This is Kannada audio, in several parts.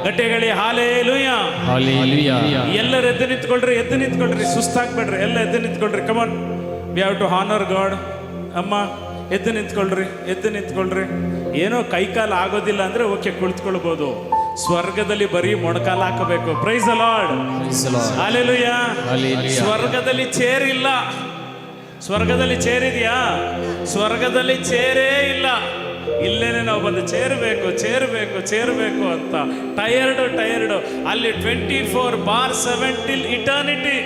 ಗಟ್ಟಿಗಳಿ ಹಾಲೇಲೂಯಾ. ಎಲ್ಲರೂ ಎದ್ದು ನಿಂತ್ಕೊಳ್ರಿ, ಸುಸ್ತಾಗ್ಬೇಡ್ರಿ, ಎಲ್ಲ ಎದ್ದು ನಿಂತ್ಕೊಳ್ರಿ. Come on, we have to honour God. ಅಮ್ಮ ಎದ್ದು ನಿಂತ್ಕೊಳ್ರಿ. ಏನೋ ಕೈಕಾಲು ಆಗೋದಿಲ್ಲ ಅಂದ್ರೆ ಓಕೆ, ಕುಳಿತುಕೊಳ್ಬೋದು. ಸ್ವರ್ಗದಲ್ಲಿ ಬರೀ ಮೊಣಕಾಲ ಹಾಕಬೇಕು. Price the Lord, hallelujah. ಸ್ವರ್ಗದಲ್ಲಿ ಚೇರ್ ಇಲ್ಲ. ಸ್ವರ್ಗದಲ್ಲಿ ಚೇರ್ ಇದೆಯಾ? ಸ್ವರ್ಗದಲ್ಲಿ ಚೇರೇ ಇಲ್ಲ. ಇಲ್ಲೇನೆ ನಾವು ಬಂದು ಚೇರ್ಬೇಕು ಅಂತ ಟಯರ್ಡ್. ಅಲ್ಲಿ 24/7 till eternity.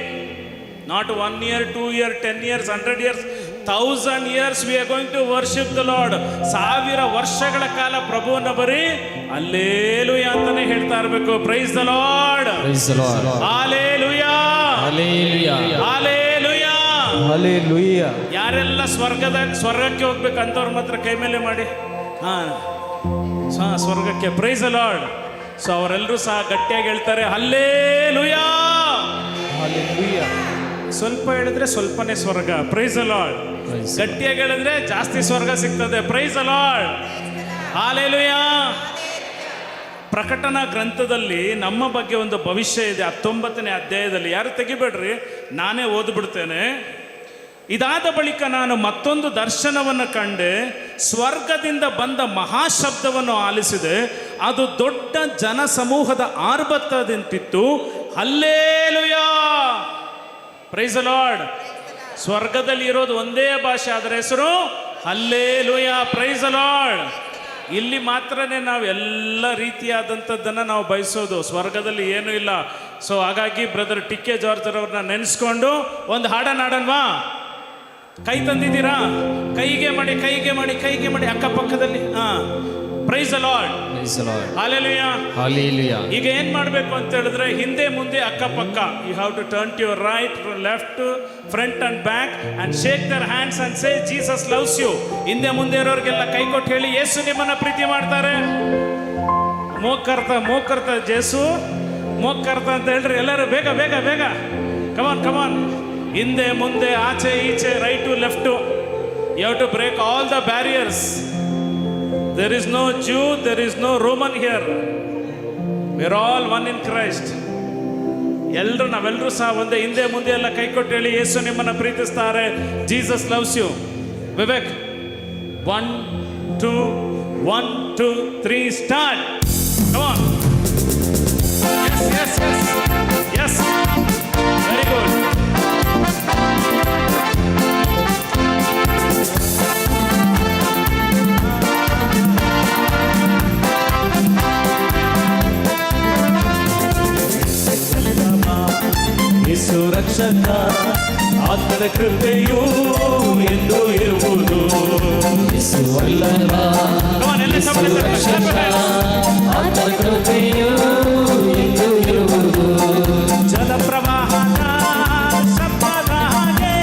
Not 1 year, 2 year, 10 years, 100 years, 1000 years we are going to worship the Lord. 1000 ವರ್ಷಗಳ ಕಾಲ ಪ್ರಭುವನ್ನ ಬರೀ ಹಲ್ಲೆಲೂಯಾ ಅಂತಾನೆ ಹೇಳ್ತಾ ಇರಬೇಕು. Price the Lord, hallelujah, hallelujah. ಯಾರೆಲ್ಲ ಸ್ವರ್ಗಕ್ಕೆ ಹೋಗ್ಬೇಕಂತವ್ರ ಮಾತ್ರ ಕೈ ಮೇಲೆ ಮಾಡಿ. ಸ್ವರ್ಗಕ್ಕೆ. Price the Lord. ಸೊ ಅವರೆಲ್ಲರೂ ಸಹ ಗಟ್ಟಿಯಾಗಿ ಹೇಳ್ತಾರೆ ಹಲ್ಲೆಲೂಯಾ. ಸ್ವಲ್ಪ ಹೇಳಿದ್ರೆ ಸ್ವಲ್ಪನೇ ಸ್ವರ್ಗ. Praise the Lord. ಗಟ್ಟಿಯಾಗಿ ಹೇಳಿದ್ರೆ ಜಾಸ್ತಿ ಸ್ವರ್ಗ ಸಿಗ್ತದೆ. Praise the Lord, hallelujah. ಪ್ರಕಟಣಾ ಗ್ರಂಥದಲ್ಲಿ ನಮ್ಮ ಬಗ್ಗೆ ಒಂದು ಭವಿಷ್ಯ ಇದೆ. 19ನೇ ಅಧ್ಯಾಯದಲ್ಲಿ. ಯಾರು ತೆಗಿಬೇಡ್ರಿ, ನಾನೇ ಓದ್ಬಿಡ್ತೇನೆ. ಇದಾದ ಬಳಿಕ ನಾನು ಮತ್ತೊಂದು ದರ್ಶನವನ್ನು ಕಂಡೆ. ಸ್ವರ್ಗದಿಂದ ಬಂದ ಮಹಾಶಬ್ದವನ್ನು ಆಲಿಸಿದೆ. ಅದು ದೊಡ್ಡ ಜನ ಸಮೂಹದ ಆರ್ಭಟದಂತಿತ್ತು. ಹಲ್ಲೆಲೂಯಾ. Price the lord. ಸ್ವರ್ಗದಲ್ಲಿ ಇರೋದು ಒಂದೇ ಭಾಷೆ, ಅದರ ಹೆಸರು ಹಲ್ಲೆಲೂಯಾ. Price the lord. ಇಲ್ಲಿ ಮಾತ್ರನೇ ನಾವು ಎಲ್ಲ ರೀತಿಯಾದಂಥದ್ದನ್ನು ನಾವು ಬಯಸೋದು. ಸ್ವರ್ಗದಲ್ಲಿ ಏನೂ ಇಲ್ಲ. ಸೊ ಹಾಗಾಗಿ ಬ್ರದರ್ ಟಿ.ಕೆ. ಜಾರ್ಜ್ ಅವ್ರನ್ನ ನೆನೆಸ್ಕೊಂಡು ಒಂದು ಹಾಡನ್ನು ಹಾಡನ್ವಾ? ಕೈ ತಂದಿದ್ದೀರಾ? ಕೈಗೆ ಮಾಡಿ ಅಕ್ಕಪಕ್ಕದಲ್ಲಿ. Praise the Lord, hallelujah. ಈಗ ಏನ್ ಮಾಡ್ಬೇಕು ಅಂತ ಹೇಳಿದ್ರೆ, ಹಿಂದೆ ಮುಂದೆ ಅಕ್ಕಪಕ್ಕ, you have to turn to your right, left, front and back and shake their hands and say Jesus loves you. ಹಿಂದೆ ಮುಂದೆ ಇರೋರಿಗೆಲ್ಲ ಕೈ ಕೊಟ್ಟು ಹೇಳಿ, ಯೇಸು ನಿಮ್ಮನ್ನ ಪ್ರೀತಿ ಮಾಡ್ತಾರೆ. ಮೋಕರ್ತ ಜೇಸು ಮೋಕರ್ತ ಅಂತ ಹೇಳ್ರಿ ಎಲ್ಲರೂ. ಬೇಗ ಕಮಾನ್. ಹಿಂದೆ ಮುಂದೆ ಆಚೆ ಈಚೆ, right to left. You have to break all the barriers. There is no Jew, there is no Roman here. We are all one in Christ. ನಾವೆಲ್ಲರೂ ಸಹ ಒಂದೇ. ಹಿಂದೆ ಮುಂದೆ ಎಲ್ಲ ಕೈ ಕೊಟ್ಟು ಹೇಳಿ, ಯೇಸು ನಿಮ್ಮನ್ನ ಪ್ರೀತಿಸ್ತಾರೆ. Jesus loves you. Vivek, 1 2 1 2 3 start. Come on. Yes. Very good. ಸುರಕ್ಷಕ ಆತನ ಕೃಪೆಯು ಎಂದು ಇರುವುದು. ಆತನ ಕೃಪೆಯು ಎಂದು ಇರುವುದು. ಜಲಪ್ರವಾಹದ ಶಬ್ದದ ಹಾಗೆ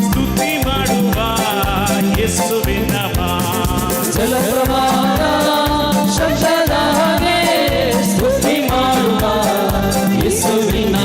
ಸ್ತುತಿ ಮಾಡುವ ಯೇಸುವಿನ ಜಲಪ್ರವಾಹದ ಶಬ್ದದ ಹಾಗೆ ಸ್ತುತಿ ಮಾಡುವ ಯೇಸುವಿನ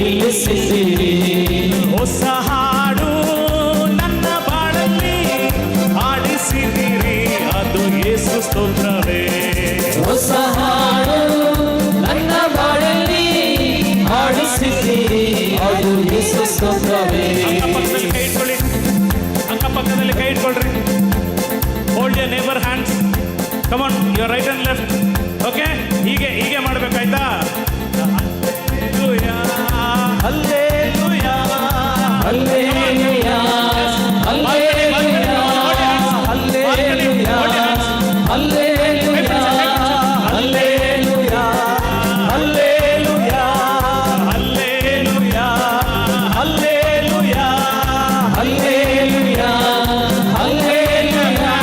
ನಿಲ್ಲಿಸಿದ್ದೀರಿ. ಹೊಸ ಹಾಡು ನನ್ನ ಬಾಳಲ್ಲಿ ಆಡಿಸಿದಿರಿ, ಅದು ಯೇಸು ಸ್ತೋತ್ರವೇ. ಹೊಸ ಹಾಡು ನನ್ನ ಬಾಳಲ್ಲಿ ಆಡಿಸಿದ್ದೀರಿ, ಅದು ಯೇಸು ಸ್ತೋತ್ರವೇ. ಅಕ್ಕಪಕ್ಕದಲ್ಲಿ ಕೈ ಇಟ್ಕೊಳ್ಳಿ, ಅಕ್ಕಪಕ್ಕದಲ್ಲಿ ಕೈ ಇಟ್ಕೊಳ್ರಿ. Hold your neighbour hands. Come on, your right and left. Okay, ಹೀಗೆ ಹೀಗೆ ಮಾಡ್ಬೇಕಾಯ್ತಾ? Hallelujah, hallelujah, hallelujah, hallelujah, hallelujah, hallelujah, hallelujah, hallelujah, hallelujah, hallelujah, hallelujah, hallelujah.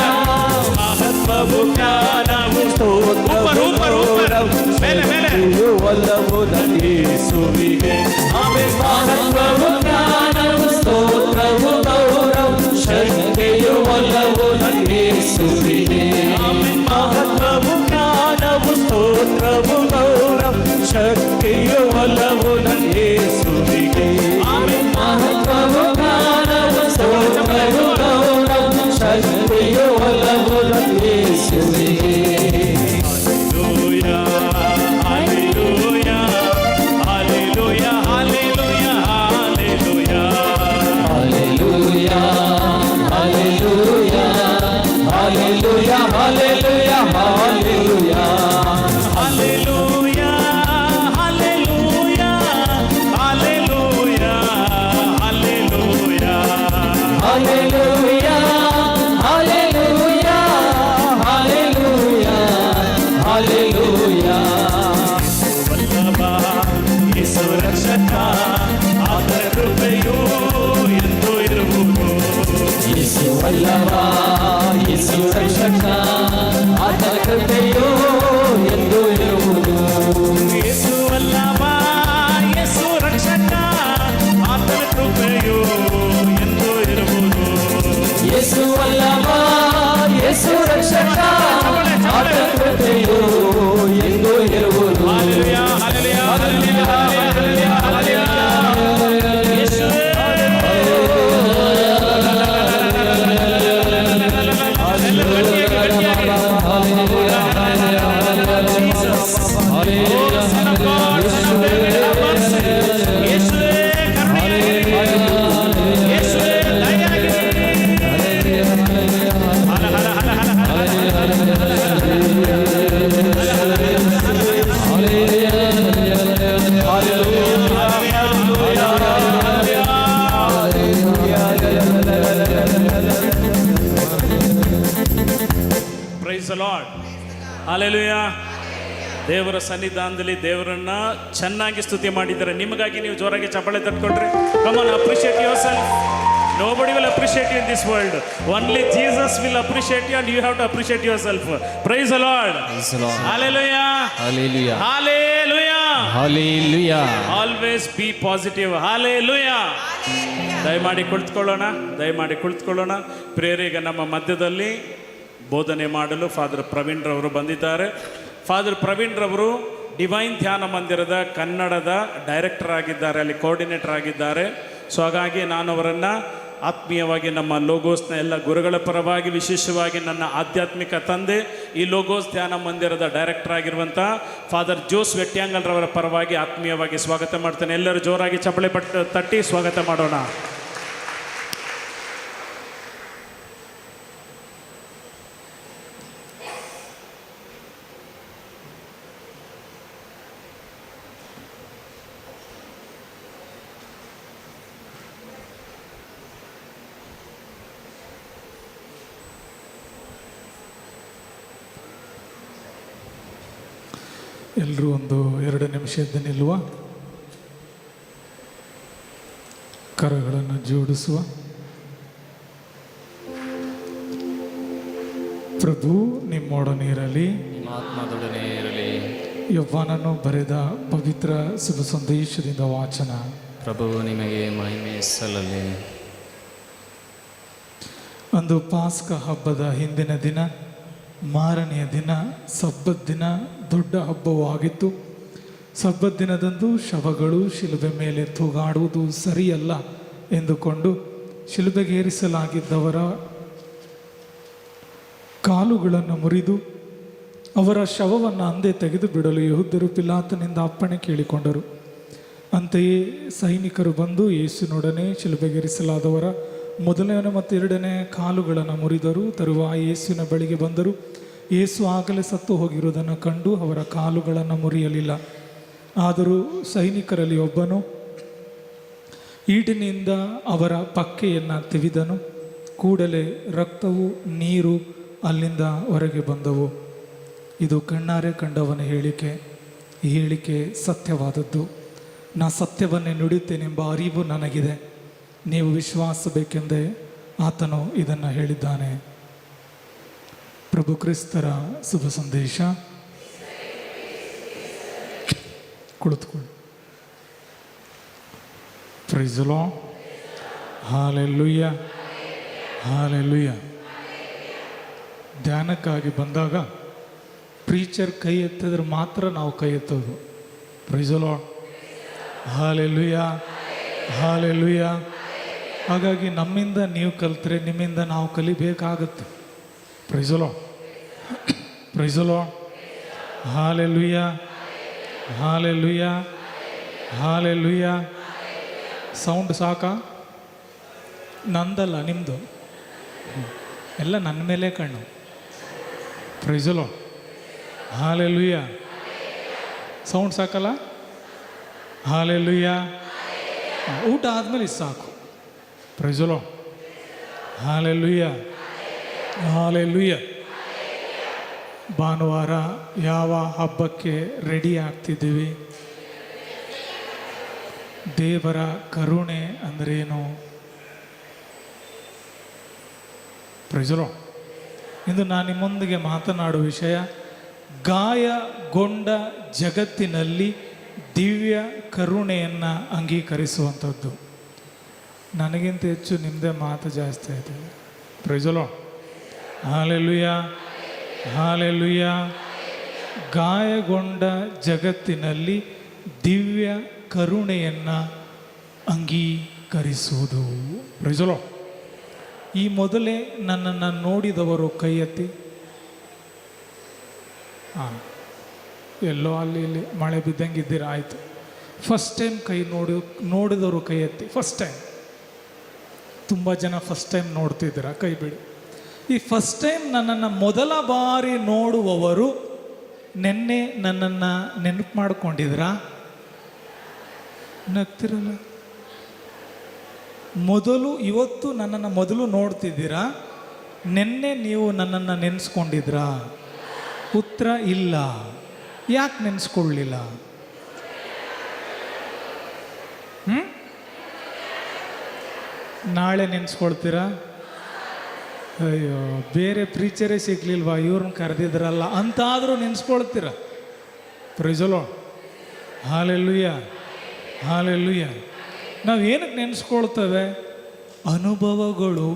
ಮಹತ್ವವು ಜ್ಞಾನವು ಸ್ತೋತ್ರವು ಗೌರವವು ಶಕ್ತಿಯು ಒಲವು ಯೇಸುವಿಗೆ. ಆಮೆನ್. ಮಹತ್ವವು ಜ್ಞಾನವು ಸ್ತೋತ್ರವು ಗೌರವವು ಶಕ್ತಿಯು ಒಲವು ಯೇಸುವಿಗೆ. ಮಹತ್ವವು ಜ್ಞಾನವು ಸ್ತೋತ್ರವು ಗೌರವ ಶಕ್ತಿಯು ಒಲವು ಯೇಸುವಿಗೆ. ಮಹತ್ವವು ಜ್ಞಾನವು ಸ್ತೋತ್ರವು ಗೌರವವು ಶಕ್ತಿಯು ಒಲವು ಯೇಸುವಿಗೆ. Hallelujah, hallelujah, hallelujah, hallelujah, hallelujah, Hallelujah, hallelujah, hallelujah, hallelujah, hallelujah. hallelujah, hallelujah, hallelujah, hallelujah. Hallelujah, hallelujah, hallelujah, hallelujah. Vallabh ಯೇಸು ರಕ್ಷಕ, ಆತನ ಕೃಪೆಯು ಎಂದು ಇರುವುದು. ಯೇಸು ವಲ್ಲಭ, ಯೇಸು ರಕ್ಷಕ, ಆತನ ಕೃಪೆಯು ಎಂದು ಇರುವುದು. ಯೇಸು ವಲ್ಲಭ ಯೇಸು ರಕ್ಷಕ, ಆತನ ಕೃಪೆಯು ಎಂದು ಇರುವುದು. ಯೇಸು ವಲ್ಲಭ, ಯೇಸು ರಕ್ಷಕ, ಆತನ ಕೃಪೆಯು ಎಂದು ಇರುವುದು. Hallelujah, hallelujah, hallelujah, hallelujah, hallelujah. ಯೇಸುವೇ. ಎಲ್ಲರೂ ಗಟ್ಟಿಯಾಗಿ, ಗಟ್ಟಿಯಾಗಿ. Jesus. Oh, Son of God, Son of David, have mercy. ಯೇಸುವೇ, ಕರುಣೆಯಾಗಿರಿ. ಯೇಸುವೇ, ದಯೆಯಾಗಿರಿ. ಹಲ, ಹಲ, ಹಲ, ಹಲ, ಹಲ. Praise the Lord. ಹಲ್ಲೆಲೂಯಾ. ದೇವರ ಸನ್ನಿಧಾನದಲ್ಲಿ ದೇವರನ್ನ ಚೆನ್ನಾಗಿ ಸ್ತುತಿ ಮಾಡಿದ್ದಾರೆ. ನಿಮಗಾಗಿ ನೀವು ಜೋರಾಗಿ ಚಪ್ಪಾಳೆ ತಟ್ಕೊಳ್ರಿ. Come on, appreciate yourself. Nobody will appreciate you in this world. Only Jesus will appreciate you, and you have to appreciate yourself. Praise the Lord. Praise the Lord. Hallelujah. Hallelujah. Hallelujah. Hallelujah. Always be positive. Hallelujah. ದಯಮಾಡಿ ಕುಳಿತುಕೊಳ್ಳೋಣ. ಪ್ರೇರಿಗ ನಮ್ಮ ಮಧ್ಯದಲ್ಲಿ ಬೋಧನೆ ಮಾಡಲು ಫಾದರ್ ಪ್ರವೀಣ್ ರವರು ಬಂದಿದ್ದಾರೆ. ಫಾದರ್ ಪ್ರವೀಣ್ ರವರು ಡಿವೈನ್ ಧ್ಯಾನ ಮಂದಿರದ ಕನ್ನಡದ ಡೈರೆಕ್ಟರ್ ಆಗಿದ್ದಾರೆ, ಅಲ್ಲಿ ಕೋಆರ್ಡಿನೇಟರ್ ಆಗಿದ್ದಾರೆ. ಸೊ ಹಾಗಾಗಿ ನಾನು ಅವರನ್ನು ಆತ್ಮೀಯವಾಗಿ ನಮ್ಮ ಲೋಗೋಸ್ನ ಎಲ್ಲ ಗುರುಗಳ ಪರವಾಗಿ, ವಿಶೇಷವಾಗಿ ನನ್ನ ಆಧ್ಯಾತ್ಮಿಕ ತಂದೆ, ಈ ಲೋಗೋಸ್ ಧ್ಯಾನ ಮಂದಿರದ ಡೈರೆಕ್ಟರ್ ಆಗಿರುವಂಥ ಫಾದರ್ ಜೋಸ್ ವೆಟ್ಯಾಂಗಲ್ ರವರ ಪರವಾಗಿ ಆತ್ಮೀಯವಾಗಿ ಸ್ವಾಗತ ಮಾಡ್ತೇನೆ. ಎಲ್ಲರೂ ಜೋರಾಗಿ ಚಪ್ಪಳೆ ತಟ್ಟಿ ಸ್ವಾಗತ ಮಾಡೋಣ. ಎಲ್ಲರೂ ಒಂದು 2 ನಿಮಿಷ ಎದ್ದು ನಿಲ್ಲುವ, ಕರಗಳನ್ನು ಜೋಡಿಸುವ. ಪ್ರಭು ನಿಮ್ಮೊಡನೆ ಇರಲಿ, ನಿಮ್ಮ ಆತ್ಮದೊಡನೆ ಇರಲಿ. ಯೌವನನು ಬರೆದ ಪವಿತ್ರ ಶುಭ ಸಂದೇಶದಿಂದ ವಾಚನ. ಪ್ರಭು ನಿಮಗೆ ಮಹಿಮೆ ಸಲ್ಲಲಿ. ಅಂದು ಪಾಸ್ಕ ಹಬ್ಬದ ಹಿಂದಿನ ದಿನ, ಮಾರನೆಯ ದಿನ ಸಬ್ಬತ್ ದಿನ, ದೊಡ್ಡ ಹಬ್ಬವೂ ಆಗಿತ್ತು. ಸಬ್ಬತ್ ದಿನದಂದು ಶವಗಳು ಶಿಲುಬೆ ಮೇಲೆ ತೂಗಾಡುವುದು ಸರಿಯಲ್ಲ ಎಂದುಕೊಂಡು ಶಿಲುಬೆಗೇರಿಸಲಾಗಿದ್ದವರ ಕಾಲುಗಳನ್ನು ಮುರಿದು ಅವರ ಶವವನ್ನು ಅಂದೇ ತೆಗೆದು ಬಿಡಲು ಯೆಹೂದ್ಯರು ಪಿಲಾತನಿಂದ ಅಪ್ಪಣೆ ಕೇಳಿಕೊಂಡರು. ಅಂತೆಯೇ ಸೈನಿಕರು ಬಂದು ಯೇಸುನೊಡನೆ ಶಿಲುಬೆಗೇರಿಸಲಾದವರ ಮೊದಲನೇ ಮತ್ತು ಎರಡನೇ ಕಾಲುಗಳನ್ನು ಮುರಿದರು. ತರುವಾಯ ಯೇಸುವಿನ ಬಳಿಗೆ ಬಂದರು. ಯೇಸು ಆಗಲೇ ಸತ್ತು ಹೋಗಿರುವುದನ್ನು ಕಂಡು ಅವರ ಕಾಲುಗಳನ್ನು ಮುರಿಯಲಿಲ್ಲ. ಆದರೂ ಸೈನಿಕರಲ್ಲಿ ಒಬ್ಬನು ಈಟಿನಿಂದ ಅವರ ಪಕ್ಕೆಯನ್ನು ತಿವಿದನು. ಕೂಡಲೇ ರಕ್ತವು ನೀರು ಅಲ್ಲಿಂದ ಹೊರಗೆ ಬಂದವು. ಇದು ಕಣ್ಣಾರೆ ಕಂಡವನ ಹೇಳಿಕೆ. ಈ ಹೇಳಿಕೆ ಸತ್ಯವಾದದ್ದು. ನಾ ಸತ್ಯವನ್ನೇ ನುಡಿಯುತ್ತೇನೆಂಬ ಅರಿವು ನನಗಿದೆ. ನೀವು ವಿಶ್ವಾಸಬೇಕೆಂದೇ ಆತನು ಇದನ್ನು ಹೇಳಿದ್ದಾನೆ. ಪ್ರಭು ಕ್ರಿಸ್ತರ ಶುಭ ಸಂದೇಶ. ಕುಳಿತುಕೊಳ್ಳಿ. Praise the Lord. Hallelujah, hallelujah. ಧ್ಯಾನಕ್ಕಾಗಿ ಬಂದಾಗ ಪ್ರೀಚರ್ ಕೈ ಎತ್ತಿದ್ರೆ ಮಾತ್ರ ನಾವು ಕೈ ಎತ್ತೋದು. Praise the Lord. Hallelujah, hallelujah. ಹಾಗಾಗಿ ನಮ್ಮಿಂದ ನೀವು ಕಲಿತ್ರೆ ನಿಮ್ಮಿಂದ ನಾವು ಕಲಿಬೇಕಾಗತ್ತೆ. Praise the Lord, praise the Lord. Hallelujah, hallelujah, hallelujah. Sound ಸಾಕಾ? ನಂದಲ್ಲ, ನಿಮ್ಮದು ಎಲ್ಲ ನನ್ನ ಮೇಲೆ ಕಣ್ಣು. Praise the Lord. Hallelujah. Sound ಸಾಕಲ್ಲ? ಹಾಲೆಲೂಯಾ. ಊಟ ಆದಮೇಲೆ ಸಾಕು. Praise the Lord. Hallelujah, hallelujah. ಭಾನುವಾರ ಯಾವ ಹಬ್ಬಕ್ಕೆ ರೆಡಿ ಆಗ್ತಿದ್ದೀವಿ? ದೇವರ ಕರುಣೆ ಅಂದ್ರೇನು? Price the lord. ಇಂದು ನಾನು ನಿಮ್ಮೊಂದಿಗೆ ಮಾತನಾಡುವ ವಿಷಯ ಗಾಯಗೊಂಡ ಜಗತ್ತಿನಲ್ಲಿ ದಿವ್ಯ ಕರುಣೆಯನ್ನು ಅಂಗೀಕರಿಸುವಂಥದ್ದು. ನನಗಿಂತ ಹೆಚ್ಚು ನಿಮ್ಮದೇ ಮಾತು ಜಾಸ್ತಿ ಆಯಿತು. Praise the Lord. Hallelujah, hallelujah. ಗಾಯಗೊಂಡ ಜಗತ್ತಿನಲ್ಲಿ ದಿವ್ಯ ಕರುಣೆಯನ್ನು ಅಂಗೀಕರಿಸುವುದು. Price the lord. ಈ ಮೊದಲೇ ನನ್ನನ್ನು ನೋಡಿದವರು ಕೈ ಎತ್ತಿ. ಹಾಂ, ಎಲ್ಲೋ ಅಲ್ಲಿ ಇಲ್ಲಿ ಮಳೆ ಬಿದ್ದಂಗೆ ಇದ್ದೀರಾ, ಆಯಿತು. ಫಸ್ಟ್ ಟೈಮ್ ಕೈ ನೋಡಿದವರು ಕೈ ಎತ್ತಿ. First time. ತುಂಬ ಜನ ಫಸ್ಟ್ ಟೈಮ್ ನೋಡ್ತಿದ್ದೀರಾ, ಕೈ ಬಿಡಿ. ಈ ಫಸ್ಟ್ ಟೈಮ್ ನನ್ನನ್ನು ಮೊದಲ ಬಾರಿ ನೋಡುವವರು ನಿನ್ನೆ ನನ್ನನ್ನು ನೆನಪು ಮಾಡ್ಕೊಂಡಿದ್ರಾ? ನಗ್ತಿರಲ್ಲ. ಮೊದಲು ಇವತ್ತು ನನ್ನನ್ನು ಮೊದಲು ನೋಡ್ತಿದ್ದೀರಾ? ನಿನ್ನೆ ನೀವು ನನ್ನನ್ನು ನೆನೆಸ್ಕೊಂಡಿದ್ರಾ? ಉತ್ತರ ಇಲ್ಲ. ಯಾಕೆ ನೆನೆಸ್ಕೊಳ್ಳಿಲ್ಲ? ನಾಳೆ ನೆನೆಸ್ಕೊಳ್ತೀರಾ? ಅಯ್ಯೋ, ಬೇರೆ ಪ್ರೀಚರೇ ಸಿಗ್ಲಿಲ್ವಾ, ಇವ್ರನ್ನ ಕರೆದಿದ್ರಲ್ಲ ಅಂತಾದರೂ ನೆನೆಸ್ಕೊಳ್ತೀರ. Praise the Lord. Hallelujah, hallelujah. ನಾವು ಏನಕ್ಕೆ ನೆನೆಸ್ಕೊಳ್ತೇವೆ? ಅನುಭವಗಳು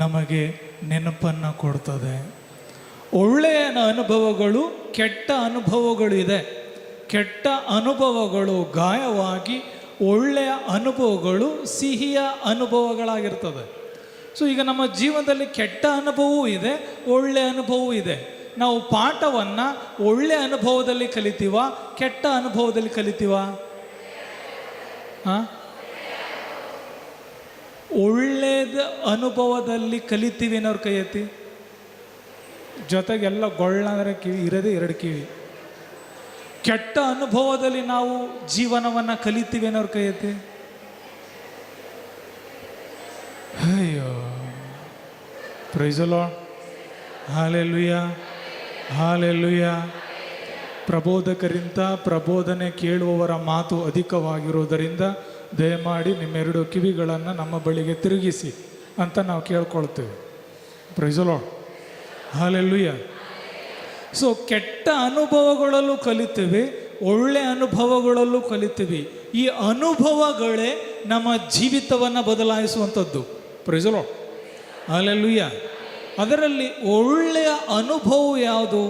ನಮಗೆ ನೆನಪನ್ನು ಕೊಡ್ತದೆ. ಒಳ್ಳೆಯ ಅನುಭವಗಳು, ಕೆಟ್ಟ ಅನುಭವಗಳು ಇದೆ. ಕೆಟ್ಟ ಅನುಭವಗಳು ಗಾಯವಾಗಿ, ಒಳ್ಳೆಯ ಅನುಭವಗಳು ಸಿಹಿಯ ಅನುಭವಗಳಾಗಿರ್ತದೆ. ಸೊ ಈಗ ನಮ್ಮ ಜೀವನದಲ್ಲಿ ಕೆಟ್ಟ ಅನುಭವವೂ ಇದೆ, ಒಳ್ಳೆಯ ಅನುಭವವೂ ಇದೆ. ನಾವು ಪಾಠವನ್ನು ಒಳ್ಳೆಯ ಅನುಭವದಲ್ಲಿ ಕಲಿತೀವ, ಕೆಟ್ಟ ಅನುಭವದಲ್ಲಿ ಕಲಿತೀವ? ಹಾಂ, ಒಳ್ಳೆಯದ ಅನುಭವದಲ್ಲಿ ಕಲಿತೀವಿ ಅನ್ನೋರು ಕೈ ಎತ್ತಿ. ಜೊತೆಗೆಲ್ಲ ಗೊಳ್ಳಂದ್ರೆ ಕಿವಿ ಇರೋದೇ 2 ಕಿವಿ. ಕೆಟ್ಟ ಅನುಭವದಲ್ಲಿ ನಾವು ಜೀವನವನ್ನು ಕಲಿತೀವಿ ಅನ್ನೋರು ಕೈ ಎತ್ತಿ. ಅಯ್ಯೋ, praise the Lord. Hallelujah, hallelujah. ಪ್ರಬೋಧಕರಿಂದ ಪ್ರಬೋಧನೆ ಕೇಳುವವರ ಮಾತು ಅಧಿಕವಾಗಿರುವುದರಿಂದ ದಯಮಾಡಿ ನಿಮ್ಮೆರಡು ಕಿವಿಗಳನ್ನು ನಮ್ಮ ಬಳಿಗೆ ತಿರುಗಿಸಿ ಅಂತ ನಾವು ಕೇಳ್ಕೊಳ್ತೇವೆ. Praise the Lord. Hallelujah. So ಕೆಟ್ಟ ಅನುಭವಗಳಲ್ಲೂ ಕಲಿತೀವಿ, ಒಳ್ಳೆಯ ಅನುಭವಗಳಲ್ಲೂ ಕಲಿತೀವಿ. ಈ ಅನುಭವಗಳೇ ನಮ್ಮ ಜೀವಿತವನ್ನು ಬದಲಾಯಿಸುವಂಥದ್ದು. Praise the Lord. ಹಾಲೆಲೂಯಾ. ಅದರಲ್ಲಿ ಒಳ್ಳೆಯ ಅನುಭವ ಯಾವುದು?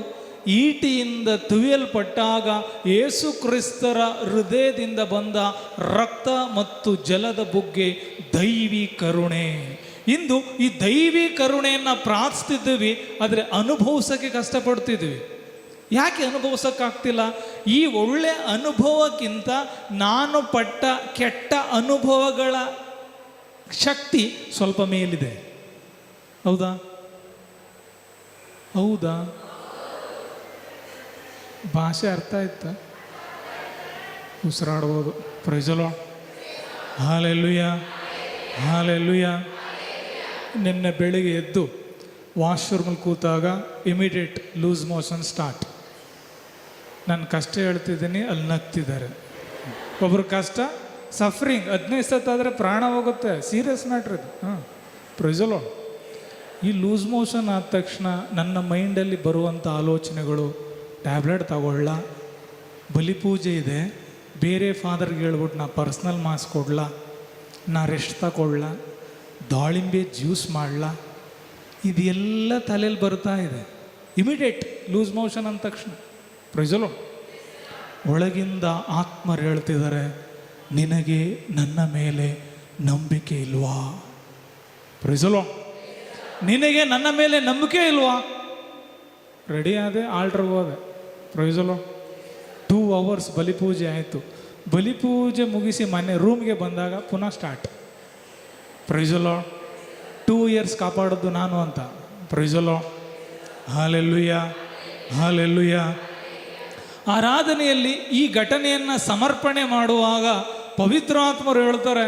ಈಟಿಯಿಂದ ತುವಿಯಲ್ಪಟ್ಟಾಗ ಯೇಸು ಕ್ರಿಸ್ತರ ಹೃದಯದಿಂದ ಬಂದ ರಕ್ತ ಮತ್ತು ಜಲದ ಬುಗ್ಗೆ ದೈವಿ ಕರುಣೆ. ಇಂದು ಈ ದೈವಿ ಕರುಣೆಯನ್ನು ಪ್ರಾರ್ಥಿಸ್ತಿದ್ದೀವಿ, ಆದರೆ ಅನುಭವಿಸೋಕ್ಕೆ ಕಷ್ಟಪಡ್ತಿದ್ದೀವಿ. ಯಾಕೆ ಅನುಭವಿಸೋಕ್ಕಾಗ್ತಿಲ್ಲ? ಈ ಒಳ್ಳೆ ಅನುಭವಕ್ಕಿಂತ ನಾನು ಪಟ್ಟ ಕೆಟ್ಟ ಅನುಭವಗಳ ಶಕ್ತಿ ಸ್ವಲ್ಪ ಮೇಲಿದೆ. ಹೌದಾ? ಹೌದಾ? ಭಾಷೆ ಅರ್ಥ ಆಯ್ತಾ? ಉಸಿರಾಡ್ಬೋದು. ಪ್ರೈಸಲೋ, ಹಾಲೆಲುಯ್ಯ, ಹಾಲೆಲುಯ್ಯ. ನಿನ್ನೆ ಬೆಳಿಗ್ಗೆ ಎದ್ದು ವಾಶ್ರೂಮಲ್ಲಿ ಕೂತಾಗ ಇಮಿಡಿಯೇಟ್ ಲೂಸ್ ಮೋಷನ್ ಸ್ಟಾರ್ಟ್. ನಾನು ಕಷ್ಟ ಹೇಳ್ತಿದ್ದೀನಿ, ಅಲ್ಲಿ ನಗ್ತಿದ್ದಾರೆ. ಒಬ್ಬರು ಕಷ್ಟ ಸಫರಿಂಗ್ 15 ಸತ್ತಾದರೆ ಪ್ರಾಣ ಹೋಗುತ್ತೆ. ಸೀರಿಯಸ್ ಮ್ಯಾಟ್ರ್ ಇದು. ಪ್ರೈಸಲೋ. ಈ ಲೂಸ್ ಮೋಷನ್ ಆದ ತಕ್ಷಣ ನನ್ನ ಮೈಂಡಲ್ಲಿ ಬರುವಂಥ ಆಲೋಚನೆಗಳು, ಟ್ಯಾಬ್ಲೆಟ್ ತಗೊಳ್ಳ, ಬಲಿಪೂಜೆ ಇದೆ, ಬೇರೆ ಫಾದರ್ಗೆ ಹೇಳ್ಬಿಟ್ಟು ನಾ ಪರ್ಸ್ನಲ್ ಮಾಸ್ ಕೊಡ್ಲ, ನಾ ರೆಸ್ಟ್ ತಗೊಳ್ಳ, ದಾಳಿಂಬೆ ಜ್ಯೂಸ್ ಮಾಡಲ, ಇದೆಲ್ಲ ತಲೆಯಲ್ಲಿ ಬರ್ತಾ ಇದೆ. ಇಮಿಡಿಯೇಟ್ ಲೂಸ್ ಮೋಷನ್ ಅಂದ ತಕ್ಷಣ. ಪ್ರೈಸಲೋ. ಒಳಗಿಂದ ಆತ್ಮರು ಹೇಳ್ತಿದ್ದಾರೆ, ನಿನಗೆ ನನ್ನ ಮೇಲೆ ನಂಬಿಕೆ ಇಲ್ವಾ? ಪ್ರೈಸಲೋ. ನಿನಗೆ ನನ್ನ ಮೇಲೆ ನಂಬಿಕೆ ಇಲ್ವಾ? ರೆಡಿ ಆದೆ, ಆಲ್ಟ್ರ್ ಹೋದೆ. ಪ್ರೈಸಲೋ. 2 hours ಬಲಿಪೂಜೆ ಆಯಿತು. ಬಲಿಪೂಜೆ ಮುಗಿಸಿ ಮನೆ ರೂಮ್ಗೆ ಬಂದಾಗ ಪುನಃ ಸ್ಟಾರ್ಟ್. ಪ್ರೈಸಲೋ. 2 years ಕಾಪಾಡೋದು ನಾನು ಅಂತ. ಪ್ರೈಸಲೋ. Hallelujah, hallelujah. ಆರಾಧನೆಯಲ್ಲಿ ಈ ಘಟನೆಯನ್ನು ಸಮರ್ಪಣೆ ಮಾಡುವಾಗ ಪವಿತ್ರಾತ್ಮರು ಹೇಳ್ತಾರೆ,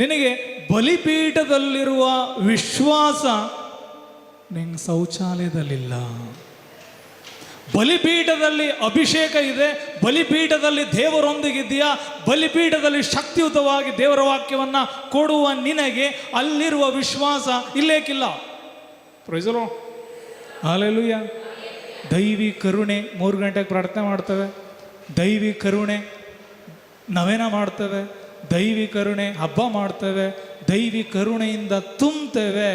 ನಿನಗೆ ಬಲಿಪೀಠದಲ್ಲಿರುವ ವಿಶ್ವಾಸ ನಿಂಗೆ ಶೌಚಾಲಯದಲ್ಲಿಲ್ಲ. ಬಲಿಪೀಠದಲ್ಲಿ ಅಭಿಷೇಕ ಇದೆ, ಬಲಿಪೀಠದಲ್ಲಿ ದೇವರೊಂದಿಗಿದೆಯಾ, ಬಲಿಪೀಠದಲ್ಲಿ ಶಕ್ತಿಯುತವಾಗಿ ದೇವರ ವಾಕ್ಯವನ್ನು ಕೊಡುವ ನಿನಗೆ ಅಲ್ಲಿರುವ ವಿಶ್ವಾಸ ಇಲ್ಲೇಕಿಲ್ಲ. ಪ್ರೈಸಲೋ, ಹಾಲೆಲುಯ್ಯ. ದೈವಿ ಕರುಣೆ 3 ಗಂಟೆಗೆ ಪ್ರಾರ್ಥನೆ ಮಾಡ್ತೇವೆ, ದೈವಿ ಕರುಣೆ ನವೇನ ಮಾಡ್ತೇವೆ, ದೈವಿ ಕರುಣೆ ಹಬ್ಬ ಮಾಡ್ತೇವೆ, ದೈವಿ ಕರುಣೆಯಿಂದ ತುಂಬ್ತೇವೆ.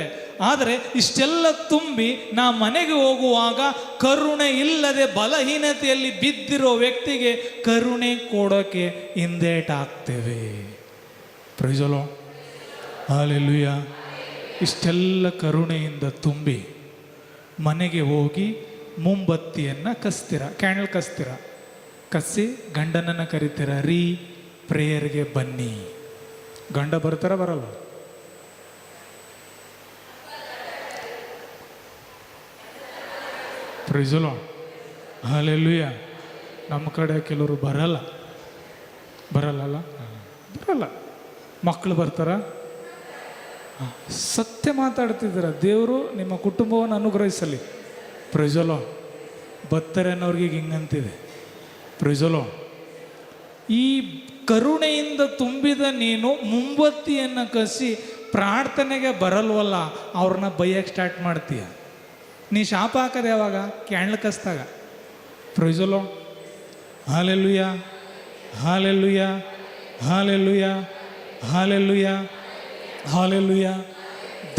ಆದರೆ ಇಷ್ಟೆಲ್ಲ ತುಂಬಿ ನಾ ಮನೆಗೆ ಹೋಗುವಾಗ ಕರುಣೆ ಇಲ್ಲದೆ ಬಲಹೀನತೆಯಲ್ಲಿ ಬಿದ್ದಿರೋ ವ್ಯಕ್ತಿಗೆ ಕರುಣೆ ಕೊಡೋಕ್ಕೆ ಹಿಂದೇಟಾಗ್ತೇವೆ. ಪ್ರೈಸಲೋ, ಹಾಲೆಲುಯ್ಯ. ಇಷ್ಟೆಲ್ಲ ಕರುಣೆಯಿಂದ ತುಂಬಿ ಮನೆಗೆ ಹೋಗಿ ಮುಂಬತ್ತಿಯನ್ನು ಕಸ್ತೀರ, ಕ್ಯಾಂಡಲ್ ಕಸ್ತೀರ, ಕಸಿ ಗಂಡನನ್ನು ಕರಿತೀರ, ರೀ ಪ್ರೇಯರ್ಗೆ ಬನ್ನಿ. ಗಂಡ ಬರ್ತಾರ ಬರಲ್ಲ? ಪ್ರೈಸಲೋ, ಹಾಲೆಲುಯ್ಯ. ನಮ್ಮ ಕಡೆ ಕೆಲವರು ಬರಲ್ಲ, ಬರಲ್ಲ, ಬರಲ್ಲ. ಮಕ್ಕಳು ಬರ್ತಾರ? ಸತ್ಯ ಮಾತಾಡ್ತಿದ್ದೀರ. ದೇವರು ನಿಮ್ಮ ಕುಟುಂಬವನ್ನು ಅನುಗ್ರಹಿಸಲಿ. ಪ್ರೈಸಲೋ. ಬತ್ತಾರೆ ಅನ್ನೋರಿಗೆ ಹಿಂಗಂತಿದೆ. ಪ್ರೈಸಲೋ. ಈ ಕರುಣೆಯಿಂದ ತುಂಬಿದ ನೀನು ಮುಂಬತ್ತಿಯನ್ನು ಕಸಿ ಪ್ರಾರ್ಥನೆಗೆ ಬರಲ್ವಲ್ಲ, ಅವ್ರನ್ನ ಬೈಯಕ್ಕೆ ಸ್ಟಾರ್ಟ್ ಮಾಡ್ತೀಯ. ನೀ ಶಾಪ ಹಾಕದೆ ಯಾವಾಗ? ಕ್ಯಾಂಡ್ಲ್ ಕಸ್ತಾಗ. Praise the Lord, hallelujah, hallelujah, hallelujah, hallelujah, hallelujah.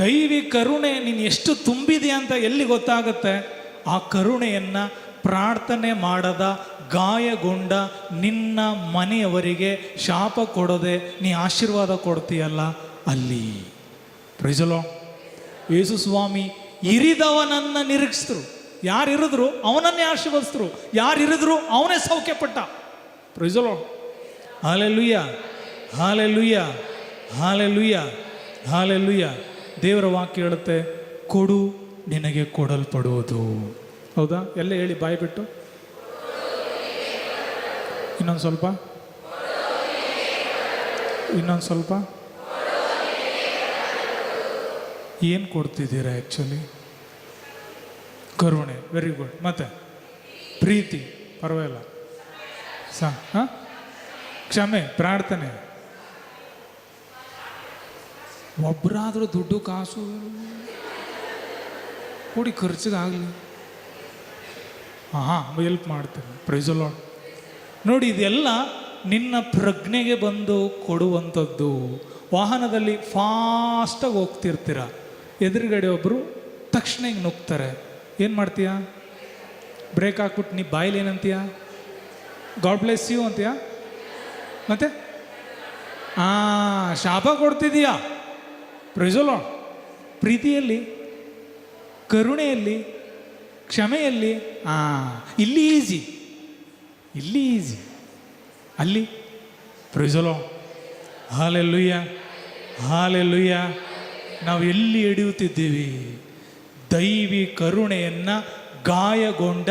ದೈವಿ ಕರುಣೆ ನೀನು ಎಷ್ಟು ತುಂಬಿದೆಯಾ ಅಂತ ಎಲ್ಲಿ ಗೊತ್ತಾಗುತ್ತೆ? ಆ ಕರುಣೆಯನ್ನು ಪ್ರಾರ್ಥನೆ ಮಾಡದ ಗಾಯಗೊಂಡ ನಿನ್ನ ಮನೆಯವರಿಗೆ ಶಾಪ ಕೊಡದೆ ನೀ ಆಶೀರ್ವಾದ ಕೊಡ್ತೀಯಲ್ಲ ಅಲ್ಲಿ. ಪ್ರೈಸಲೋ. ಯೇಸು ಸ್ವಾಮಿ ಇರಿದವನನ್ನು ನಿರೀಕ್ಷಿಸಿದ್ರು. ಯಾರು ಇರಿದ್ರು ಅವನನ್ನೇ ಆಶೀರ್ವದಿಸಿದ್ರು, ಯಾರು ಇರಿದ್ರು ಅವನೇ ಸೌಖ್ಯಪಟ್ಟ. ಪ್ರೈಸಲೋ, ಹಾಲೆಲುಯ್ಯ, ಹಾಲೆಲುಯ್ಯ, ಹಾಲೆಲುಯ್ಯ, ಹಾಲೆಲುಯ್ಯ. ದೇವರ ವಾಕ್ಯ ಹೇಳುತ್ತೆ, ಕೊಡು ನಿನಗೆ ಕೊಡಲ್ಪಡುವುದು. ಹೌದಾ? ಎಲ್ಲ ಹೇಳಿ ಬಾಯಿ ಬಿಟ್ಟು. ಇನ್ನೊಂದು ಸ್ವಲ್ಪ, ಇನ್ನೊಂದು ಸ್ವಲ್ಪ. ಏನು ಕೊಡ್ತಿದ್ದೀರಾ ಆ್ಯಕ್ಚುಲಿ? ಕರುಣೆ, ವೆರಿ ಗುಡ್. ಮತ್ತೆ ಪ್ರೀತಿ, ಪರವಾಗಿಲ್ಲ. ಹಾಂ, ಕ್ಷಮೆ, ಪ್ರಾರ್ಥನೆ. ಒಬ್ಬರಾದರೂ ದುಡ್ಡು ಕಾಸು ಕೂಡಿ ಖರ್ಚಿಗಾಗಲಿ, ಹಾಂ ಹೆಲ್ಪ್ ಮಾಡ್ತೇನೆ. ಪ್ರೈಸಲೋ. ನೋಡಿ, ಇದೆಲ್ಲ ನಿನ್ನ ಪ್ರಜ್ಞೆಗೆ ಬಂದು ಕೊಡುವಂಥದ್ದು. ವಾಹನದಲ್ಲಿ ಫಾಸ್ಟಾಗಿ ಹೋಗ್ತಿರ್ತೀರ, ಎದುರುಗಡೆ ಒಬ್ಬರು ತಕ್ಷಣ ಹಿಂಗೆ ನುಗ್ತಾರೆ, ಏನು ಮಾಡ್ತೀಯ? ಬ್ರೇಕ್ ಹಾಕ್ಬಿಟ್ಟು ನೀ ಬಾಯಿಲಿ ಏನಂತೀಯ? ಗಾಡ್ ಬ್ಲೆಸ್ ಯು ಅಂತೀಯ? ಮತ್ತೆ ಶಾಪ ಕೊಡ್ತಿದೀಯಾ? ಪ್ರೈಸಲೋ. ಪ್ರೀತಿಯಲ್ಲಿ, ಕರುಣೆಯಲ್ಲಿ, ಕ್ಷಮೆಯಲ್ಲಿ ಇಲ್ಲಿ ಈಸಿ, ಇಲ್ಲಿ ಈಸಿ, ಅಲ್ಲಿ ಪ್ರೈಸಲೋ. Hallelujah, hallelujah. ನಾವು ಎಲ್ಲಿ ಎಡೆಯುತ್ತಿದ್ದೀವಿ? ದೈವಿ ಕರುಣೆಯನ್ನು ಗಾಯಗೊಂಡ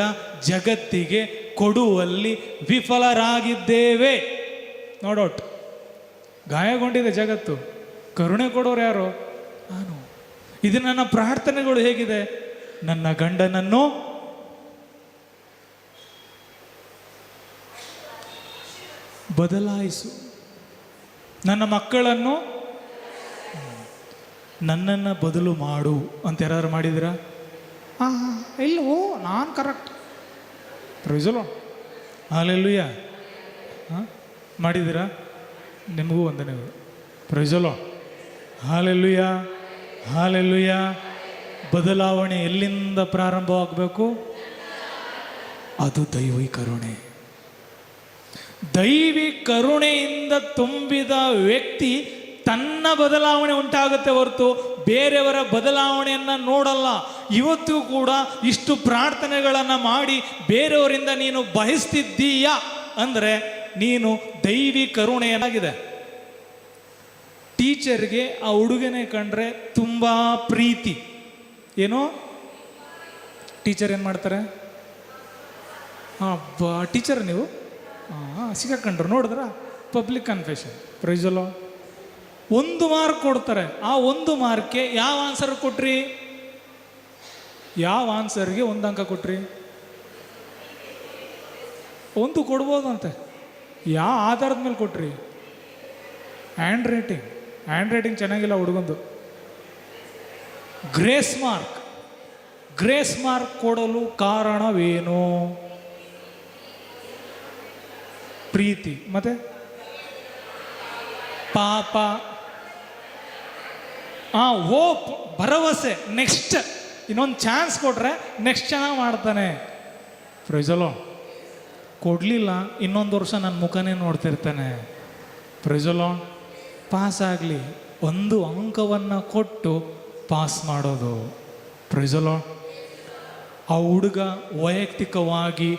ಜಗತ್ತಿಗೆ ಕೊಡುವಲ್ಲಿ ವಿಫಲರಾಗಿದ್ದೇವೆ. ನೋಡೋಟ್, ಗಾಯಗೊಂಡಿದೆ ಜಗತ್ತು, ಕರುಣೆ ಕೊಡೋರು ಯಾರು? ನಾನು. ಇದು ನನ್ನ ಪ್ರಾರ್ಥನೆಗಳು ಹೇಗಿದೆ? ನನ್ನ ಗಂಡನನ್ನು ಬದಲಾಯಿಸು, ನನ್ನ ಮಕ್ಕಳನ್ನು ನನ್ನನ್ನು ಬದಲು ಮಾಡು ಅಂತ ಯಾರಾದ್ರು ಮಾಡಿದ್ದೀರಾ? ಇಲ್ಲವೋ, ನಾನು ಕರೆಕ್ಟ್. ಪ್ರೈಸಲೋ. ಹಾಲೆಲೂಯ. ಮಾಡಿದ್ದೀರಾ? ನಿಮಗೂ ವಂದನೆಗಳು. ಪ್ರೈಸಲೋ. Hallelujah, hallelujah. ಬದಲಾವಣೆ ಎಲ್ಲಿಂದ ಪ್ರಾರಂಭವಾಗಬೇಕು? ಅದು ದೈವಿ ಕರುಣೆ. ದೈವಿ ಕರುಣೆಯಿಂದ ತುಂಬಿದ ವ್ಯಕ್ತಿ ತನ್ನ ಬದಲಾವಣೆ ಉಂಟಾಗುತ್ತೆ ಹೊರತು ಬೇರೆಯವರ ಬದಲಾವಣೆಯನ್ನು ನೋಡಲ್ಲ. ಇವತ್ತು ಕೂಡ ಇಷ್ಟು ಪ್ರಾರ್ಥನೆಗಳನ್ನು ಮಾಡಿ ಬೇರೆಯವರಿಂದ ನೀನು ಬಯಸ್ತಿದ್ದೀಯಾ ಅಂದರೆ ನೀನು ದೈವಿ ಕರುಣೆಯನ್ನಾಗಿದೆ. ಟೀಚರ್ಗೆ ಆ ಹುಡುಗನೇ ಕಂಡ್ರೆ ತುಂಬ ಪ್ರೀತಿ. ಏನೋ ಟೀಚರ್ ಏನು ಮಾಡ್ತಾರೆ? ಟೀಚರ್ ನೀವು ಸಿಕ್ಕಾಕೊಂಡ್ರು ನೋಡಿದ್ರ? Public confession. ಪ್ರೈಸಲೋ. 1 ಮಾರ್ಕ್ ಕೊಡ್ತಾರೆ. ಆ 1 ಮಾರ್ಕ್ಗೆ ಯಾವ ಆನ್ಸರ್ ಕೊಟ್ರಿ? ಯಾವ ಆನ್ಸರ್ಗೆ 1 ಅಂಕ ಕೊಟ್ರಿ? 1 ಕೊಡ್ಬೋದಂತೆ. ಯಾವ ಆಧಾರದ ಮೇಲೆ ಕೊಟ್ರಿ? ಹ್ಯಾಂಡ್ ರೈಟಿಂಗ್ ಚೆನ್ನಾಗಿಲ್ಲ ಹುಡುಗಂದು. ಗ್ರೇಸ್ ಮಾರ್ಕ್ ಕೊಡಲು ಕಾರಣವೇನು? ಪ್ರೀತಿ, ಮತ್ತೆ ಪಾಪ, ಹೋಪ್, ಭರವಸೆ. ನೆಕ್ಸ್ಟ್ ಇನ್ನೊಂದು ಚಾನ್ಸ್ ಕೊಟ್ರೆ ನೆಕ್ಸ್ಟ್ ಚೆನ್ನಾಗಿ ಮಾಡ್ತಾನೆ. ಪ್ರೈಸಲೋ. ಕೊಡಲಿಲ್ಲ, ಇನ್ನೊಂದು ವರ್ಷ ನನ್ನ ಮುಖನೇ ನೋಡ್ತಿರ್ತಾನೆ. ಪ್ರೈಸಲೋ. ಪಾಸ್ ಆಗಲಿ, 1 ಅಂಕವನ್ನು ಕೊಟ್ಟು ಪಾಸ್ ಮಾಡೋದು. ಪ್ರೈಸಲೋ. ಆ ಹುಡುಗ ವೈಯಕ್ತಿಕವಾಗಿ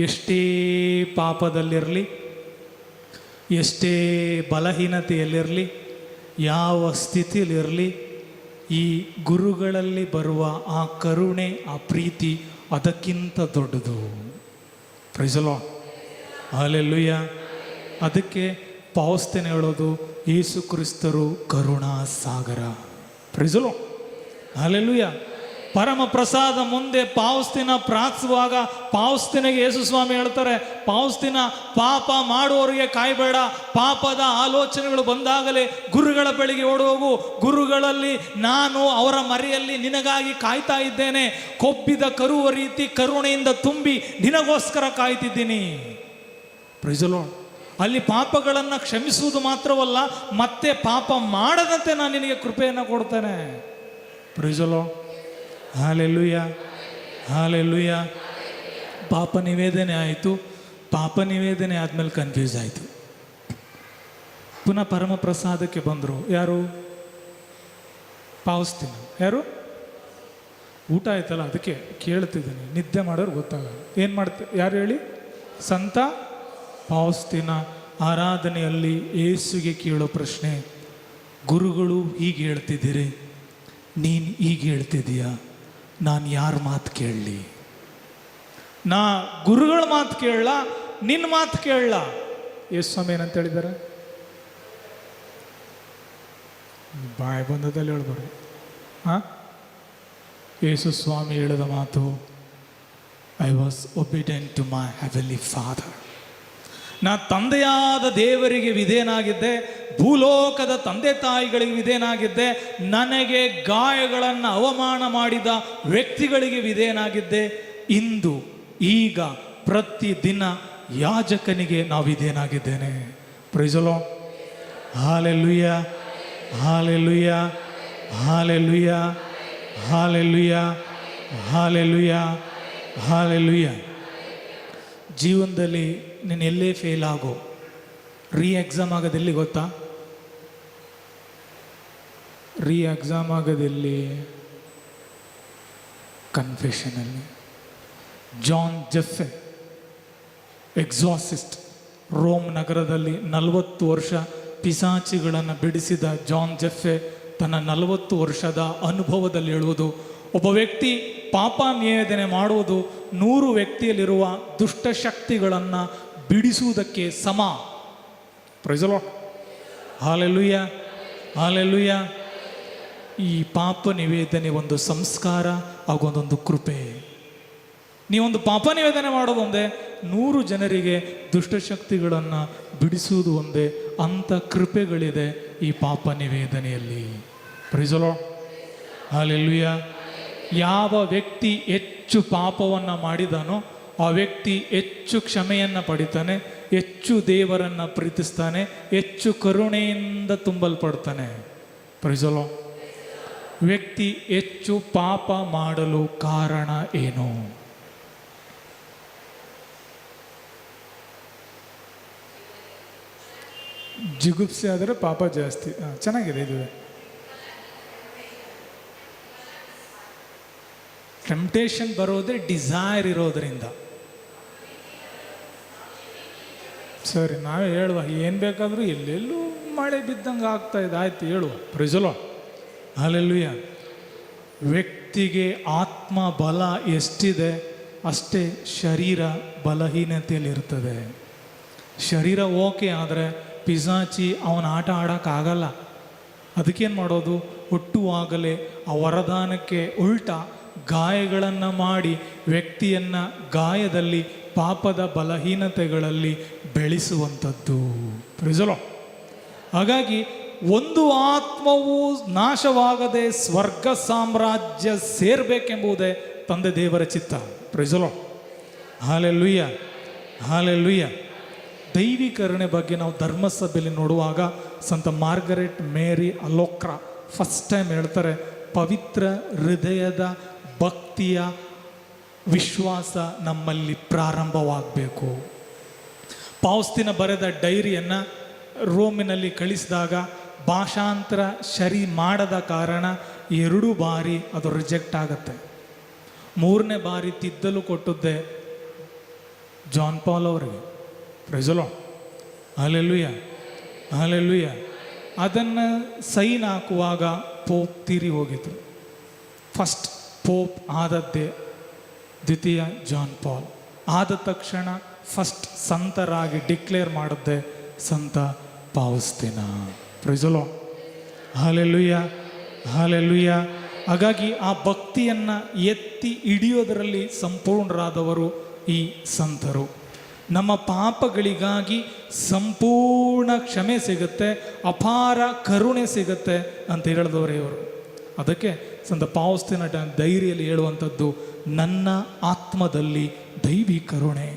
ಎಷ್ಟೇ ಪಾಪದಲ್ಲಿರಲಿ, ಎಷ್ಟೇ ಬಲಹೀನತೆಯಲ್ಲಿರಲಿ, ಯಾವ ಸ್ಥಿತಿಯಲ್ಲಿರಲಿ, ಈ ಗುರುಗಳಲ್ಲಿ ಬರುವ ಆ ಕರುಣೆ, ಆ ಪ್ರೀತಿ ಅದಕ್ಕಿಂತ ದೊಡ್ಡದು. ಪ್ರೈಸಲೋ. ಹಾಲೆಲೂಯ. ಅದಕ್ಕೆ ಪೌಸ್ತೇನೆ ಹೇಳೋದು, ಯೇಸು ಕ್ರಿಸ್ತರು ಕರುಣಾ ಸಾಗರ. ಪ್ರೈಸಲೋ. ಹಾಲೆಲೂಯ. ಪರಮ ಪ್ರಸಾದ ಮುಂದೆ ಪಾವಸ್ತಿನ ಪ್ರಾರ್ಥಿಸುವಾಗ ಪಾವಸ್ತಿನಿಗೆ ಯೇಸು ಸ್ವಾಮಿ ಹೇಳ್ತಾರೆ, ಪಾವಸ್ತಿನ ಪಾಪ ಮಾಡುವವರಿಗೆ ಕಾಯಬೇಡ, ಪಾಪದ ಆಲೋಚನೆಗಳು ಬಂದಾಗಲೇ ಗುರುಗಳ ಬಳಿಗೆ ಓಡೋಗು, ಗುರುಗಳಲ್ಲಿ ನಾನು ಅವರ ಮರೆಯಲ್ಲಿ ನಿನಗಾಗಿ ಕಾಯ್ತಾ ಇದ್ದೇನೆ, ಕೊಬ್ಬಿದ ಕರುವ ರೀತಿ ಕರುಣೆಯಿಂದ ತುಂಬಿ ನಿನಗೋಸ್ಕರ ಕಾಯ್ತಿದ್ದೀನಿ. ಪ್ರೈಸಲೋ. ಅಲ್ಲಿ ಪಾಪಗಳನ್ನು ಕ್ಷಮಿಸುವುದು ಮಾತ್ರವಲ್ಲ, ಮತ್ತೆ ಪಾಪ ಮಾಡದಂತೆ ನಾನು ನಿನಗೆ ಕೃಪೆಯನ್ನು ಕೊಡ್ತೇನೆ. ಪ್ರೈಸಲೋ. Hallelujah, hallelujah. ಪಾಪ ನಿವೇದನೆ ಆಯಿತು. ಪಾಪ ನಿವೇದನೆ ಆದಮೇಲೆ ಕನ್ಫ್ಯೂಸ್ ಆಯಿತು. ಪುನಃ ಪರಮ ಪ್ರಸಾದಕ್ಕೆ ಬಂದರು. ಯಾರು? ಪಾವಸ್ತಿನ. ಯಾರು? ಊಟ ಆಯ್ತಲ್ಲ, ಅದಕ್ಕೆ ಕೇಳ್ತಿದ್ದೀನಿ, ನಿದ್ದೆ ಮಾಡೋರು ಗೊತ್ತಾಗಲ್ಲ. ಏನು ಮಾಡ್ತಾರೆ? ಯಾರು ಹೇಳಿ? ಸಂತ ಪಾವಸ್ತಿನ ಆರಾಧನೆಯಲ್ಲಿ ಯೇಸುಗೆ ಕೇಳೋ ಪ್ರಶ್ನೆ, ಗುರುಗಳು ಹೀಗೆ ಹೇಳ್ತಿದ್ದೀರಿ, ನೀನು ಹೀಗೆ ಹೇಳ್ತಿದ್ದೀಯಾ, ನಾನು ಯಾರ ಮಾತು ಕೇಳಲಿ? ನಾ ಗುರುಗಳ ಮಾತು ಕೇಳಲ್ಲ, ನಿನ್ನ ಮಾತು ಕೇಳಲ್ಲ? ಯೇಸು ಸ್ವಾಮಿ ಏನಂತ ಹೇಳಿದ್ದಾರೆ? ಬಾಯಿ ಬಂದದಲ್ಲಿ ಹೇಳ್ಬಾರ್ದು. ಯೇಸು ಸ್ವಾಮಿ ಹೇಳಿದ ಮಾತು, I was obedient to my heavenly father. ನಾ ತಂದೆಯಾದ ದೇವರಿಗೆ ವಿಧೇಯನಾಗಿದ್ದೆ, ಭೂಲೋಕದ ತಂದೆ ತಾಯಿಗಳಿಗೆ ವಿಧೇಯನಾಗಿದ್ದೆ, ನನಗೆ ಗಾಯಗಳನ್ನು ಅವಮಾನ ಮಾಡಿದ ವ್ಯಕ್ತಿಗಳಿಗೆ ವಿಧೇಯನಾಗಿದ್ದೆ. ಇಂದು ಈಗ ಪ್ರತಿದಿನ ಯಾಜಕನಿಗೆ ನಾವು ವಿಧೇಯನಾಗಿದ್ದೇನೆ. Praise the Lord. Hallelujah, hallelujah, hallelujah, hallelujah, hallelujah, hallelujah. ಜೀವನದಲ್ಲಿ ನೀನು ಎಲ್ಲೇ ಫೇಲ್ ಆಗೋ, ಎಕ್ಸಾಮ್ ಆಗೋದೆಲ್ಲಿ ಗೊತ್ತಾ? ಎಕ್ಸಾಮ್ ಆಗೋದೆಲ್ಲಿ? ಕನ್ಫೆಷನಲ್ಲಿ. ಜಾನ್ ಜೆಫೆ ಎಕ್ಸಾಸಿಸ್ಟ್, ರೋಮ್ ನಗರದಲ್ಲಿ 40 ವರ್ಷ ಪಿಸಾಚಿಗಳನ್ನು ಬಿಡಿಸಿದ ಜಾನ್ ಜೆಫೆ ತನ್ನ 40 ವರ್ಷದ ಅನುಭವದಲ್ಲಿ ಹೇಳುವುದು, ಒಬ್ಬ ವ್ಯಕ್ತಿ ಪಾಪ ನಿವೇದನೆ ಮಾಡುವುದು 100 ವ್ಯಕ್ತಿಯಲ್ಲಿರುವ ದುಷ್ಟಶಕ್ತಿಗಳನ್ನು ಬಿಡಿಸುವುದಕ್ಕೆ ಸಮ. Praise the Lord. Hallelujah, hallelujah. ಈ ಪಾಪ ನಿವೇದನೆ ಒಂದು ಸಂಸ್ಕಾರ ಹಾಗೂ ಒಂದೊಂದು ಕೃಪೆ. ನೀವೊಂದು ಪಾಪ ನಿವೇದನೆ ಮಾಡೋದು ಒಂದೇ, 100 ಜನರಿಗೆ ದುಷ್ಟಶಕ್ತಿಗಳನ್ನು ಬಿಡಿಸುವುದು ಒಂದೇ. ಅಂಥ ಕೃಪೆಗಳಿದೆ ಈ ಪಾಪ ನಿವೇದನೆಯಲ್ಲಿ. Praise the Lord. ಹಲ್ಲೆಲೂಯಾ. ಯಾವ ವ್ಯಕ್ತಿ ಹೆಚ್ಚು ಪಾಪವನ್ನು ಮಾಡಿದಾನೋ ಆ ವ್ಯಕ್ತಿ ಹೆಚ್ಚು ಕ್ಷಮೆಯನ್ನು ಪಡಿತಾನೆ, ಹೆಚ್ಚು ದೇವರನ್ನು ಪ್ರೀತಿಸ್ತಾನೆ, ಹೆಚ್ಚು ಕರುಣೆಯಿಂದ ತುಂಬಲ್ಪಡ್ತಾನೆ. Price the lord. ವ್ಯಕ್ತಿ ಹೆಚ್ಚು ಪಾಪ ಮಾಡಲು ಕಾರಣ ಏನು? ಜಿಗುಪ್ಸೆ ಆದರೆ ಪಾಪ ಜಾಸ್ತಿ. ಚೆನ್ನಾಗಿದೆ ಇದು. ಟೆಂಪ್ಟೇಷನ್ ಬರೋದೇ ಡಿಸೈರ್ ಇರೋದರಿಂದ. ಸರಿ, ನಾವೇ ಹೇಳುವ, ಏನು ಬೇಕಾದರೂ ಎಲ್ಲೆಲ್ಲೂ ಮಳೆ ಬಿದ್ದಂಗೆ ಆಗ್ತಾ ಇದೆ, ಆಯ್ತು ಹೇಳುವ. Praise the Lord. ಹಲ್ಲೆಲೂಯಾ. ವ್ಯಕ್ತಿಗೆ ಆತ್ಮ ಬಲ ಎಷ್ಟಿದೆ ಅಷ್ಟೇ ಶರೀರ ಬಲಹೀನತೆಯಲ್ಲಿರ್ತದೆ. ಶರೀರ ಓಕೆ ಆದರೆ ಪಿಸಾಚಿ ಅವನ ಆಟ ಆಡೋಕ್ಕಾಗಲ್ಲ. ಅದಕ್ಕೇನು ಮಾಡೋದು? ಹುಟ್ಟುವಾಗಲೇ ಆ ವರದಾನಕ್ಕೆ ಉಲ್ಟಾ ಗಾಯಗಳನ್ನು ಮಾಡಿ ವ್ಯಕ್ತಿಯನ್ನು ಗಾಯದಲ್ಲಿ ಪಾಪದ ಬಲಹೀನತೆಗಳಲ್ಲಿ ಬೆಳೆಸುವಂಥದ್ದು. Praise the Lord. ಹಾಗಾಗಿ ಒಂದು ಆತ್ಮವು ನಾಶವಾಗದೆ ಸ್ವರ್ಗ ಸಾಮ್ರಾಜ್ಯ ಸೇರಬೇಕೆಂಬುದೇ ತಂದೆ ದೇವರ ಚಿತ್ತ. Praise the Lord. Hallelujah, hallelujah. ದೈವಿಕರಣೆ ಬಗ್ಗೆ ನಾವು ಧರ್ಮಸಭೆಯಲ್ಲಿ ನೋಡುವಾಗ ಸಂತ ಮಾರ್ಗರೆಟ್ ಮೇರಿ ಅಲೋಕ್ರ ಫಸ್ಟ್ ಟೈಮ್ ಹೇಳ್ತಾರೆ, ಪವಿತ್ರ ಹೃದಯದ ಭಕ್ತಿಯ ವಿಶ್ವಾಸ ನಮ್ಮಲ್ಲಿ ಪ್ರಾರಂಭವಾಗಬೇಕು. ಪೌಸ್ತಿನ ಬರೆದ ಡೈರಿಯನ್ನು ರೋಮಿನಲ್ಲಿ ಕಳಿಸಿದಾಗ ಭಾಷಾಂತರ ಸರಿ ಮಾಡದ ಕಾರಣ 2 ಬಾರಿ ಅದು ರಿಜೆಕ್ಟ್ ಆಗುತ್ತೆ. 3ನೇ ಬಾರಿ ತಿದ್ದಲು ಕೊಟ್ಟದ್ದೇ ಜಾನ್ ಪಾಲ್ ಅವರಿಗೆ. Praise the Lord. Hallelujah, hallelujah. ಅದನ್ನು ಸೈನ್ ಹಾಕುವಾಗ ಪೋಪ್ ತೀರಿ ಹೋಗಿದ್ರು. ಫಸ್ಟ್ ಪೋಪ್ ಆದದ್ದೇ ದ್ವಿತೀಯ ಜಾನ್ ಪಾಲ್. ಆದ ತಕ್ಷಣ ಫಸ್ಟ್ ಸಂತರಾಗಿ ಡಿಕ್ಲೇರ್ ಮಾಡಿದ್ದೆ ಸಂತ Faustina. Praise the Lord. Hallelujah, hallelujah. ಹಾಗಾಗಿ ಆ ಭಕ್ತಿಯನ್ನು ಎತ್ತಿ ಹಿಡಿಯೋದರಲ್ಲಿ ಸಂಪೂರ್ಣರಾದವರು ಈ ಸಂತರು. ನಮ್ಮ ಪಾಪಗಳಿಗಾಗಿ ಸಂಪೂರ್ಣ ಕ್ಷಮೆ ಸಿಗುತ್ತೆ, ಅಪಾರ ಕರುಣೆ ಸಿಗುತ್ತೆ ಅಂತ ಹೇಳಿದವರೇ ಇವರು. ಅದಕ್ಕೆ ಸಂತ ಪೌಸ್ತಿನ ಧೈರ್ಯದಲ್ಲಿ ಹೇಳುವಂಥದ್ದು, ನನ್ನ ಆತ್ಮದಲ್ಲಿ ದೈವಿ ಕರುಣೆ,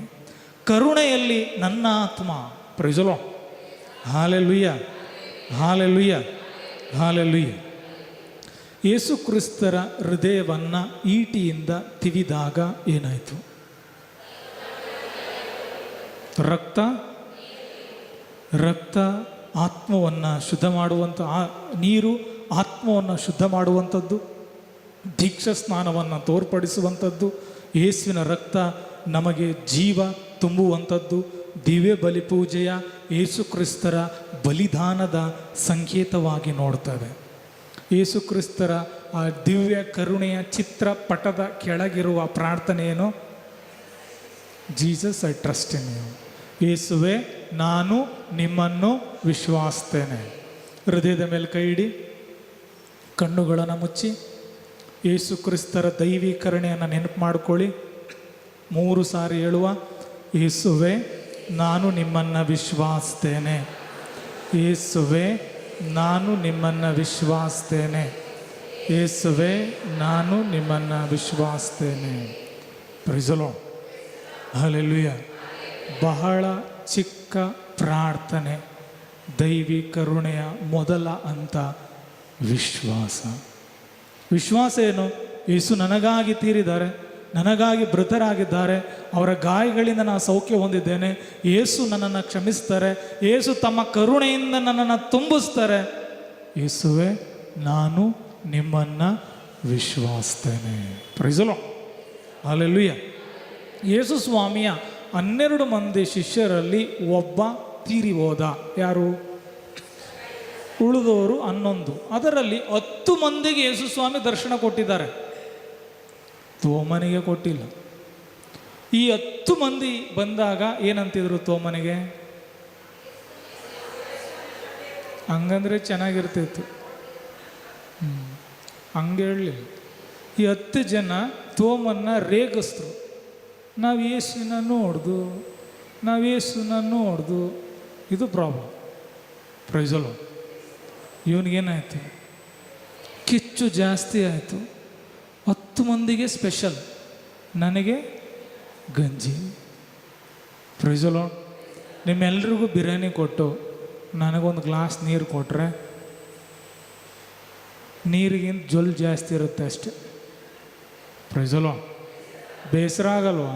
ಕರುಣೆಯಲ್ಲಿ ನನ್ನ ಆತ್ಮ. Praise the Lord. Hallelujah, hallelujah, hallelujah. Yesu ಕ್ರಿಸ್ತರ ಹೃದಯವನ್ನು ಈಟಿಯಿಂದ ತಿವಿದಾಗ ಏನಾಯಿತು? ರಕ್ತ ಆತ್ಮವನ್ನು ಶುದ್ಧ ಮಾಡುವಂಥ, ನೀರು ಆತ್ಮವನ್ನು ಶುದ್ಧ ಮಾಡುವಂಥದ್ದು, ದೀಕ್ಷಾ ಸ್ನಾನವನ್ನು ತೋರ್ಪಡಿಸುವಂಥದ್ದು, ಯೇಸುವಿನ ರಕ್ತ ನಮಗೆ ಜೀವ ತುಂಬುವಂಥದ್ದು, ದಿವ್ಯ ಬಲಿಪೂಜೆಯ ಯೇಸು ಕ್ರಿಸ್ತರ ಬಲಿದಾನದ ಸಂಕೇತವಾಗಿ ನೋಡ್ತೇವೆ. ಯೇಸು ಕ್ರಿಸ್ತರ ಆ ದಿವ್ಯ ಕರುಣೆಯ ಚಿತ್ರಪಟದ ಕೆಳಗಿರುವ ಪ್ರಾರ್ಥನೆ ಏನು? Jesus, I trust in you. ಯೇಸುವೆ, ನಾನು ನಿಮ್ಮನ್ನು ವಿಶ್ವಾಸಿಸ್ತೇನೆ. ಹೃದಯದ ಮೇಲೆ ಕೈ ಇಡಿ, ಕಣ್ಣುಗಳನ್ನು ಮುಚ್ಚಿ ಯೇಸು ಕ್ರಿಸ್ತರ ದೈವಿ ಕರುಣೆಯನ್ನು ನೆನಪು ಮಾಡಿಕೊಳ್ಳಿ. 3 ಸಾರಿ ಹೇಳುವ, ಯೇಸುವೆ, ನಾನು ನಿಮ್ಮನ್ನು ವಿಶ್ವಾಸಿಸ್ತೇನೆ. ಯೇಸುವೆ, ನಾನು ನಿಮ್ಮನ್ನು ವಿಶ್ವಾಸಿಸ್ತೇನೆ. ಯೇಸುವೆ, ನಾನು ನಿಮ್ಮನ್ನು ವಿಶ್ವಾಸಿಸ್ತೇನೆ. Praise the Lord. ಹಲ್ಲೆಲೂಯಾ. ಬಹಳ ಚಿಕ್ಕ ಪ್ರಾರ್ಥನೆ. ದೈವಿ ಕರುಣೆಯ ಮೊದಲ ಹಂತ ವಿಶ್ವಾಸ. ವಿಶ್ವಾಸ ಏನು? ಯೇಸು ನನಗಾಗಿ ತೀರಿದ್ದಾರೆ, ನನಗಾಗಿ ಮೃತರಾಗಿದ್ದಾರೆ, ಅವರ ಗಾಯಗಳಿಂದ ನಾನು ಸೌಖ್ಯ ಹೊಂದಿದ್ದೇನೆ. ಯೇಸು ನನ್ನನ್ನು ಕ್ಷಮಿಸ್ತಾರೆ, ಯೇಸು ತಮ್ಮ ಕರುಣೆಯಿಂದ ನನ್ನನ್ನು ತುಂಬಿಸ್ತಾರೆ. ಯೇಸುವೆ, ನಾನು ನಿಮ್ಮನ್ನು ವಿಶ್ವಾಸಿಸ್ತೇನೆ. Praise the Lord. Hallelujah. Yesu ಸ್ವಾಮಿಯ 12 ಮಂದಿ ಶಿಷ್ಯರಲ್ಲಿ ಒಬ್ಬ ತೀರಿ ಹೋದ. ಯಾರು? ಉಳಿದವರು 11. ಅದರಲ್ಲಿ 10 ಮಂದಿಗೆ ಯೇಸು ಸ್ವಾಮಿ ದರ್ಶನ ಕೊಟ್ಟಿದ್ದಾರೆ, ತೋಮನಿಗೆ ಕೊಟ್ಟಿಲ್ಲ. ಈ 10 ಮಂದಿ ಬಂದಾಗ ಏನಂತಿದ್ರು ತೋಮನಿಗೆ? ಹಂಗಂದ್ರೆ ಚೆನ್ನಾಗಿರ್ತಿತ್ತು. ಹಂಗೆ ಹೇಳಲಿಲ್ಲ. ಈ 10 ಜನ ತೋಮನ್ನ ರೇಗಿಸ್ತರು. ನಾವು ಯೇಸುವಿನ ನೋಡ್ದು ಇದು ಪ್ರಾಬ್ಲಮ್. Praise the Lord. ಇವನಿಗೇನಾಯಿತು? ಕಿಚ್ಚು ಜಾಸ್ತಿ ಆಯಿತು. 10 ಮಂದಿಗೆ ಸ್ಪೆಷಲ್, ನನಗೆ ಗಂಜಿ. Praise the Lord. ನಿಮ್ಮೆಲ್ರಿಗೂ ಬಿರಿಯಾನಿ ಕೊಟ್ಟು ನನಗೊಂದು ಗ್ಲಾಸ್ ನೀರು ಕೊಟ್ಟರೆ ನೀರಿಗಿಂತ ಜೊಲ್ ಜಾಸ್ತಿ ಇರುತ್ತೆ ಅಷ್ಟೆ. Praise the Lord. ಬೇಸರ ಆಗಲ್ವಾ?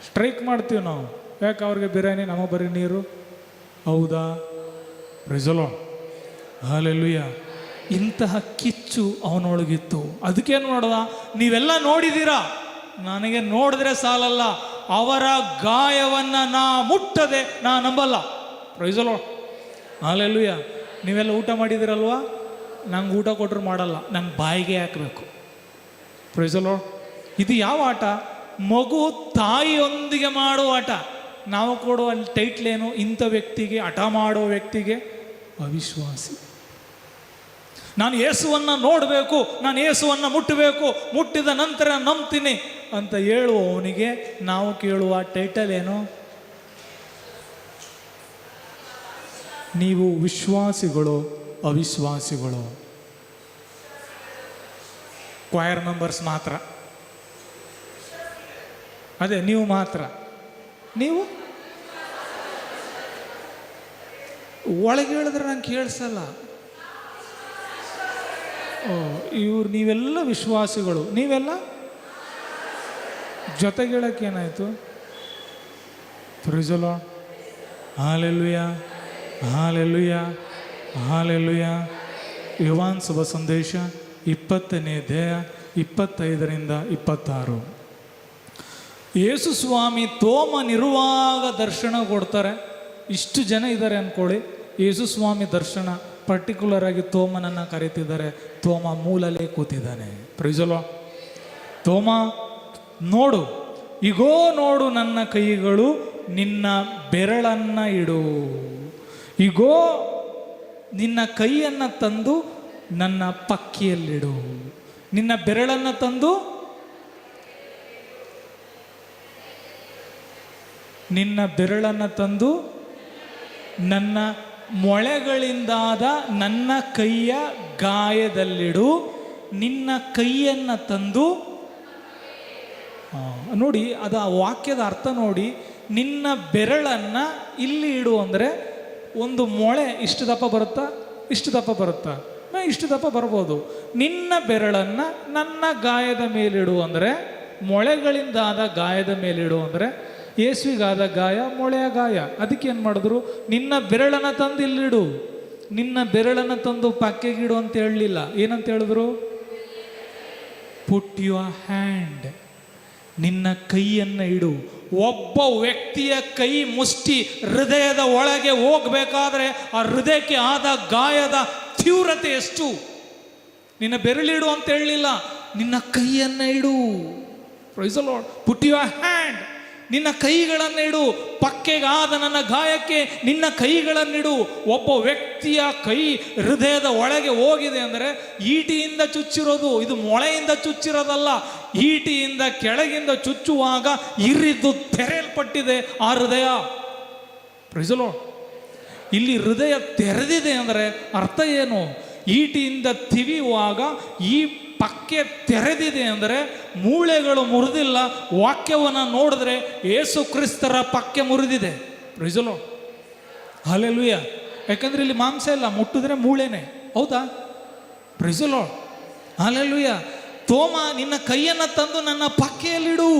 ಸ್ಟ್ರೈಕ್ ಮಾಡ್ತೀವಿ ನಾವು. ಯಾಕೆ ಅವ್ರಿಗೆ ಬಿರಿಯಾನಿ, ನಮಗೆ ಬರೀ ನೀರು? ಹೌದಾ? Praise the Lord. ಹಲ್ಲೆಲೂಯಾ. ಇಂತಹ ಕಿಚ್ಚು ಅವನೊಳಗಿತ್ತು. ಅದಕ್ಕೇನು ಮಾಡ್ದ? ನೀವೆಲ್ಲ ನೋಡಿದ್ದೀರಾ, ನನಗೆ ನೋಡಿದ್ರೆ ಸಾಲಲ್ಲ, ಅವರ ಗಾಯವನ್ನು ನಾ ಮುಟ್ಟದೆ ನಾ ನಂಬಲ್ಲ. Praise the Lord. ಹಲ್ಲೆಲೂಯಾ. ನೀವೆಲ್ಲ ಊಟ ಮಾಡಿದಿರಲ್ವಾ? ನಂಗೆ ಊಟ ಕೊಟ್ಟರು ಮಾಡಲ್ಲ, ನನ್ನ ಬಾಯಿಗೆ ಹಾಕಬೇಕು. Praise the Lord. ಇದು ಯಾವ ಆಟ? ಮಗು ತಾಯಿಯೊಂದಿಗೆ ಮಾಡುವ ಆಟ. ನಾವು ಕೊಡುವ ಟೈಟ್ಲೇನು? ಇಂಥ ವ್ಯಕ್ತಿಗೆ, ಹಠ ಮಾಡೋ ವ್ಯಕ್ತಿಗೆ ಅವಿಶ್ವಾಸಿ. ನಾನು ಯೇಸುವನ್ನು ನೋಡಬೇಕು, ನಾನು ಯೇಸುವನ್ನು ಮುಟ್ಟಬೇಕು, ಮುಟ್ಟಿದ ನಂತರ ನಂಬ್ತೀನಿ ಅಂತ ಹೇಳುವವನಿಗೆ ನಾವು ಕೇಳುವ ಟೈಟಲ್ ಏನು? ನೀವು ವಿಶ್ವಾಸಿಗಳು ಅವಿಶ್ವಾಸಿಗಳು? ಕ್ವೈರ್ ಮೆಂಬರ್ಸ್ ಮಾತ್ರ. ಅದೇ ನೀವು ಮಾತ್ರ. ನೀವು ಒಳಗೆ ಹೇಳಿದ್ರೆ ನಂಗೆ ಕೇಳಿಸಲ್ಲ. ನೀವೆಲ್ಲ ವಿಶ್ವಾಸಿಗಳು, ನೀವೆಲ್ಲ ಜೊತೆಗೆ ಹೇಳೋಕ್ಕೇನಾಯಿತು? Praise the Lord. Hallelujah, hallelujah, hallelujah. Yohana ಶುಭ ಸಂದೇಶ 20ನೇ ಅಧ್ಯಾಯ 25ರಿಂದ 26. ಯೇಸು ಸ್ವಾಮಿ ತೋಮನಿರುವಾಗ ದರ್ಶನ ಕೊಡ್ತಾರೆ. ಇಷ್ಟು ಜನ ಇದ್ದಾರೆ ಅಂದ್ಕೊಳ್ಳಿ. ಯೇಸು ಸ್ವಾಮಿ ದರ್ಶನ ಪರ್ಟಿಕ್ಯುಲರ್ ಆಗಿ ತೋಮನನ್ನು ಕರೀತಿದ್ದಾರೆ. ತೋಮ ಮೂಲಲ್ಲೇ ಕೂತಿದ್ದಾನೆ. Price the lord. ತೋಮ, ನೋಡು, ಇಗೋ ನೋಡು ನನ್ನ ಕೈಗಳು, ನಿನ್ನ ಬೆರಳನ್ನು ಇಡು. ಇಗೋ ನಿನ್ನ ಕೈಯನ್ನು ತಂದು ನನ್ನ ಪಕ್ಕಿಯಲ್ಲಿಡು. ನಿನ್ನ ಬೆರಳನ್ನು ತಂದು ನನ್ನ ಮೊಳೆಗಳಿಂದಾದ ನನ್ನ ಕೈಯ ಗಾಯದಲ್ಲಿಡು. ನಿನ್ನ ಕೈಯನ್ನು ತಂದು, ನೋಡಿ ಅದು ಆ ವಾಕ್ಯದ ಅರ್ಥ ನೋಡಿ. ನಿನ್ನ ಬೆರಳನ್ನು ಇಲ್ಲಿ ಇಡು ಅಂದರೆ ಒಂದು ಮೊಳೆ ಇಷ್ಟು ದಪ್ಪ ಬರುತ್ತಾ? ಇಷ್ಟು ದಪ್ಪ ಬರುತ್ತಾ? ಇಷ್ಟು ದಪ್ಪ ಬರ್ಬೋದು. ನಿನ್ನ ಬೆರಳನ್ನು ನನ್ನ ಗಾಯದ ಮೇಲಿಡು ಅಂದರೆ, ಮೊಳೆಗಳಿಂದಾದ ಗಾಯದ ಮೇಲಿಡು ಅಂದರೆ ಯೇಸುವಿಗಾದ ಗಾಯ ಮೊಳೆಯ ಗಾಯ. ಅದಕ್ಕೆ ಏನು ಮಾಡಿದ್ರು? ನಿನ್ನ ಬೆರಳನ್ನು ತಂದು ಇಲ್ಲಿಡು, ನಿನ್ನ ಬೆರಳನ್ನು ತಂದು ಪಕ್ಕೆಗಿಡು ಅಂತ ಹೇಳಲಿಲ್ಲ. ಏನಂತ ಹೇಳಿದ್ರು? ಪುಟ್ ಯುವರ್ ಹ್ಯಾಂಡ್, ನಿನ್ನ ಕೈಯನ್ನು ಇಡು. ಒಬ್ಬ ವ್ಯಕ್ತಿಯ ಕೈ ಮುಷ್ಟಿ ಹೃದಯದ ಒಳಗೆ ಹೋಗಬೇಕಾದ್ರೆ ಆ ಹೃದಯಕ್ಕೆ ಆದ ಗಾಯದ ತೀವ್ರತೆ ಎಷ್ಟು? ನಿನ್ನ ಬೆರಳಿಡು ಅಂತ ಹೇಳಲಿಲ್ಲ, ನಿನ್ನ ಕೈಯನ್ನು ಇಡು. Praise the Lord. Put your hand, ನಿನ್ನ ಕೈಗಳನ್ನು ಇಡು. ಪಕ್ಕೆಗಾದ ನನ್ನ ಗಾಯಕ್ಕೆ ನಿನ್ನ ಕೈಗಳನ್ನಿಡು. ಒಬ್ಬ ವ್ಯಕ್ತಿಯ ಕೈ ಹೃದಯದ ಒಳಗೆ ಹೋಗಿದೆ ಅಂದರೆ ಈಟಿಯಿಂದ ಚುಚ್ಚಿರೋದು, ಇದು ಮೊಳೆಯಿಂದ ಚುಚ್ಚಿರೋದಲ್ಲ. ಈಟಿಯಿಂದ ಕೆಳಗಿಂದ ಚುಚ್ಚುವಾಗ ಇರಿದು ತೆರೆಯಲ್ಪಟ್ಟಿದೆ ಆ ಹೃದಯ. Praise the Lord. ಇಲ್ಲಿ ಹೃದಯ ತೆರೆದಿದೆ ಅಂದರೆ ಅರ್ಥ ಏನು? ಈಟಿಯಿಂದ ತಿವಿಯುವಾಗ ಈ ಪಕ್ಕೆ ತೆರೆದಿದೆ ಅಂದರೆ ಮೂಳೆಗಳು ಮುರಿದಿಲ್ಲ. ವಾಕ್ಯವನ್ನು ನೋಡಿದ್ರೆ ಯೇಸು ಕ್ರಿಸ್ತರ ಪಕ್ಕೆ ಮುರಿದಿದೆ. Praise the Lord. ಹಲ್ಲೆಲೂಯಾ. ಯಾಕಂದ್ರೆ ಇಲ್ಲಿ ಮಾಂಸ ಇಲ್ಲ, ಮುಟ್ಟಿದ್ರೆ ಮೂಳೆನೆ. ಹೌದಾ? Praise the Lord. Hallelujah. Thoma ನಿನ್ನ ಕೈಯನ್ನು ತಂದು ನನ್ನ ಪಕ್ಕೆಯಲ್ಲಿಡು.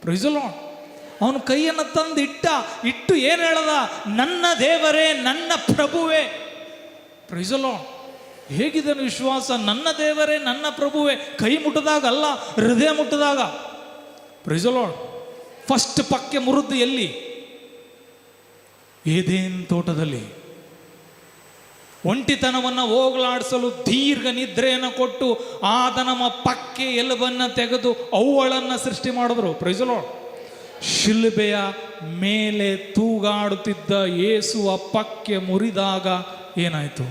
Price the lord. ಅವನು ಕೈಯನ್ನು ತಂದು ಇಟ್ಟು ಏನು ಹೇಳದ? ನನ್ನ ದೇವರೇ, ನನ್ನ ಪ್ರಭುವೇ. Praise the Lord. ಹೇಗಿದೆ ವಿಶ್ವಾಸ? ನನ್ನ ದೇವರೇ, ನನ್ನ ಪ್ರಭುವೇ. ಕೈ ಮುಟ್ಟಿದಾಗ ಅಲ್ಲ, ಹೃದಯ ಮುಟ್ಟಿದಾಗ. Praise the Lord. ಫಸ್ಟ್ ಪಕ್ಕೆ ಮುರಿದು ಎಲ್ಲಿ? ಏದೇನ್ ತೋಟದಲ್ಲಿ. ಒಂಟಿತನವನ್ನು ಹೋಗಲಾಡಿಸಲು ದೀರ್ಘ ನಿದ್ರೆಯನ್ನು ಕೊಟ್ಟು ಆದನಮ ಪಕ್ಕೆ ಎಲುಬನ್ನು ತೆಗೆದು ಅವುಗಳನ್ನು ಸೃಷ್ಟಿ ಮಾಡಿದ್ರು. Praise the Lord. ಶಿಲುಬೆಯ ಮೇಲೆ ತೂಗಾಡುತ್ತಿದ್ದ ಯೇಸುವ ಪಕ್ಕೆ ಮುರಿದಾಗ ಏನಾಯಿತು?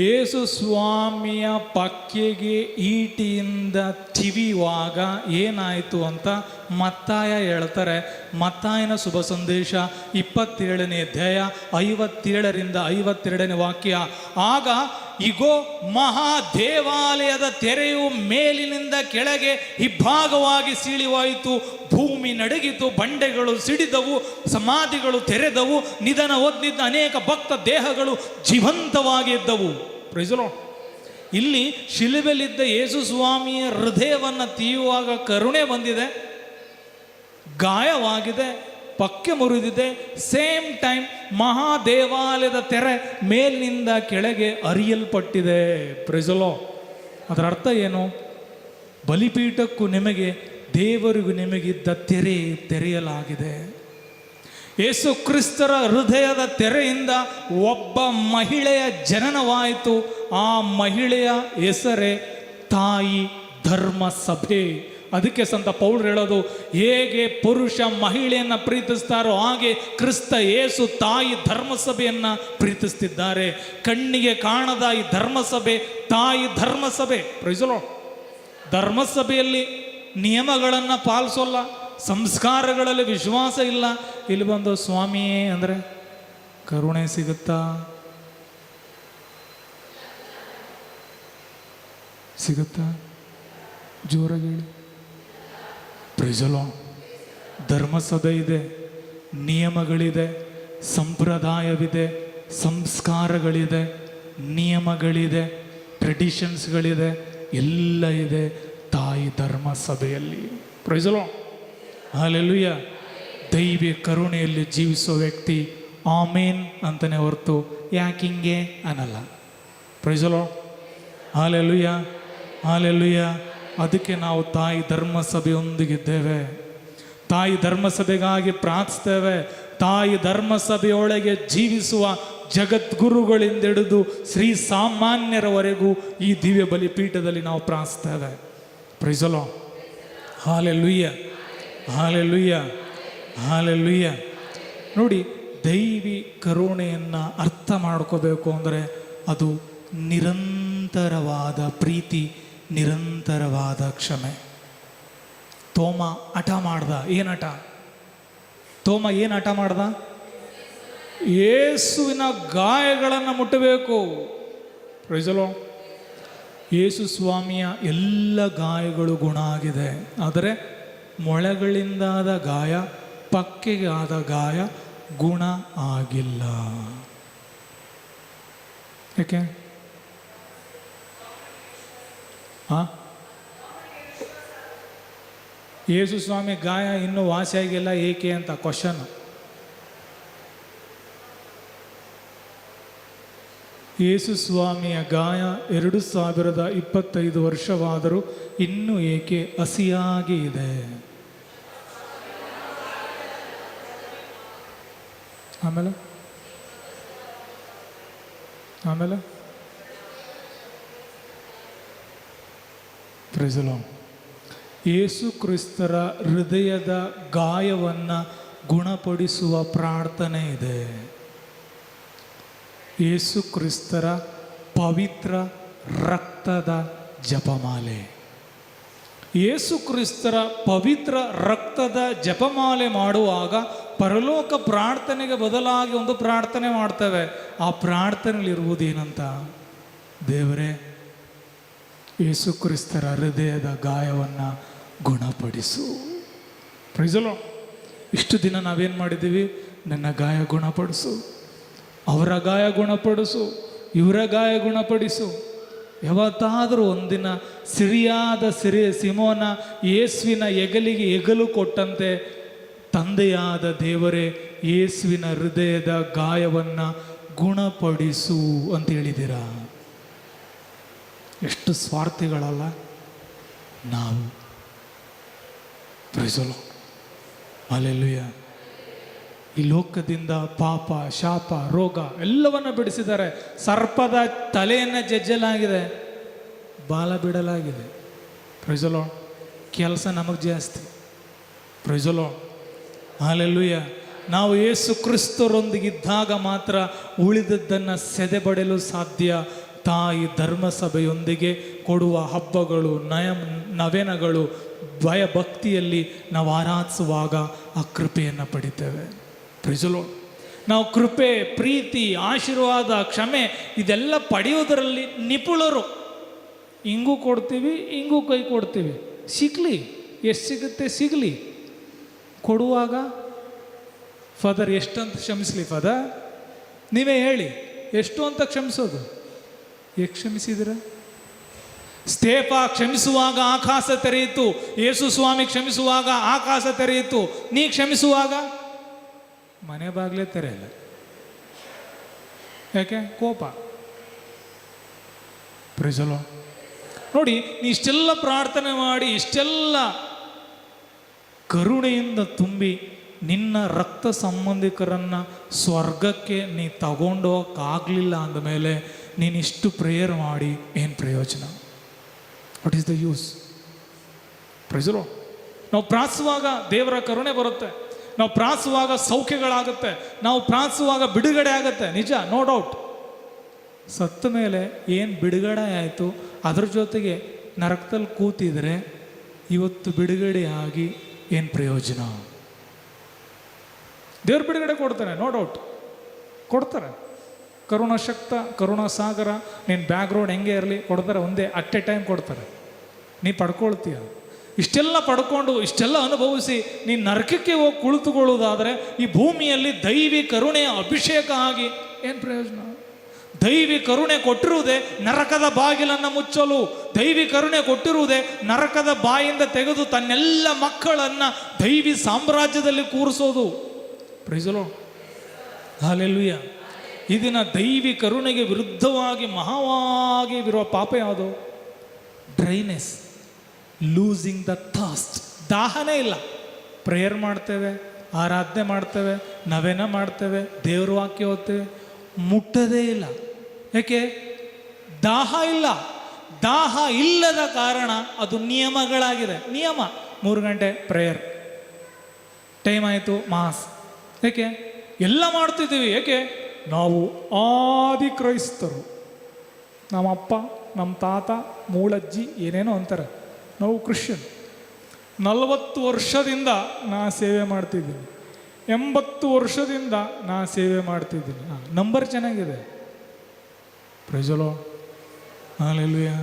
ಯೇಸು ಸ್ವಾಮಿಯ ಪಕ್ಕೆಗೆ ಈಟಿಯಿಂದ ತಿವಿಯುವಾಗ ಏನಾಯಿತು ಅಂತ ಮತ್ತಾಯ ಹೇಳ್ತಾರೆ. ಮತ್ತಾಯನ ಶುಭ ಸಂದೇಶ 27ನೇ ಅಧ್ಯಾಯ 57ರಿಂದ 52ನೇ ವಾಕ್ಯ. ಆಗ ಇಗೋ, ಮಹಾ ದೇವಾಲಯದ ತೆರೆಯು ಮೇಲಿನಿಂದ ಕೆಳಗೆ ಇಬ್ಬಾಗವಾಗಿ ಸೀಳಿವಾಯಿತು. ಭೂಮಿ ನಡುಗಿತು, ಬಂಡೆಗಳು ಸಿಡಿದವು, ಸಮಾಧಿಗಳು ತೆರೆದವು, ನಿಧನ ಹೊಂದಿದ್ದ ಅನೇಕ ಭಕ್ತ ದೇಹಗಳು ಜೀವಂತವಾಗಿ ಇದ್ದವು. Praise the Lord. ಇಲ್ಲಿ ಶಿಲುಬೆಲಿದ್ದ ಯೇಸು ಸ್ವಾಮಿಯ ಹೃದಯವನ್ನು ತೀಯುವಾಗ ಕರುಣೆ ಬಂದಿದೆ, ಗಾಯವಾಗಿದೆ, ಪಕ್ಕೆ ಮುರಿದಿದೆ. ಸೇಮ್ ಟೈಮ್ ಮಹಾದೇವಾಲಯದ ತೆರೆ ಮೇಲಿನಿಂದ ಕೆಳಗೆ ಅರಿಯಲ್ಪಟ್ಟಿದೆ. Price the lord. ಅದರ ಅರ್ಥ ಏನು? ಬಲಿಪೀಠಕ್ಕೂ ನಿಮಗೆ, ದೇವರಿಗೂ ನಿಮಗಿದ್ದ ತೆರೆ ತೆರೆಯಲಾಗಿದೆ. ಯೇಸು ಕ್ರಿಸ್ತರ ಹೃದಯದ ತೆರೆಯಿಂದ ಒಬ್ಬ ಮಹಿಳೆಯ ಜನನವಾಯಿತು. ಆ ಮಹಿಳೆಯ ಹೆಸರೇ ತಾಯಿ ಧರ್ಮ ಸಭೆ. ಅದಕ್ಕೆ ಸಂತ ಪೌಲ್ ಹೇಳೋದು, ಹೇಗೆ ಪುರುಷ ಮಹಿಳೆಯನ್ನು ಪ್ರೀತಿಸ್ತಾರೋ ಹಾಗೆ ಕ್ರಿಸ್ತ ಯೇಸು ತಾಯಿ ಧರ್ಮಸಭೆಯನ್ನು ಪ್ರೀತಿಸ್ತಿದ್ದಾರೆ. ಕಣ್ಣಿಗೆ ಕಾಣದ ಈ ಧರ್ಮಸಭೆ ತಾಯಿ ಧರ್ಮಸಭೆ. Praise the Lord. ಧರ್ಮಸಭೆಯಲ್ಲಿ ನಿಯಮಗಳನ್ನು ಪಾಲಿಸೋಲ್ಲ, ಸಂಸ್ಕಾರಗಳಲ್ಲಿ ವಿಶ್ವಾಸ ಇಲ್ಲ. ಇಲ್ಲಿ ಬಂದು ಸ್ವಾಮಿಯೇ ಅಂದರೆ ಕರುಣೆ ಸಿಗುತ್ತಾ? ಸಿಗುತ್ತಾ? ಜೋರಾಗಿ ಹೇಳಿ. Price the lord. ಧರ್ಮಸಭೆ ಇದೆ, ನಿಯಮಗಳಿದೆ, ಸಂಪ್ರದಾಯವಿದೆ, ಸಂಸ್ಕಾರಗಳಿದೆ, ನಿಯಮಗಳಿದೆ, ಟ್ರೆಡಿಷನ್ಸ್ಗಳಿದೆ, ಎಲ್ಲ ಇದೆ ತಾಯಿ ಧರ್ಮ ಸಭೆಯಲ್ಲಿ. Praise the Lord. ಹಲ್ಲೆಲೂಯ. ದೈವಿ ಕರುಣೆಯಲ್ಲಿ ಜೀವಿಸೋ ವ್ಯಕ್ತಿ ಆಮೇನ್ ಅಂತಲೇ ಹೊರತು ಯಾಕಿಂಗೆ ಅನ್ನಲ್ಲ. Praise the Lord. Hallelujah, hallelujah. ಅದಕ್ಕೆ ನಾವು ತಾಯಿ ಧರ್ಮಸಭೆಯೊಂದಿಗಿದ್ದೇವೆ. ತಾಯಿ ಧರ್ಮಸಭೆಗಾಗಿ ಪ್ರಾರ್ಥಿಸ್ತೇವೆ. ತಾಯಿ ಧರ್ಮಸಭೆಯೊಳಗೆ ಜೀವಿಸುವ ಜಗದ್ಗುರುಗಳಿಂದಿಡಿದು ಶ್ರೀ ಸಾಮಾನ್ಯರವರೆಗೂ ಈ ದಿವ್ಯ ಬಲಿಪೀಠದಲ್ಲಿ ನಾವು ಪ್ರಾರ್ಥಿಸ್ತೇವೆ. Praise the Lord. Hallelujah, hallelujah, hallelujah. ನೋಡಿ, ದೈವಿ ಕರುಣೆಯನ್ನು ಅರ್ಥ ಮಾಡ್ಕೋಬೇಕು ಅಂದರೆ ಅದು ನಿರಂತರವಾದ ಪ್ರೀತಿ, ನಿರಂತರವಾದ ಕ್ಷಮೆ. ತೋಮ ಹಠ ಮಾಡ್ದ. ಏನು ಹಠ? ತೋಮ ಏನು ಹಠ ಮಾಡ್ದ? ಯೇಸುವಿನ ಗಾಯಗಳನ್ನು ಮುಟ್ಟಬೇಕು. Price the lord. ಯೇಸು ಸ್ವಾಮಿಯ ಎಲ್ಲ ಗಾಯಗಳು ಗುಣ ಆಗಿದೆ, ಆದರೆ ಮೊಳೆಗಳಿಂದಾದ ಗಾಯ, ಪಕ್ಕೆಗೆ ಆದ ಗಾಯ ಗುಣ ಆಗಿಲ್ಲ. ಯಾಕೆ? ಯೇಸು ಸ್ವಾಮಿ ಗಾಯ ಇನ್ನೂ ವಾಸಿಯಾಗಿಲ್ಲ, ಏಕೆ ಅಂತ ಕ್ವಶನ್. ಯೇಸು ಸ್ವಾಮಿಯ ಗಾಯ 2025 ವರ್ಷವಾದರೂ ಇನ್ನೂ ಏಕೆ ಹಸಿಯಾಗಿ ಇದೆ? ಆಮೇಲೆ ಆಮೇಲೆ ಪ್ರೈಸ್ ದಿ ಲಾರ್ಡ್. ಯೇಸು ಕ್ರಿಸ್ತರ ಹೃದಯದ ಗಾಯವನ್ನು ಗುಣಪಡಿಸುವ ಪ್ರಾರ್ಥನೆ ಇದೆ. ಯೇಸು ಕ್ರಿಸ್ತರ ಪವಿತ್ರ ರಕ್ತದ ಜಪಮಾಲೆ. ಯೇಸು ಕ್ರಿಸ್ತರ ಪವಿತ್ರ ರಕ್ತದ ಜಪಮಾಲೆ ಮಾಡುವಾಗ ಪರಲೋಕ ಪ್ರಾರ್ಥನೆಗೆ ಬದಲಾಗಿ ಒಂದು ಪ್ರಾರ್ಥನೆ ಮಾಡ್ತೇವೆ. ಆ ಪ್ರಾರ್ಥನೆಯಲ್ಲಿರುವುದೇನಂತ? ದೇವರೇ, ಯೇಸು ಕ್ರಿಸ್ತರ ಹೃದಯದ ಗಾಯವನ್ನು ಗುಣಪಡಿಸು. Price the lord. ಇಷ್ಟು ದಿನ ನಾವೇನು ಮಾಡಿದ್ದೀವಿ? ನನ್ನ ಗಾಯ ಗುಣಪಡಿಸು, ಅವರ ಗಾಯ ಗುಣಪಡಿಸು, ಇವರ ಗಾಯ ಗುಣಪಡಿಸು. ಯಾವತ್ತಾದರೂ ಒಂದಿನ ಸಿಮೋನ ಯೇಸುವಿನ ಹೆಗಲಿಗೆ ಹೆಗಲು ಕೊಟ್ಟಂತೆ ತಂದೆಯಾದ ದೇವರೇ ಯೇಸುವಿನ ಹೃದಯದ ಗಾಯವನ್ನು ಗುಣಪಡಿಸು ಅಂತ ಹೇಳಿದ್ದೀರಾ? ಎಷ್ಟು ಸ್ವಾರ್ಥಿಗಳಲ್ಲ ನಾವು. ಪ್ರೈಸಲು ಅಲ್ಲೆಲ್ಲೂಯ. ಈ ಲೋಕದಿಂದ ಪಾಪ, ಶಾಪ, ರೋಗ ಎಲ್ಲವನ್ನ ಬಿಡಿಸಿದ್ದಾರೆ. ಸರ್ಪದ ತಲೆಯನ್ನು ಜಜ್ಜಲಾಗಿದೆ, ಬಾಲ ಬಿಡಲಾಗಿದೆ. ಪ್ರೈಸಲೋ. ಕೆಲಸ ನಮಗೆ ಜಾಸ್ತಿ. ಪ್ರೈಸಲೋ ಅಲ್ಲೆಲ್ಲೂಯ. ನಾವು ಯೇಸು ಕ್ರಿಸ್ತರೊಂದಿಗಿದ್ದಾಗ ಮಾತ್ರ ಉಳಿದದ್ದನ್ನು ಸೆದೆಬಡಲು ಸಾಧ್ಯ. ತಾಯಿ ಧರ್ಮಸಭೆಯೊಂದಿಗೆ ಕೊಡುವ ಹಬ್ಬಗಳು, ನವೆನಗಳು, ಭಯಭಕ್ತಿಯಲ್ಲಿ ನಾವು ಆರಾಧಿಸುವಾಗ ಆ ಕೃಪೆಯನ್ನು ಪಡಿತೇವೆ. ಪ್ರಿಜಲೋ. ನಾವು ಕೃಪೆ, ಪ್ರೀತಿ, ಆಶೀರ್ವಾದ, ಕ್ಷಮೆ ಇದೆಲ್ಲ ಪಡೆಯೋದರಲ್ಲಿ ನಿಪುಣರು. ಹಿಂಗೂ ಕೊಡ್ತೀವಿ, ಹಿಂಗೂ ಕೈ ಕೊಡ್ತೀವಿ. ಸಿಗಲಿ, ಎಷ್ಟು ಸಿಗುತ್ತೆ ಸಿಗಲಿ. ಕೊಡುವಾಗ ಫಾದರ್ ಎಷ್ಟಂತ ಕ್ಷಮಿಸಲಿ ಫಾದರ್? ನೀವೇ ಹೇಳಿ, ಎಷ್ಟು ಅಂತ ಕ್ಷಮಿಸೋದು? ಹೇಗೆ ಕ್ಷಮಿಸಿದಿರ? ಸ್ತೇಫ ಕ್ಷಮಿಸುವಾಗ ಆಕಾಶ ತೆರೆಯಿತು. ಯೇಸು ಸ್ವಾಮಿ ಕ್ಷಮಿಸುವಾಗ ಆಕಾಶ ತೆರೆಯಿತು. ನೀ ಕ್ಷಮಿಸುವಾಗ ಮನೆ ಬಾಗಿಲೇ ತೆರೆಯಲ್ಲ. ಯಾಕೆ? ಕೋಪ. ಪ್ರಿಜಲೋ. ನೋಡಿ, ನೀ ಇಷ್ಟೆಲ್ಲ ಪ್ರಾರ್ಥನೆ ಮಾಡಿ, ಇಷ್ಟೆಲ್ಲ ಕರುಣೆಯಿಂದ ತುಂಬಿ ನಿನ್ನ ರಕ್ತ ಸಂಬಂಧಿಕರನ್ನು ಸ್ವರ್ಗಕ್ಕೆ ನೀ ತಗೊಂಡೋಗಕ್ಕಾಗಲಿಲ್ಲ ಅಂದಮೇಲೆ ನೀನಿಷ್ಟು ಪ್ರೇಯರ್ ಮಾಡಿ ಏನು ಪ್ರಯೋಜನ? What is the use? Praise the Lord. ನಾವು ಪ್ರಾರ್ಥಿಸುವಾಗ ದೇವರ ಕರುಣೆ ಬರುತ್ತೆ. ನಾವು ಪ್ರಾರ್ಥಿಸುವಾಗ ಸೌಖ್ಯಗಳಾಗುತ್ತೆ. ನಾವು ಪ್ರಾರ್ಥಿಸುವಾಗ ಬಿಡುಗಡೆ ಆಗುತ್ತೆ. ನಿಜ, ನೋ ಡೌಟ್. ಸತ್ತ ಮೇಲೆ ಏನು ಬಿಡುಗಡೆ ಆಯಿತು, ಅದ್ರ ಜೊತೆಗೆ ನರಕದಲ್ಲಿ ಕೂತಿದ್ರೆ ಇವತ್ತು ಬಿಡುಗಡೆ ಆಗಿ ಏನು ಪ್ರಯೋಜನ? ದೇವ್ರ ಬಿಡುಗಡೆ ಕೊಡ್ತಾರೆ, ನೋ ಡೌಟ್ ಕೊಡ್ತಾರೆ. ಕರುಣಾ ಶಕ್ತ, ಕರುಣಾ ಸಾಗರ, ನೀನು ಬ್ಯಾಕ್ಗ್ರೌಂಡ್ ಹೆಂಗೆ ಇರಲಿ ಕೊಡ್ತಾರೆ. ಒಂದೇ ಅಟ್ ಎ ಟೈಮ್ ಕೊಡ್ತಾರೆ. ನೀ ಪಡ್ಕೊಳ್ತೀಯ. ಇಷ್ಟೆಲ್ಲ ಪಡ್ಕೊಂಡು ಇಷ್ಟೆಲ್ಲ ಅನುಭವಿಸಿ ನೀನು ನರಕಕ್ಕೆ ಹೋಗಿ ಕುಳಿತುಕೊಳ್ಳುವುದಾದರೆ ಈ ಭೂಮಿಯಲ್ಲಿ ದೈವಿ ಕರುಣೆಯ ಅಭಿಷೇಕ ಆಗಿ ಏನು ಪ್ರಯೋಜನ? ದೈವಿ ಕರುಣೆ ಕೊಟ್ಟಿರುವುದೇ ನರಕದ ಬಾಗಿಲನ್ನು ಮುಚ್ಚಲು. ದೈವಿ ಕರುಣೆ ಕೊಟ್ಟಿರುವುದೇ ನರಕದ ಬಾಯಿಂದ ತೆಗೆದು ತನ್ನೆಲ್ಲ ಮಕ್ಕಳನ್ನು ದೈವಿ ಸಾಮ್ರಾಜ್ಯದಲ್ಲಿ ಕೂರಿಸೋದು. ಪ್ರೈಸಲೋ. ಹಲ್ಲೆಲೂಯಾ. ಈ ದಿನ ದೈವಿ ಕರುಣೆಗೆ ವಿರುದ್ಧವಾಗಿ ಮಹಾವಾಗಿ ಇರುವ ಪಾಪ ಯಾವುದು? Dryness, losing the thirst. ದಾಹನೇ ಇಲ್ಲ. ಪ್ರೇಯರ್ ಮಾಡ್ತೇವೆ, ಆರಾಧನೆ ಮಾಡ್ತೇವೆ, ನವೆನ ಮಾಡ್ತೇವೆ, ದೇವ್ರ ವಾಕ್ಯ ಓದ್ತೇವೆ, ಮುಟ್ಟದೇ ಇಲ್ಲ. ಯಾಕೆ? ದಾಹ ಇಲ್ಲ. ದಾಹ ಇಲ್ಲದ ಕಾರಣ ಅದು ನಿಯಮಗಳಾಗಿದೆ. ನಿಯಮ 3 ಗಂಟೆ ಪ್ರೇಯರ್, ಟೈಮ್ ಆಯಿತು ಮಾಸ್. ಯಾಕೆ? ಎಲ್ಲ ಮಾಡ್ತಿದ್ದೀವಿ. ಯಾಕೆ? ನಾವು ಆದಿ ಕ್ರೈಸ್ತರು. ನಮ್ಮ ಅಪ್ಪ, ನಮ್ಮ ತಾತ, ಮೂಲಜ್ಜಿ ಏನೇನೋ ಅಂತಾರೆ. ನಾವು ಕ್ರಿಶ್ಚಿಯನ್. 40 ವರ್ಷದಿಂದ ನಾ ಸೇವೆ ಮಾಡ್ತಿದ್ದೀನಿ, 80 ವರ್ಷದಿಂದ ನಾ ಸೇವೆ ಮಾಡ್ತಿದ್ದೀನಿ. ನಂಬರ್ ಚೆನ್ನಾಗಿದೆ. ಪ್ರೈಸಲೋ. ಹಲ್ಲೆಲೂಯಾ.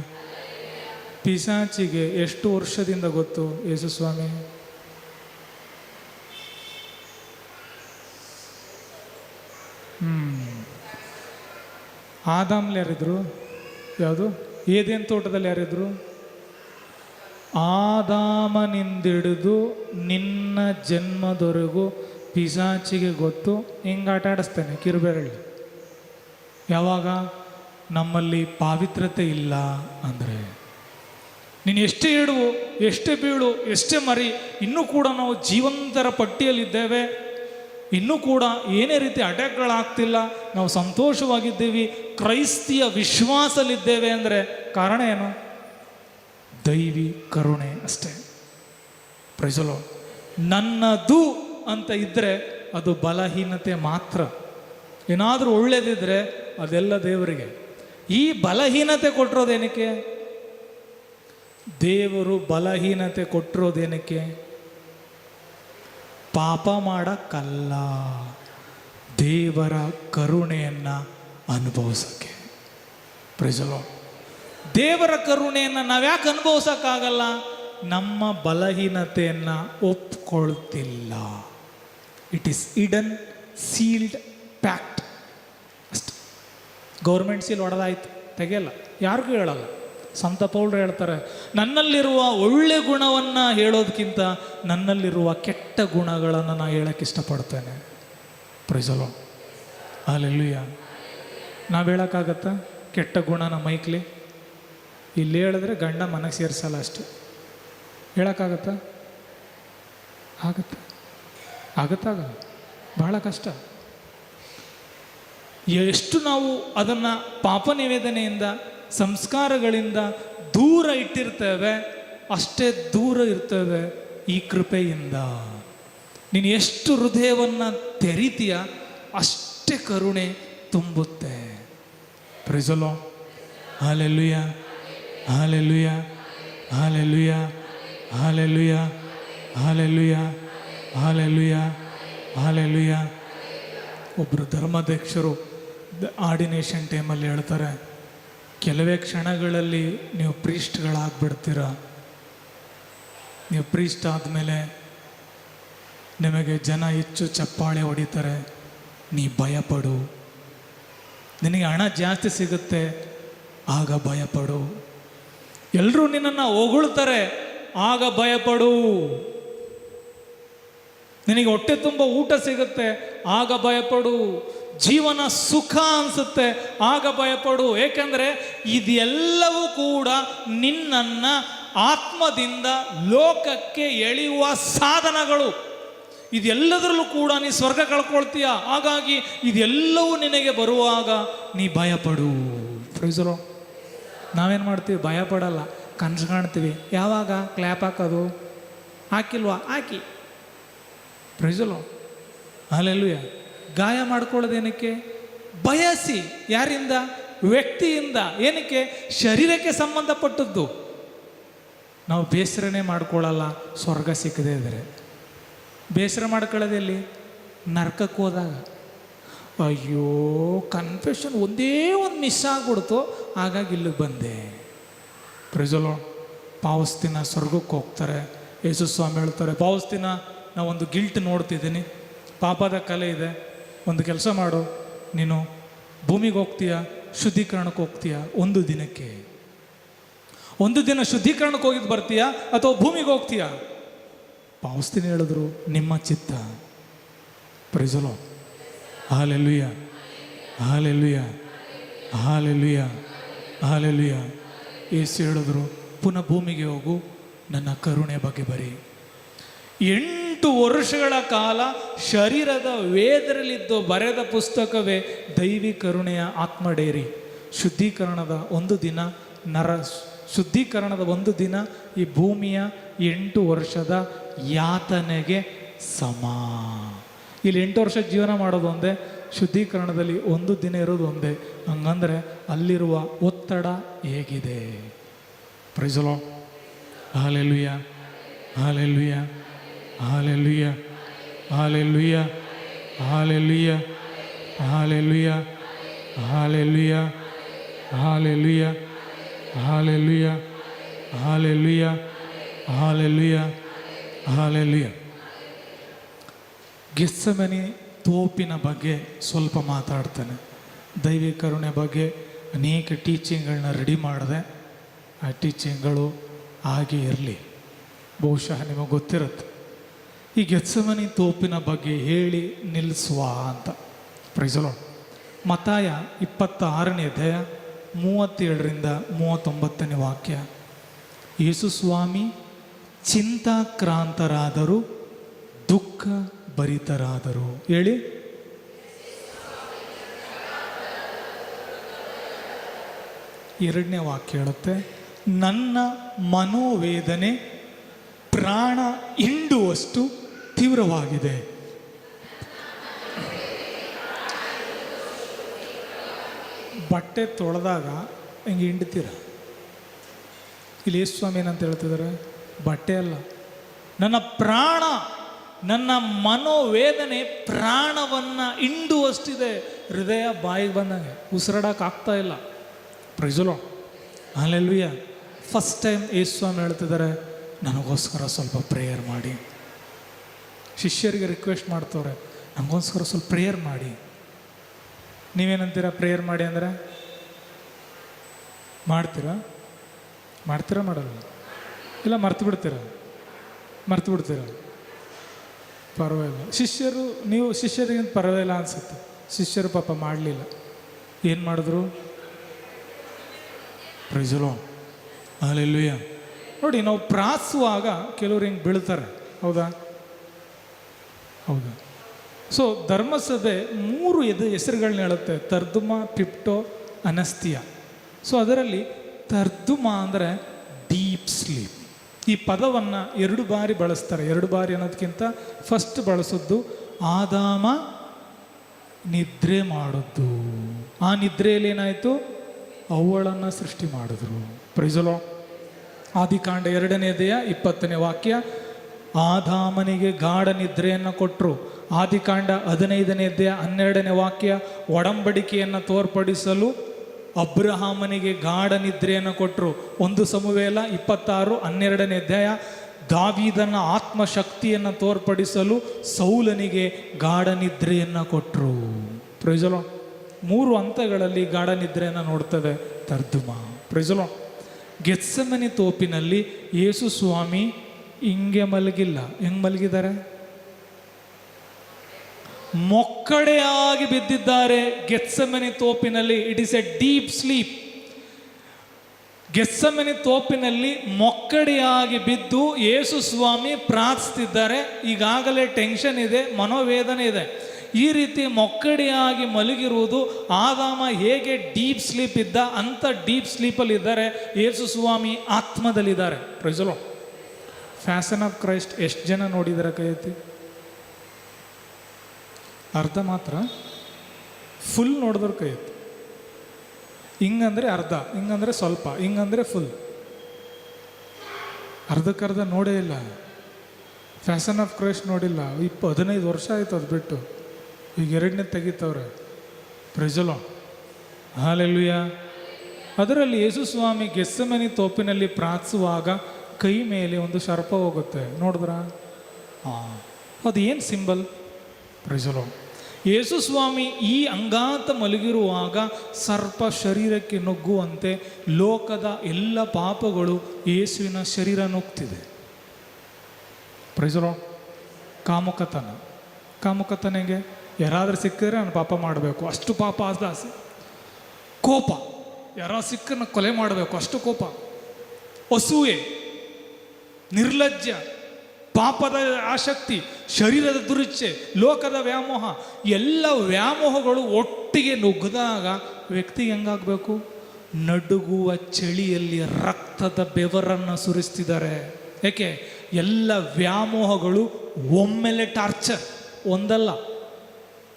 ಪಿಶಾಚಿಗೆ ಎಷ್ಟು ವರ್ಷದಿಂದ ಗೊತ್ತು ಯೇಸು ಸ್ವಾಮಿ? ಆದಾಮ್ಲಿ ಯಾರಿದ್ರು? ಯಾವುದು? ಏದೇನು ತೋಟದಲ್ಲಿ ಯಾರಿದ್ರು? ಆದಾಮನಿಂದಿಡಿದು ನಿನ್ನ ಜನ್ಮದವರೆಗೂ ಪಿಶಾಚಿಗೆ ಗೊತ್ತು. ಹಿಂಗೆ ಆಟ ಆಡಿಸ್ತೇನೆ ಕಿರುಬೆರಳಿ. ಯಾವಾಗ? ನಮ್ಮಲ್ಲಿ ಪಾವಿತ್ರತೆ ಇಲ್ಲ ಅಂದರೆ. ನೀನು ಎಷ್ಟೇ ಇಡುವು, ಎಷ್ಟೇ ಬೀಳು, ಎಷ್ಟೇ ಮರಿ, ಇನ್ನೂ ಕೂಡ ನಾವು ಜೀವಂತರ ಪಟ್ಟಿಯಲ್ಲಿದ್ದೇವೆ. ಇನ್ನೂ ಕೂಡ ಏನೇ ರೀತಿ ಅಟ್ಯಾಕ್ಗಳಾಗ್ತಿಲ್ಲ. ನಾವು ಸಂತೋಷವಾಗಿದ್ದೀವಿ, ಕ್ರೈಸ್ತಿಯ ವಿಶ್ವಾಸಲಿದ್ದೇವೆ ಅಂದರೆ ಕಾರಣ ಏನು? ದೈವಿ ಕರುಣೆ ಅಷ್ಟೇ. ಪ್ರೈಸಲೋ. ನನ್ನದು ಅಂತ ಇದ್ದರೆ ಅದು ಬಲಹೀನತೆ ಮಾತ್ರ. ಏನಾದರೂ ಒಳ್ಳೆಯದಿದ್ದರೆ ಅದೆಲ್ಲ ದೇವರಿಗೆ. ಈ ಬಲಹೀನತೆ ಕೊಟ್ಟಿರೋದೇನಕ್ಕೆ? ದೇವರು ಬಲಹೀನತೆ ಕೊಟ್ಟಿರೋದೇನಕ್ಕೆ? ಪಾಪ ಮಾಡೋಕ್ಕಲ್ಲ, ದೇವರ ಕರುಣೆಯನ್ನು ಅನುಭವಿಸೋಕ್ಕೆ. ಪ್ರೈಸಲೋ. ದೇವರ ಕರುಣೆಯನ್ನು ನಾವ್ಯಾಕೆ ಅನುಭವಿಸೋಕ್ಕಾಗಲ್ಲ? ನಮ್ಮ ಬಲಹೀನತೆಯನ್ನು ಒಪ್ಕೊಳ್ತಿಲ್ಲ. ಇಟ್ ಈಸ್ ಇಡನ್, ಸೀಲ್ಡ್, ಪ್ಯಾಕ್ಟ್ ಅಷ್ಟೆ. ಗೌರ್ಮೆಂಟ್ ಸೀಲ್ ಹೊಡೆದಾಯ್ತು, ತೆಗೆಯಲ್ಲ, ಯಾರಿಗೂ ಹೇಳಲ್ಲ. ಸಂತ ಪೌಲ್ರು ಹೇಳ್ತಾರೆ, ನನ್ನಲ್ಲಿರುವ ಒಳ್ಳೆ ಗುಣವನ್ನು ಹೇಳೋದಕ್ಕಿಂತ ನನ್ನಲ್ಲಿರುವ ಕೆಟ್ಟ ಗುಣಗಳನ್ನು ನಾನು ಹೇಳೋಕ್ಕೆ ಇಷ್ಟಪಡ್ತೇನೆ. Praise the Lord. ಹಲ್ಲೆಲೂಯಾ. ನಾವು ಹೇಳೋಕ್ಕಾಗತ್ತಾ ಕೆಟ್ಟ ಗುಣನ ಮೈಕ್ಲಿ? ಇಲ್ಲಿ ಹೇಳಿದ್ರೆ ಗಂಡ ಮನೆಗೆ ಸೇರಿಸಲ್ಲ ಅಷ್ಟೆ. ಹೇಳೋಕ್ಕಾಗತ್ತಾ? ಆಗುತ್ತಾಗ ಬಹಳ ಕಷ್ಟ. ಎಷ್ಟು ನಾವು ಅದನ್ನು ಪಾಪ ನಿವೇದನೆಯಿಂದ, ಸಂಸ್ಕಾರಗಳಿಂದ ದೂರ ಇಟ್ಟಿರ್ತೇವೆ, ಅಷ್ಟೇ ದೂರ ಇರ್ತೇವೆ ಈ ಕೃಪೆಯಿಂದ. ನೀನು ಎಷ್ಟು ಹೃದಯವನ್ನು ತೆರಿತೀಯ ಅಷ್ಟೇ ಕರುಣೆ ತುಂಬುತ್ತೆ. Praise the Lord. Hallelujah, hallelujah, hallelujah, hallelujah, hallelujah, hallelujah, hallelujah. ಒಬ್ಬರು ಧರ್ಮಾಧ್ಯಕ್ಷರು ಆರ್ಡಿನೇಷನ್ ಟೈಮಲ್ಲಿ ಹೇಳ್ತಾರೆ, ಕೆಲವೇ ಕ್ಷಣಗಳಲ್ಲಿ ನೀವು ಪ್ರೀಸ್ಟ್ಗಳಾಗ್ಬಿಡ್ತೀರ. ನೀವು ಪ್ರೀಸ್ಟ್ ಆದಮೇಲೆ ನಿಮಗೆ ಜನ ಹೆಚ್ಚು ಚಪ್ಪಾಳೆ ಹೊಡಿತಾರೆ, ನೀ ಭಯಪಡು. ನಿನಗೆ ಹಣ ಜಾಸ್ತಿ ಸಿಗುತ್ತೆ, ಆಗ ಭಯಪಡು. ಎಲ್ಲರೂ ನಿನ್ನನ್ನು ಹೊಗಳ್ತಾರೆ, ಆಗ ಭಯಪಡು. ನಿನಗೆ ಹೊಟ್ಟೆ ತುಂಬ ಊಟ ಸಿಗುತ್ತೆ, ಆಗ ಭಯಪಡು. ಜೀವನ ಸುಖ ಅನಿಸುತ್ತೆ, ಆಗ ಭಯಪಡು. ಏಕೆಂದರೆ ಇದೆಲ್ಲವೂ ಕೂಡ ನಿನ್ನನ್ನು ಆತ್ಮದಿಂದ ಲೋಕಕ್ಕೆ ಎಳೆಯುವ ಸಾಧನಗಳು. ಇದೆಲ್ಲದರಲ್ಲೂ ಕೂಡ ನೀ ಸ್ವರ್ಗ ಕಳ್ಕೊಳ್ತೀಯ. ಹಾಗಾಗಿ ಇದೆಲ್ಲವೂ ನಿನಗೆ ಬರುವಾಗ ನೀ ಭಯಪಡು. Price the lord. ನಾವೇನು ಮಾಡ್ತೀವಿ? ಭಯಪಡಲ್ಲ, ಕನಸು ಕಾಣ್ತೀವಿ. ಯಾವಾಗ? ಕ್ಲ್ಯಾಪ್ ಹಾಕೋದು ಹಾಕಿಲ್ವಾ? ಹಾಕಿ. Praise the Lord. ಹಲ್ಲೆಲೂಯಾ. ಗಾಯ ಮಾಡ್ಕೊಳ್ಳೋದೇನಕ್ಕೆ? ಬಯಸಿ. ಯಾರಿಂದ? ವ್ಯಕ್ತಿಯಿಂದ. ಏನಕ್ಕೆ? ಶರೀರಕ್ಕೆ ಸಂಬಂಧಪಟ್ಟದ್ದು. ನಾವು ಬೇಸರನೇ ಮಾಡ್ಕೊಳ್ಳಲ್ಲ ಸ್ವರ್ಗ ಸಿಕ್ಕದೇ ಇದ್ದರೆ. ಬೇಸರ ಮಾಡ್ಕೊಳ್ಳೋದೆಲ್ಲಿ? ನರ್ಕಕ್ಕೆ ಹೋದಾಗ. ಅಯ್ಯೋ, ಕನ್ಫೆಷನ್ ಒಂದೇ ಒಂದು ಮಿಸ್ ಆಗ್ಬಿಡ್ತು, ಹಾಗಾಗಿ ಇಲ್ಲಿಗೆ ಬಂದೆ. Price the lord. ಪಾವಸ್ತಿನ ಸ್ವರ್ಗಕ್ಕೆ ಹೋಗ್ತಾರೆ. ಯೇಸು ಸ್ವಾಮಿ ಹೇಳ್ತಾರೆ, ಪಾವಸ್ತಿನ ನಾವೊಂದು ಗಿಲ್ಟ್ ನೋಡ್ತಿದ್ದೀನಿ, ಪಾಪದ ಕಲೆ ಇದೆ. ಒಂದು ಕೆಲಸ ಮಾಡು, ನೀನು ಭೂಮಿಗೆ ಹೋಗ್ತೀಯ, ಶುದ್ಧೀಕರಣಕ್ಕೆ ಹೋಗ್ತೀಯ ಒಂದು ದಿನಕ್ಕೆ. ಒಂದು ದಿನ ಶುದ್ಧೀಕರಣಕ್ಕೆ ಹೋಗಿದ್ದು ಬರ್ತೀಯಾ ಅಥವಾ ಭೂಮಿಗೆ ಹೋಗ್ತೀಯಾ? ಪಾವಸ್ತಿನ ಹೇಳಿದ್ರು, ನಿಮ್ಮ ಚಿತ್ತ. Praise the Lord. Hallelujah, hallelujah, hallelujah, hallelujah. Yesu ಹೇಳಿದ್ರು, ಪುನಃ ಭೂಮಿಗೆ ಹೋಗು, ನನ್ನ ಕರುಣೆ ಬಗ್ಗೆ ಬರಿ. 8 ವರ್ಷಗಳ ಕಾಲ ಶರೀರದ ವೇದರಲ್ಲಿದ್ದು ಬರೆದ ಪುಸ್ತಕವೇ ದೈವಿ ಕರುಣೆಯ ಆತ್ಮ ಡೈರಿ. ಶುದ್ಧೀಕರಣದ ಒಂದು ದಿನ, ಶುದ್ಧೀಕರಣದ ಒಂದು ದಿನ ಈ ಭೂಮಿಯ 8 ವರ್ಷದ ಯಾತನೆಗೆ ಸಮ. ಇಲ್ಲಿ 8 ವರ್ಷ ಜೀವನ ಮಾಡೋದು ಒಂದೇ, ಶುದ್ಧೀಕರಣದಲ್ಲಿ ಒಂದು ದಿನ ಇರೋದು ಒಂದೇ. ಹಂಗಂದ್ರೆ ಅಲ್ಲಿರುವ ಒತ್ತಡ ಹೇಗಿದೆ? Praise the Lord. Hallelujah, hallelujah, hallelujah, hallelujah, hallelujah, hallelujah, hallelujah, hallelujah, hallelujah, hallelujah, hallelujah, hallelujah. Gethsemane ತೋಪಿನ ಬಗ್ಗೆ ಸ್ವಲ್ಪ ಮಾತಾಡ್ತೇನೆ. ದೈವಿಕ ಕರುಣೆ ಬಗ್ಗೆ ಅನೇಕ ಟೀಚಿಂಗ್ಗಳನ್ನ ರೆಡಿ ಮಾಡಿದೆ. ಆ ಟೀಚಿಂಗ್ಗಳು ಹಾಗೆ ಇರಲಿ. ಬಹುಶಃ ನಿಮಗೆ ಗೊತ್ತಿರುತ್ತೆ. ಈ ಗೆತ್ಸೆಮನೆ ತೋಪಿನ ಬಗ್ಗೆ ಹೇಳಿ ನಿಲ್ಲಿಸುವ ಅಂತ. Praise the Lord. ಮತ್ತಾಯ 26ನೇ ಅಧ್ಯಾಯ 37ರಿಂದ 39ನೇ ವಾಕ್ಯ. ಯೇಸು ಸ್ವಾಮಿ ಚಿಂತಾಕ್ರಾಂತರಾದರು, ದುಃಖ ಭರಿತರಾದರು. ಹೇಳಿ. ಎರಡನೇ ವಾಕ್ಯ ಹೇಳುತ್ತೆ, ನನ್ನ ಮನೋವೇದನೆ ಪ್ರಾಣ ಹಿಂಡುವಷ್ಟು ತೀವ್ರವಾಗಿದೆ. ಬಟ್ಟೆ ತೊಳೆದಾಗ ಹಿಂಗೆ ಹಿಂಡ್ತೀರ. ಇಲ್ಲಿ ಯೇಸು ಸ್ವಾಮಿ ಏನಂತ ಹೇಳ್ತಿದ್ದಾರೆ? ಬಟ್ಟೆ ಅಲ್ಲ, ನನ್ನ ಪ್ರಾಣ, ನನ್ನ ಮನೋವೇದನೆ ಪ್ರಾಣವನ್ನು ಹಿಂಡುವಷ್ಟಿದೆ. ಹೃದಯ ಬಾಯಿಗೆ ಬಂದಂಗೆ, ಉಸಿರಾಡಕ್ಕೆ ಆಗ್ತಾ ಇಲ್ಲ. Praise the Lord. Hallelujah. First time Yesu ಸ್ವಾಮಿ ಹೇಳ್ತಿದ್ದಾರೆ, ನನಗೋಸ್ಕರ ಸ್ವಲ್ಪ ಪ್ರೇಯರ್ ಮಾಡಿ. ಶಿಷ್ಯರಿಗೆ ರಿಕ್ವೆಸ್ಟ್ ಮಾಡ್ತವ್ರೆ, ನನಗೋಸ್ಕರ ಸ್ವಲ್ಪ ಪ್ರೇಯರ್ ಮಾಡಿ. ನೀವೇನಂತೀರ ಪ್ರೇಯರ್ ಮಾಡಿ ಅಂದರೆ? ಮಾಡ್ತೀರಾ ಮಾಡ್ತೀರಾ ಮಾಡಲ್ಲ? ಇಲ್ಲ ಮರ್ತು ಬಿಡ್ತೀರಾ? ಮರ್ತು ಬಿಡ್ತೀರಾ? ಪರವಾಗಿಲ್ಲ. ಶಿಷ್ಯರು, ನೀವು ಶಿಷ್ಯರಿಗೆ ಪರವಾಗಿಲ್ಲ ಅನಿಸುತ್ತೆ. ಶಿಷ್ಯರು ಪಾಪ ಮಾಡಲಿಲ್ಲ. ಏನು ಮಾಡಿದ್ರು? ಪ್ರೈಸಲೋ ಹಲ್ಲೆಲೂಯಾ. ನೋಡಿ, ನಾವು ಪ್ರಾಸುವಾಗ ಕೆಲವ್ರು ಹಿಂಗೆ ಬೀಳ್ತಾರೆ, ಹೌದಾ? ಹೌದಾ? ಸೊ ಧರ್ಮಸಭೆ 3 ಹೆಸರುಗಳನ್ನ ಹೇಳುತ್ತೆ: ತರ್ದುಮ, ಪಿಪ್ಟೋ, ಅನಸ್ತಿಯ. ಸೊ ಅದರಲ್ಲಿ ತರ್ದುಮ ಅಂದರೆ ಡೀಪ್ ಸ್ಲೀಪ್. ಈ ಪದವನ್ನು 2 ಬಾರಿ ಬಳಸ್ತಾರೆ. 2 ಬಾರಿ ಅನ್ನೋದಕ್ಕಿಂತ ಫಸ್ಟ್ ಬಳಸೋದು ಆದಾಮ ನಿದ್ರೆ ಮಾಡೋದು. ಆ ನಿದ್ರೆಯಲ್ಲಿ ಏನಾಯಿತು? ಅವಳನ್ನು ಸೃಷ್ಟಿ ಮಾಡಿದ್ರು. ಪ್ರೈಸಲೋ. ಆದಿಕಾಂಡ 2ನೇ ಅಧ್ಯಾಯ 20ನೇ ವಾಕ್ಯ: ಆದಾಮನಿಗೆ ಗಾಢ ನಿದ್ರೆಯನ್ನು ಕೊಟ್ಟರು. ಆದಿಕಾಂಡ 15ನೇ ಅಧ್ಯಾಯ 12ನೇ ವಾಕ್ಯ: ಒಡಂಬಡಿಕೆಯನ್ನು ತೋರ್ಪಡಿಸಲು ಅಬ್ರಹಾಮನಿಗೆ ಗಾಢ ನಿದ್ರೆಯನ್ನು ಕೊಟ್ಟರು. 1 ಸಮುವೇಲ 26 12ನೇ ಅಧ್ಯಾಯ: ದಾವೀದನ ಆತ್ಮಶಕ್ತಿಯನ್ನು ತೋರ್ಪಡಿಸಲು ಸೌಲನಿಗೆ ಗಾಢ ನಿದ್ರೆಯನ್ನು ಕೊಟ್ಟರು. ಪ್ರೈಸಲೋ. 3 ಹಂತಗಳಲ್ಲಿ ಗಾಢ ನಿದ್ರೆಯನ್ನು ನೋಡ್ತದೆ ತರ್ದುಮ. ಪ್ರೈಸಲೋ. ಗೆತ್ಸೆಮನೆ ತೋಪಿನಲ್ಲಿ ಯೇಸು ಸ್ವಾಮಿ ಹಿಂಗೆ ಮಲಗಿಲ್ಲ. ಹೆಂಗೆ ಮಲಗಿದ್ದಾರೆ? ಮೊಕ್ಕಡೆಯಾಗಿ ಬಿದ್ದಿದ್ದಾರೆ ಗೆತ್ಸೆಮನೆ ತೋಪಿನಲ್ಲಿ. It is a deep sleep. Gethsemane ತೋಪಿನಲ್ಲಿ ಮೊಕ್ಕಡೆಯಾಗಿ ಬಿದ್ದು ಯೇಸು ಸ್ವಾಮಿ ಪ್ರಾರ್ಥಿಸ್ತಿದ್ದಾರೆ. ಈಗಾಗಲೇ ಟೆನ್ಷನ್ ಇದೆ, ಮನೋವೇದನೆ ಇದೆ. ಈ ರೀತಿ ಮೊಕ್ಕಡೆಯಾಗಿ ಮಲಗಿರುವುದು ಆದಾಮ ಹೇಗೆ ಡೀಪ್ ಸ್ಲೀಪ್ ಇದ್ದ, ಅಂಥ ಡೀಪ್ ಸ್ಲೀಪಲ್ಲಿ ಇದ್ದಾರೆ. ಯೇಸು ಸ್ವಾಮಿ ಆತ್ಮದಲ್ಲಿದ್ದಾರೆ. ಪ್ರೈಸಲೋ. ಫ್ಯಾಷನ್ ಆಫ್ ಕ್ರೈಸ್ಟ್ ಎಷ್ಟು ಜನ ನೋಡಿದಾರೆ? ಕೈ ಎತ್ತಿ. ಅರ್ಧ ಮಾತ್ರ. ಫುಲ್ ನೋಡಿದ್ರು ಕೈ ಎತ್ತಿ. ಹಿಂಗಂದ್ರೆ ಅರ್ಧ, ಹಿಂಗಂದ್ರೆ ಸ್ವಲ್ಪ, ಹಿಂಗಂದ್ರೆ ಫುಲ್. ಅರ್ಧಕ್ಕರ್ಧ ನೋಡೇ ಇಲ್ಲ. ಫ್ಯಾಷನ್ ಆಫ್ ಕ್ರೈಸ್ಟ್ ನೋಡಿಲ್ಲ. 15 ವರ್ಷ ಆಯ್ತು ಅದು ಬಿಟ್ಟು. ಈಗ 2ನೇ ತೆಗಿತವ್ರೆ. ಪ್ರೈಸಲೋ. ಹಲ್ಲೆಲೂಯಾ. ಅದರಲ್ಲಿ ಯೇಸು ಸ್ವಾಮಿ ಗೆತ್ಸೆಮನೆ ತೋಪಿನಲ್ಲಿ ಪ್ರಾರ್ಥಿಸುವಾಗ ಕೈ ಮೇಲೆ ಒಂದು ಸರ್ಪ ಹೋಗುತ್ತೆ. ನೋಡಿದ್ರಾ? ಅದು ಏನು ಸಿಂಬಲ್? ಪ್ರೈಸಲೋ. ಯೇಸು ಸ್ವಾಮಿ ಈ ಅಂಗಾತ ಮಲಗಿರುವಾಗ ಸರ್ಪ ಶರೀರಕ್ಕೆ ನುಗ್ಗುವಂತೆ ಲೋಕದ ಎಲ್ಲ ಪಾಪಗಳು ಯೇಸುವಿನ ಶರೀರ ನುಗ್ತಿದೆ. ಪ್ರೈಸಲೋ. ಕಾಮುಕತನ. ಕಾಮುಕತನೆಗೆ ಯಾರಾದರೂ ಸಿಕ್ಕಿದ್ರೆ ನಾನು ಪಾಪ ಮಾಡಬೇಕು, ಅಷ್ಟು ಪಾಪ ಆಸೆ. ಕೋಪ, ಯಾರಾದ್ರು ಸಿಕ್ಕನ್ನು ಕೊಲೆ ಮಾಡಬೇಕು, ಅಷ್ಟು ಕೋಪ. ಅಸೂಯೆ, ನಿರ್ಲಜ್ಜ, ಪಾಪದ ಆಸಕ್ತಿ, ಶರೀರದ ದುರಿಚ್ಛೆ, ಲೋಕದ ವ್ಯಾಮೋಹ, ಎಲ್ಲ ವ್ಯಾಮೋಹಗಳು ಒಟ್ಟಿಗೆ ನುಗ್ಗಿದಾಗ ವ್ಯಕ್ತಿಗೆ ಹೆಂಗಾಗಬೇಕು? ನಡುಗುವ ಚಳಿಯಲ್ಲಿ ರಕ್ತದ ಬೆವರನ್ನು ಸುರಿಸ್ತಿದ್ದಾರೆ. ಏಕೆ? ಎಲ್ಲ ವ್ಯಾಮೋಹಗಳು ಒಮ್ಮೆಲೆ ಟಾರ್ಚರ್. ಒಂದಲ್ಲ,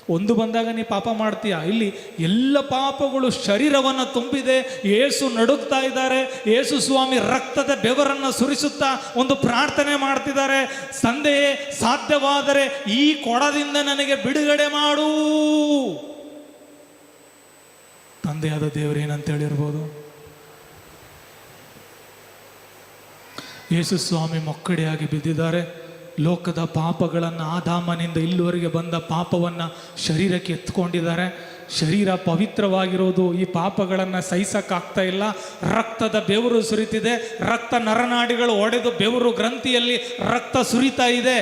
ಒಂದು ಬಂದಾಗ ನೀ ಪಾಪ ಮಾಡ್ತೀಯ. ಇಲ್ಲಿ ಎಲ್ಲ ಪಾಪಗಳು ಶರೀರವನ್ನು ತುಂಬಿದೆ. ಯೇಸು ನಡುಗ್ತಾ ಇದ್ದಾರೆ. ಯೇಸು ಸ್ವಾಮಿ ರಕ್ತದ ಬೆವರನ್ನು ಸುರಿಸುತ್ತಾ ಒಂದು ಪ್ರಾರ್ಥನೆ ಮಾಡ್ತಿದ್ದಾರೆ: ತಂದೆಯೇ, ಸಾಧ್ಯವಾದರೆ ಈ ಕೊಡದಿಂದ ನನಗೆ ಬಿಡುಗಡೆ ಮಾಡು. ತಂದೆಯಾದ ದೇವರೇನಂತ ಹೇಳಿರ್ಬೋದು? ಯೇಸು ಸ್ವಾಮಿ ಮೊಕ್ಕಡೆಯಾಗಿ ಬಿದ್ದಿದ್ದಾರೆ. ಲೋಕದ ಪಾಪಗಳನ್ನು, ಆದಾಮನಿಂದ ಇಲ್ಲಿವರೆಗೆ ಬಂದ ಪಾಪವನ್ನು ಶರೀರಕ್ಕೆ ಎತ್ಕೊಂಡಿದ್ದಾರೆ. ಶರೀರ ಪವಿತ್ರವಾಗಿರೋದು ಈ ಪಾಪಗಳನ್ನು ಸಹಿಸಕ್ಕಾಗ್ತಾ ಇಲ್ಲ. ರಕ್ತದ ಬೆವರು ಸುರಿತಿದೆ. ರಕ್ತ ನರನಾಡಿಗಳು ಒಡೆದು ಬೆವರು ಗ್ರಂಥಿಯಲ್ಲಿ ರಕ್ತ ಸುರಿತಾ ಇದೆ.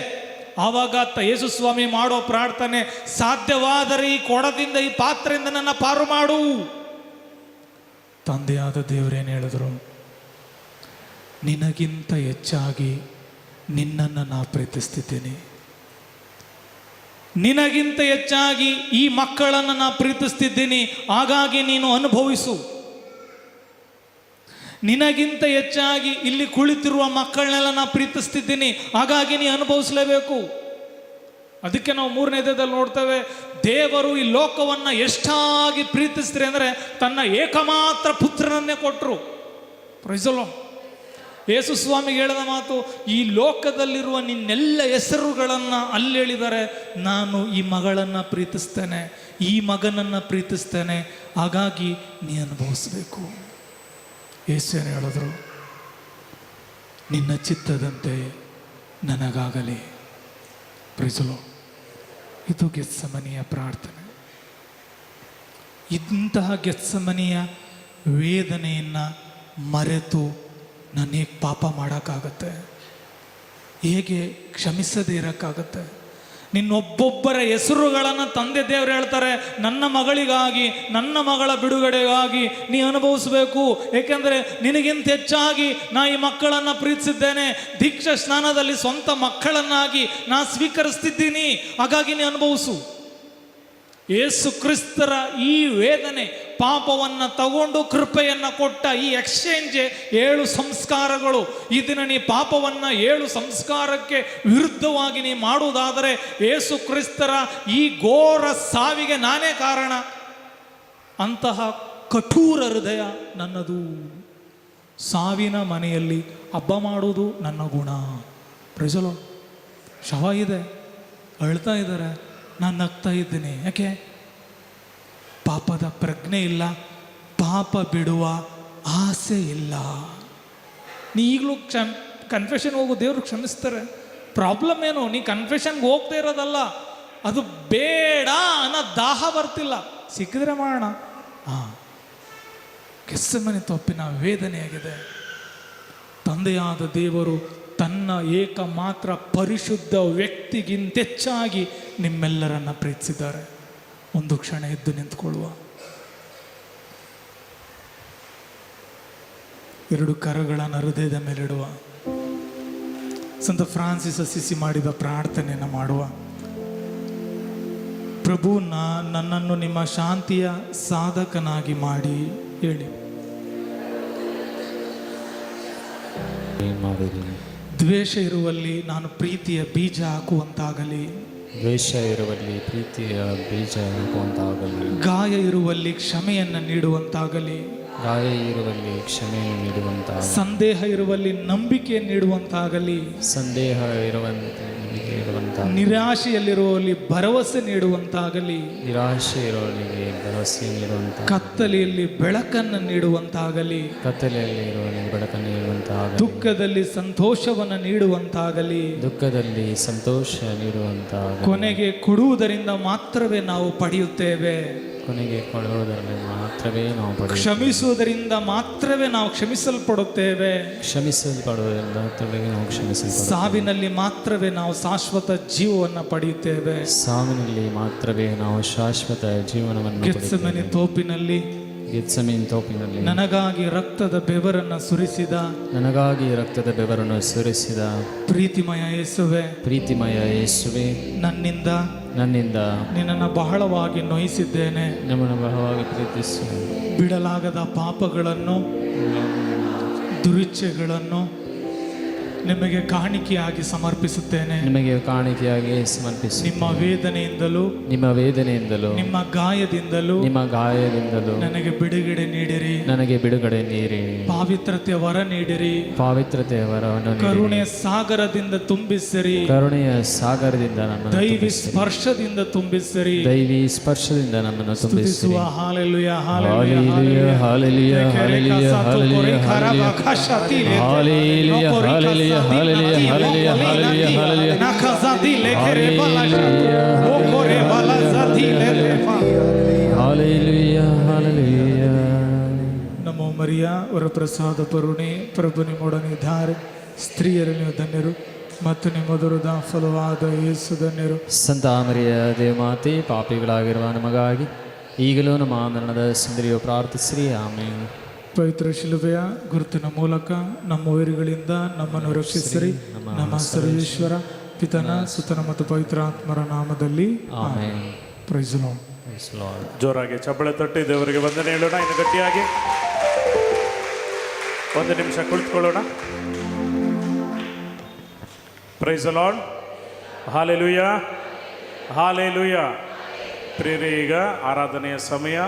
ಆವಾಗ ಯೇಸು ಸ್ವಾಮಿ ಮಾಡೋ ಪ್ರಾರ್ಥನೆ: ಸಾಧ್ಯವಾದರೆ ಈ ಕೊಡದಿಂದ, ಈ ಪಾತ್ರೆಯಿಂದ ನನ್ನ ಪಾರು ಮಾಡು. ತಂದೆಯಾದ ದೇವರೇನು ಹೇಳಿದ್ರು? ನಿನಗಿಂತ ಹೆಚ್ಚಾಗಿ ನಿನ್ನನ್ನು ನಾ ಪ್ರೀತಿಸ್ತಿದ್ದೀನಿ. ನಿನಗಿಂತ ಹೆಚ್ಚಾಗಿ ಈ ಮಕ್ಕಳನ್ನು ನಾ ಪ್ರೀತಿಸ್ತಿದ್ದೀನಿ. ಹಾಗಾಗಿ ನೀನು ಅನುಭವಿಸು. ನಿನಗಿಂತ ಹೆಚ್ಚಾಗಿ ಇಲ್ಲಿ ಕುಳಿತಿರುವ ಮಕ್ಕಳನ್ನೆಲ್ಲ ನಾ ಪ್ರೀತಿಸ್ತಿದ್ದೀನಿ. ಹಾಗಾಗಿ ನೀ ಅನುಭವಿಸಲೇಬೇಕು. ಅದಕ್ಕೆ ನಾವು 3ನೇ ಅಧ್ಯಾಯದಲ್ಲಿ ನೋಡ್ತೇವೆ, ದೇವರು ಈ ಲೋಕವನ್ನು ಎಷ್ಟಾಗಿ ಪ್ರೀತಿಸ್ತಾರೆ ಅಂದರೆ ತನ್ನ ಏಕಮಾತ್ರ ಪುತ್ರನನ್ನೇ ಕೊಟ್ಟರು. ಪ್ರೈಸಲೋ. ಯೇಸು ಸ್ವಾಮಿಗೆ ಹೇಳಿದ ಮಾತು: ಈ ಲೋಕದಲ್ಲಿರುವ ನಿನ್ನೆಲ್ಲ ಹೆಸರುಗಳನ್ನು ಅಲ್ಲಿ ಹೇಳಿದ್ದಾರೆ. ನಾನು ಈ ಮಗಳನ್ನು ಪ್ರೀತಿಸ್ತೇನೆ, ಈ ಮಗನನ್ನು ಪ್ರೀತಿಸ್ತೇನೆ. ಹಾಗಾಗಿ ನೀ ಅನುಭವಿಸಬೇಕು. ಯೇಸು ಏನು ಹೇಳಿದ್ರು? ನಿನ್ನ ಚಿತ್ತದಂತೆ ನನಗಾಗಲಿ. ಪ್ರೀಸಲೋ. ಇದು ಗೆತ್ಸೆಮನೆಯ ಪ್ರಾರ್ಥನೆ. ಇಂತಹ ಗೆತ್ಸೆಮನೆಯ ವೇದನೆಯನ್ನು ಮರೆತು ನಾನು ಹೇಗೆ ಪಾಪ ಮಾಡೋಕ್ಕಾಗತ್ತೆ? ಹೇಗೆ ಕ್ಷಮಿಸದೇ ಇರೋಕ್ಕಾಗತ್ತೆ? ನಿನ್ನೊಬ್ಬೊಬ್ಬರ ಹೆಸರುಗಳನ್ನು ತಂದೆ ದೇವರು ಹೇಳ್ತಾರೆ, ನನ್ನ ಮಗಳಿಗಾಗಿ, ನನ್ನ ಮಗಳ ಬಿಡುಗಡೆಗಾಗಿ ನೀ ಅನುಭವಿಸಬೇಕು. ಏಕೆಂದರೆ ನಿನಗಿಂತ ಹೆಚ್ಚಾಗಿ ನಾ ಈ ಮಕ್ಕಳನ್ನು ಪ್ರೀತಿಸಿದ್ದೇನೆ. ದೀಕ್ಷಾ ಸ್ನಾನದಲ್ಲಿ ಸ್ವಂತ ಮಕ್ಕಳನ್ನಾಗಿ ನಾ ಸ್ವೀಕರಿಸ್ತಿದ್ದೀನಿ, ಹಾಗಾಗಿ ನೀ ಅನುಭವಿಸು. ಯೇಸು ಕ್ರಿಸ್ತರ ಈ ವೇದನೆ, ಪಾಪವನ್ನು ತಗೊಂಡು ಕೃಪೆಯನ್ನು ಕೊಟ್ಟ ಈ ಎಕ್ಸ್ಚೇಂಜ್ 7 ಸಂಸ್ಕಾರಗಳು. ಈ ದಿನ ನೀ ಪಾಪವನ್ನು 7 ಸಂಸ್ಕಾರಕ್ಕೆ ವಿರುದ್ಧವಾಗಿ ನೀ ಮಾಡುವುದಾದರೆ ಯೇಸು ಕ್ರಿಸ್ತರ ಈ ಘೋರ ಸಾವಿಗೆ ನಾನೇ ಕಾರಣ. ಅಂತಹ ಕಠೋರ ಹೃದಯ ನನ್ನದು. ಸಾವಿನ ಮನೆಯಲ್ಲಿ ಹಬ್ಬ ಮಾಡುವುದು ನನ್ನ ಗುಣ. ಪ್ರಜಲೋ ಶವ ಇದೆ, ಅಳ್ತಾ ಇದ್ದಾರೆ, ನಾನು ನಗ್ತಾ ಇದ್ದೀನಿ. ಯಾಕೆ? ಪಾಪದ ಪ್ರಜ್ಞೆ ಇಲ್ಲ, ಪಾಪ ಬಿಡುವ ಆಸೆ ಇಲ್ಲ. ನೀ ಈಗಲೂ ಕನ್ಫೆಷನ್ ಹೋಗು, ದೇವರು ಕ್ಷಮಿಸ್ತಾರೆ. ಪ್ರಾಬ್ಲಮ್ ಏನು? ನೀ ಕನ್ಫೆಷನ್ಗೆ ಹೋಗ್ತಾ ಇರೋದಲ್ಲ, ಅದು ಬೇಡ ಅನ್ನೋ ದಾಹ ಬರ್ತಿಲ್ಲ. ಸಿಕ್ಕಿದ್ರೆ ಮಾಡೋಣ. ಗೆತ್ಸೆಮನೆ ತಪ್ಪಿನ ವೇದನೆಯಾಗಿದೆ. ತಂದೆಯಾದ ದೇವರು ತನ್ನ ಏಕಮಾತ್ರ ಪರಿಶುದ್ಧ ವ್ಯಕ್ತಿಗಿಂತ ಹೆಚ್ಚಾಗಿ ನಿಮ್ಮೆಲ್ಲರನ್ನ ಪ್ರೀತಿಸಿದ್ದಾರೆ. ಒಂದು ಕ್ಷಣ ಎದ್ದು ನಿಂತ್ಕೊಳ್ಳುವ. 2 ಕರಗಳನ್ನು ಹೃದಯದ ಮೇಲಿಡುವ. ಸಂತ ಫ್ರಾನ್ಸಿಸ್ ಅಸಿಸಿ ಮಾಡಿದ ಪ್ರಾರ್ಥನೆಯನ್ನು ಮಾಡುವ. ಪ್ರಭು, ನನ್ನನ್ನು ನಿಮ್ಮ ಶಾಂತಿಯ ಸಾಧಕನಾಗಿ ಮಾಡಿ. ಹೇಳಿ. ದ್ವೇಷ ಇರುವಲ್ಲಿ ನಾನು ಪ್ರೀತಿಯ ಬೀಜ ಹಾಕುವಂತಾಗಲಿ. ದ್ವೇಷ ಇರುವಲ್ಲಿ ಪ್ರೀತಿಯ ಬೀಜ ಹಾಕುವಂತಾಗಲಿ. ಗಾಯ ಇರುವಲ್ಲಿ ಕ್ಷಮೆಯನ್ನು ನೀಡುವಂತಾಗಲಿ. ಗಾಯ ಇರುವಲ್ಲಿ ಕ್ಷಮೆಯನ್ನು ನೀಡುವಂತಾಗಲಿ. ಸಂದೇಹ ಇರುವಲ್ಲಿ ನಂಬಿಕೆ ನೀಡುವಂತಾಗಲಿ. ಸಂದೇಹ ಇರುವಂತಾಗಲಿ. ನಿರಾಶೆಯಲ್ಲಿರುವಲ್ಲಿ ಭರವಸೆ ನೀಡುವಂತಾಗಲಿ. ನಿರಾಶೆ ಇರುವವರಿಗೆ ಭರವಸೆ ನೀಡುವಂತ. ಕತ್ತಲೆಯಲ್ಲಿ ಬೆಳಕನ್ನು ನೀಡುವಂತಾಗಲಿ. ಕತ್ತಲೆಯಲ್ಲಿ ಇರುವವರಿಗೆ ಬೆಳಕನ್ನು ನೀಡುವಂತಾಗಲಿ. ದುಃಖದಲ್ಲಿ ಸಂತೋಷವನ್ನು ನೀಡುವಂತಾಗಲಿ. ದುಃಖದಲ್ಲಿ ಸಂತೋಷ ನೀಡುವಂತಾಗಲಿ. ಕೊನೆಗೆ ಕೊಡುವುದರಿಂದ ಮಾತ್ರವೇ ನಾವು ಪಡೆಯುತ್ತೇವೆ. ಕೊನೆಗೆ ಕೊಡುವುದರಲ್ಲಿ ಮಾತ್ರವೇ ನಾವು ಪಡೆಯುತ್ತೇವೆ. ಕ್ಷಮಿಸುವುದರಿಂದ ಮಾತ್ರವೇ ನಾವು ಕ್ಷಮಿಸಲ್ಪಡುತ್ತೇವೆ. ಕ್ಷಮಿಸಲ್ಪಡುವುದರಿಂದ ಮಾತ್ರವೇ ನಾವು ಕ್ಷಮಿಸಲ್ಪಡುತ್ತೇವೆ. ಸಾವಿನಲ್ಲಿ ಮಾತ್ರವೇ ನಾವು ಶಾಶ್ವತ ಜೀವವನ್ನು ಪಡೆಯುತ್ತೇವೆ. ಸಾವಿನಲ್ಲಿ ಮಾತ್ರವೇ ನಾವು ಶಾಶ್ವತ ಜೀವನವನ್ನು ಗೆತ್ಸೆಮನೆ ತೋಪಿನಲ್ಲಿ ನನಗಾಗಿ ರಕ್ತದ ಬೆವರನ್ನು ಸುರಿಸಿದ ಪ್ರೀತಿಮಯ ಯೇಸುವೆ, ನನ್ನಿಂದ ನಿನ್ನನ್ನು ಬಹಳವಾಗಿ ನೋಯಿಸಿದ್ದೇನೆ. ನಮ್ಮನ್ನು ಬಹಳವಾಗಿ ಪ್ರೀತಿಸಿ ಬಿಡಲಾಗದ ಪಾಪಗಳನ್ನು, ದುರಿಚ್ಛೆಗಳನ್ನು ನಿಮಗೆ ಕಾಣಿಕೆಯಾಗಿ ಸಮರ್ಪಿಸುತ್ತೇನೆ. ನಿಮ್ಮ ವೇದನೆಯಿಂದಲೂ ನಿಮ್ಮ ಗಾಯದಿಂದಲೂ ನನಗೆ ಬಿಡುಗಡೆ ನೀಡಿರಿ. ಪಾವಿತ್ರತೆಯ ವರ ನೀಡಿರಿ. ಕರುಣೆಯ ಸಾಗರದಿಂದ ತುಂಬಿಸಿರಿ. ದೈವಿ ಸ್ಪರ್ಶದಿಂದ ತುಂಬಿಸಿರಿ. ನನ್ನನ್ನು ತುಂಬಿಸಿ. Hallelujah, hallelujah, hallelujah, hallelujah, hallelujah, hallelujah, hallelujah, hallelujah, hallelujah, hallelujah, hallelujah. ನಮೋ ಮರಿಯಾ, ವರಪ್ರಸಾದ ಪರುಣೆ, ಪ್ರಭು ನಿಮ್ಮೊಡನೆ ಇದ್ದಾರೆ. ಸ್ತ್ರೀಯರಲ್ಲಿ ನೀವು ಧನ್ಯರು ಮತ್ತು ನಿಮ್ಮ ಉದರದ ಫಲವಾದ ಯೇಸು ಧನ್ಯರು. ಸಂತ ಮರಿಯ ದೇವಮಾತೆ, ಪಾಪಿಗಳಾಗಿರುವ ನಮಗಾಗಿ ಈಗಲೂ ನಮ್ಮ ಮರಣದ ಸುಂದರಿಯು ಪ್ರಾರ್ಥಿಸಿರಿ. ಆಮೇಲೆ ಪವಿತ್ರ ಶಿಲುಬೆಯ ಗುರುತಿನ ಮೂಲಕ ನಮ್ಮ ವೈರಿಗಳಿಂದ ನಮ್ಮನ್ನು ರಕ್ಷಿಸಿರಿ. ನಮ್ಮ ಸರ್ವೇಶ್ವರ ಪಿತನ, ಸುತನ ಮತ್ತು ಪವಿತ್ರ ಆತ್ಮರ ನಾಮದಲ್ಲಿ ಆಮೆನ್. Price the lord. ಜೋರಾಗಿ ಚಪ್ಪಳೆ ತಟ್ಟಿ ದೇವರಿಗೆ ವಂದನೆ ಹೇಳೋಣ. ಇನ್ನು ಗಟ್ಟಿಯಾಗಿ 1 ನಿಮಿಷ ಕುಳಿತುಕೊಳ್ಳೋಣ. Praise the Lord. Hallelujah, hallelujah. ಪ್ರಿಯರೇ, ಈಗ ಆರಾಧನೆಯ ಸಮಯ.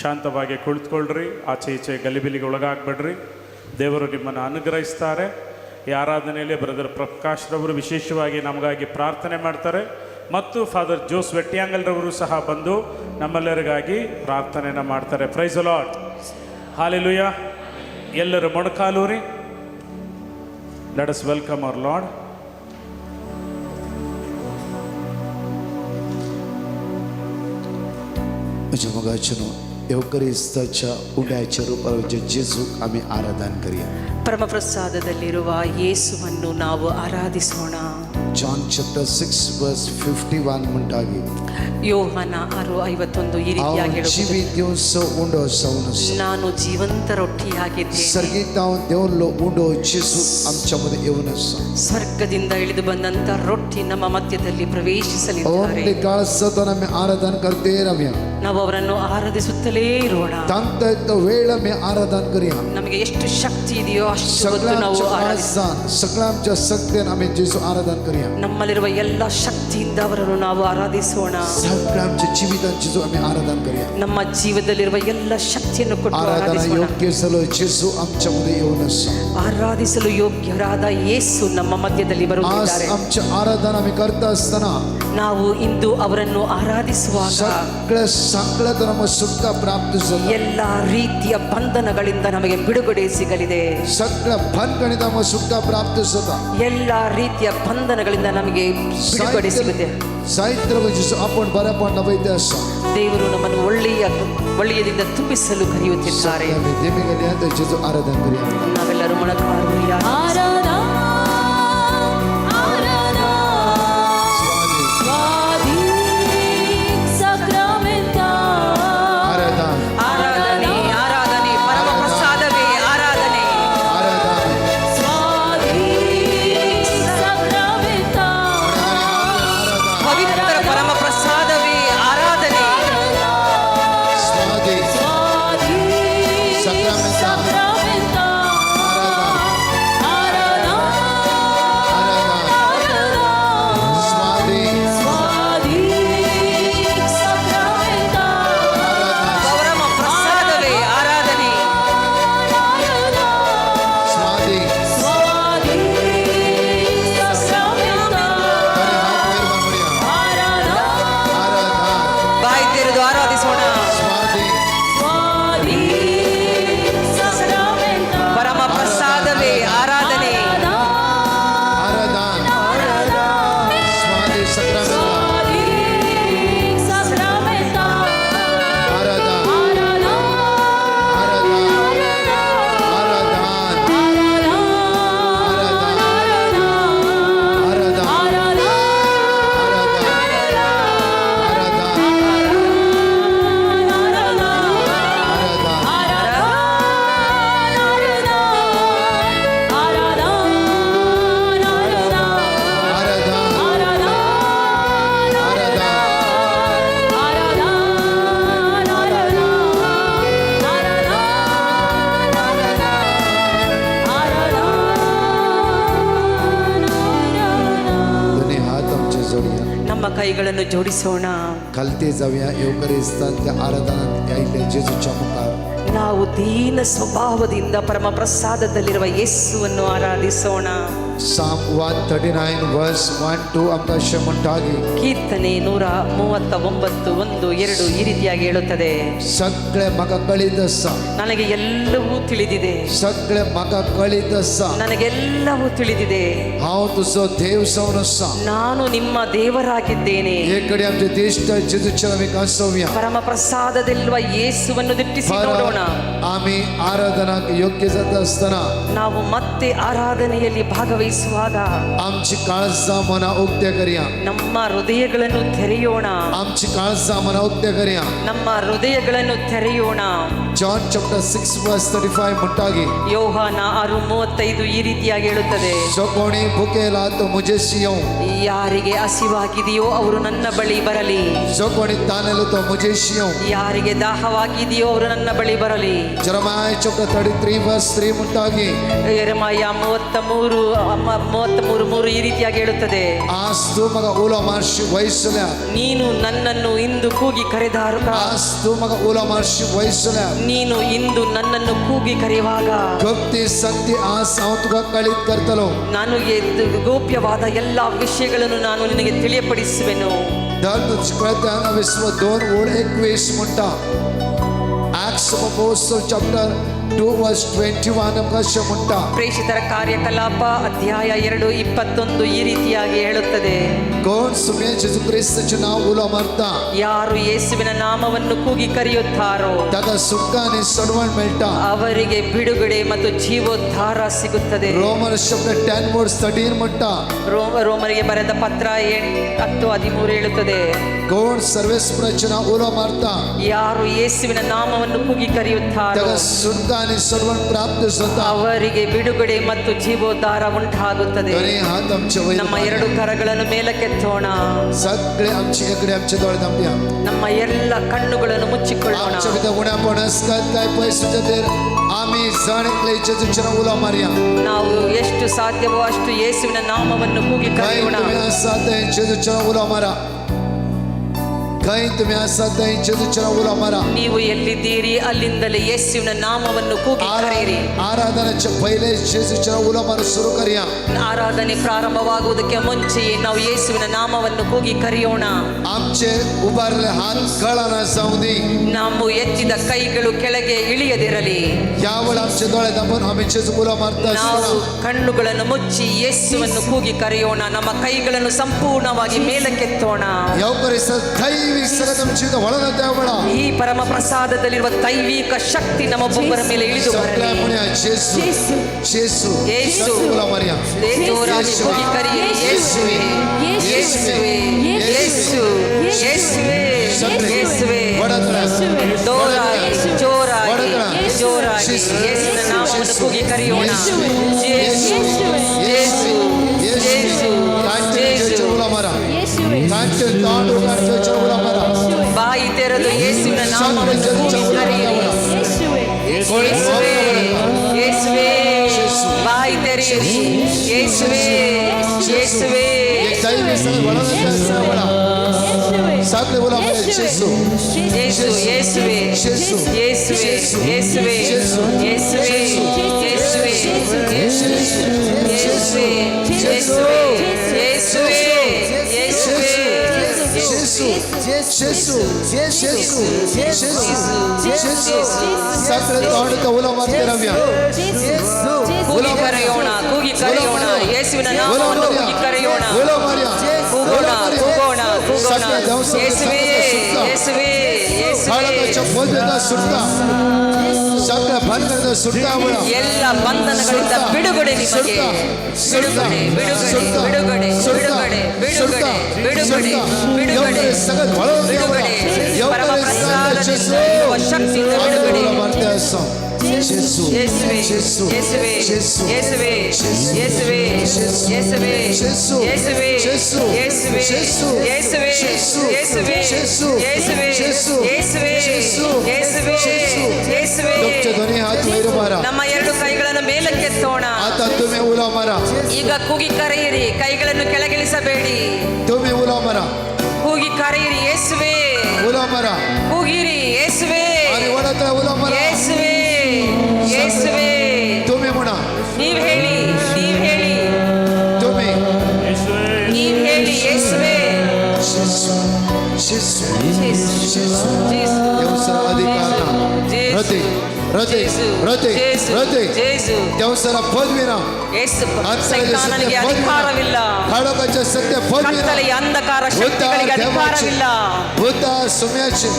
ಶಾಂತವಾಗಿ ಕುಳಿತುಕೊಳ್ಳ್ರಿ. ಆಚೆ ಈಚೆ ಗಲಿಬಿಲಿಗೆ ಒಳಗಾಗಬೇಡ್ರಿ. ದೇವರು ನಿಮ್ಮನ್ನು ಅನುಗ್ರಹಿಸ್ತಾರೆ. ಈ ಆರಾಧನೆಯಲ್ಲಿ ಬ್ರದರ್ ಪ್ರಕಾಶ್ ರವರು ವಿಶೇಷವಾಗಿ ನಮಗಾಗಿ ಪ್ರಾರ್ಥನೆ ಮಾಡ್ತಾರೆ ಮತ್ತು ಫಾದರ್ ಜೋಸ್ ವೆಟ್ಟಿಯಾಂಗಲ್ರವರು ಸಹ ಬಂದು ನಮ್ಮೆಲ್ಲರಿಗಾಗಿ ಪ್ರಾರ್ಥನೆಯನ್ನು ಮಾಡ್ತಾರೆ. Praise the Lord. ಹಾಲೆಲೂಯಾ. ಎಲ್ಲರೂ ಮೊಣಕಾಲೂರಿ. Let us welcome our Lord. ಯಜಮಗಾಚನು देवकरिस्ताच्या उड्याच्या रूपावर जेजूक आम्ही आराधन करूया. ಪರಮಪ್ರಸಾದದಲ್ಲಿರುವ ಯೇಸುವನ್ನು ನಾವು ಆರಾಧಿಸೋಣ. John chapter 6 verse 51 म्हणटागी ಯೋಹಾನ 6:51 ಈ ರೀತಿಯಾಗಿ हांव ಹೇಳುತ್ತದೆ, जिवीत घेवन उंडो जावन आसा. ನಾನು ಜೀವಂತ ರೊಟ್ಟಿಯಾಗಿದ್ದೇನೆ. सर्गीत हांव देवलो उंडो जेजू आमच्या मध्ये येवन आसा. ಸ್ವರ್ಗದಿಂದ ಇಳಿದು ಬಂದಂತ ರೊಟ್ಟಿ ನಮ್ಮ ಮಧ್ಯದಲ್ಲಿ ಪ್ರವೇಶಿಸಲಿದ್ದಾರೆ. ओनली काळ सतन आम्ही आराधन करते रम्या. ನಾವು ಅವರನ್ನು ಆರಾಧಿಸುತ್ತಲೇ ಇರೋಣ. तांत वेळ आम्ही आराधन करूया. ನಮಗೆ ಎಷ್ಟು ಶಕ್ತಿ ಇದೆಯೋ ಅಷ್ಟು ಹೊತ್ತು ನಾವು सगळ्या आमच्या शक्तीन आम्ही जेजू आराधन करूया. ನಮ್ಮಲ್ಲಿರುವ ಎಲ್ಲ ಶಕ್ತಿಯಿಂದ ಅವರನ್ನು ನಾವು ಆರಾಧಿಸೋಣ. सगळ्या आमच्या जीवितान जेजू आम्ही आराधन करूया. ನಮ್ಮ ಜೀವನದಲ್ಲಿರುವ ಎಲ್ಲ ಶಕ್ತಿಯನ್ನು ಕೊಟ್ಟು आराधना ಆರಾಧಿಸೋಣ. योग्य झालो जेजू आमच्या मध्ये येऊन असा. ಆರಾಧಿಸಲು ಯೋಗ್ಯರಾದ ಯೇಸು ನಮ್ಮ ಮಧ್ಯದಲ್ಲಿ आज ಬರುತ್ತಿದ್ದಾರೆ. आमच्या आराधना आम्ही करता असताना ನಾವು ಇಂದು ಅವರನ್ನು ಆರಾಧಿಸುವಾಗ सगळ्यात नमः सुख प्राप्त झालं. ಎಲ್ಲ ರೀತಿಯ ಬಂಧನಗಳಿಂದ ನಮಗೆ ಬಿಡುಗಡೆ ಸಿಗಲಿದೆ. सगळ्या भानगडीत आम्हाला सुख प्राप्त झालं. ಎಲ್ಲ ರೀತಿಯ ಬಂಧನಗಳಿಂದ ನಮಗೆ ಬಿಡುಗಡೆ ಸಿಗುತ್ತೆ. साहित्य म्हणजे आपण बऱ्यापण नवैद्य असा. ದೇವರು ನಮ್ಮನ್ನು ಒಳ್ಳೆಯದಿಂದ ತುಂಬಿಸಲು ಕರೆಯುತ್ತಿದ್ದಾರೆ. देवीगली ಅಂತ जेजू आराधन करूया. ನಾವೆಲ್ಲರೂ ಮೊಣಕಾಲೂರಿ आराधना आराधना स्वादी सक्रमेंटा आराधना ಆರಾಧನೆ ಆರಾಧನೆ ಪರಮ ಪ್ರಸಾದವೇ ಆರಾಧನೆ. आराधना स्वादी सक्रमेंटा ಪವಿತ್ರ ಪರಮ ಪ್ರಸಾದವೇ ಆರಾಧನೆ. स्वादी स्वादी सक्रमेंटा सक्रमेंटा आराधना आराधना स्वादी स्वादी सक्रमेंटा ಪರಮ ಪ್ರಸಾದವೇ ಆರಾಧನೆ. स्वादी स्वादी सक्रमेंटा आराधना आराधना ಬಾಯಿ ತೆರೆದು ಆರಾಧಿಸೋಣ. स्वादी स्वादी सक्रमेंटा ಪರಮ ಪ್ರಸಾದವೇ ಆರಾಧನೆ. आराधना स्वादी सक्रमेंटा स्वादी सक्रमेंटा आराधना आराधना आराधना आराधना आराधना दोन्ही हात आमचे जोडूया. ನಮ್ಮ ಕೈಗಳನ್ನು ಜೋಡಿಸೋಣ. खालती जाऊया. येवकरिस्तान त्या आराधनात यायले जेजूच्या मुखार. ನಾವು ದೀನ ಸ್ವಭಾವದಿಂದ ಪರಮ ಪ್ರಸಾದದಲ್ಲಿರುವ ಯೇಸುವನ್ನು ಆರಾಧಿಸೋಣ. Psalm 139 verse 1 2 आमकां अशें म्हणटागी ಕೀರ್ತನೆ 139:1-2 ಈ ರೀತಿಯಾಗಿ ಹೇಳುತ್ತದೆ, सगळें म्हाका कळीत आसा. ನನಗೆ ಎಲ್ಲವೂ ತಿಳಿದಿದೆ, सगळें म्हाका कळीत आसा. ನನಗೆಲ್ಲವೂ ತಿಳಿದಿದೆ. हांव तुजो देव जावन आसा. ನಾನು ನಿಮ್ಮ ದೇವರಾಗಿದ್ದೇನೆ. एक कडेन आमचे दिश्ट जेजूच्या आमी कांसोवया. ಪರಮ ಪ್ರಸಾದದಲ್ಲಿರುವ ಯೇಸುವನ್ನು ದಿಟ್ಟಿಸಿ ನೋಡೋಣ. आमी आराधनाक योग्य जाता आसतना ನಾವು ಮತ್ತೆ ಆರಾಧನೆಯಲ್ಲಿ ಭಾಗವಹಿಸುವಾಗ आमची काळजां मनां उक्ते करया. ನಮ್ಮ ಹೃದಯಗಳನ್ನು ತೆರೆಯೋಣ. आमची काळजां मनां उक्ते करया. ನಮ್ಮ ಹೃದಯಗಳನ್ನು ತೆರೆಯೋಣ. John chapter 6 verse 35 म्हणटागी ಯೋಹಾನ 6:35 ಈ ರೀತಿಯಾಗಿ ಹೇಳುತ್ತದೆ, जो कोणी भुकेला तो मुझेशी येऊ. ಯಾರಿಗೆ ಹಸಿವಾಗಿದೆಯೋ ಅವರು ನನ್ನ ಬಳಿ ಬರಲಿ. जो कोणी तानेलो तो मुझेशी येऊ. ಯಾರಿಗೆ ದಾಹವಾಗಿದೆಯೋ ಅವರು ನನ್ನ ಬಳಿ ಬರಲಿ. Jeremiah chapter 33 verse 3 म्हणटागी ಯೆರೆಮಯ 33:3 ಈ ರೀತಿಯಾಗಿ ಹೇಳುತ್ತದೆ, आज तू म्हाका उलो मारशी वयसल्या. ನೀನು ನನ್ನನ್ನು ಇಂದು ಕೂಗಿ ಕರೆದಾಗ, आज तू म्हाका उलो मारशी वयसल्या. ನೀನು ಇಂದು ನನ್ನನ್ನು ಕೂಗಿ ಕರೆಯುವಾಗ गप्ती सत्य आज हांव तुका कळीत करतलो. ನಾನು ಗೋಪ್ಯವಾದ ಎಲ್ಲ ವಿಷಯಗಳನ್ನು ನಾನು ನಿನಗೆ ತಿಳಿಯಪಡಿಸುವೆನು. दर तुझ्या 2:21 म्हणटा. Acts Acts of Apostles chapter 2 verse 21 ಅವಕಾಶ ಉಂಟಾ? ಪ್ರೇಷಿತರ ಕಾರ್ಯಕಲಾಪ ಅಧ್ಯಾಯ 2:21 ಈ ರೀತಿಯಾಗಿ ಹೇಳುತ್ತದೆ. Kौन सुने यीशु क्रिस्त चे नाम उला मरता ಯಾರು ಯೇಸುವಿನ ನಾಮವನ್ನು ಕೂಗಿ ಕರೆಯುತ್ತಾರೋ तदा सुखाने सडवण मिळता. ಅವರಿಗೆ ಬಿಡುಗಡೆ ಮತ್ತು ಜೀವೋದ್ಧಾರ ಸಿಗುತ್ತದೆ. Roman chapter 10 verse 13 म्हणता ರೋಮರಿಗೆ ಬರೆದ ಪತ್ರ 10:13 ಹೇಳುತ್ತದೆ. कौन सर्वेश्वर चे नाम उला मरता ಯಾರು ಯೇಸುವಿನ ನಾಮವನ್ನು ಕೂಗಿ ಕರೆಯುತ್ತಾರೋ तदा सुखाने सडवण प्राप्त होता. ಅವರಿಗೆ ಬಿಡುಗಡೆ ಮತ್ತು ಜೀವೋದ್ಧಾರ ಉಂಟಾಗುತ್ತದೆ. दोन्ही हात आमचे वर ನಮ್ಮ ಎರಡು ಕರಗಳನ್ನು ಮೇಲಕ್ಕೆತ್ತೋಣ. सगळे आमचे इकडे आमचे डोळे दाबूया. ನಮ್ಮ ಎಲ್ಲ ಕಣ್ಣುಗಳನ್ನು ಮುಚ್ಚಿಕೊಳ್ಳೋಣ. आमच्या विदा उण्या पणस्कात काय पैसे देर आम्ही जाणले जेजूचे नाव उला मारिया. ನಾವು ಎಷ್ಟು ಸಾಧ್ಯವೋ ಅಷ್ಟು ಯೇಸುವಿನ ನಾಮವನ್ನು ಕೂಗಿ काही ಕರೆಯೋಣ. तुम्ही असात जेजूचे नाव उला मारा. काही तुम्ही असात जेजूचे नाव उला मारा. ನೀವು ಎಲ್ಲಿದ್ದೀರಿ ಅಲ್ಲಿಂದಲೇ ಯೇಸುವಿನ ನಾಮವನ್ನು ಕೂಗಿ ಕರೆಯಿರಿ. आराधनाच्या पहिले जेजूचे नाव उला मारा सुरू करूया. ಆರಾಧನೆ ಪ್ರಾರಂಭವಾಗುವುದಕ್ಕೆ ಮುಂಚೆಯೇ ನಾವು ಯೇಸುವಿನ ನಾಮವನ್ನು ಕೂಗಿ ಕರೆಯೋಣ. आमचे उभारले हात गळाना जाऊ दे. ನಾವು ಎತ್ತಿದ ಕೈಗಳು ಕೆಳಗೆ ಇಳಿಯದಿರಲಿ. यावेळ आमचे डोळे दाबून आम्ही जेजू उला मारता ನಾವು ಕಣ್ಣುಗಳನ್ನು ಮುಚ್ಚಿ ಯೇಸುವನ್ನು ಕೂಗಿ ಕರೆಯೋಣ. ನಮ್ಮ ಕೈಗಳನ್ನು ಸಂಪೂರ್ಣವಾಗಿ ಮೇಲಕ್ಕೆತ್ತೋಣ. यावकरीस दैविक सगळं तुमची ಒಳದ ದೇವಳ ಈ ಪರಮ ಪ್ರಸಾದದಲ್ಲಿರುವ ದೈವಿಕ ಶಕ್ತಿ ನಮ್ಮೊಬ್ಬರ ಮೇಲೆ ಇಳಿದು ಬರಲಿ. सगळ्या मुळे जेसू जेसू ಯೇಸು उला मारिया. ಜೋರಾಗಿ ಕೂಗಿ ಕರೆಯಿರಿ. ಯೇಸುವೇ ಯೇಸುವೇ ಯೇಸು ಯೇಸುವೇ ಯೇಸುವೇ ಜೋರಾಗಿ ಜೋರಾಗಿ ಜೋರಾಗಿ ಯೇಸುವಿನ ನಾಮವನ್ನು ಕೂಗಿ ಕರೆಯೋಣ. ಯೇಸು ಯೇಸು ಯೇಸು ಯೇಸು उला मारा. कांटे तांडू कांटे उला मारा. ಬಾಯಿ ತೆರೆದು ಯೇಸುವಿನ ನಾಮವನ್ನು ಕೂಗಿ ಕರೆಯಿರಿ. ಯೇಸುವೇ ಯೇಸುವೇ ಬಾಯಿ ತೆರೆಯಿರಿ. ಯೇಸುವೇ ಯೇಸುವೇ दैविक सगळं ಒಳದ ದೇವಳ सगळे उला मारा. जेसू ಯೇಸು ಯೇಸುವೇ जेसू ಯೇಸುವೇ ಯೇಸುವೇ ಯೇಸುವೇ ಯೇಸುವೇ ಯೇಸುವೇ ಯೇಸುವೇ ಯೇಸುವೇ ಯೇಸುವೇ जेसू जेसू जेसू जेसू सगळे तांडू उला मारते रम्या. ಕೂಗಿ ಕರೆಯೋಣ ಕೂಗಿ ಕರೆಯೋಣ. ಯೇಸುವಿನ ನಾಮವನ್ನು ಕೂಗಿ ಕರೆಯೋಣ. उला मारिया. ಕೂಗೋಣ ಕೂಗೋಣ ಕೂಗೋಣ. ಯೇಸುವೇ ಯೇಸುವೇ ಯೇಸುವೇ ಬಾಳಕಚ್ಚ ಪೋಲ್ಬೇಕ ಸುಟ್ಟ ಸಕಲ ಬಂಧನದ ಸುಟ್ಟ ಅವಳ ಎಲ್ಲ ಬಂಧನಗಳಿಂದ ಬಿಡುಗಡೆ ನಿಮಗೆ. ಬಿಡುಗಡೆ ಬಿಡುಗಡೆ ಬಿಡುಗಡೆ ಬಿಡುಗಡೆ ಬಿಡುಗಡೆ ಬಿಡುಗಡೆ ಸಗಲ ಒಳದ ಬಿಡುಗಡೆ ಪರಮ ಪ್ರಸಾದದಲ್ಲಿರುವ ಶಕ್ತಿಯಿಂದ ಬಿಡುಗಡೆ. जेसू ಯೇಸುವೇ जेसू ಯೇಸುವೇ जेसू ಯೇಸುವೇ ಯೇಸುವೇ ಯೇಸುವೇ ಯೇಸುವೇ ಯೇಸುವೇ ಯೇಸುವೇ ಯೇಸುವೇ ಯೇಸುವೇ ಯೇಸುವೇ ಯೇಸುವೇ ಯೇಸುವೇ तुमचे दोन्ही हात वर मारा. ನಮ್ಮ ಎರಡು ಕೈಗಳನ್ನು ಮೇಲಕ್ಕೆತ್ತೋಣ. आता तुम्ही उला मारा. ಈಗ ಕೂಗಿ ಕರೆಯಿರಿ. ಕೈಗಳನ್ನು ಕೆಳಗಿಳಿಸಬೇಡಿ. तुम्ही उला मारा. ಕೂಗಿ ಕರೆಯಿರಿ. ಯೇಸುವೇ उला मारा. ಕೂಗಿರಿ. ಯೇಸುವೇ आणि वडत उला मारा. ಯೇಸುವೇ ಯೇಸುವೇ तुम्ही म्हणा. ನೀವ್ ಹೇಳಿ ನೀವ್ ಹೇಳಿ तुम्ही ಯೇಸುವೇ ನೀವ್ ಹೇಳಿ. ಯೇಸುವೇ जेसू जेसू ಯೇಸು देवसर अधिकार हृदय हृदय हृदय हृदय ಯೇಸು देवसर पदवीना ಯೇಸು ಸೈತಾನನಿಗೆ ಅಧಿಕಾರವಿಲ್ಲ. खडकाच्या सत्य पदवीना ಕತ್ತಲೆಯ ಅಂಧಕಾರ ಶಕ್ತಿಗಳಿಗೆ ಅಧಿಕಾರವಿಲ್ಲ. भूता सुम्याचे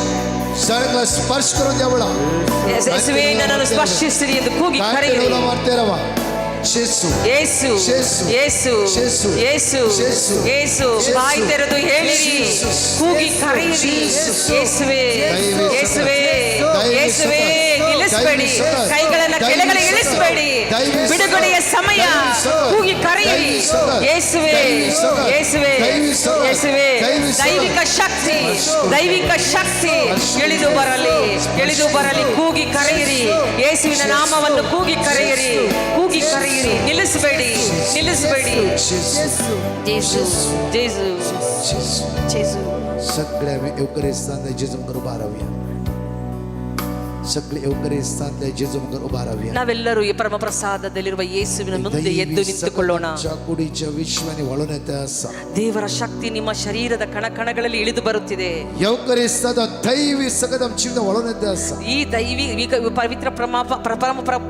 सगळं स्पर्श करून देवळा ಯೇಸುವೇ ನನ್ನನ್ನು ಸ್ಪರ್ಶಿಸಿರಿ ಎಂದು ಕೂಗಿ काय ಕರೆಯಿರಿ. केलं मारते रवा जेसू ಯೇಸು ಯೇಸು ಯೇಸು ಯೇಸು ಯೇಸು ಯೇಸು ಯೇಸು ಬಾಯಿ ತೆರೆದು ಹೇಳಿರಿ. ಕೂಗಿ ಕರೆಯಿರಿ. ಯೇಸುವೇ ಯೇಸುವೇ ಯೇಸುವೇ ನಿಲ್ಲಿಸಬೇಡಿ. ಕೈಗಳನ್ನು ಕೆಳಗಡೆ ಇಳಿಸಬೇಡಿ. ಬಿಡುಗಡೆಯ ಸಮಯ. ಕೂಗಿ ಕರೆಯಿರಿ. ಯೇಸುವೇ ಯೇಸುವೇ ಯೇಸುವೇ ದೈವಿಕ ಶಕ್ತಿ ದೈವಿಕ ಶಕ್ತಿ ಇಳಿದು ಬರಲಿ ಇಳಿದು ಬರಲಿ. ಕೂಗಿ ಕರೆಯಿರಿ. ಯೇಸುವಿನ ನಾಮವನ್ನು ಕೂಗಿ ಕರೆಯಿರಿ. ಕೂಗಿ ಕರೆಯಿರಿ. ನಿಲ್ಲಿಸಬೇಡಿ ನಿಲ್ಲಿಸಬೇಡಿ. ಜೇಸು ಜೇಸು ಜೇಸು सगळ्या एवकरेस्तान जेजून करू बाराव्या सगळे एवकरिस्तांतले जेजू मुखार उभा रावया ನಾವೆಲ್ಲರೂ ಈ ಪರಮ ಪ್ರಸಾದದಲ್ಲಿರುವ ಯೇಸುವಿನ ಮುಂದೆ ಎದ್ದು ನಿಂತುಕೊಳ್ಳೋಣ. कुडीच्या विश्वाने वळून येते असा ದೇವರ ಶಕ್ತಿ ನಿಮ್ಮ ಶರೀರದ ಕಣಕಣಗಳಲ್ಲಿ ಇಳಿದು ಬರುತ್ತಿದೆ. एवकरिस्तांत दैवी सगळं ಜೀವಿತ वळून येते असा ಈ ದೈವಿಕ ಪವಿತ್ರ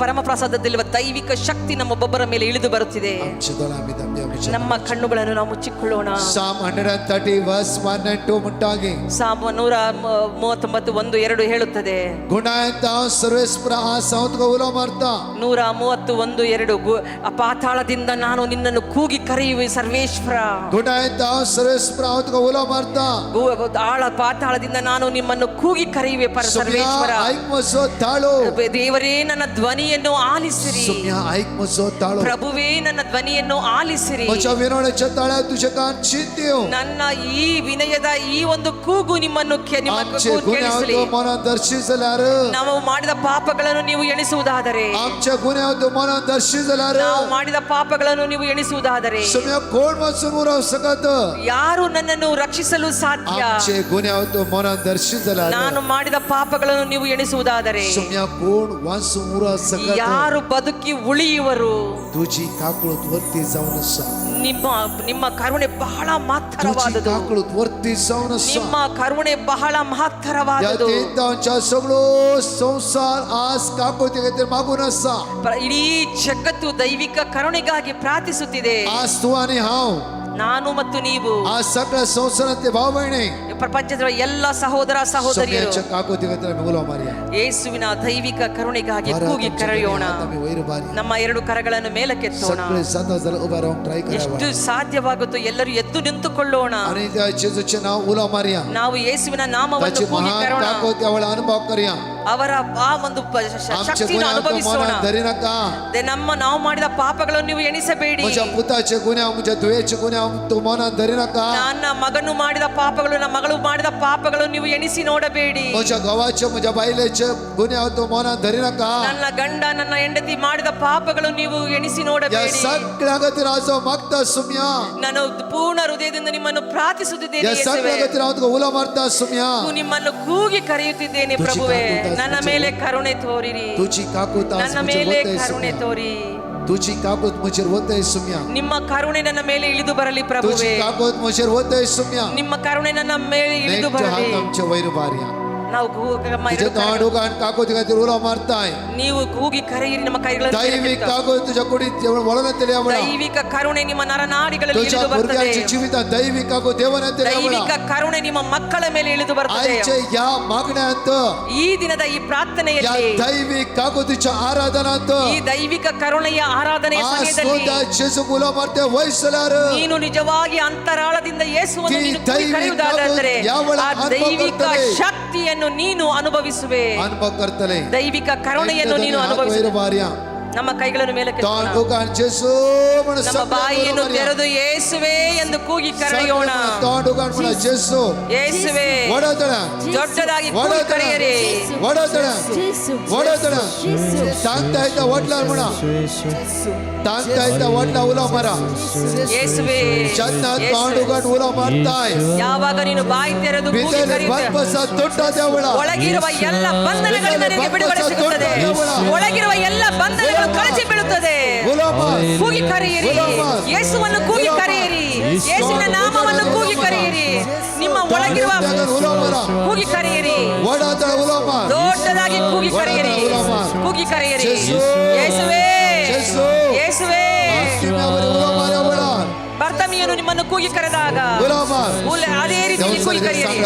ಪರಮ ಪ್ರಸಾದದಲ್ಲಿರುವ ದೈವಿಕ ಶಕ್ತಿ ನಮ್ಮ ಒಬ್ಬೊಬ್ಬರ ಮೇಲೆ ಇಳಿದು ಬರುತ್ತಿದೆ. आमचे दोन आम्ही दंबे आमचे ನಮ್ಮ ಕಣ್ಣುಗಳನ್ನು ನಾವು ಮುಚ್ಚಿಕೊಳ್ಳೋಣ. Psalm 130 verse 1 and 2 ಮುಂಟಾಗಿ ಸಾಮ 139 1-2 ಹೇಳುತ್ತದೆ. ಗುಣಾಯಂತ ಸರ್ವೇಶ್ವರ ಆ ಸೌತ್ಗ ಉಲೋ ಮಾರ್ತಾ 131-2 ಪಾತಾಳದಿಂದ ನಾನು ನಿನ್ನನ್ನು ಕೂಗಿ ಕರೆಯುವೆ ಸರ್ವೇಶ್ವರ. ಗುಣಾಯಂತ ಸರ್ವೇಶ್ವರ ಔತ್ಗ ಉಲೋ ಮಾರ್ತಾ ಆಳ ಪಾತಾಳದಿಂದ ನಾನು ನಿಮ್ಮನ್ನು ಕೂಗಿ ಕರೆಯುವೆ ಸರ್ವೇಶ್ವರ. ಐಕ್ಮಸೋ ತಾಳು ದೇವರೇ ನನ್ನ ಧ್ವನಿಯನ್ನು ಆಲಿಸಿರಿ. ಸುಮ್ಯ ಐಕ್ಮಸೋ ತಾಳು ಪ್ರಭುವೇ ನನ್ನ ಧ್ವನಿಯನ್ನು ಆಲಿಸಿರಿ. ಮಚ ವಿನೋಣच्या ताळ्या तुझे कान चिंतियो ನನ್ನ ಈ ವಿನಯದ ಈ ಒಂದು ಕೂಗು ನಿಮ್ಮನ್ನು आमचे गुन्ह्यावतो मन दर्शिसलार ನಾವು ಮಾಡಿದ ಪಾಪಗಳನ್ನು ನೀವು ಎಣಿಸುವುದಾದರೆ आमच्या गुन्ह्यावतो मन दर्शिसलार ನಾವು ಮಾಡಿದ ಪಾಪಗಳನ್ನು ನೀವು ಎಣಿಸುವುದಾದರೆ सुम्या कोण वाचून उराव सकत ಯಾರು ನನ್ನನ್ನು ರಕ್ಷಿಸಲು ಸಾಧ್ಯ? आमचे गुन्ह्यावतो मन दर्शिसलार ನಾನು ಮಾಡಿದ ಪಾಪಗಳನ್ನು ನೀವು ಎಣಿಸುವುದಾದರೆ सुम्या कोण वाचून उराव सकत ಯಾರು ಬದುಕಿ ಉಳಿಯುವರು? तुझी काकळूत वरती जाऊन असा ನಿಮ್ಮ ಕರುಣೆ ಬಹಳ तुझी ಮಹತ್ತರವಾದುದು. काकळूत वरती जाऊन असा ನಿಮ್ಮ ಕರುಣೆ ಬಹಳ ಮಹತ್ತರವಾದುದು. या देवतांच्या सगळो संसार आज काकळुती खातीर मागून असा ಇಡೀ ಜಗತ್ತು ದೈವಿಕ ಕರುಣೆಗಾಗಿ ಪ್ರಾರ್ಥಿಸುತ್ತಿದೆ. आज तू आणि हांव ನಾನು ಮತ್ತು ನೀವು आज सगळ्या संसारातले भाव बहिणी ಪ್ರಪಂಚದ ಎಲ್ಲ ಸಹೋದರ ಸಹೋದರಿಯರು सगळ्याच्या काकळुती खातीर आम्ही उलो मारया ಯೇಸುವಿನ ದೈವಿಕ ಕರುಣೆಗಾಗಿ ಕೂಗಿ ಕರೆಯೋಣ. आम्ही वैर मारया ನಮ್ಮ ಎರಡು ಕರಗಳನ್ನು ಮೇಲಕ್ಕೆತ್ತೋಣ. सगळे जाता जाल्यार उभा रावून ट्राय ಎಷ್ಟು करावा ಸಾಧ್ಯವಾಗುತ್ತೋ ಎಲ್ಲರೂ ಎದ್ದು ನಿಂತುಕೊಳ್ಳೋಣ. आणि त्या जेजूचे नाव उलो मारया ನಾವು ಯೇಸುವಿನ ನಾಮವನ್ನು त्याची ಕೂಗಿ महान ಕರೆಯೋಣ. काकळुती आवळ अनुभव करया ಅವರ ಆ ಒಂದು आमचे ಶಕ್ತಿಯನ್ನು गुन्हे ಅನುಭವಿಸೋಣ. मनात धरी नका ನಾವು ಮಾಡಿದ ಪಾಪಗಳನ್ನು ನೀವು ಎಣಿಸಬೇಡಿ. माझ्या पुताचे गुन्हे माझ्या धुवेचे गुन्हे तू मनात धरी नका ನನ್ನ ಮಗನು ಮಾಡಿದ ಪಾಪಗಳು ನನ್ನ ಮಗಳು ಮಾಡಿದ ಪಾಪಗಳು ನೀವು ಎಣಿಸಿ ನೋಡಬೇಡಿ. माझ्या गवाचे माझ्या बायलेचे गुन्हे तू मनात धरी नका ನನ್ನ ಗಂಡ ನನ್ನ ಹೆಂಡತಿ ಮಾಡಿದ ಪಾಪಗಳು ನೀವು ಎಣಿಸಿ या ನೋಡಬೇಡಿ. सगळ्या गती राजो मागता सुम्या ನಾನು ಪೂರ್ಣ ಹೃದಯದಿಂದ ನಿಮ್ಮನ್ನು ಪ್ರಾರ್ಥಿಸುತ್ತಿದ್ದೇನೆ या ಯೇಸುವೇ. सगळ्या गती रावत उला मारता सुम्या ನಿಮ್ಮನ್ನು ಕೂಗಿ ಕರೆಯುತ್ತಿದ್ದೇನೆ तुझी ಪ್ರಭುವೇ. ಕಾಕುತ ನನ್ನ ಮೇಲೆ ಕರುಣೆ ತೋರಿರಿ. तुझी काकूत आज ನನ್ನ मुझे ಮೇಲೆ होते ಕರುಣೆ सुम्या ತೋರಿ. तुझी काकूत मुझे होते सुम्या ನಿಮ್ಮ ಕರುಣೆ ನನ್ನ ಮೇಲೆ ಇಳಿದು ಬರಲಿ तुझी ಪ್ರಭುವೇ. काकूत मुझे होते सुम्या ನಿಮ್ಮ ಕರುಣೆ ನನ್ನ ಮೇಲೆ ಇಳಿದು नेकच्या ಬರಲಿ. हात आमच्या वैर बार्या ನಾವು तुझे तोंड उगान काकूत खातीर उलो मारताय ನೀವು ಕೂಗಿ ಕರೆಯಿರಿ. ನಮ್ಮ ಕೈಗಳನ್ನು दैवी ಕೆಳಗೆತ್ತು. काकूत तुझ्या कुडीत वळून येतली आवळा ದೈವಿಕ ಕರುಣೆ ನಿಮ್ಮ ನರನಾಡಿಗಳಲ್ಲಿ तुझ्या ಇಳಿದು ಬರ್ತದೆ. मुर्ग्याची जीवित दैवी काकूत देवन येतली ದೈವಿಕ आवळा ಕರುಣೆ ನಿಮ್ಮ ಮಕ್ಕಳ ಮೇಲೆ ಇಳಿದು ಬರ್ತದೆ. आईचे या मागण्यात ಈ ದಿನದ ಈ या ಪ್ರಾರ್ಥನೆಯಲ್ಲಿ दैवी काकूतीच्या आराधनात ಈ ದೈವಿಕ ಕರುಣೆಯ ಆರಾಧನೆಯ आज ಸಮಯದಲ್ಲಿ सुद्धा जेजू उलो मारते वैसलार ನೀನು ನಿಜವಾಗಿ ಅಂತರಾಳದಿಂದ ಯೇಸುವನ್ನು ती ನೀನು ಕೂಗಿ ದೈವಿಕ ಕರೆಯುವುದಾದರೆ ಯಾವಳ ಆ ಅನುಭವ ದೈವಿಕ ಬರ್ತದೆ. ಶಕ್ತಿಯನ್ನು ನೀನು ಅನುಭವಿಸುವೆ. अनुभव करतले ದೈವಿಕ ಕರುಣೆಯನ್ನು ನೀನು वैर ಅನುಭವಿಸುವೆ. बार्या ನಮ್ಮ ಕೈಗಳನ್ನು ಮೇಲೆ तोंड उगान जेजू म्हण ನಮ್ಮ ಬಾಯಿಯನ್ನು ತೆರೆದು ಯೇಸುವೆ ಎಂದು ಕೂಗಿ ಕರೆಯೋಣ. तोंड उगान म्हण जेजू ಯೇಸುವೆ वडतळा ದೊಡ್ಡದಾಗಿ ಕೂಗಿ ಕರೆಯಿರಿ. वडतळा Jésus, वडतळा Jésus, तांता येता वडला म्हण तांता येता वडला उलो मारा ಯೇಸುವೆ चंदा तोंड ಯೇಸುವೆ. उगान उलो मारताय ಯಾವಾಗ ನೀನು ಬಾಯಿ ತೆರೆದು ಕೂಗಿ बितले ಕರೆಯುತ್ತೆ बस ತೊಟ್ಟ ದೇವಳ ಒಳಗಿರುವ ಎಲ್ಲ ಬಂಧನಗಳಿಂದ ನಿನಗೆ ಬಿಡುಗಡೆ ಸಿಗುತ್ತದೆ. ಒಳಗಿರುವ ಎಲ್ಲ ಬಂಧನಗಳು ಕಳಚಿ ಬೀಳುತ್ತದೆ. ಕೂಗಿ ಕರೆಯಿರಿ. ಯೇಸುವನ್ನು ಕೂಗಿ ಕರೆಯಿರಿ. ಯೇಸುವಿನ ನಾಮವನ್ನು ಕೂಗಿ ಕರೆಯಿರಿ. ನಿಮ್ಮ ಒಳಗಿರುವ ಕೂಗಿ ಕರೆಯಿರಿ. ವಡತಳ ಉಲೋ ಮಾರ ದೊಡ್ಡದಾಗಿ ಕೂಗಿ ಕರೆಯಿರಿ. ಕೂಗಿ ಕರೆಯಿರಿ. ಯೇಸುವೇ ಯೇಸುವೇ. ಬರ್ತಮಿಯನು ನಿಮ್ಮನ್ನು ಕೂಗಿ ಕರೆದಾಗ ಅದೇ ರೀತಿ ಕೂಗಿ ಕರೆಯಿರಿ.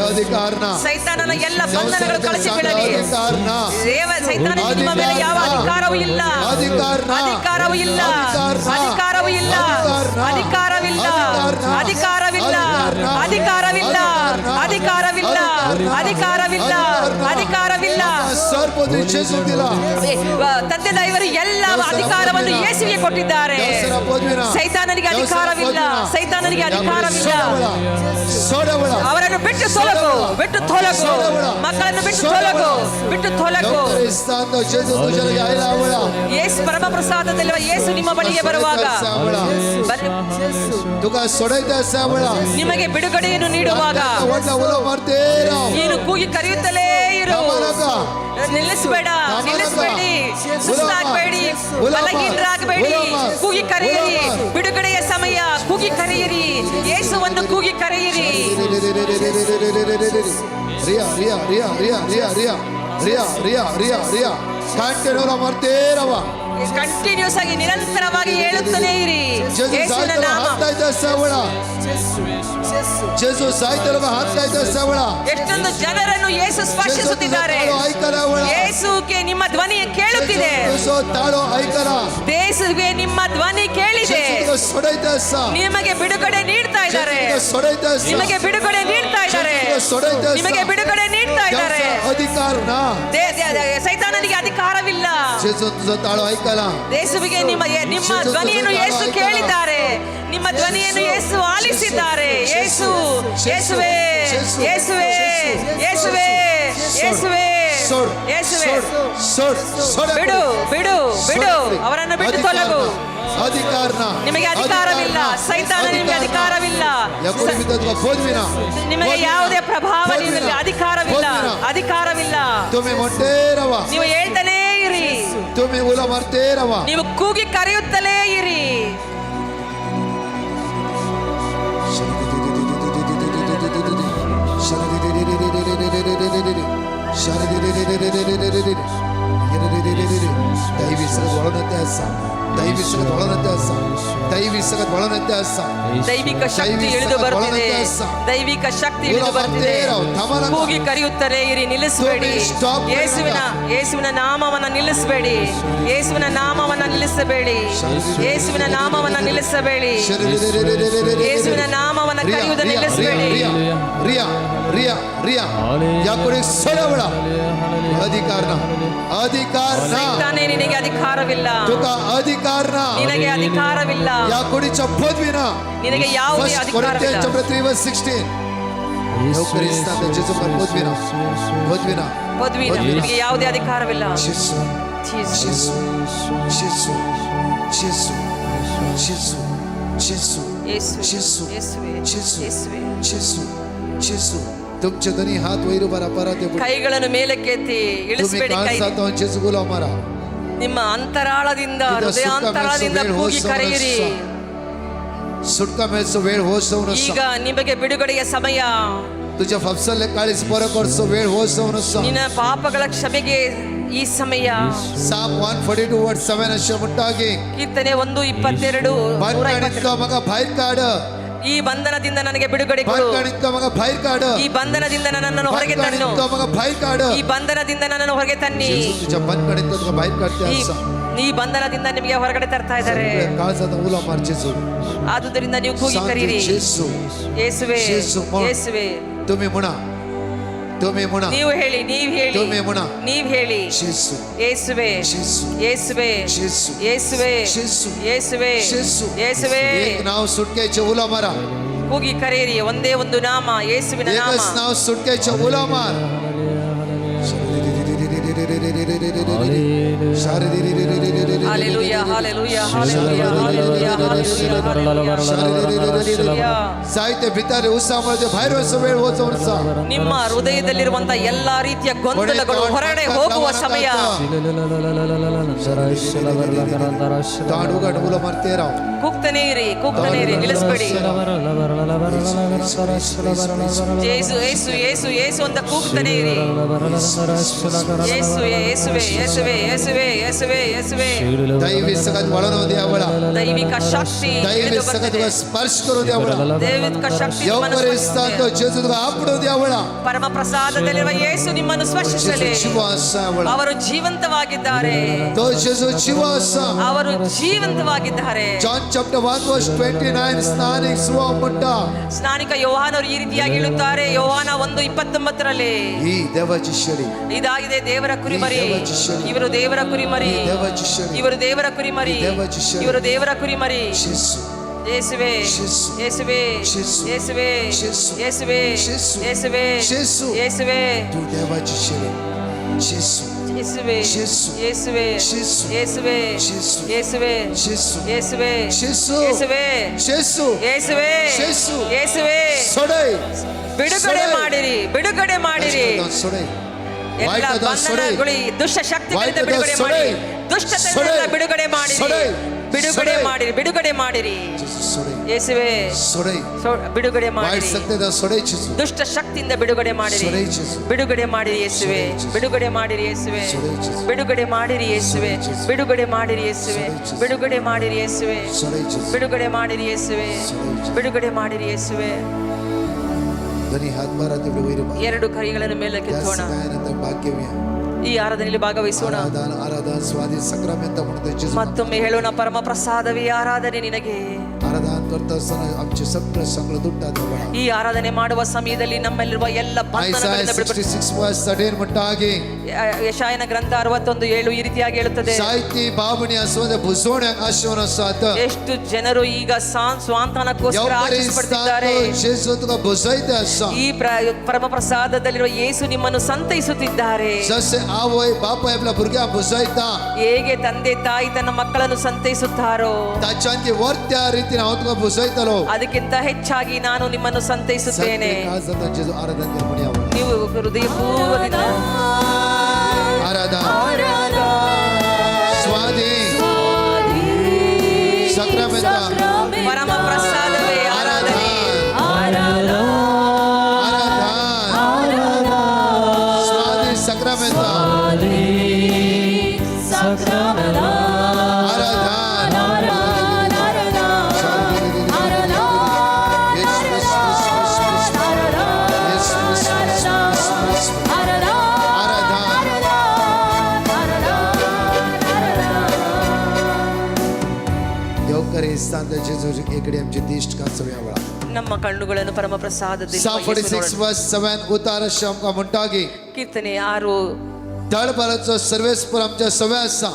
ಸೈತಾನನ ಎಲ್ಲ ಬಂಧನಗಳು ಕಳಚಿ ಬೀಳಲಿ. ಸೈತಾನ ನಿಮ್ಮ ಮೇಲೆ ಯಾವ ಅಧಿಕಾರವೂ ಇಲ್ಲ. ಅಧಿಕಾರವೂ ಇಲ್ಲ. ಅಧಿಕಾರವೂ ಇಲ್ಲ. ಅಧಿಕಾರವಿಲ್ಲ. ಅಧಿಕಾರವಿಲ್ಲ. ಅಧಿಕಾರವಿಲ್ಲ. ಅಧಿಕಾರವಿಲ್ಲ. ಅಧಿಕಾರವಿಲ್ಲ. ಅಧಿಕಾರವಿಲ್ಲ. ತಂದೆ ದೇವರು ಎಲ್ಲ ಅಧಿಕಾರವನ್ನು ಯೇಸುವಿಗೆ ಕೊಟ್ಟಿದ್ದಾರೆ. ಸೈತಾನನಿಗೆ ಅಧಿಕಾರವಿಲ್ಲ. ಸೈತಾನನಿಗೆ ಅಧಿಕಾರವಿಲ್ಲ. ಅವರನ್ನು ಬಿಟ್ಟು ತೊಲಗು. ಬಿಟ್ಟು ತೊಲಗು. ಮಕ್ಕಳನ್ನು ಬಿಟ್ಟು ತೊಲಗು. ಬಿಟ್ಟು ತೊಲಗು. ಯೇಸು ಪರಮ ಪ್ರಸಾದದಲ್ಲಿರುವ ಯೇಸು ನಿಮ್ಮ ಬಳಿಗೆ ಬರುವಾಗ ನಿಮಗೆ ಬಿಡುಗಡೆಯನ್ನು ನೀಡುವಾಗ ನೀನು ಕೂಗಿ ಕರೆಯುತ್ತಲೇ ಇರು. ನಿಲ್ಲಿಸಬೇಡ, ನಿಲ್ಲಿಸಬೇಡಿ, ಸುಸ್ತಾಗಬೇಡಿ, ಬಲಹೀನರಾಗಬೇಡಿ. ಕೂಗಿ ಕರೆಯಿರಿ, ಬಿಡುಗಡೆಯ ಸಮಯ. ಕೂಗಿ ಕರೆಯಿರಿ, ಯೇಸುವನ್ನು ಕೂಗಿ ಕರೆಯಿರಿ. ರಿಯಾ ರಿಯಾ ರಿಯಾ ರಿಯಾ ರಿಯಾ ರಿಯಾ ರಿಯಾ ರಿಯಾ ರಿಯಾ ರಿಯಾ ಕಾಂಟೆನೋರ ಮರ್ತೇರವ ಕಂಟಿನ್ಯೂಸ್ ಆಗಿ ನಿರಂತರವಾಗಿ ಹೇಳುತ್ತಲೇ ಇರಿ ಯೇಸುವಿನ ನಾಮ. ಜೇಸು ಸಾಯ್ತಲವ ಹಾಕ್ತಾ ಇದ್ದ ಸವಳ. ಎಷ್ಟೊಂದು ಜನರನ್ನು ಯೇಸು ಸ್ಪರ್ಶಿಸುತ್ತಿದ್ದಾರೆ. ಯೇಸುಗೆ ನಿಮ್ಮ ಧ್ವನಿ ಕೇಳುತ್ತಿದೆ. ತಾಳೋ ಐಕರ ಯೇಸುಗೆ ನಿಮ್ಮ ಧ್ವನಿ ಕೇಳಿದೆ. ನಿಮಗೆ ಬಿಡುಗಡೆ ನೀಡ್ತಾ ಇದ್ದಾರೆ. ನಿಮಗೆ ಬಿಡುಗಡೆ ನೀಡ್ತಾ ಇದ್ದಾರೆ. ನಿಮಗೆ ಬಿಡುಗಡೆ ನೀಡ್ತಾ ಇದ್ದಾರೆ. ಅಧಿಕಾರನ ಸೈತಾನನಿಗೆ ಅಧಿಕಾರವಿಲ್ಲ. ತಾಳೋ ಐಕಲ ಯೇಸುವಿಗೆ ನಿಮ್ಮ ಧ್ವನಿಯನ್ನು ಯೇಸು ಕೇಳಿದ್ದಾರೆ. ನಿಮ್ಮ ಧ್ವನಿಯನ್ನು ಯೇಸು ಆಲಿಸಿದ್ದಾರೆ. ಯೇಸು ಯೇಸುವೇ ಯೇಸುವೇ ಯೇಸುವೇ ಯೇಸುವೇ ಯೇಸುವೇ ಬಿಡು ಬಿಡು ಬಿಡು, ಅವರನ್ನು ಬಿಟ್ಟು ತೊಲಗು. ಅಧಿಕಾರನ ನಿಮಗೆ ಅಧಿಕಾರವಿಲ್ಲ. ಸೈತಾನ ನಿಮಗೆ ಅಧಿಕಾರವಿಲ್ಲ. ನಿಮಗೆ ಯಾವುದೇ ಪ್ರಭಾವ, ನಿಮಗೆ ಅಧಿಕಾರವಿಲ್ಲ. ಅಧಿಕಾರವಿಲ್ಲ. ನೀವು ಹೇಳ್ತಾನೇ ಇರಿ. ನೀವು ಕೂಗಿ ಕರೆಯುತ್ತಲೇ ಇರಿ. ದೈವಿಕ ಶಕ್ತಿ ಇಳಿದು ಬರ್ತಿದೆ. ದೈವಿಕ ಶಕ್ತಿ ಇಳಿದು ಬರ್ತಿದೆ. ಕೂಗಿ ಕರೆಯುತ್ತಲೇ ಇರಿ, ನಿಲ್ಲಿಸಬೇಡಿ. ಯೇಸುವಿನ ನಾಮವನ್ನ ನಿಲ್ಲಿಸಬೇಡಿ. ಯೇಸುವಿನ ನಾಮವನ್ನ ನಿಲ್ಲಿಸಬೇಡಿ. ಯೇಸುವಿನ ನಾಮವನ್ನ ನಿಲ್ಲಿಸಬೇಡಿ. ಯೇಸುವಿನ ನಾಮವನ್ನ ಕರೆಯುವುದನ್ನು ನಿಲ್ಲಿಸಬೇಡಿ. ಸೈತಾನೇ ನಿನಗೆ ಅಧಿಕಾರವಿಲ್ಲ. ನಿನಗೆ ಅಧಿಕಾರವಿಲ್ಲ. ನಿನಗೆ ಯಾವುದೇ ಅಧಿಕಾರವಿಲ್ಲ. ನಿನಗೆ ಯಾವುದೇ ಅಧಿಕಾರವಿಲ್ಲ. तुमचे दोन्ही हात वैरू बरा परत ಕೈಗಳನ್ನು ಮೇಲಕ್ಕೆತ್ತಿ ಇಳಿಸಬೇಡಿ. ನಿಮ್ಮ ಅಂತರಾಳದಿಂದ, ಹೃದಯಾಂತರಾಳದಿಂದ ಕೂಗಿ ಕರೆಯಿರಿ. सुटका मेळचो वेळ होसवून ಈಗ ನಿಮಗೆ ಬಿಡುಗಡೆಯ ಸಮಯ. तुझ्या फफसाले काळीस बरं करसो वेळ होसवून ನಿನ್ನ ಪಾಪಗಳ ಕ್ಷಮೆಗೆ ಈ ಸಮಯ. Psalm 142 वर्ड 7 ಅಶ್ಯ ಮುಟ್ಟಾಗಿ ಕೀರ್ತನೆ 1:22 ಮಗ ಬಾಯ್ರ್ ಕಾಡ. ಈ ಬಂಧನದಿಂದ ನನಗೆ ಬಿಡುಗಡೆ ಕೊಡು. ಮಗ ಬಾಯ್ರ್ ಕಾಡ. ಈ ಬಂಧನದಿಂದ ನನ್ನನ್ನು ಹೊರಗೆ ತನ್ನು. ಮಗ ಬಾಯ್ರ್ ಕಾಡ. ಈ ಬಂಧನದಿಂದ ನನ್ನನ್ನು ಹೊರಗೆ ತನ್ನಿ. तुझ्या बंधनದಿಂದ ಬಾಯ್ರ್ ಕಾಡ್ತೀಯ. ಈ ಬಂಧನದಿಂದ ನಿಮಗೆ ಹೊರಗಡೆ ತರ್ತಾ ಇದ್ದಾರೆ. ಕಾಲ್ಸದ ಮೂಲ ಮಾರ್ಚೇಸು. ಆದುದರಿಂದ ನೀವು ಕೂಗಿ ಕರೀರಿ, ಯೇಸುವೇ ಯೇಸುವೇ. तुम्ही म्हणा, तुम्ही म्हणा, ನೀವು ಹೇಳಿ, ನೀವು ಹೇಳಿ, तुम्ही म्हणा, ನೀವು ಹೇಳಿ. ಯೇಸುವೇ ಯೇಸುವೇ ಯೇಸುವೇ ಯೇಸುವೇ ಯೇಸುವೇ. एक नाव सुटकेचे उला मारा. ಕೂಗಿ ಕರೆಯಿರಿ, ಒಂದೇ ಒಂದು ನಾಮ, ಯೇಸುವಿನ ನಾಮ. एकच नाव सुटकेचे उला मार. Hallelujah hallelujah hallelujah hallelujah hallelujah. ಸಾಹಿತ್ಯ ಬಿತ್ತಾರೆ ಉತ್ಸಾಹಕ್ಕೆ ಭೈರವಸ ವೇಳ ಹೋಸವನಸ. ನಿಮ್ಮ ಹೃದಯದಲ್ಲಿರುವಂತ ಎಲ್ಲಾ ರೀತಿಯ ಗೊಂದಲಗಳು ಹೊರಗಡೆ ಹೋಗುವ ಸಮಯ. ತಾಡುಗಡ ಮೂಲ ಮಾಡ್ತೇರಾ. ಕೂಗ್ತಾನೆ ಇರಿ, ಕೂಗ್ತಾನೆ ಇರಿ, ನಿಲ್ಲಿಸಬೇಡಿ. ಯೇಸು ಯೇಸು ಯೇಸು ಯೇಸು ಅಂತ ಕೂಗ್ತಾನೆ ಇರಿ. ಯೇಸು ಯೇಸುವೇ ಯೇಸುವೇ ಯೇಸುವೇ ಯೇಸುವೇ ಯೇಸುವೇ. ದೈವಿಕ ಸಗತ್ ಬಳನೋ ದೇವಳ. ದೈವಿಕ ಶಕ್ತಿ ದೈವಿಕ ಸಗತ್ ಸ್ಪರ್ಶ ಕರೋ ದೇವಳ. ದೈವಿಕ ಶಕ್ತಿ ಯೋಪರಿಸ್ತಾಂತ ಜೇಸುದ ಆಪಡೋ ದೇವಳ. ಪರಮ ಪ್ರಸಾದದಲ್ಲಿರುವ ಯೇಸು ನಿಮ್ಮನ್ನು ಸ್ಪರ್ಶಿಸಲಿ. ಅವರು ಜೀವಂತವಾಗಿದ್ದಾರೆ. ತೋ ಜೇಸು ಜೀವಾಸ. ಅವರು ಜೀವಂತವಾಗಿದ್ದಾರೆ. ಜಾನ್ ಚಾಪ್ಟರ್ 1 verse 29 ಸ್ನಾನಿಕ ಸ್ವ ಮುಟ್ಟ. ಸ್ನಾನಿಕ ಯೋಹಾನರು ಈ ರೀತಿಯಾಗಿ ಹೇಳುತ್ತಾರೆ. ಯೋಹಾನ 1:29 ಈ ದೇವಜಿಶ್ವರಿ. ಇದಾಗಿದೆ ದೇವರ ಕುರಿಮರಿ. ಇವರು ದೇವರ ಕುರಿಮರಿ. ಇವರು ದೇವರ ಕುರಿಮರಿ. ಇವರು ದೇವರ ಕುರಿಮರಿ. ಯೇಸುವೇ ಯೇಸುವೇ ಯೇಸುವೇ ಯೇಸುವೇ ಯೇಸುವೇ ಯೇಸುವೇ tu ದೇವಜಿಶ್ವರಿ. ಯೇಸು ಯೇಸುವೇ ಯೇಸುವೇ ಯೇಸುವೇ ಯೇಸುವೇ ಯೇಸುವೇ ಯೇಸುವೇ ಯೇಸುವೇ ಯೇಸುವೇ. ಸೊಡೈ ಬಿಡುಗಡೆ ಮಾಡಿರಿ, ಬಿಡುಗಡೆ ಮಾಡಿರಿ. ಸೊಡೈ ಎಲ್ಲ ವಾಯ್ಟದ ಸೊಡೆ. ಬಂಧನಗಳು ದುಷ್ಟ ಶಕ್ತಿಗಳಿಂದ ವಾಯ್ಟದ ಬಿಡುಗಡೆ ಸೊಡೆ. ಮಾಡಿ ದುಷ್ಟತೆಯಿಂದ ಸೊಡೆ. ಬಿಡುಗಡೆ ಮಾಡಿರಿ ಸೊಡೆ. ಬಿಡುಗಡೆ ಸೊಡೆ. ಮಾಡಿರಿ ಬಿಡುಗಡೆ ಮಾಡಿರಿ ಸೊಡೆ. ಯೇಸುವೆ ಸೊಡೆ. ಬಿಡುಗಡೆ ವಾಯ್ಟ್ ಮಾಡಿರಿ ಸತ್ಯದ ಸೊಡೆ ಚಿಸು. ದುಷ್ಟ ಶಕ್ತಿಯಿಂದ ಬಿಡುಗಡೆ ಮಾಡಿರಿ ಸೊಡೆ ಚಿಸು. ಬಿಡುಗಡೆ ಮಾಡಿರಿ ಯೇಸುವೆ ಬಿಡುಗಡೆ ಮಾಡಿರಿ ಯೇಸುವೆ ಸೊಡೆ ಚಿಸು. ಬಿಡುಗಡೆ ಮಾಡಿರಿ ಯೇಸುವೆ ಚಿಸು. ಬಿಡುಗಡೆ ಮಾಡಿರಿ ಯೇಸುವೆ ಸೊಡೆ ಚಿಸು. ಬಿಡುಗಡೆ ಮಾಡಿರಿ ಯೇಸುವೆ ಸೊಡೆ ಚಿಸು. ಬಿಡುಗಡೆ ಮಾಡಿರಿ ಯೇಸುವೆ ಬಿಡುಗಡೆ ಮಾಡಿರಿ ಯೇಸುವೆ ಧ್ವನಿ ಹಾದ್ಮಾರಾತಿ ಬಿಡುವಿರು. ಎರಡು ಕೈಗಳನ್ನು ಮೇಲಕ್ಕೆತ್ತೋಣ ಗಾಯನದ ಭಾಗ್ಯವೇ. ಈ ಆರಾಧನೆಯಲ್ಲಿ ಭಾಗವಹಿಸೋಣ ಆರಾಧನ ಆರಾಧನ ಸ್ವಾದಿ ಸಕ್ರಮೆಂತ म्हणून ಚಿಸು. ಮತ್ತೊಮ್ಮೆ ಹೇಳೋಣ ಪರಮ ಪ್ರಸಾದವೇ ಆರಾಧನೆ ನಿನಗೆ आराधना करता असताना आमचे सगळं सगळं दुट्टा देवा. ಈ ಆರಾಧನೆ ಮಾಡುವ ಸಮಯದಲ್ಲಿ ನಮ್ಮಲ್ಲಿರುವ ಎಲ್ಲ Isaiah ಬಂಧನಗಳಿಂದ ಬಿಡುಗಡೆ 66 verse 13 म्हणता ಹಾಗೆ ಯೆಶಾಯನ ಗ್ರಂಥ 61:7 ಈ ರೀತಿಯಾಗಿ ಹೇಳುತ್ತದೆ ಸಾಹಿತ್ಯ ಬಾಬಣಿ ಅಸೋದ ಬುಸೋಣ ಆಶೋನ ಸಾತ ಎಷ್ಟು ಜನರು ಈಗ ಸ್ವಾಂತನಕ್ಕೋಸ್ಕರ ಆಶಿಸುತ್ತಿದ್ದಾರೆ ಯೇಸುಗ ಬುಸೈತೆ ಅಸ ಈ ಪರಮ ಪ್ರಸಾದದಲ್ಲಿರುವ ಯೇಸು ನಿಮ್ಮನ್ನು ಸಂತೈಸುತ್ತಿದ್ದಾರೆ जसे आवय बाप आपल्या भुरग्या बसयता ಹೇಗೆ ತಂದೆ ತಾಯಿ ತನ್ನ ಮಕ್ಕಳನ್ನು ಸಂತೈಸುತ್ತಾರೋ ताच्यांचे वर त्या रीतीने हांव तुका बसयतलो. ಅದಕ್ಕಿಂತ ಹೆಚ್ಚಾಗಿ ನಾನು ನಿಮ್ಮನ್ನು ಸಂತೈಸುತ್ತೇನೆ सगळे जेजू आराधना कर म्हणी आवड. ನೀವು ಹೃದಯಪೂರ್ವದಿಂದ आराधना स्वादी सक्रमेंता ಪರಮ ಪ್ರಸಾದವೇ ಆರಾಧನೆ आराधना स्वादी सक्रमेंता जेजू इकडे आमची दिष्ट का सवया वळा. ನಮ್ಮ ಕಣ್ಣುಗಳನ್ನು ಪರಮ ಪ್ರಸಾದದಲ್ಲಿ Psalm 46 verse 7 उतार शमका म्हणटा की ಕೀರ್ತನೆ 6 तळबलाचो सर्वेस्पर आमच्या सवय आसा.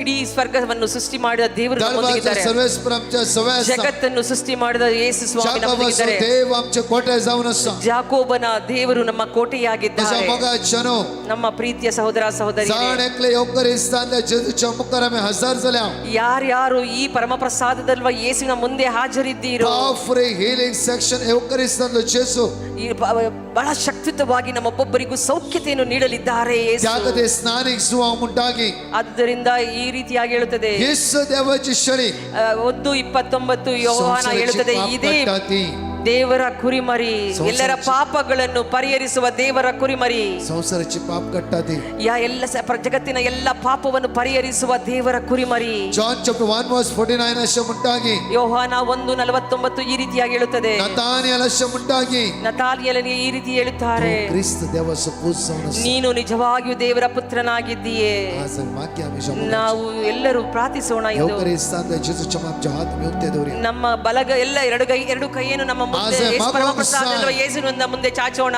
ಇಡೀ ಸ್ವರ್ಗವನ್ನು ಸೃಷ್ಟಿ ಮಾಡಿದ ದೇವರು तळबलाचो ನಮ್ಮೊಂದಿಗಿದ್ದಾರೆ सर्वेस्पर आमच्या सवय आसा. ಜಗತ್ತನ್ನು ಸೃಷ್ಟಿ ಮಾಡಿದ ಯೇಸು ಸ್ವಾಮಿ जाकोबाचो ನಮ್ಮೊಂದಿಗಿದ್ದಾರೆ देव आमचे कोटे जाऊन आसा. ಜಾಕೋಬನ ದೇವರು ನಮ್ಮ तुझ्या ಕೋಟೆಯಾಗಿದ್ದಾರೆ मगा चनो ನಮ್ಮ ಪ್ರೀತಿಯ ಸಹೋದರ ಸಹೋದರಿ जाण एकले योकर इस्तान जेजूच्या मुखार आम्ही हजर जाल्या. ಯಾರ್ಯಾರು ಈ ಪರಮ ಪ್ರಸಾದದಲ್ವ ಯೇಸುವಿನ ಮುಂದೆ ಹಾಜರಿದ್ದೀರೋ Powerful healing section yorker istan जेजू ಈ ಬಹಳ ಶಕ್ತಿಯುತವಾಗಿ ನಮ್ಮೊಬ್ಬೊಬ್ಬರಿಗೂ ಸೌಖ್ಯತೆಯನ್ನು ನೀಡಲಿದ್ದಾರೆ ಯೇಸು. जागते स्नानिक सुवा म्हणटा की ಆದ್ದರಿಂದ ಈ ರೀತಿಯಾಗಿ ಹೇಳುತ್ತದೆ येसू देवाची शरी 1:29 ಯೋಹಾನ ಹೇಳುತ್ತದೆ ಇದೇ ದೇವರ ಕುರಿಮರಿ ಎಲ್ಲರ ಪಾಪಗಳನ್ನು ಪರಿಹರಿಸುವ ದೇವರ ಕುರಿಮರಿ संसाराची पाप कट्टाती ಎಲ್ಲ ಜಗತ್ತಿನ ಎಲ್ಲ ಪಾಪವನ್ನು ಪರಿಹರಿಸುವ ದೇವರ ಕುರಿಮರಿ John chapter 1 verse 49 असे म्हणटा की ಯೋಹಾನ 1:49 ಈ ರೀತಿಯಾಗಿ ಹೇಳುತ್ತದೆ नतानियल असे म्हणटा की ನತಾಲಿಯನಿಗೆ ಈ ರೀತಿ ಹೇಳುತ್ತಾರೆ ख्रिस्त देवाचं पूज जाऊन आसा. ನೀನು ನಿಜವಾಗಿಯೂ ದೇವರ ಪುತ್ರನಾಗಿದ್ದೀಯೇ आज वाक्य आम्ही शब्द ನಾವು ಎಲ್ಲರೂ ಪ್ರಾರ್ಥಿಸೋಣ ಇದು योकर इस्तान जेजूच्या आमच्या हात मिळते दौरी ನಮ್ಮ ಬಲಗ ಎಲ್ಲ ಎರಡು ಕೈಯನ್ನು ನಮ್ಮ ಮುಂದೆ ಆಸೆ ಯೇಸು ಪರಮ ಮಗು ಪ್ರಸಾದದಲ್ಲಿರುವ ಯೇಸುವಿನ ಮುಂದೆ ಚಾಚೋಣ.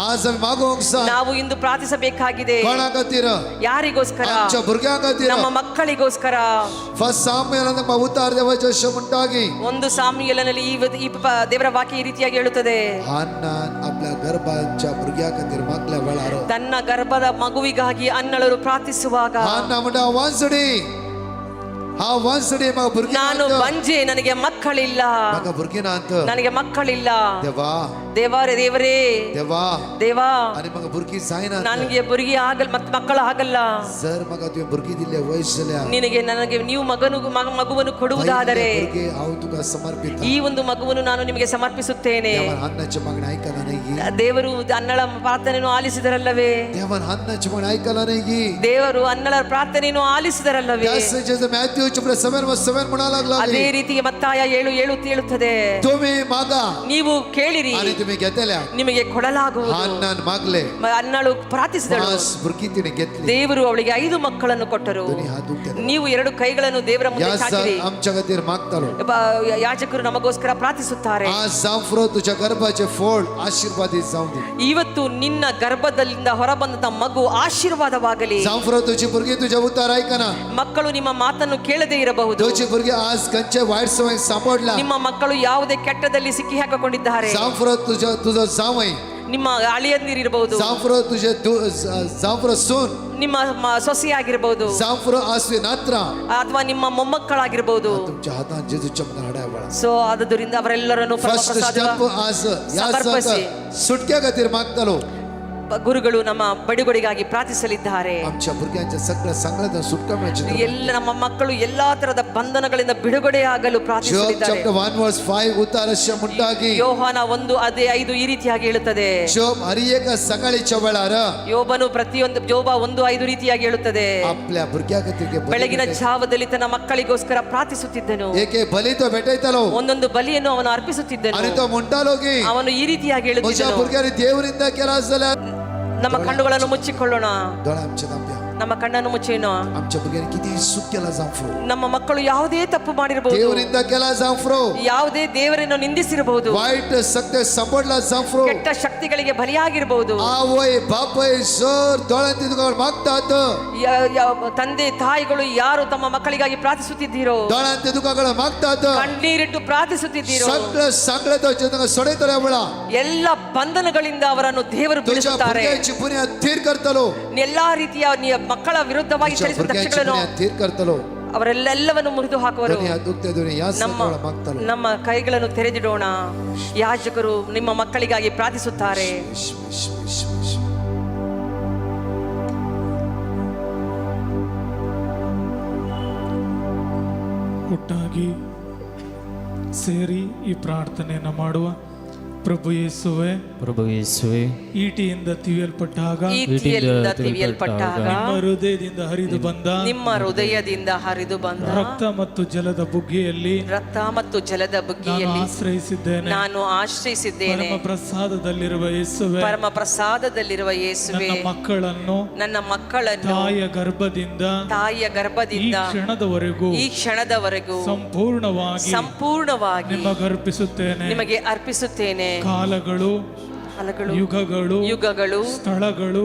आज आम्ही मागोंक सा ನಾವು ಇಂದು ಪ್ರಾರ್ಥಿಸಬೇಕಾಗಿದೆ कोणा खातीर ಯಾರಿಗೋಸ್ಕರ आमच्या भुरग्यां खातीर ನಮ್ಮ ಮಕ್ಕಳಿಗೋಸ್ಕರ. फर्स्ट सामुएल उतार देवाचे असे म्हणटा की 1 ಸಾಮುಯೇಲನಲ್ಲಿ ಈ ದೇವರ ವಾಕ್ಯ ಈ ರೀತಿಯಾಗಿ ಹೇಳುತ್ತದೆ हान्नान आपल्या गर्भाच्या भुरग्या खातीर मागल्या वेळार ತನ್ನ ಗರ್ಭದ ಮಗುವಿಗಾಗಿ ಅನ್ನಳರು ಪ್ರಾರ್ಥಿಸುವಾಗ हान्ना म्हणटा वांसडी हा वांसडी म्हाका भुरगी ನಾನು ಬಂಜೆ ನನಗೆ ಮಕ್ಕಳಿಲ್ಲ म्हाका भुरगी नात ನನಗೆ ಮಕ್ಕಳಿಲ್ಲ देवा ದೇವರೇ देवा ದೇವಾ आणि म्हाका भुरगी जायना ನನಗೆ ಬುರ್ಗಿ ಆಗಲ್ಲ ಮತ್ತೆ ಮಕ್ಕಳು ಆಗಲ್ಲ. जर म्हाका तुवें भुरगी दिले वयस जाल्या ನನಗೆ ನೀವು ಮಗುವನ್ನು ಕೊಡುವುದಾದರೆ भुरगे हांव तुका समर्पित ಈ ಒಂದು ಮಗುವನ್ನು ನಾನು ನಿಮಗೆ ಸಮರ್ಪಿಸುತ್ತೇನೆ. देवान हान्नाची मागणी आयकला नाही गी ದೇವರು ಅನ್ನಳ ಪ್ರಾರ್ಥನೆಯನ್ನು ಆಲಿಸಿದರಲ್ಲವೇ देवान हान्नाची मागणी आयकला नाही गी ದೇವರು ಅನ್ನಳ ಪ್ರಾರ್ಥನೆಯನ್ನು ಆಲಿಸಿದರಲ್ಲವೇ त्याच जेजू मॅथ्यू चॅप्टर 7 म्हणा लागला ಅದೇ ರೀತಿಗೆ ಮತ್ತಾಯ 7:7 ಹೇಳುತ್ತದೆ तुम्ही मागा ನೀವು ಕೇಳಿರಿ आणि तुम्ही घेतल्या ನಿಮಗೆ ಕೊಡಲಾಗುವುದು. हान्नान मागले ಅನ್ನಳು ಪ್ರಾರ್ಥಿಸಿದಳು, 5 भुरगी तिने घेतली. ದೇವರು ಅವಳಿಗೆ 5 ಮಕ್ಕಳನ್ನು ಕೊಟ್ಟರು. दोन्ही हात उठले ನೀವು 2 ಕೈಗಳನ್ನು ದೇವರ ಮುಂದೆ ಚಾಚಿರಿ. आमच्या खातीर मागतालो ಯಾಜಕರು ನಮಗೋಸ್ಕರ ಪ್ರಾರ್ಥಿಸುತ್ತಾರೆ. आज जांफरो तुझ्या गर्भाचे फोड आशीर्वादित जाऊन दे. ಇವತ್ತು ನಿನ್ನ ಗರ್ಭದಿಂದ ಹೊರಬಂದ ಮಗು ಆಶೀರ್ವಾದವಾಗಲಿ. जांफरो तुझी भुरगी तुझ्या उतार ऐकना. ಮಕ್ಕಳು ನಿಮ್ಮ ಮಾತನ್ನು ಕೇಳದೇ ಇರಬಹುದು. तुझी भुरगी आज कंचे वाईट सवय सापडला. ನಿಮ್ಮ ಮಕ್ಕಳು ಯಾವುದೇ ಕೆಟ್ಟದಲ್ಲಿ ಸಿಕ್ಕಿ ಹಾಕಿಕೊಂಡಿದ್ದಾರೆ. जांफरो तुझं जावई, ನಿಮ್ಮ ಅಳಿಯಂದಿರಿರಬಹುದು, जांफरो तुझे जांफरो सून, ನಿಮ್ಮ ಸೊಸೆಯಾಗಿರಬಹುದು, जांफरो आसवे नात्रा ಅಥವಾ ನಿಮ್ಮ ಮೊಮ್ಮಕ್ಕಳಾಗಿರಬಹುದು. तुमच्या हातात जेजूच्या हड्या बळा. ಸೊ ಆದುದರಿಂದ ಅವರೆಲ್ಲರನ್ನು फर्स्ट स्टेप आज या समर्पिಸಿ. सुटक्या खातीर मागतालो. ಗುರುಗಳು ನಮ್ಮ ಬಿಡುಗಡೆಗಾಗಿ ಪ್ರಾರ್ಥಿಸಲಿದ್ದಾರೆ. आमच्या भुरग्यांच्या सगळ्या संगड्यांतून सुटका मेळची. ಎಲ್ಲ ನಮ್ಮ ಮಕ್ಕಳು ಎಲ್ಲಾ ತರದ ಬಂಧನಗಳಿಂದ ಬಿಡುಗಡೆಯಾಗಲು Job ಪ್ರಾರ್ಥಿಸಲಿದ್ದಾರೆ. chapter 1 verse 5 उतारस्य मुंडागी ಯೋಹಾನ 1:5 ಈ ರೀತಿಯಾಗಿ ಹೇಳುತ್ತದೆ. Job हर एक सकाळीच्या वेळार ಯೋಬನು ಪ್ರತಿಯೊಂದು ಜೋಬ 1:5 ರೀತಿಯಾಗಿ ಹೇಳುತ್ತದೆ. आपल्या भुरग्या खातीर ಬೆಳಗಿನ ಜಾವದಲ್ಲಿ ತನ್ನ ಮಕ್ಕಳಿಗೋಸ್ಕರ ಪ್ರಾರ್ಥಿಸುತ್ತಿದ್ದನು. एके बली तो भेटयतलो ಒಂದೊಂದು ಬಲಿಯನ್ನು ಅವನು ಅರ್ಪಿಸುತ್ತಿದ್ದನು. आणि तो म्हणटालो की ಅವನು ಈ ರೀತಿಯಾಗಿ म्हज्या ಹೇಳುತ್ತಿದ್ದನು, भुरग्यानी देवरिंದ केला जाल्यार ನಮ್ಮ ಕಣ್ಣುಗಳನ್ನು ಮುಚ್ಚಿಕೊಳ್ಳೋಣ, दोळा आमच्या दांब्या ನಮ್ಮ ಕಣ್ಣನ್ನು ಮುಚ್ಚೋಣ. आमच्या भुरग्यांनी किती सुख केला जावफ्रो ನಮ್ಮ ಮಕ್ಕಳು ಯಾವುದೇ ತಪ್ಪು ಮಾಡಿರಬಹುದು, देवरिंद केला जावफ्रो ಯಾವುದೇ ದೇವರನ್ನು ನಿಂದಿಸಿರಬಹುದು, वाईट सत्य संपडला जावफ्रो ಕೆಟ್ಟ ಶಕ್ತಿಗಳಿಗೆ ಬಲಿಯಾಗಿರಬಹುದು, आवय बापय सर दोळ्यांत तुका मागतात ತಂದೆ ತಾಯಿಗಳು ಯಾರು ತಮ್ಮ ಮಕ್ಕಳಿಗಾಗಿ ಪ್ರಾರ್ಥಿಸುತ್ತಿದ್ದೀರೋ, दोळ्यांत तुका मागतात ಕಣ್ಣೀರಿಟ್ಟು ಪ್ರಾರ್ಥಿಸುತ್ತಿದ್ದೀರೋ, सगळं सगळं तो तुका सोडयतलो म्हणा ಎಲ್ಲ ಬಂಧನಗಳಿಂದ ಅವರನ್ನು ದೇವರು तुझ्या ಬಿಡಿಸುತ್ತಾರೆ. भुरग्याची पुण्या थीर करतलो ಎಲ್ಲಾ ರೀತಿಯ ಮಕ್ಕಳ ವಿರುದ್ಧವಾಗಿ तुझ्या ಚಲಿಸುವ भुरग्याची ತಕ್ಷಣನು पुण्या थीर करतलो ಅವರೆಲ್ಲವನ್ನು ಮುರಿದು ಹಾಕುವರು. दुनिया दुखते दुनिया या ನಮ್ಮ सगळं मागतलो ನಮ್ಮ ಕೈಗಳನ್ನು ತೆರೆದಿಡೋಣ. ಯಾಜಕರು ನಿಮ್ಮ ಮಕ್ಕಳಿಗಾಗಿ ಪ್ರಾರ್ಥಿಸುತ್ತಾರೆ. ಒಟ್ಟಾಗಿ ಸೇರಿ ಈ ಪ್ರಾರ್ಥನೆಯನ್ನು ಮಾಡುವ. ಪ್ರಭು ಯೇಸುವೆ, ಪ್ರಭು ಯೇಸುವೆ, ಈಟಿಯಿಂದ ತಿವಿಯಲ್ಪಟ್ಟಾಗ ಈಟಿಯಿಂದ ತಿವಿಯಲ್ಪಟ್ಟಾಗ ನಿಮ್ಮ ಹೃದಯದಿಂದ ಹರಿದು ಬಂದ ನಿಮ್ಮ ಹೃದಯದಿಂದ ಹರಿದು ಬಂದ ರಕ್ತ ಮತ್ತು ಜಲದ ಬುಗ್ಗೆಯಲ್ಲಿ ರಕ್ತ ಮತ್ತು ಜಲದ ನಾನು ಬುಗ್ಗೆಯಲ್ಲಿ ಆಶ್ರಯಿಸಿದ್ದೇನೆ. ನಾನು ಆಶ್ರಯಿಸಿದ್ದೇನೆ. ಪರಮ ಪ್ರಸಾದದಲ್ಲಿರುವ ಯೇಸುವೆ, ಪರಮ ಪ್ರಸಾದದಲ್ಲಿರುವ ಯೇಸುವೆ, ನನ್ನ ಮಕ್ಕಳನ್ನು ನನ್ನ ಮಕ್ಕಳನ್ನು ತಾಯಿಯ ಗರ್ಭದಿಂದ ತಾಯಿಯ ಈ ಗರ್ಭದಿಂದ ಕ್ಷಣದವರೆಗೂ ಈ ಕ್ಷಣದವರೆಗೂ ಸಂಪೂರ್ಣವಾಗಿ ನಿಮಗೆ ಅರ್ಪಿಸುತ್ತೇನೆ. ನಿಮಗೆ ಅರ್ಪಿಸುತ್ತೇನೆ. ಕಾಲಗಳು, ಕಾಲಗಳು, ಯುಗಗಳು, ಸ್ಥಳಗಳು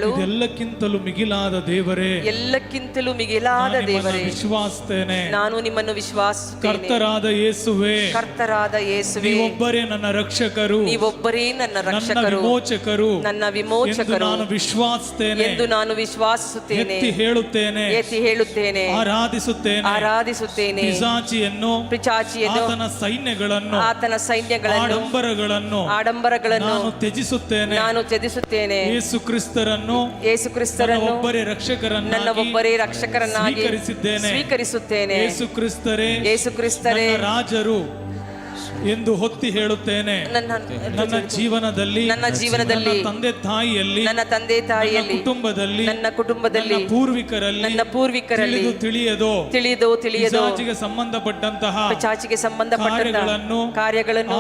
ಇದೆಲ್ಲಕ್ಕಿಂತಲೂ ಮಿಗಿಲಾದ ದೇವರೇ, ಎಲ್ಲಕ್ಕಿಂತಲೂ ಮಿಗಿಲಾದ ದೇವರೇ, ವಿಶ್ವಾಸಿಸ್ತೇನೆ. ನಾನು ನಿಮ್ಮನ್ನು ವಿಶ್ವಾಸಿಸುತ್ತೇನೆ. ಕರ್ತರಾದ ಯೇಸುವೆ, ಕರ್ತರಾದ ಯೇಸುವೆ, ನೀವೊಬ್ಬರೇ ನನ್ನ ರಕ್ಷಕರು, ನೀವೊಬ್ಬರೇ ನನ್ನ ರಕ್ಷಕರು, ವಿಮೋಚಕರು ನನ್ನ ಎಂದು ವಿಮೋಚಕರು ನಾನು ವಿಶ್ವಾಸಿಸ್ತೇನೆ ಎಂದು ನಾನು ವಿಶ್ವಾಸಿಸುತ್ತೇನೆ. ಎತ್ತಿ ಹೇಳುತ್ತೇನೆ, ಎತ್ತಿ ಹೇಳುತ್ತೇನೆ, ಆರಾಧಿಸುತ್ತೇನೆ. ಆರಾಧಿಸುತ್ತೇನೆ. ಪಿಶಾಚಿಯನ್ನು, ಆತನ ಸೈನ್ಯಗಳನ್ನು, ಆಡಂಬರಗಳನ್ನು ನಾನು ತ್ಯಜಿಸುತ್ತೇನೆ. ಯೇಸು ಕ್ರಿಸ್ತರನ್ನು ನನ್ನ ಒಬ್ಬರೇ ರಕ್ಷಕರನ್ನಾಗಿ ಸ್ವೀಕರಿಸುತ್ತೇನೆ. ಯೇಸು ಕ್ರಿಸ್ತರೇ ನನ್ನ ರಾಜರು ಎಂದು ಹೊತ್ತಿ ಹೇಳುತ್ತೇನೆ. ನನ್ನ ಜೀವನದಲ್ಲಿ ನನ್ನ ತಂದೆ ತಾಯಿಯಲ್ಲಿ, ನನ್ನ ತಂದೆ ತಾಯಿಯಲ್ಲಿ, ನನ್ನ ಕುಟುಂಬದಲ್ಲಿ, ನನ್ನ ಪೂರ್ವಿಕರಲ್ಲಿ ತಿಳಿಯದೋ ಪಿಶಾಚಿಗೆ ಸಂಬಂಧಪಟ್ಟಂತಹ ಕಾರ್ಯಗಳನ್ನು,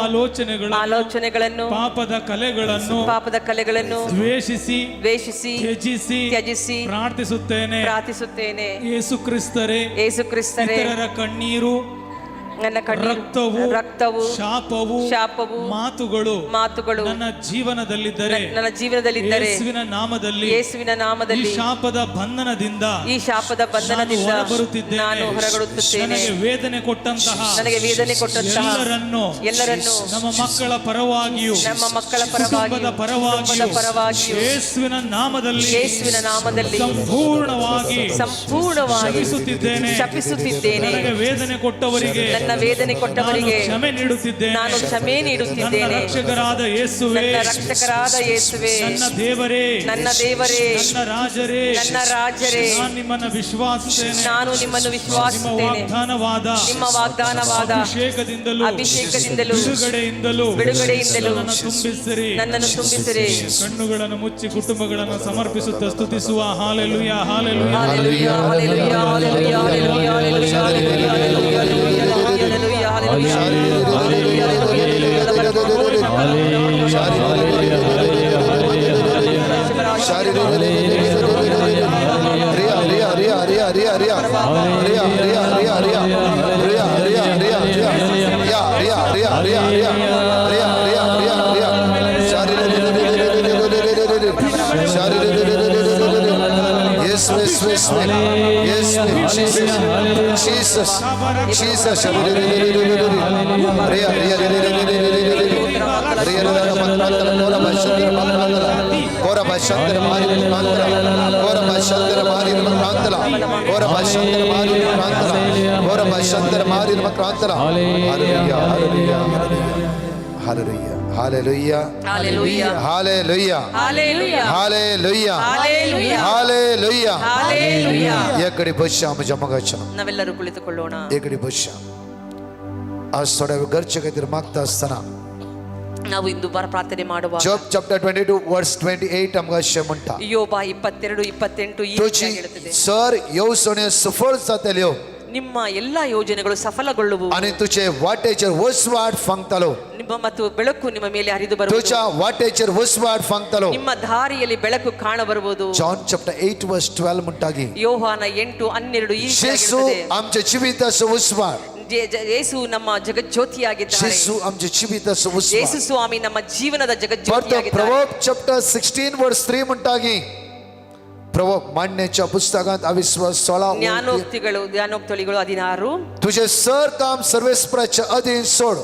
ಆಲೋಚನೆಗಳನ್ನು, ಪಾಪದ ಕಲೆಗಳನ್ನು ದ್ವೇಷಿಸಿ ತ್ಯಜಿಸಿ ಪ್ರಾರ್ಥಿಸುತ್ತೇನೆ. ಯೇಸು ಕ್ರಿಸ್ತರೇ, ಇತರರ ಕಣ್ಣೀರು, ನನ್ನ ರಕ್ತವು, ಶಾಪವು, ಮಾತುಗಳು ನನ್ನ ಜೀವನದಲ್ಲಿದ್ದರೆ ಯೇಸುವಿನ ನಾಮದಲ್ಲಿ ಈ ಶಾಪದ ಬಂಧನದಿಂದ ನಾನು ಹೊರಬರುತ್ತೇನೆ. ನನಗೆ ವೇದನೆ ಕೊಟ್ಟಂತಹ ಎಲ್ಲರನ್ನು ನಮ್ಮ ಮಕ್ಕಳ ಪರವಾಗಿಯೂ ಕುಟುಂಬದ ಪರವಾಗಿಯೂ ಯೇಸುವಿನ ನಾಮದಲ್ಲಿ ಸಂಪೂರ್ಣವಾಗಿ ಶಪಿಸುತ್ತಿದ್ದೇನೆ. ನನಗೆ ವೇದನೆ ಕೊಟ್ಟವರಿಗೆ ಕ್ಷಮೆ ನೀಡುತ್ತಿದ್ದೇನೆ. ನನ್ನ ರಕ್ಷಕರಾದ ಯೇಸುವೇ, ನನ್ನ ದೇವರೇ, ನನ್ನ ರಾಜರೇ, ನಾನು ನಿಮ್ಮನ್ನು ವಿಶ್ವಾಸಿಸುತ್ತೇನೆ. ನಿಮ್ಮ ವಾಗ್ದಾನವಾದ ಅಭಿಷೇಕದಿಂದಲೂ ಬಿಡುಗಡೆಯಿಂದಲೂ ನನ್ನನ್ನು ತುಂಬಿಸಿರಿ. ಕಣ್ಣುಗಳನ್ನು ಮುಚ್ಚಿ ಕುಟುಂಬಗಳನ್ನು ಸಮರ್ಪಿಸುತ್ತಾ ಸ್ತುತಿಸುವ. Hallelujah, hallelujah, hallelujah, hallelujah, hallelujah, hallelujah, Hallelujah. Hallelujah hallelujah hallelujah hallelujah hallelujah hallelujah hallelujah hallelujah. एकड़ी बच्चा मुझे मगच ನಾವೆಲ್ಲರೂ ಕುಳಿತುಕೊಳ್ಳೋಣ. एकड़ी बच्चा आज थोड़ा गर्च के दिल मागता असताना ನಾವು ಇಂದು ಪ್ರಾರ್ಥನೆ ಮಾಡುವಾಗ जॉब चैप्टर 22 वर्स 28 हमगा शेमंटा ಯೋಬ 22:28 ಈ तुझी ರೀತಿಯಾಗಿ ಹೇಳುತ್ತದೆ. सर येऊसोने सफल जातल्यो ನಿಮ್ಮ ಎಲ್ಲಾ ಯೋಜನೆಗಳು ಸಫಲಗೊಳ್ಳುವು. आणि तुझे वाटेचर वसवाट फंगतलो ನಿಮ್ಮ ಮತ್ತು ಬೆಳಕು ನಿಮ್ಮ ಮೇಲೆ ಹರಿದು ಬರುವುದು. तुझ्या वाटेचर वसवाट फंगतलो ನಿಮ್ಮ ದಾರಿಯಲ್ಲಿ ಬೆಳಕು ಕಾಣಬರುವುದು. जॉन चैप्टर 8 वर्स 12 म्हणटागी ಯೋಹಾನ 8:12 ಈ ರೀತಿಯಾಗಿ येशू ಹೇಳುತ್ತದೆ. आमच्या जीविताचं वसवाट ಯೇಸು ನಮ್ಮ ಜಗಜ್ಯೋತಿಯಾಗಿದ್ದಾರೆ. येशू आमच्या जीविताचं वसवाट ಯೇಸು ಸ್ವಾಮಿ ನಮ್ಮ ಜೀವನದ परत ಜಗಜ್ಯೋತಿಯಾಗಿದ್ದಾರೆ. प्रवक् चॅप्टर 16 वर्स 3 म्हणटागी प्रवक् मांडण्याच्या पुस्तकात अविश्वास 16 ಜ್ಞಾನೋಕ್ತಿಗಳು 16 तुझे सर काम सर्वेस्पराच्या अधीन सोड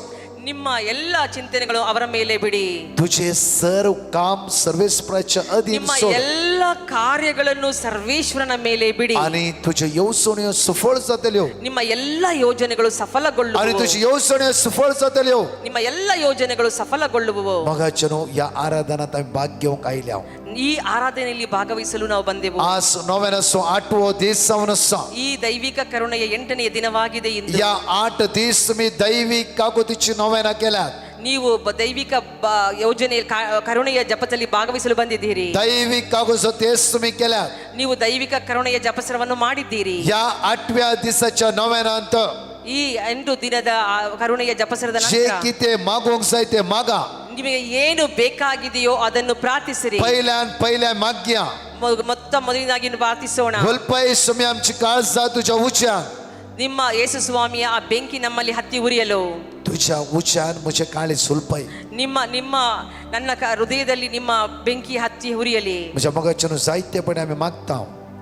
ನಿಮ್ಮ ಎಲ್ಲಾ ಚಿಂತನೆಗಳು ಅವರ ಮೇಲೆ ಬಿಡಿ. तुझे सर्व काम सर्वेस्पराच्या अधीन ನಿಮ್ಮ सोड ಎಲ್ಲ ಕಾರ್ಯಗಳನ್ನು ಸರ್ವೇಶ್ವರನ ಮೇಲೆ ಬಿಡಿ. आणि तुझे येऊसोने सफळ जातल्यो ನಿಮ್ಮ ಎಲ್ಲ ಯೋಜನೆಗಳು आणि ಸಫಲಗೊಳ್ಳುವವು. तुझे येऊसोने सफळ जातल्यो ನಿಮ್ಮ ಎಲ್ಲ ಯೋಜನೆಗಳು ಸಫಲಗೊಳ್ಳುವವು. मगाचनो या आराधनात आम्ही भाग्य आयल्या ಈ ಆರಾಧನೆಯಲ್ಲಿ ಭಾಗವಹಿಸಲು ನಾವು ಬಂದೆವು. आज 8वा दिवस सवनसा ಈ ದೈವಿಕ ಕರುಣೆಯ 8ನೆಯ ದಿನವಾಗಿದೆ ಇಂದು. या 8 दिवस मी दैविक काकोतीची नोवेना केल्या ನೀವು ದೈವಿಕ ಯೋಜನೆ ಕರುಣೆಯ ಜಪದಲ್ಲಿ ಭಾಗವಹಿಸಲು ಬಂದಿದ್ದೀರಿ. दैविक कागोजो तेच तुम्ही केल्या ನೀವು ದೈವಿಕ ಕರುಣೆಯ ಜಪಸರವನ್ನು ಮಾಡಿದ್ದೀರಿ. या 8व्या दिवसाच्या नोवेनांत ಈ 8 ದಿನದ ಕರುಣೆಯ ಜಪಸರದ जे ನಂತರ की ते मागोंक जाय ते मागा ನಿಮಗೆ ಏನು ಬೇಕಾಗಿದೆಯೋ ಅದನ್ನು ಪ್ರಾರ್ಥಿಸಿರಿ. पहिल्या माग्या ಮೊದಲಿನಾಗಿ ಪ್ರಾರ್ಥಿಸೋಣ. भलपाय समय आमची काळजा तुझ्या उच्यान ನಿಮ್ಮ ಯೇಸು ಸ್ವಾಮಿಯ ಆ ಬೆಂಕಿ ನಮ್ಮಲ್ಲಿ ಹತ್ತಿ ಉರಿಯಲು तुझ्या उच्यान मुझे काळे सुलपाय ನಿಮ್ಮ ನಿಮ್ಮ ನನ್ನ ಹೃದಯದಲ್ಲಿ ನಿಮ್ಮ ಬೆಂಕಿ ಹತ್ತಿ ಉರಿಯಲಿ. म्हणजे मगाच्यानु साहित्यपणे आम्ही मागता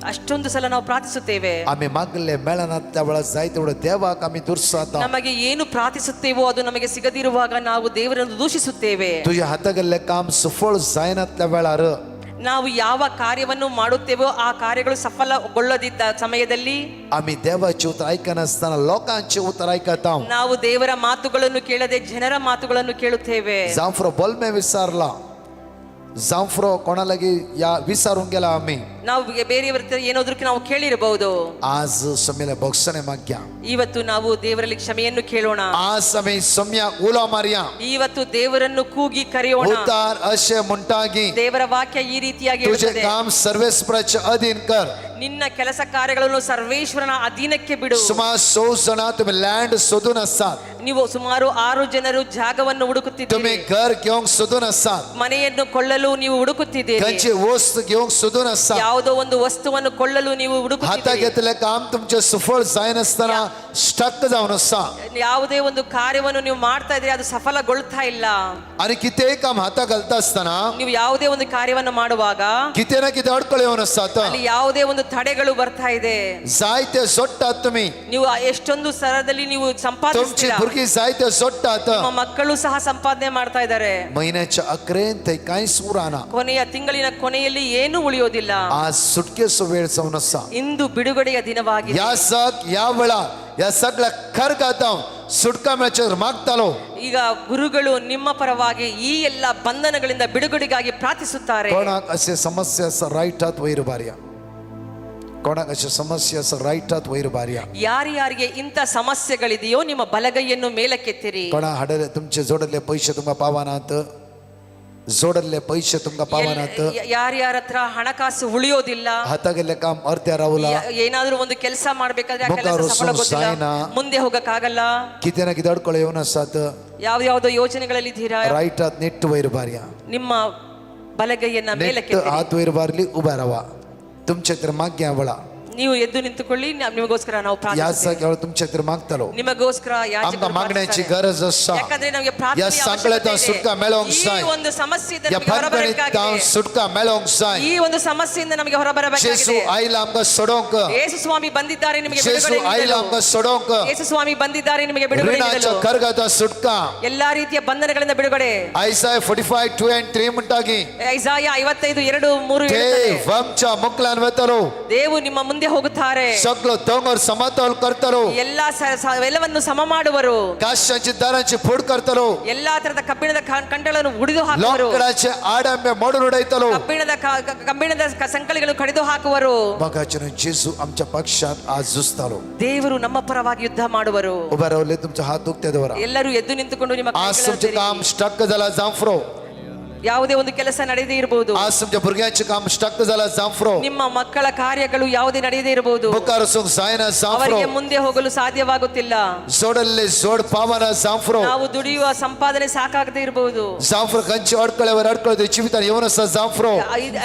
ಅಷ್ಟೊಂದು ಸಲ ನಾವು ಪ್ರಾರ್ಥಿಸುತ್ತೇವೆ. आम्ही मागले मेळनात त्या वेळा जाय तेवढं देवाक आम्ही दुर्साता ನಮಗೆ ಏನು ಪ್ರಾರ್ಥಿಸುತ್ತೇವೋ ಅದು ನಮಗೆ ಸಿಗದಿರುವಾಗ ನಾವು ದೇವರನ್ನು ದೂಷಿಸುತ್ತೇವೆ. तुझ्या हातागल्ले काम सफळ जायनातल्या वेळार ನಾವು ಯಾವ ಕಾರ್ಯವನ್ನು ಮಾಡುತ್ತೇವೋ ಆ ಕಾರ್ಯಗಳು ಸಫಲಗೊಳ್ಳದಿದ್ದ ಸಮಯದಲ್ಲಿ आम्ही देवाचे उत्तर ऐकनसताना लोकांचे उत्तर ऐकता ನಾವು ದೇವರ ಮಾತುಗಳನ್ನು ಕೇಳದೆ ಜನರ ಮಾತುಗಳನ್ನು ಕೇಳುತ್ತೇವೆ. जांफ्रो बोलमे विचारला जांफ्रो कोणालागी या विचारून गेला आम्ही ನಾವು ಬೇರೆಯವರ ಹತ್ರ ಏನಾದ್ರೂ ನಾವು ಕೇಳಿರಬಹುದು. आज समेले बक्षणे माग्या ಇವತ್ತು ನಾವು ದೇವರಲ್ಲಿ ಕ್ಷಮೆಯನ್ನು ಕೇಳೋಣ. आज समय सम्या उला मारिया ಇವತ್ತು ದೇವರನ್ನು ಕೂಗಿ ಕರೆಯೋಣ. उतार असे म्हणटागी ದೇವರ ವಾಕ್ಯ ಈ ರೀತಿಯಾಗಿ तुझे ಹೇಳುತ್ತದೆ. काम सर्वेस्पराचे अधीन कर ನಿನ್ನ ಕೆಲಸ ಕಾರ್ಯಗಳನ್ನು ಸರ್ವೇಶ್ವರನ ಅಧೀನಕ್ಕೆ ಬಿಡು. सुमार 100 जण तुम्ही लँड शोधून असतात ನೀವು ಸುಮಾರು 6 ಜನರು ಜಾಗವನ್ನು तुम्ही ಹುಡುಕುತ್ತಿದ್ದೀರಿ. घर घेऊन शोधून असतात ಮನೆಯನ್ನು ಕೊಳ್ಳಲು ನೀವು ಹುಡುಕುತ್ತಿದ್ದೀರಿ. त्यांची वस्तू घेऊन शोधून असतात ಯಾವುದೋ ಒಂದು ವಸ್ತುವನ್ನು ಕೊಳ್ಳಲು ನೀವು हाता ಹುಡುಕುತ್ತಿದ್ದೀರಿ. घेतले काम तुमचे सफळ जाय नसताना स्टक जाऊन असता ಯಾವುದೇ ಒಂದು ಕಾರ್ಯವನ್ನು ನೀವು ಮಾಡ್ತಾ ಇದ್ರೆ ಅದು ಸಫಲಗೊಳ್ತಾ ಇಲ್ಲ. आणि किती काम हाता घालता असताना ನೀವು ಯಾವುದೇ ಒಂದು ಕಾರ್ಯವನ್ನು ಮಾಡುವಾಗ किती ना किती अडकळ येऊन असतात ಅಲ್ಲಿ ಯಾವುದೇ ಒಂದು ತಡೆಗಳು ಬರ್ತಾ ಇದೆ. जाय ते जोडतात तुम्ही ನೀವು ಎಷ್ಟೊಂದು ಸ್ತರದಲ್ಲಿ ನೀವು तुमची ಸಂಪಾದಿಸ್ತೀರಾ. भुरगी जाय ते जोडतात ನಿಮ್ಮ ಮಕ್ಕಳು ಸಹ ಸಂಪಾದನೆ ಮಾಡ್ತಾ ಇದ್ದಾರೆ. महिन्याच्या अखेरेन ते काही सुराना ಕೊನೆಯ ತಿಂಗಳಿನ ಕೊನೆಯಲ್ಲಿ ಏನೂ ಉಳಿಯೋದಿಲ್ಲ. आज सुटकेसो वेळ जाऊन असा ಇಂದು ಬಿಡುಗಡೆಯ ದಿನವಾಗಿದೆ. या सग या वेळा या सगळ्या खर गाता सुटका मिळाच्या मागतालो ಈಗ ಗುರುಗಳು ನಿಮ್ಮ ಪರವಾಗಿ ಈ ಎಲ್ಲ ಬಂಧನಗಳಿಂದ ಬಿಡುಗಡೆಗಾಗಿ ಪ್ರಾರ್ಥಿಸುತ್ತಾರೆ. कोणाक असे समस्या असं राईटात वैर बार्या कोणाक असे समस्या असं राईटात वैर बार्या ಯಾರ್ಯಾರಿಗೆ ಇಂಥ ಸಮಸ್ಯೆಗಳಿದೆಯೋ ನಿಮ್ಮ ಬಲಗೈಯನ್ನು ಮೇಲಕ್ಕೆತ್ತಿರಿ. कोणा हाडले तुमचे जोडले पैसे तुमका पावानात जोडले पैसे तुमका पावानात ಯಾರ್ಯಾರ ಹತ್ರ ಹಣಕಾಸು ಉಳಿಯೋದಿಲ್ಲ. हातागेले काम अर्ध्या राहुला ಏನಾದ್ರೂ ಒಂದು ಕೆಲಸ ಮಾಡ್ಬೇಕಾದ್ರೆ ಆ ಕೆಲಸ ಮುಖಾರು ಸಫಲಗೊಳ್ಳಿಲ್ಲ. ಸಾಯ್ನಾ. ಮುಂದೆ ಹೋಗಕ್ಕಾಗಲ್ಲ. किती ना किती अडकळ येऊन असतात ಯಾವ್ದಾವ್ದೋ ಯೋಚನೆಗಳಲ್ಲಿ ಇದ್ದೀರಾ. राईटात नेट वैर बार्या ನಿಮ್ಮ ಬಲಗೈಯನ್ನ नेट ಮೇಲಕ್ಕೆತ್ತಿರಿ. हात वैर बारली उभा राहा तुमच्या तर माग्या वळा ನೀವು ಎದ್ದು ನಿಂತುಕೊಳ್ಳಿ. ನಿಮಗೋಸ್ಕರ ನಾವು या ಪ್ರಾರ್ಥಿಸುತ್ತೇವೆ. केवळ तुमच्या तर मागतालो ನಿಮಗೋಸ್ಕರ ಯಾಜಕರು आमका मागण्याची ಪ್ರಾರ್ಥಿಸ್ತಾರೆ. गरज असा ಯಾಕಂದ್ರೆ ನಮಗೆ या ಪ್ರಾರ್ಥನೆಯ सांकळ्यात ಅವಶ್ಯಕತೆ सुटका ಇದೆ. मेळोंक ಈ जाय ಒಂದು ಸಮಸ್ಯೆಯಿಂದ या ನಮಗೆ फणफणीत ಹೊರಬರಬೇಕಾಗಿದೆ. सुटका मेळोंक जाय ಈ ಒಂದು ಸಮಸ್ಯೆಯಿಂದ ನಮಗೆ जेसू ಹೊರಬರಬೇಕಾಗಿದೆ. आईला आमका सोडोंक ಯೇಸು ಸ್ವಾಮಿ ಬಂದಿದ್ದಾರೆ ನಿಮಗೆ जेसू ಬಿಡುಗಡೆ आईला ನೀಡಲು. आमका सोडोंक ಯೇಸು ಸ್ವಾಮಿ ಬಂದಿದ್ದಾರೆ ನಿಮಗೆ ಬಿಡುಗಡೆ ऋणाच्या ನೀಡಲು. कर्गात सुटका ಎಲ್ಲಾ ರೀತಿಯ ಬಂಧನಗಳಿಂದ ಬಿಡುಗಡೆ. आयसाय 45:2-3 म्हणटागी ಐಸಾಯ 55:2-3 ते ಹೇಳುತ್ತದೆ. वमच्या मुकलान वेतलो ದೇವು ನಿಮ್ಮ ಮುಂದೆ ಮುಂದೆ ಹೋಗುತ್ತಾರೆ. सगळं दोंगर समतोल करतलो ಎಲ್ಲವನ್ನು ಸಮ ಮಾಡುವರು. काश्याची दारांची फोड करतलो ಎಲ್ಲಾ ತರದ ಕಬ್ಬಿಣದ ಕಂಡಗಳನ್ನು ಉಡಿದು ಹಾಕುವರು. लोकडाचे आडांबे मोडून उडयतलो ಕಬ್ಬಿಣದ ಸಂಕಲಿಗಳನ್ನು ಕಡಿದು ಹಾಕುವರು. बघाचेन जेजू आमच्या पक्षात आज जुजतालो. ದೇವರು ನಮ್ಮ ಪರವಾಗಿ ಯುದ್ಧ ಮಾಡುವರು. उभा रावले तुमचा हात दुखते देवरा. ಎಲ್ಲರೂ ಎದ್ದು ನಿಂತುಕೊಂಡು ನಿಮ್ಮ आज तुमचे काम स्टक झाला जांफ्रो. ಯಾವುದೇ ಒಂದು ಕೆಲಸ ನಡೆಯದೇ ಇರಬಹುದು. आज तुमच्या भुरग्यांचे काम स्टक झाला जांफ्रो. ನಿಮ್ಮ ಮಕ್ಕಳ ಕಾರ್ಯಗಳು ಯಾವುದೇ ನಡೆಯದೇ ಇರಬಹುದು. बुकार सुख जायना जांफ्रो. ಅವರಿಗೆ ಮುಂದೆ ಹೋಗಲು ಸಾಧ್ಯವಾಗುತ್ತಿಲ್ಲ. जोडले जोड पावना जांफ्रो. ನಾವು ದುಡಿಯುವ ಸಂಪಾದನೆ ಸಾಕಾಗದೇ ಇರಬಹುದು. जांफ्रो कंचे अडकळेवर अडकळते जीवितान येऊनसा जांफ्रो.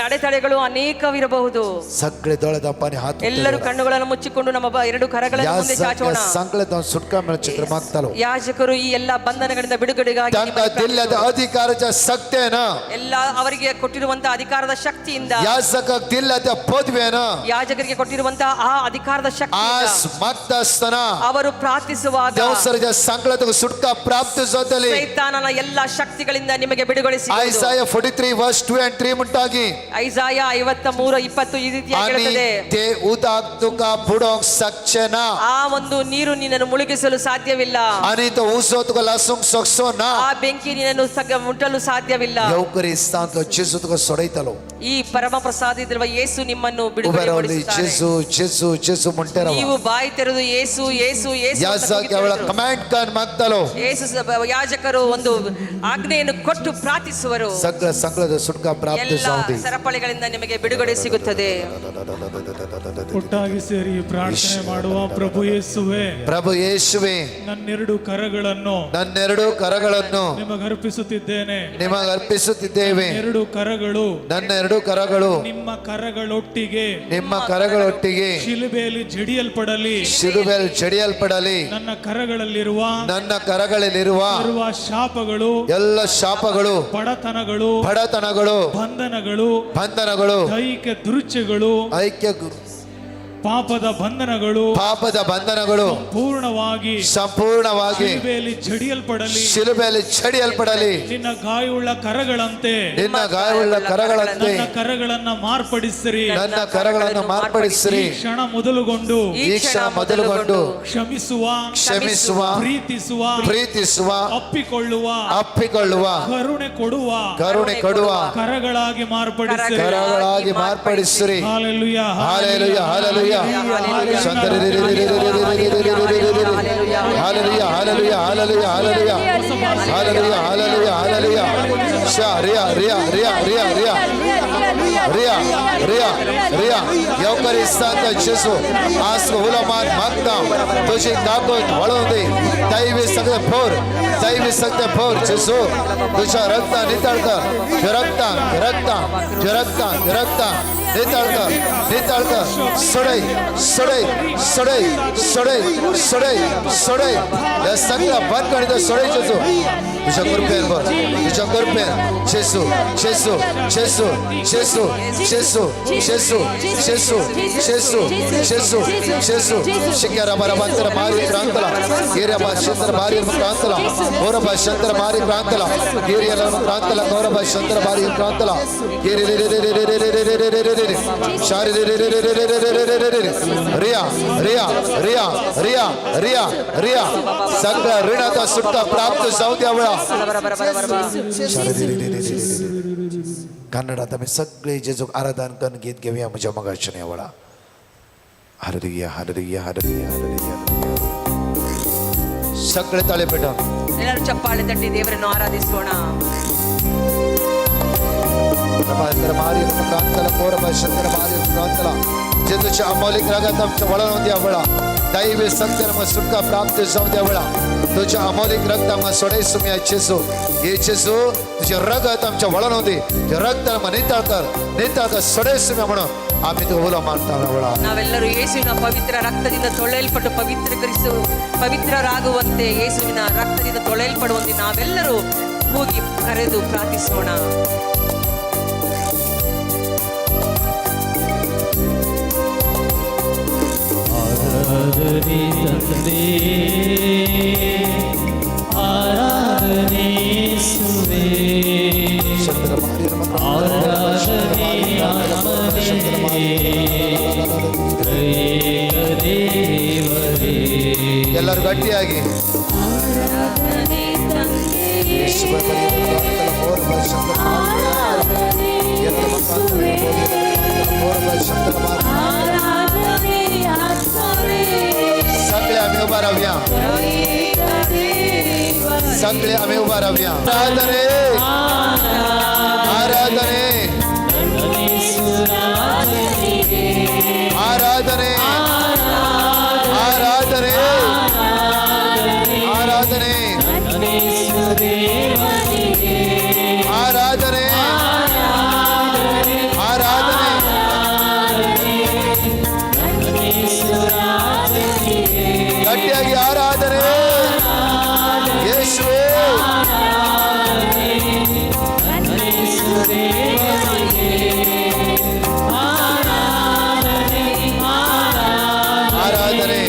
ಅಡೆತಡೆಗಳು ಅನೇಕವಿರಬಹುದು. सगळे डोळ्यात पाणी हात ಎಲ್ಲರೂ ಕಣ್ಣುಗಳನ್ನು ಮುಚ್ಚಿಕೊಂಡು ನಮ್ಮ ಎರಡು ಕರಗಳನ್ನು ಮುಂದೆ ಚಾಚೋಣ. संकलेत सुटका मिळ चित्र मागतालो. ಯಾಜಕರು ಈ ಎಲ್ಲಾ ಬಂಧನಗಳಿಂದ ಬಿಡುಗಡೆಗಾಗಿ त्यांना दिलेल्या अधिकाराच्या सक्तेनं ಎಲ್ಲ ಅವರಿಗೆ ಕೊಟ್ಟಿರುವಂತಹ ಅಧಿಕಾರದ ಶಕ್ತಿಯಿಂದ याजकाक दिल्या त्या पदवेनं ಯಾಜಕರಿಗೆ ಕೊಟ್ಟಿರುವಂತಹ ಆ ಅಧಿಕಾರದ ಶಕ್ತಿಯಿಂದ आज मागता असताना ಅವರು ಪ್ರಾರ್ಥಿಸುವಾಗ देवसरच्या संकलात सुटका प्राप्त जातली. ಸೈತಾನನ ಎಲ್ಲಾ ಶಕ್ತಿಗಳಿಂದ ನಿಮಗೆ ಬಿಡುಗಡೆ ಸಿಗುವುದು. Isaiah 43 verse 2 and 3 म्हणटागी ಐಸಾಯ 53:20 ಈ ರೀತಿಯಾಗಿ आणि ಹೇಳುತ್ತದೆ. ते उदाक तुका बुडोंक शकचे ना ಆ ಒಂದು ನೀರು ನಿನ್ನನ್ನು ಮುಳುಗಿಸಲು ಸಾಧ್ಯವಿಲ್ಲ. आणि तो उजो तुका लासूंक शकसो ना. ಆ ಬೆಂಕಿ ನಿನ್ನನ್ನು ಮುಟ್ಟಲು ಸಾಧ್ಯವಿಲ್ಲ. येवकरी स्थान जेजू तुका सोडयतलो. ಈ ಪರಮ ಪ್ರಸಾದಿರುವ ಯೇಸು ನಿಮ್ಮನ್ನು उभे रावली ಬಿಡುಗಡೆಗೊಳಿಸುತ್ತಾರೆ. जेजू जेजू जेजू म्हणते ನೀವು राव. ಬಾಯಿ ತೆರೆದು ಯೇಸು ಯೇಸು ಯೇಸು ಅಂತ याजक यावेळा ಕೂಗಿಕೊಳ್ಳುವುದು. कमांड कर मागतालो. ಯೇಸು ಯಾಜಕರು ಒಂದು ಆಜ್ಞೆಯನ್ನು ಕೊಟ್ಟು ಪ್ರಾರ್ಥಿಸುವರು. सगळं संकलात सुटका प्राप्त ಎಲ್ಲ जाऊ दे. ಸರಪಳಿಗಳಿಂದ ನಿಮಗೆ ಬಿಡುಗಡೆ ಸಿಗುತ್ತದೆ. ಒಟ್ಟಾಗಿ ಸೇರಿ ಪ್ರಾರ್ಥನೆ ಮಾಡುವ. ಪ್ರಭು ಯೇಸುವೆ, ಪ್ರಭು ಯೇಸುವೆ, ನನ್ನೆರಡು ಕರಗಳನ್ನು ನನ್ನೆರಡು ಕರಗಳನ್ನು ನಿಮಗೆ ಅರ್ಪಿಸುತ್ತಿದ್ದೇನೆ. ನಿಮಗೆ ಅರ್ಪಿಸುತ್ತಿದ್ದೇವೆ. ಎರಡು ಕರಗಳು ನನ್ನ ಎರಡು ಕರಗಳು ನಿಮ್ಮ ಕರಗಳೊಟ್ಟಿಗೆ ನಿಮ್ಮ ಕರಗಳೊಟ್ಟಿಗೆ ಶಿಲುಬೆಯಲ್ಲಿ ಜಡಿಯಲ್ಪಡಲಿ. ಶಿಲುಬೆಯಲ್ಲಿ ಜಡಿಯಲ್ಪಡಲಿ. ನನ್ನ ಕರಗಳಲ್ಲಿರುವ ನನ್ನ ಕರಗಳಲ್ಲಿರುವ ಶಾಪಗಳು, ಎಲ್ಲ ಶಾಪಗಳು, ಬಡತನಗಳು, ಬಂಧನಗಳು, ದೈಹಿಕ ದುರುಚ್ಛೆಗಳು, ಐಕ್ಯ ಪಾಪದ ಬಂಧನಗಳು ಸಂಪೂರ್ಣವಾಗಿ ಶಿಲುಬೆಯಲ್ಲಿ ಜಡಿಯಲ್ಪಡಲಿ. ನಿನ್ನ ಗಾಯವುಳ್ಳ ಕರಗಳಂತೆ ನನ್ನ ಕರಗಳನ್ನು ಮಾರ್ಪಡಿಸಿರಿ. ಈ ಕ್ಷಣ ಮೊದಲುಗೊಂಡು ಕ್ಷಮಿಸುವ, ಪ್ರೀತಿಸುವ, ಅಪ್ಪಿಕೊಳ್ಳುವ, ಕರುಣೆ ಕೊಡುವ ಕರಗಳಾಗಿ ಮಾರ್ಪಡಿಸಿರಿ. Hallelujah, hallelujah, hallelujah. जेजू आज उलमान मागता तुझी ताकद वळवून दे. दैवी सगळे फोर जेजू तुझ्या रक्ता नितळता नितळता सोडे या सगळ्या बंदगणित सोडे जेजू तुझ्या कृपेन जेजू शिक्या रबारा बांतर मारी क्रांतला गिर्या भाषंतर भारी क्रांतला गौर भाषंतर भारी क्रांतला गिर्या क्रांतला गौर भाषंतर भारी क्रांतला गिरी शारी रिया सगळ्या ऋणाचा सुटका प्राप्त जाऊ द्यावळा. कन्नडात आम्ही सगळे जेजू आराधन करून गीत घेऊया माझ्या मगाच्या यावळा. Hallelujah, hallelujah, hallelujah, hallelujah. सगळे ताळे पेटा. ಎಲ್ಲರೂ ಚಪ್ಪಾಳೆ ತಟ್ಟಿ ದೇವರನ್ನು ಆರಾಧಿಸೋಣ. मारी क्रांतला कोर भाषंतर मारी क्रांतला जेजूच्या अमौलिक रगत आमच्या वळण द्यावळा. दैवी सत्य सुटका प्राप्त जाऊ द्यावळा. तुझ्या अमौलिक रक्त आम्हाला सोडायचं मी जेजू तुझे रगत आमच्या वळण होते. रक्त निताळकर सोडायचं मी म्हणून आम्ही तो ओला मानता. ನಾವೆಲ್ಲರೂ ಯೇಸುವಿನ ಪವಿತ್ರ ರಕ್ತದಿಂದ ತೊಳೆಯಲ್ಪಟ್ಟು ಪವಿತ್ರರಾಗುವಂತೆ, ಯೇಸುವಿನ ರಕ್ತದಿಂದ ತೊಳೆಯಲ್ಪಡುವಂತೆ ನಾವೆಲ್ಲರೂ ಹೋಗಿ ಕರೆದು ಪ್ರಾರ್ಥಿಸೋಣ. ಆರಾಧನೆ ತಂದೆ, ಆರಾಧನೆ ಯೇಸುವೇ, ಆರಾಧನೆ ಆರಾಧನೆ ಎಲ್ಲರೂ ಗಟ್ಟಿಯಾಗಿ ಯೇಸುವೆ ಬಲಿಯನ್ನು ಪ್ರಾರ್ಥನೆ ಮೋರ ಭಾಷಂತರ ಎಲ್ಲ ಮಕ್ಕಳು ಮೋರ ಭಾಷಂತರ सगळे आम्ही उभा राहूया सगळे आम्ही उभा राहूया आराधने आराधने आराधने आराधने आराधने आराधने आराधने ಗಟ್ಟಿಯಾಗಿ ಆರಾಧನೆ ಯೇಸುವೇ ಆರಾಧನೆ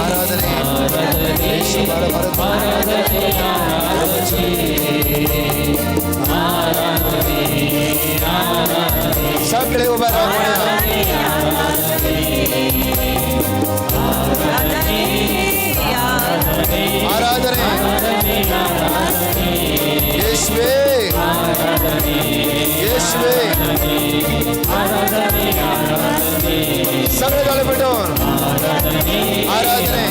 ಆರಾಧನೆ ಯೇಸು सगळे उभा राहूया आराधने यीशुवे यीशुवे सगळे गळे पेटून आराधने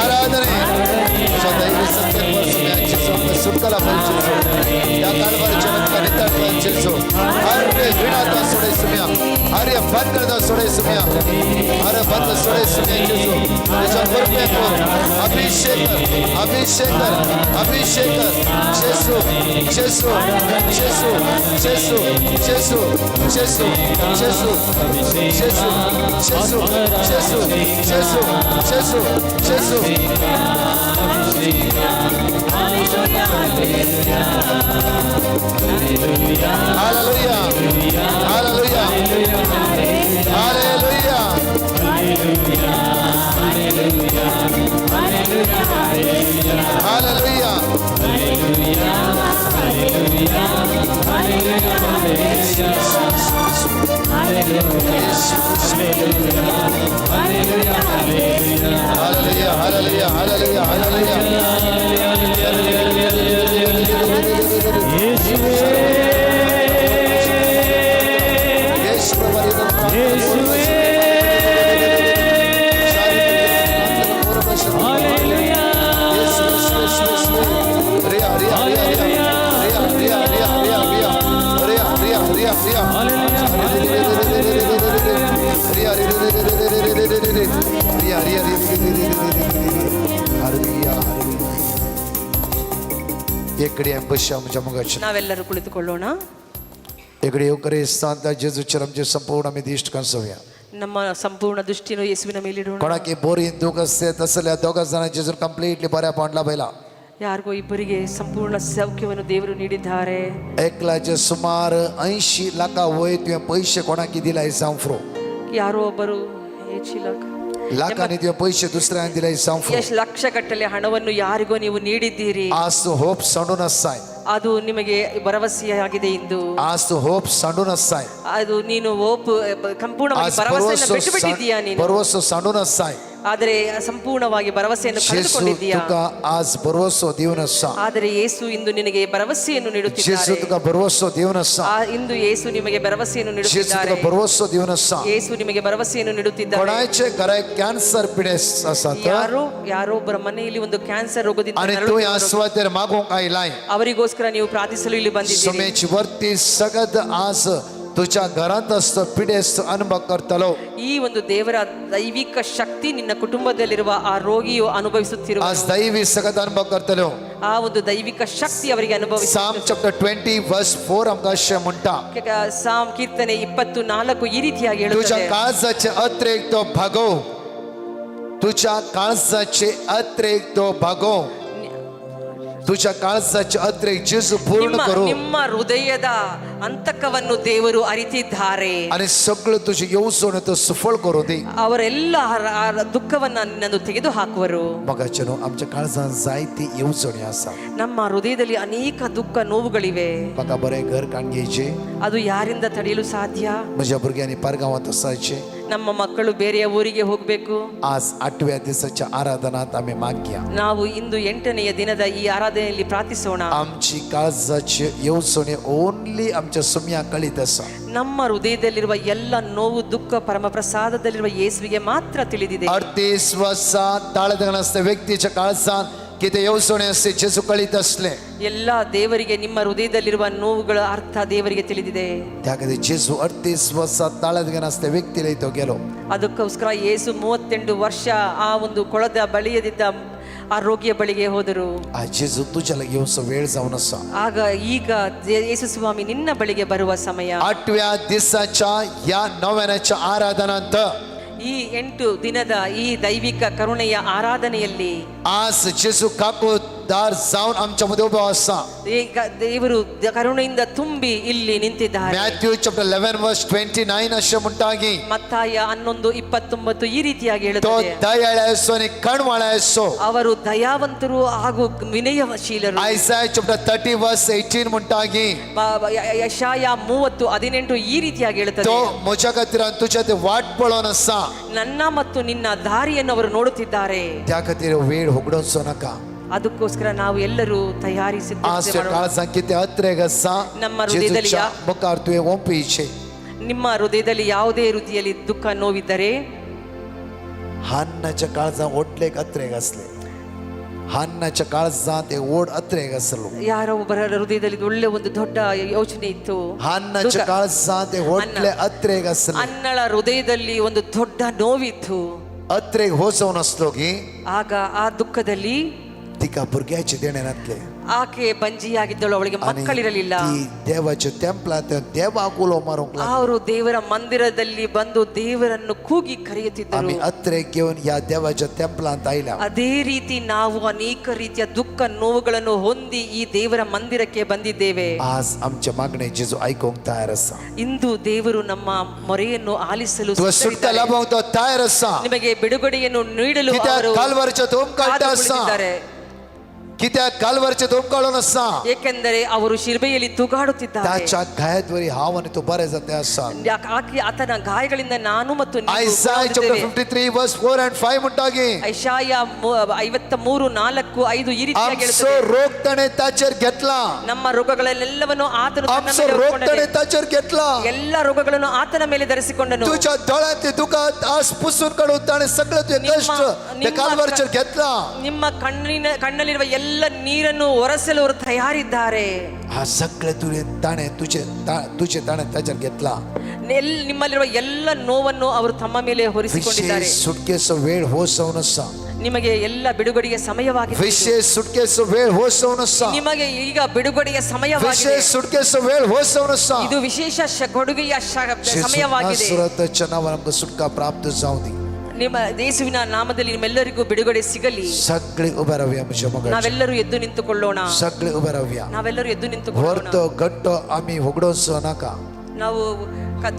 आराधने सदैव सत्य सुटकाला परिचय या कालवारी चमत्कार नितार परिचय हरे घृणाता सोडे सुम्या हरे बंधनता सोडे सुम्या हरे बंध सोडे सुम्या जेसु त्याच्या परमेश्वर अभिषेक अभिषेक अभिषेक जेसु जेसु जेसु जेसु जेसु जेसु जेसु जेसु जेसु जेसु जेसु जेसु जेसु Hallelujah. Hallelujah. Hallelujah. Hallelujah. Hallelujah. Hallelujah. Hallelujah. ನಾವೆಲ್ಲರೂ ಕುಳಿತುಕೊಳ್ಳೋಣ. इकडे येऊकरे सांता जेजूच्या आमचे संपूर्ण आम्ही दिष्ट कन्सोया ನಮ್ಮ ಸಂಪೂರ್ಣ ದೃಷ್ಟಿಯನ್ನು ಯೇಸುವಿನ ಮೇಲಿಡೋಣ. कोणाकी बोरी दुःख असते तसल्या दोघा जण जेजू कंप्लीटली बऱ्या पांडला बैला ಯಾರಿಗೋ ಇಬ್ಬರಿಗೆ ಸಂಪೂರ್ಣ ಸೌಖ್ಯವನ್ನು ದೇವರು ನೀಡಿದ್ದಾರೆ. 1,80,00,000 लाखा वय तुझे पैसे कोणाकी दिलाय सांफ्रो ಯಾರೋ ಒಬ್ಬರು 8 लाखांनी तुझे पैसे दुसऱ्याने दिलाय सांफ्रो ಎಷ್ಟು ಲಕ್ಷಗಟ್ಟಲೆ ಹಣವನ್ನು ಯಾರಿಗೋ ನೀವು ನೀಡಿದ್ದೀರಿ. आज तू होप सांडून असाय ಅದು ನಿಮಗೆ ಭರವಸೆಯಾಗಿದೆ ಇಂದು. आज तू होप सांडून असाय ಅದು ನೀನು ಹೋಪ್ ಸಂಪೂರ್ಣವಾಗಿ ಭರವಸೆಯನ್ನು ಬಿಟ್ಟು ಬಿಟ್ಟಿದ್ದೀಯಾ ನೀನು. भरवसो सांडून असाय ಆದರೆ ಸಂಪೂರ್ಣವಾಗಿ ಭರವಸೆಯನ್ನು ಕಳೆದುಕೊಂಡಿದ್ದೀಯಾ. तुका आज भरवसो देऊन असा ಆದರೆ ಯೇಸು ಇಂದು ನಿನಗೆ ಭರವಸೆಯನ್ನು ನೀಡುತ್ತಿದ್ದಾರೆ. तुका भरवसो देऊन असा ಇಂದು ಯೇಸು ನಿಮಗೆ ಭರವಸೆಯನ್ನು ನೀಡುತ್ತಿದ್ದಾರೆ. तुका भरवसो देऊन असा ಯೇಸು ನಿಮಗೆ ಭರವಸೆಯನ್ನು ನೀಡುತ್ತಿದ್ದಾರೆ. कोणाचे घरात कॅन्सर पिडेस असा ಯಾರೋ ಒಬ್ಬರ ಮನೆಯಲ್ಲಿ ಒಂದು ಕ್ಯಾನ್ಸರ್ ರೋಗದಿಂದ आणि तू या स्वातेर मागून आयलाय ಅವರಿಗೋಸ್ಕರ ನೀವು ಪ್ರಾರ್ಥಿಸಲು ಇಲ್ಲಿ ಬಂದಿದ್ದೀರಿ. समेची वरती सगळं आज तुझ्या घरात असतो पिडेस अनुभव करतलो. ಈ ಒಂದು ದೇವರ ದೈವಿಕ ಶಕ್ತಿ ನಿನ್ನ ಕುಟುಂಬದಲ್ಲಿರುವ ಆ ರೋಗಿಯು ಅನುಭವಿಸುತ್ತಿರುವ आज दैवी सगळं अनुभव करतलो. ಆ ಒಂದು ದೈವಿಕ ಶಕ್ತಿ ಅವರಿಗೆ ಅನುಭವಿಸ. Psalm chapter 20 verse 4 आमका अशें म्हणटा ಸಾಮ್ ಕೀರ್ತನೆ 24 ಈ ರೀತಿಯಾಗಿ तुझ्या ಹೇಳುತ್ತದೆ. काळजाचे अतिरेक तो भागव तुझ्या काळजाचे अतिरेक तो भागव तुझ्या काळजाच्या अत्रे जेजू पूर्ण ನಿಮ್ಮ करू ನಿಮ್ಮ ಹೃದಯದ ಅಂತಕವನ್ನು ದೇವರು ಅರಿತಿದ್ದಾರೆ. आणि सगळं तुझे येऊन तो सफळ करू दे. ಅವರೆಲ್ಲ ದುಃಖವನ್ನ ನಿನ್ನನ್ನು ತೆಗೆದು ಹಾಕುವರು. मग जनो आमच्या काळजात जायते येऊन असा ನಮ್ಮ ಹೃದಯದಲ್ಲಿ ಅನೇಕ ದುಃಖ ನೋವುಗಳಿವೆ. बघा बरे घर काढ घ्यायचे ಅದು ಯಾರಿಂದ ತಡೆಯಲು ಸಾಧ್ಯ? माझ्या भुरग्यांनी परगावात असायचे. ನಮ್ಮ ಮಕ್ಕಳು ಬೇರೆಯ ಊರಿಗೆ ಹೋಗಬೇಕು. आज 8व्या दिवसाच्या आराधनात आम्ही माग्या ನಾವು ಇಂದು 8ನೆಯ ದಿನದ ಈ ಆರಾಧನೆಯಲ್ಲಿ ಪ್ರಾರ್ಥಿಸೋಣ. आमची काळजाची येऊन ओनली आमच्या सुम्या कळीत असा ನಮ್ಮ ಹೃದಯದಲ್ಲಿರುವ ಎಲ್ಲ ನೋವು ದುಃಖ ಪರಮಪ್ರಸಾದದಲ್ಲಿರುವ ಯೇಸುವಿಗೆ ಮಾತ್ರ ತಿಳಿದಿದೆ. 38 वर्षात ताळदगण असते व्यक्तीच्या काळजात की ते येऊन असते जेजू कळीत असले ಎಲ್ಲ ದೇವರಿಗೆ ನಿಮ್ಮ ಹೃದಯದಲ್ಲಿರುವ ನೋವುಗಳ ಅರ್ಥ ದೇವರಿಗೆ ತಿಳಿದಿದೆ. त्या कधी जेजू 38 वर्षात ताळदगण असते व्यक्तीला इथं गेलो ಅದಕ್ಕೋಸ್ಕರ ಯೇಸು 38 ವರ್ಷ ಆ ಒಂದು ಕೊಳದ ಬಳಿಯದಿದ್ದ ಆ ರೋಗಿಯ ಬಳಿಗೆ ಹೋದರು. आज जेजू तुझ्याला येऊन वेळ जाऊन असा ಆಗ ಈಗ ಯೇಸು ಸ್ವಾಮಿ ನಿನ್ನ ಬಳಿಗೆ ಬರುವ ಸಮಯ. 8व्या दिवसाच्या या 9व्याच्या आराधनांत ಈ 8 ದಿನದ ಈ ದೈವಿಕ ಕರುಣೆಯ ಆರಾಧನೆಯಲ್ಲಿ आज जेजू काकोदार जाऊन आमच्या मध्ये उभा असा ಈಗ ದೇವರು ಕರುಣೆಯಿಂದ ತುಂಬಿ ಇಲ್ಲಿ ನಿಂತಿದ್ದಾರೆ. मॅथ्यू चॅप्टर 11 वर्स 29 असे म्हणतागी ಮತ್ತಾಯ 11:29 ಈ ರೀತಿಯಾಗಿ तो ಹೇಳುತ್ತದೆ, दयाळू असो आणि कणवाळा असो. ಅವರು ದಯಾವಂತರು ಹಾಗೂ ವಿನಯಶೀಲರು. आयसाया चॅप्टर 30 वर्स 18 म्हणतागी ಯಶಾಯ 30:18 ಈ ರೀತಿಯಾಗಿ ಹೇಳುತ್ತದೆ, तो माझ्या खातीर तुझ्या ते वाट पळोवन असा. ನನ್ನ ಮತ್ತು ನಿನ್ನ ದಾರಿಯನ್ನು ಅವರು ನೋಡುತ್ತಿದ್ದಾರೆ. त्या खातीर वेळ होगडोचो नका. ಅದಕ್ಕೋಸ್ಕರ ನಾವು ಎಲ್ಲರೂ ತಯಾರಿಸಿ आज काळ सांगितले अत्रेग असा ನಮ್ಮ ಹೃದಯದಲ್ಲಿ जेजूच्या मुखार तुवे ओंपीचे ನಿಮ್ಮ ಹೃದಯದಲ್ಲಿ ಯಾವುದೇ ರೀತಿಯಲ್ಲಿ ದುಃಖ ನೋವಿದ್ದರೆ हान्नाच्या काळजात ओटलेक अत्रेग असले. हान्नाच्या काळजात ते ओढ अत्रेग असलो. ಯಾರೋ ಒಬ್ಬರ ಹೃದಯದಲ್ಲಿ ಒಳ್ಳೆ ಒಂದು ದೊಡ್ಡ ಯೋಚನೆ ಇತ್ತು. हान्नाच्या काळजात ते ओटले अत्रेग असले. ಅನ್ನಳ ಹೃದಯದಲ್ಲಿ ಒಂದು ದೊಡ್ಡ ನೋವಿತ್ತು. अत्रेग होसवून असलो की ಆಗ ಆ ದುಃಖದಲ್ಲಿ तिका भुरग्याचे देणे नातले ಆಕೆ ಬಂಜಿಯಾಗಿದ್ದಳು, ಅವಳಿಗೆ आणि ಮಕ್ಕಳಿರಲಿಲ್ಲ. ती देवाच्या टेम्पलात देवाकुलो मारूंक लागली. ಅವರು ದೇವರ ಮಂದಿರದಲ್ಲಿ ಬಂದು ದೇವರನ್ನು ಕೂಗಿ ಕರೆಯುತ್ತಿದ್ದರು. आम्ही अत्रेग घेऊन या देवाच्या टेम्पलात आयला. ಅದೇ ರೀತಿ ನಾವು ಅನೇಕ ರೀತಿಯ ದುಃಖ ನೋವುಗಳನ್ನು ಹೊಂದಿ ಈ ದೇವರ ಮಂದಿರಕ್ಕೆ ಬಂದಿದ್ದೇವೆ. आज आमच्या मागणे जेजू ऐकूंक तयार असा. ಇಂದು ದೇವರು ನಮ್ಮ ಮೊರೆಯನ್ನು ಆಲಿಸಲು तुझं सुटका ಸಿದ್ಧರಿದ್ದಾರೆ. लाभवंक तो तयार असा. ನಿಮಗೆ ಬಿಡುಗಡೆಯನ್ನು ನೀಡಲು कित्याक ಅವರು कालवारच्या धोमकाळटा ಕಾದು असा. ಕುಳಿತಿದ್ದಾರೆ. कित्याक कालवारच्या धोमकाळून असा. ಏಕೆಂದರೆ ಅವರು ಶಿಲ್ಬೆಯಲ್ಲಿ ತೂಗಾಡುತ್ತಿದ್ದಾರೆ. त्याच्या घायाद्वारे हाव आणि तो बरे जाते असा. ಆತನ ಗಾಯಗಳಿಂದ ನಾನು ಮತ್ತು ನೀವು आयसाया चॅप्टर ಗುಣಹೊಂದಿದ್ದೇವೆ. 53 वर्स 4 and 5 म्हणतागी ಐಶಾಯ 53:4-5 ಈ ರೀತಿಯಾಗಿ आमचो ಹೇಳುತ್ತದೆ, रोग त्याने त्याचेर घेतला. ನಮ್ಮ ರೋಗಗಳೆಲ್ಲವನ್ನು ಆತನು ತನ್ನ आमचो ಮೇಲೆ रोग ಹೊತ್ತುಕೊಂಡನು. त्याने त्याचेर घेतला. ಎಲ್ಲ ರೋಗಗಳನ್ನು ಆತನ ಮೇಲೆ ಧರಿಸಿಕೊಂಡನು. तुझ्या डोळ्यात दुखात आज पुसून काढून त्याने सगळं ते कष्ट त्या कालवारचेर घेतला. ನಿಮ್ಮ ಕಣ್ಣಲ್ಲಿರುವ ಎಲ್ಲ ನೀರನ್ನು ಒರೆಸಲು ಅವರು ತಯಾರಿದ್ದಾರೆ. हा सगळे तुझे ताणे तुझे ताणे त्याच्यात घेतला. ನಿಮ್ಮಲ್ಲಿರುವ ಎಲ್ಲ ನೋವನ್ನು ಅವರು ತಮ್ಮ ಮೇಲೆ ಹೊರಿಸಿಕೊಂಡಿದ್ದಾರೆ. विशेष सुटकेस वेळ होसवून असा. ನಿಮಗೆ ಎಲ್ಲ ಬಿಡುಗಡೆಯ ಸಮಯವಾಗಿದೆ. विशेष सुटकेस वेळ होसवून असा. ನಿಮಗೆ ಈಗ ಬಿಡುಗಡೆಯ ಸಮಯವಾಗಿದೆ. विशेष सुटकेस वेळ होसवून असा. ಇದು ವಿಶೇಷ ಕೊಡುಗೆಯ ಸಮಯವಾಗಿದೆ. नासरतच्या नावाने आमका सुटका प्राप्त जाऊ दे. ನಿಮ್ಮ ಯೇಸುವಿನ ನಾಮದಲ್ಲಿ ನಿಮ್ಮೆಲ್ಲರಿಗೂ ಬಿಡುಗಡೆ ಸಿಗಲಿ. सगळे उभे राहूया माझ्या मग. ನಾವೆಲ್ಲರೂ ಎದ್ದು ನಿಂತುಕೊಳ್ಳೋಣ. सगळे उभे राहूया. ನಾವೆಲ್ಲರೂ ಎದ್ದು ನಿಂತುಕೊಳ್ಳೋಣ. अर्थ घट्ट आम्ही होगडोसो नका. ನಾವು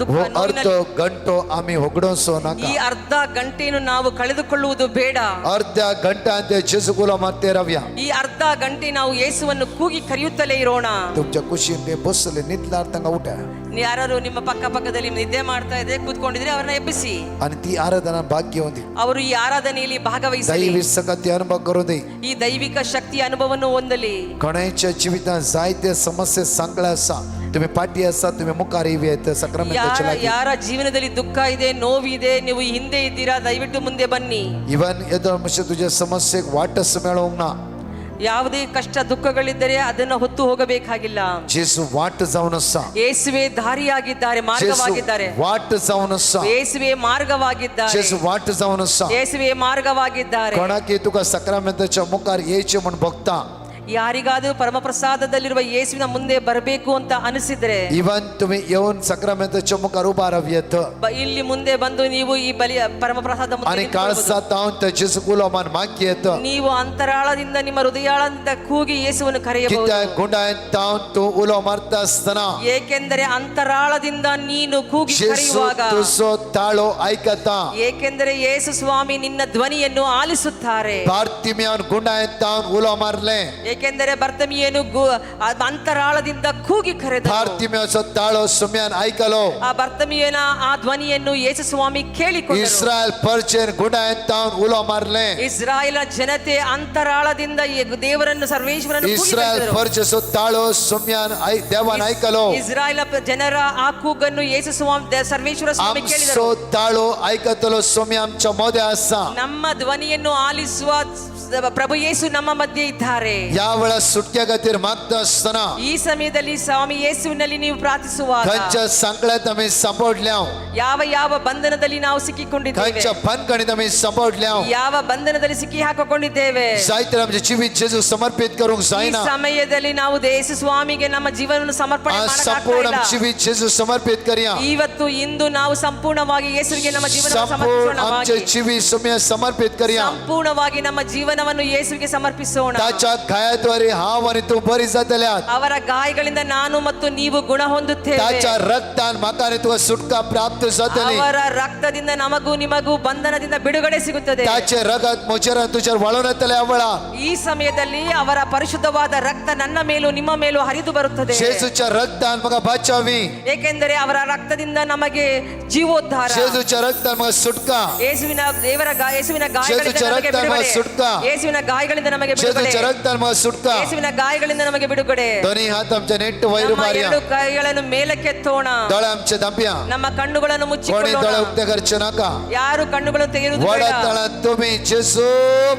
हो अर्थ घंटो आम्ही होगडोसो ಈ नका. ಅರ್ಧ ಗಂಟೆಯನ್ನು ನಾವು ಕಳೆದುಕೊಳ್ಳುವುದು ಬೇಡ. अर्ध्या घंटा ते जेजुकुला ಮತ್ತೆ राहूया. ಈ ಅರ್ಧ ಗಂಟೆ ನಾವು ಯೇಸುವನ್ನು ಕೂಗಿ ಕರೆಯುತ್ತಲೇ ಇರೋಣ. तुमच्या कुशीने बसले नितलार्थंगा उठा. ಯಾರು ನಿಮ್ಮ ಪಕ್ಕದಲ್ಲಿ ನಿದ್ದೆ ಮಾಡ್ತಾ ಇದ್ರೆ ಕೂತ್ಕೊಂಡಿದ್ರೆ ಅವರನ್ನ ಎಬ್ಬಿಸಿ आणि ती आराधना भाग्य होती. ಅವರು ಈ ಆರಾಧನೆಯಲ್ಲಿ ಭಾಗವಹಿಸಲಿ. दैवी संगती अनुभव करू दे. ಈ ದೈವಿಕ ಶಕ್ತಿಯ ಅನುಭವವನ್ನು ಹೊಂದಲಿ. कोणाच्या जीवितात जायते समस्या सांगल्या असा. तुम्ही पाठी असा, तुम्ही मुखारी येत सक्रामेंटच्या लागी. ಯಾರ ಜೀವನದಲ್ಲಿ ದುಃಖ ಇದೆ, ನೋವಿದೆ, ನೀವು ಹಿಂದೆ ಇದ್ದೀರಾ, ದಯವಿಟ್ಟು ಮುಂದೆ ಬನ್ನಿ. इवन येतो म्हणजे तुझ्या समस्येक वाटस मिळवून ना. ಯಾವುದೇ ಕಷ್ಟ ದುಃಖಗಳಿದ್ದರೆ ಅದನ್ನ ಹೊತ್ತು ಹೋಗಬೇಕಾಗಿಲ್ಲ. जेसू वाट जाऊन असा. ಯೇಸುವೆ ದಾರಿಯಾಗಿದ್ದಾರೆ, ಮಾರ್ಗವಾಗಿದ್ದಾರೆ. वाट जाऊन असा. ಯೇಸುವೆ ಮಾರ್ಗವಾಗಿದ್ದಾರೆ. जेसू वाट जाऊन असा. ಯೇಸುವೆ ಮಾರ್ಗವಾಗಿದ್ದಾರೆ. कोणाकी तुका सक्रामेंटच्या मुखार यायचे म्हणून बघता. ಯಾರಿಗಾದರೂ ಪರಮಪ್ರಸಾದದಲ್ಲಿರುವ ಯೇಸುವಿನ ಮುಂದೆ ಬರಬೇಕು ಅಂತ ಅನಿಸಿದ್ರೆ Even तुम्ही येऊन सक्रमेंटच्या मुखार उभा राहावेत ಇಲ್ಲಿ ಮುಂದೆ ಬಂದು ನೀವು ಈ ಬಲಿಯ ಪರಮಪ್ರಸಾದ ಮುಂದೆ आणि ನಿಂತ್ಕೊಳ್ಬೋದು. काळजात जाऊन त्याची गुलामान मागेत ನೀವು ಅಂತರಾಳದಿಂದ ನಿಮ್ಮ ಹೃದಯಾಳದಿಂದ ಕೂಗಿ ಯೇಸುವನ್ನು ಕರೆಯಬಹುದು. कित्या गुंडायत जाऊन तू उलो मारता असताना ಏಕೆಂದರೆ ಅಂತರಾಳದಿಂದ ನೀನು ಕೂಗಿ जेसू ಕರೆಯುವಾಗ तुझो ताळो ऐकता ಏಕೆಂದರೆ ಯೇಸು ಸ್ವಾಮಿ ನಿನ್ನ ಧ್ವನಿಯನ್ನು ಆಲಿಸುತ್ತಾರೆ. भारतीय गुंडायत जाऊन उलो मारले ಏಕೆಂದರೆ ಬರ್ತಮಿಯೇನು ಅಂತರಾಳದಿಂದ ಕೂಗಿ ಕರೆದ भारतीय ताळो सुम्यान ऐकलो ಆ ಬರ್ತಮಿಯನ ಆ ಧ್ವನಿಯನ್ನು ಯೇಸು ಸ್ವಾಮಿ ಕೇಳಿಕೊಂಡರು. इस्रायल पर्चेन गुंडायत जाऊन उलो मारले ಇಸ್ರಾಯೇಲ ಜನತೆ ಅಂತರಾಳದಿಂದ ದೇವರನ್ನು ಸರ್ವೇಶ್ವರನ್ನು ಕೂಗಿ इस्रायल ಕರೆದರು. पर्चेसो ताळो सुम्यान देवान ऐकलो ಇಸ್ರಾಯೇಲ ಜನರ ಆ ಕೂಗನ್ನು ಯೇಸು ಸ್ವಾಮಿ ಸರ್ವೇಶ್ವರ ಸ್ವಾಮಿ आमचो ಕೇಳಿದರು. ताळो ऐकतलो सोम्या आमच्या मध्ये असा ನಮ್ಮ ಧ್ವನಿಯನ್ನು ಆಲಿಸುವ ಪ್ರಭು ಯೇಸು ನಮ್ಮ ಮಧ್ಯೆ ಇದ್ದಾರೆ. या वेळा सुटक्या खातीर मागता असताना ಈ ಸಮಯದಲ್ಲಿ ಸ್ವಾಮಿ ಯೇಸುವಿನಲ್ಲಿ ನೀವು ಪ್ರಾರ್ಥಿಸುವಾಗ खंयच्या सांकळ्यात आमी सांपडल्या ಯಾವ ಯಾವ ಬಂಧನದಲ್ಲಿ ನಾವು ಸಿಕ್ಕಿಕೊಂಡಿದ್ದೇವೆ, खंयच्या बंदखणीत आमी सांपडल्या ಯಾವ ಬಂಧನದಲ್ಲಿ ಸಿಕ್ಕಿ ಹಾಕಿಕೊಂಡಿದ್ದೇವೆ, जायतर आमचे जीवित जेजू समर्पित करूंक ಈ जायना ಸಮಯದಲ್ಲಿ ನಾವು ಯೇಸು ಸ್ವಾಮಿಗೆ ನಮ್ಮ ಜೀವನವನ್ನು ಸಮರ್ಪಣೆ आज ಮಾಡಕ್ಕಾಗ್ತಾ संपूर्ण ಇಲ್ಲ. जीवित जेजू समर्पित करूया ಇವತ್ತು ಇಂದು ನಾವು ಸಂಪೂರ್ಣವಾಗಿ ಯೇಸುವಿಗೆ ನಮ್ಮ ಜೀವನವನ್ನು संपूर्ण आमचे ಸಮರ್ಪಿಸೋಣ. जीवित सोम्या समर्पित करूया ಸಂಪೂರ್ಣವಾಗಿ ನಮ್ಮ ಜೀವನವನ್ನು ಯೇಸುವಿಗೆ ಸಮರ್ಪಿಸೋಣ. ताच्या गायाद्वारे हांव आनी तू बरी जातल्यात ಅವರ ಗಾಯಗಳಿಂದ ನಾನು ಮತ್ತು ನೀವು ಗುಣ ಹೊಂದುತ್ತೇವೆ. ताच्या रक्तान म्हाका आनी तुका सुटका प्राप्त जातली ಅವರ ರಕ್ತದಿಂದ ನಮಗೂ ನಿಮಗೂ ಬಂಧನದಿಂದ ಬಿಡುಗಡೆ ಸಿಗುತ್ತದೆ. ताचे रगत म्हजेर आनी तुजेर वळून येतले वेळा ಈ ಸಮಯದಲ್ಲಿ ಅವರ ಪರಿಶುದ್ಧವಾದ ರಕ್ತ ನನ್ನ ಮೇಲೂ ನಿಮ್ಮ ಮೇಲೂ ಹರಿದು ಬರುತ್ತದೆ. जेजूच्या रक्तान म्हाका बाचावी ಏಕೆಂದರೆ ಅವರ ರಕ್ತದಿಂದ ನಮಗೆ ಜೀವೋದ್ಧಾರ, जेजूच्या रक्तान म्हाका सुटका ಯೇಸುವಿನ ಯೇಸುವಿನ ಗಾಯಗಳಿಂದ ಯೇಸುವಿನ ನಮಗೆ ರಕ್ತ ಬಿಡುಗಡೆ, ಸುಟ್ಕ. ಯೇಸುವಿನ ಗಾಯಗಳಿಂದ ನಮಗೆ ಬಿಡುಗಡೆ, जेजूच्या रक्तान म्हाका सुटका ಯೇಸುವಿನ ಗಾಯಗಳಿಂದ ನಮಗೆ ಬಿಡುಗಡೆ. दोन्ही हात आमच्या नेट वैर ನಮ್ಮ मारया ಎರಡು ಕೈಗಳನ್ನು ಮೇಲಕ್ಕೆತ್ತೋಣ, दोळे आमचे दांपया ನಮ್ಮ ಕಣ್ಣುಗಳನ್ನು कोणी ಮುಚ್ಚಿಕೊಳ್ಳೋಣ. दोळे उक्ते करचे नाका ಯಾರು ಕಣ್ಣುಗಳನ್ನು ತೆಗೆಯುವುದು ಬೇಡ. वडतळात तुम्ही जेजू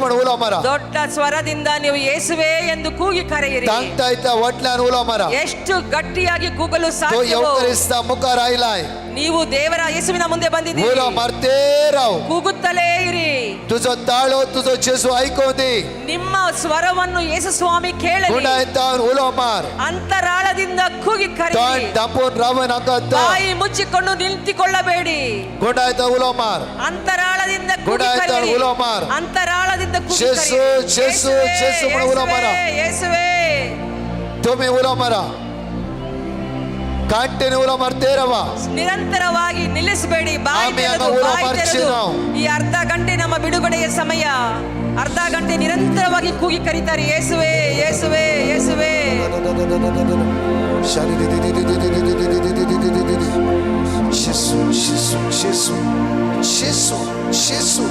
म्हणून उलो मारा ದೊಡ್ಡ ಸ್ವರದಿಂದ ನೀವು ಯೇಸುವೆ ಎಂದು ಕೂಗಿ ಕರೆಯಿರಿ. तांगता इथला वटल्यान उलो मारा ಎಷ್ಟು ಗಟ್ಟಿಯಾಗಿ ಕೂಗಲು तो ಸಾಧ್ಯವೋ येवकरिस्ता मुखार आयलाय ನೀವು ದೇವರ ಯೇಸುವಿನ ಮುಂದೆ ಬಂದಿದ್ದೀರಿ. उलो मारते राव ಕೂಗುತ್ತಲೇ ಇರಿ. तुझो ताळो तुझो जेजू ऐकून दे ನಿಮ್ಮ ಸ್ವರವನ್ನು ಯೇಸು ಸ್ವಾಮಿ ಕೇಳಲಿ. गुंडायतान उलो मार ಅಂತರಾಳದಿಂದ ಕೂಗಿ तोंड ಕರೆಯಿರಿ. दापून राव नाका ಬಾಯಿ ಮುಚ್ಚಿಕೊಂಡು ನಿಂತುಕೊಳ್ಳಬೇಡಿ. गुंडायता उलो मार ಅಂತರಾಳದಿಂದ ಕೂಗಿ ಗುಡಾಯ್ತ ಕರೆಯಿರಿ. ಉಲೋ ಮಾರ್. ಅಂತರಾಳದಿಂದ ಕೂಗಿ ಯೇಸು, ಕರೆಯಿರಿ. ಯೇಸು, ಯೇಸು म्हणून ಉಲೋ ಮಾರ. ಯೇಸುವೇ तुम्ही उलो मारा कांटेने उलो मारते रावा ನಿರಂತರವಾಗಿ ನಿಲ್ಲಿಸಬೇಡಿ. ಬಾಯಿ ಆಮೇಲೆ ತೆರೆದು, ನಾವು ಬಾಯಿ ಮಾಡ್ಸಿ ತೆರೆದು. ನಾವು. ಈ ಅರ್ಧ ಗಂಟೆ ನಮ್ಮ ಬಿಡುಗಡೆಯ ಸಮಯ. ಅರ್ಧ ಗಂಟೆ ನಿರಂತರವಾಗಿ ಕೂಗಿ ಕರೀತಾರೆ, ಯೇಸುವೆ ಯೇಸುವೆ ಯೇಸುವೆ. Jesus, Jesus, Jesus, Jesus,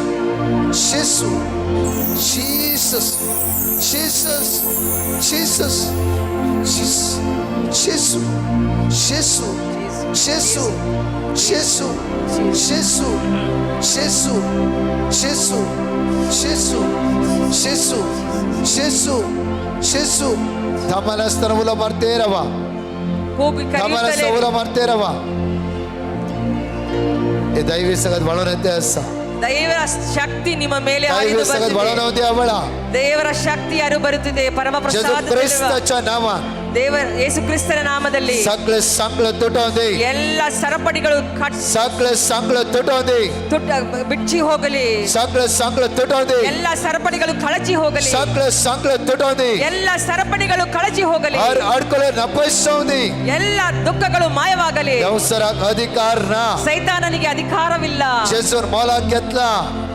Jesus, Jesus, Jesus, Jesus, Jesus, Jesus, Jesus, Jesus, Jesus, Jesus, Jesus, Jesus, Jesus, Jesus, Jesus, Jesus. थांबायला असताना मुलं मारते रवा ಕೂಗಿ थांबायला ಕರೆಯುತ್ತಲೇ सवला मारते रवा हे दैवी सगळ्यात वाढवून येते असा ದೇವರ ಶಕ್ತಿ ನಿಮ್ಮ ಮೇಲೆ दैवी ಹರಿದು सगळ्यात ಬಂದಿದೆ. वाढवून होते आवळा ದೇವರ ಶಕ್ತಿ ಹರಿದು ಬರುತ್ತಿದೆ. ಪರಮ जेजू ಪ್ರಸಾದ ख्रिस्ताच्या नावात ದೇವರ ಯೇಸು ಕ್ರಿಸ್ತನ ನಾಮದಲ್ಲಿ सगळे सांगलं तुटवून दे ಎಲ್ಲ ಸರಪಡಿಗಳು सगळे सांगलं तुटवून दे ಬಿಚ್ಚಿ ಹೋಗಲಿ. सगळं सांगलं तुटवून दे ಎಲ್ಲ ಸರಪಡಿಗಳು ಕಳಚಿ ಹೋಗಲಿ. सगळं सांगलं तुटवून दे ಎಲ್ಲ सरपडिಗಳು ಕಳಚಿ ಹೋಗಲಿ. हर अडकले नपसवून दे ಎಲ್ಲ ದುಃಖಗಳು ಮಾಯವಾಗಲಿ. संसारात अधिकार ना ಸೈತಾನನಿಗೆ ಅಧಿಕಾರವಿಲ್ಲ. जेजून मोला घेतला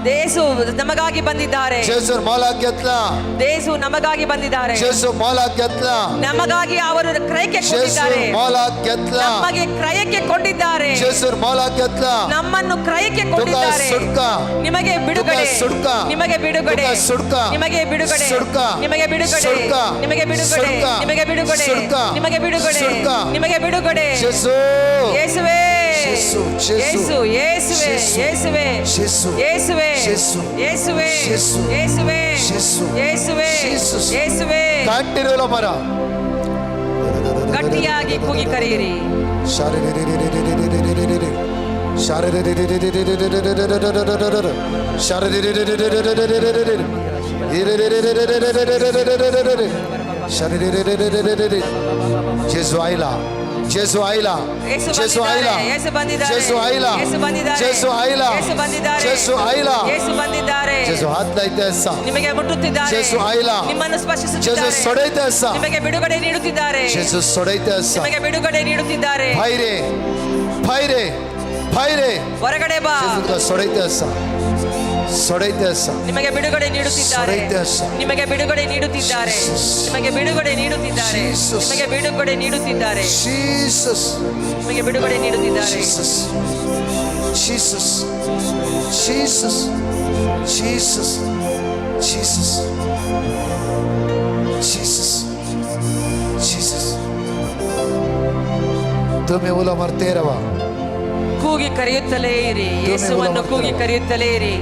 ದೇಸು ನಮಗಾಗಿ ಬಂದಿದ್ದಾರೆ. जेजून मोला घेतला ದೇಸು ನಮಗಾಗಿ ಬಂದಿದ್ದಾರೆ. जेजू मोला घेतला ನಮಗಾಗಿ ಅವರು ಕ್ರಯಕ್ಕೆ ಕೊಟ್ಟಿದ್ದಾರೆ. जेजून मोला घेतला ನಮಗೆ ಕ್ರಯಕ್ಕೆ ಕೊಂಡಿದ್ದಾರೆ. जेजून मोला घेतला ನಮ್ಮನ್ನು ಕ್ರಯಕ್ಕೆ तुका ಕೊಂಡಿದ್ದಾರೆ. सुटका ನಿಮಗೆ ಬಿಡುಗಡೆ, तुका सुटका ನಿಮಗೆ ಬಿಡುಗಡೆ, तुका सुटका ನಿಮಗೆ ಬಿಡುಗಡೆ, सुटका ನಿಮಗೆ ಬಿಡುಗಡೆ, सुटका ನಿಮಗೆ ಬಿಡುಗಡೆ, सुटका ನಿಮಗೆ ಬಿಡುಗಡೆ, सुटका ನಿಮಗೆ ಬಿಡುಗಡೆ, सुटका ನಿಮಗೆ ಬಿಡುಗಡೆ. जेजू ಯೇಸುವೇ, ಯೇಸು, ಯೇಸು, ಯೇಸುವೇ, ಯೇಸುವೇ, ಯೇಸು, ಯೇಸುವೇ, ಯೇಸು, ಯೇಸುವೇ, ಯೇಸು, ಯೇಸುವೇ, ಯೇಸು, ಯೇಸುವೇ, ಯೇಸು. ಯೇಸುವೇ. कांटिन्यूला मारा ಗಟ್ಟಿಯಾಗಿ ಕೂಗಿ ಕರೆಯಿರಿ. Gesù Aila, Gesù Aila, ಯೇಸು Gesù Aila, ಬಂದಿದ್ದಾರೆ, ಯೇಸು ಬಂದಿದ್ದಾರೆ, Gesù Aila, ಯೇಸು ಬಂದಿದ್ದಾರೆ, Gesù Aila, ಯೇಸು ಬಂದಿದ್ದಾರೆ, Gesù Aila, ಯೇಸು ಬಂದಿದ್ದಾರೆ, Gesù hatlaite essa, ನಿಮಗೆ ಮುಟ್ಟುತ್ತಿದ್ದಾರೆ, Gesù Aila, ನಿಮ್ಮನ್ನು ಸ್ಪರ್ಶಿಸುತ್ತಿದ್ದಾರೆ, Gesù sodaite essa, ನಿಮಗೆ ಬಿಡುಗಡೆ ನೀಡುತ್ತಿದ್ದಾರೆ, Gesù sodaite essa, ನಿಮಗೆ ಬಿಡುಗಡೆ ನೀಡುತ್ತಿದ್ದಾರೆ. Bhaire, Bhaire, Bhaire, ಹೊರಗಡೆ ಬಾ, Gesù sodaite essa, sodaite essa, ನಿಮಗೆ ಬಿಡುಗಡೆ ನೀಡುತ್ತಿದ್ದಾರೆ, sodaite ನಿಮಗೆ ಬಿಡುಗಡೆ ನೀಡುತ್ತಿದ್ದಾರೆ, ನಿಮಗೆ ಬಿಡುಗಡೆ ನೀಡುತ್ತಿದ್ದಾರೆ, Jesus. ನಿಮಗೆ ಬಿಡುಗಡೆ ನೀಡುತ್ತಿದ್ದಾರೆ, Jesus, ನಿಮಗೆ ಬಿಡುಗಡೆ ನೀಡುತ್ತಿದ್ದಾರೆ. Jesus, Jesus, Jesus, Jesus, Jesus, Jesus, Jesus. तुम्हें बोला मरते रवा ಕೂಗಿ ಕರೆಯುತ್ತಲೇ ಇರಿ, ಯೇಸುವನ್ನು ಕೂಗಿ ಕರೆಯುತ್ತಲೇ ಇರಿ.